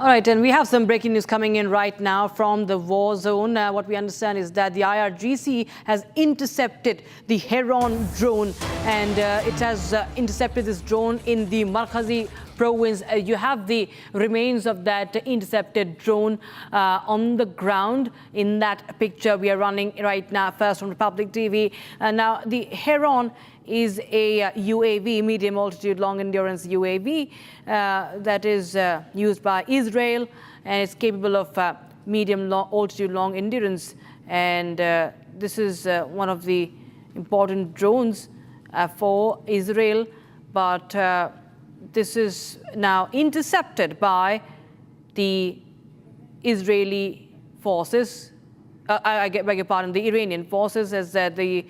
All right, and we have some breaking news coming in right now from the war zone. What we understand is that the IRGC has intercepted the Heron drone, and it has intercepted this drone in the Markazi province. You have the remains of that intercepted drone on the ground in that picture we are running right now, first on Republic TV. Now, the Heron is a UAV, medium altitude, long endurance UAV that is used by Israel, and it's capable of medium altitude, long endurance. And this is one of the important drones for Israel, but this is now intercepted by the Israeli forces. I beg your pardon, the Iranian forces, as the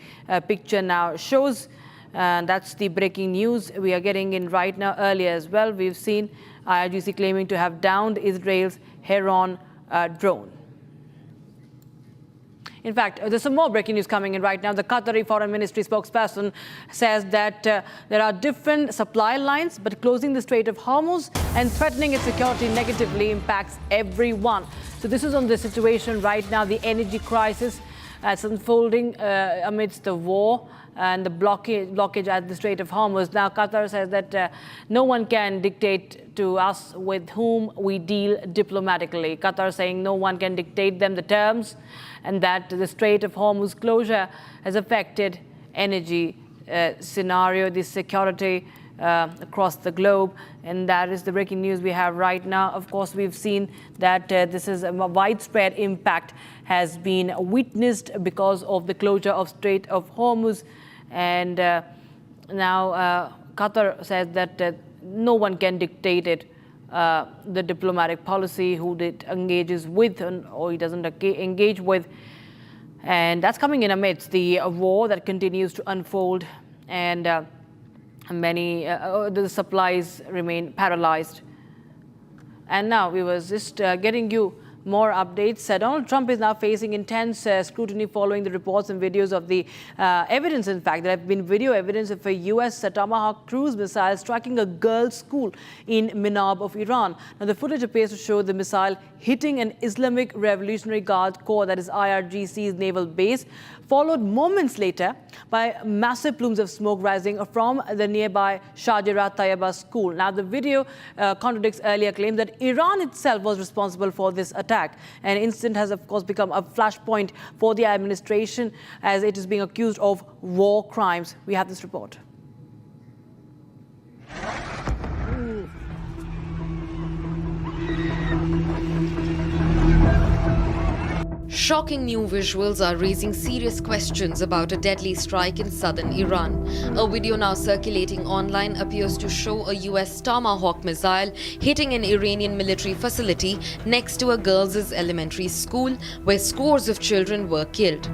picture now shows. And that's the breaking news we are getting in right now. Earlier as well, we've seen IRGC claiming to have downed Israel's Heron drone. In fact, there's some more breaking news coming in right now. The Qatari Foreign Ministry spokesperson says that there are different supply lines, but closing the Strait of Hormuz and threatening its security negatively impacts everyone. So this is on the situation right now, the energy crisis. It's unfolding amidst the war and the blockage at the Strait of Hormuz. Now, Qatar says that no one can dictate to us with whom we deal diplomatically. Qatar saying no one can dictate them the terms, and that the Strait of Hormuz closure has affected energy scenario, the security across the globe. And that is the breaking news we have right now. Of course, we've seen that this is a widespread impact has been witnessed because of the closure of Strait of Hormuz. And now Qatar says that no one can dictate it, the diplomatic policy, who it engages with or he doesn't engage with. And that's coming in amidst the war that continues to unfold, and many the supplies remain paralyzed. And now we was just getting you more updates. Donald Trump is now facing intense scrutiny following the reports and videos of the evidence, in fact, there have been video evidence of a U.S. Tomahawk cruise missile striking a girls' school in Minab of Iran. Now, the footage appears to show the missile hitting an Islamic Revolutionary Guard Corps, that is IRGC's naval base, followed moments later by massive plumes of smoke rising from the nearby Shajara Tayyaba school. Now, the video contradicts earlier claims that Iran itself was responsible for this attack. An incident has, of course, become a flashpoint for the administration as it is being accused of war crimes. We have this report. Shocking new visuals are raising serious questions about a deadly strike in southern Iran. A video now circulating online appears to show a US Tomahawk missile hitting an Iranian military facility next to a girls' elementary school where scores of children were killed.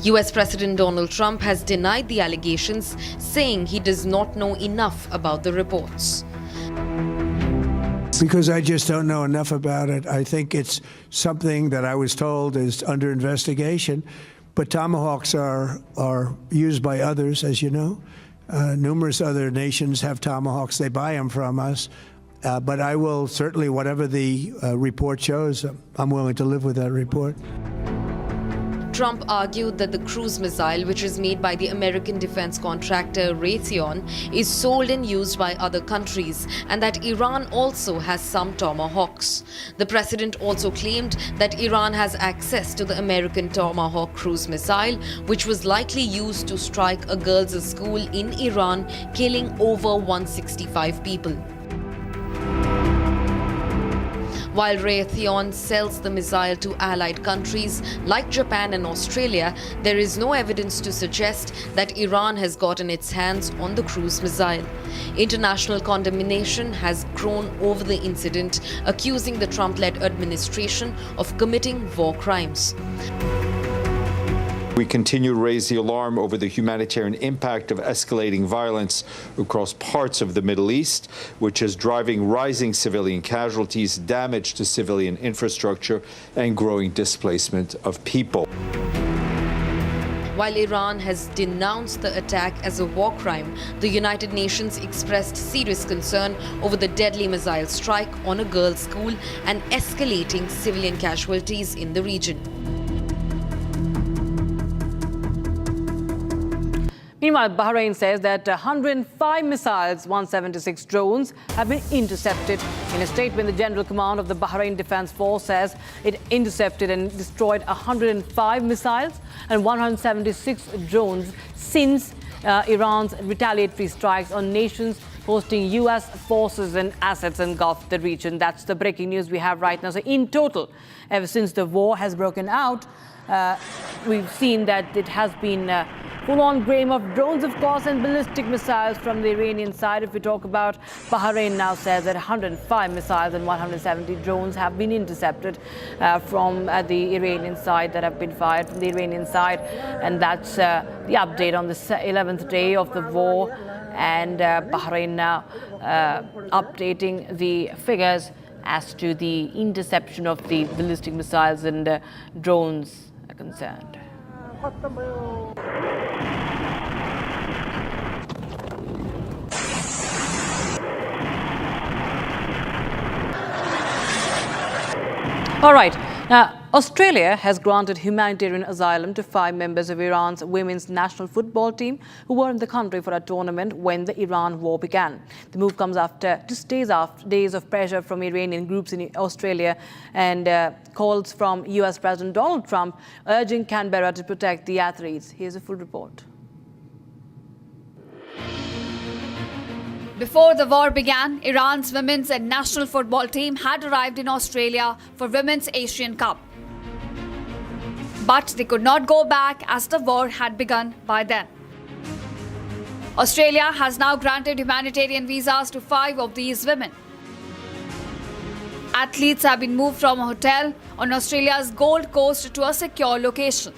US President Donald Trump has denied the allegations, saying he does not know enough about the reports. Because I just don't know enough about it. I think it's something that I was told is under investigation. But Tomahawks are used by others, as you know. Numerous other nations have Tomahawks. They buy them from us. But I will certainly, whatever the report shows, I'm willing to live with that report. Trump argued that the cruise missile, which is made by the American defense contractor Raytheon, is sold and used by other countries, and that Iran also has some Tomahawks. The president also claimed that Iran has access to the American Tomahawk cruise missile, which was likely used to strike a girls' school in Iran, killing over 165 people. While Raytheon sells the missile to allied countries like Japan and Australia, there is no evidence to suggest that Iran has gotten its hands on the cruise missile. International condemnation has grown over the incident, accusing the Trump-led administration of committing war crimes. We continue to raise the alarm over the humanitarian impact of escalating violence across parts of the Middle East, which is driving rising civilian casualties, damage to civilian infrastructure, and growing displacement of people. While Iran has denounced the attack as a war crime, the United Nations expressed serious concern over the deadly missile strike on a girls' school and escalating civilian casualties in the region. Meanwhile, Bahrain says that 105 missiles, 176 drones have been intercepted. In a statement, the General Command of the Bahrain Defense Force says it intercepted and destroyed 105 missiles and 176 drones since Iran's retaliatory strikes on nations hosting U.S. forces and assets engulfed the region. That's the breaking news we have right now. So in total, ever since the war has broken out, we've seen that it has been full-on game of drones, of course, and ballistic missiles from the Iranian side. If we talk about Bahrain now says that 105 missiles and 170 drones have been intercepted from the Iranian side, that have been fired from the Iranian side. And that's the update on the 11th day of the war. And Bahrain now updating the figures as to the interception of the ballistic missiles and drones are concerned. All right. Now, Australia has granted humanitarian asylum to 5 members of Iran's women's national football team who were in the country for a tournament when the Iran war began. The move comes after just days of pressure from Iranian groups in Australia and calls from US President Donald Trump urging Canberra to protect the athletes. Here's a full report. Before the war began, Iran's women's and national football team had arrived in Australia for Women's Asian Cup. But they could not go back as the war had begun by then. Australia has now granted humanitarian visas to 5 of these women. Athletes have been moved from a hotel on Australia's Gold Coast to a secure location.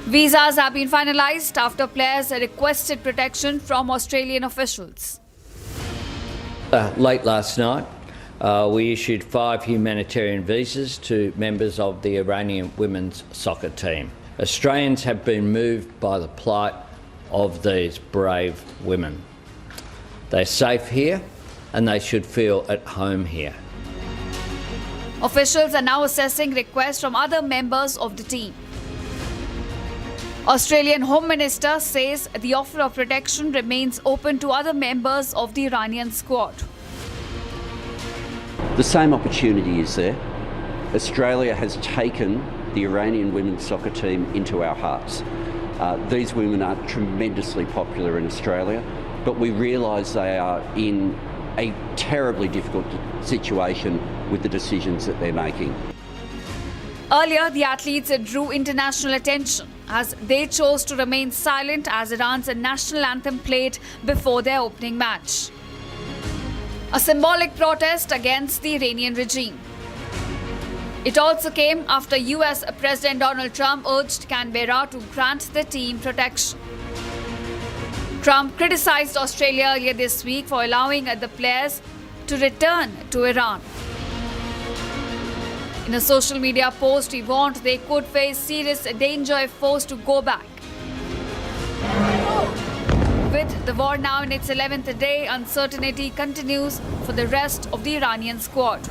Visas have been finalized after players requested protection from Australian officials. Late last night, we issued 5 humanitarian visas to members of the Iranian women's soccer team. Australians have been moved by the plight of these brave women. They're safe here and they should feel at home here. Officials are now assessing requests from other members of the team. Australian Home Minister says the offer of protection remains open to other members of the Iranian squad. The same opportunity is there. Australia has taken the Iranian women's soccer team into our hearts. These women are tremendously popular in Australia, but we realise they are in a terribly difficult situation with the decisions that they're making. Earlier, the athletes drew international attention as they chose to remain silent as Iran's national anthem played before their opening match. A symbolic protest against the Iranian regime. It also came after US President Donald Trump urged Canberra to grant the team protection. Trump criticized Australia earlier this week for allowing the players to return to Iran. In a social media post, he warned they could face serious danger if forced to go back. With the war now in its 11th day, uncertainty continues for the rest of the Iranian squad.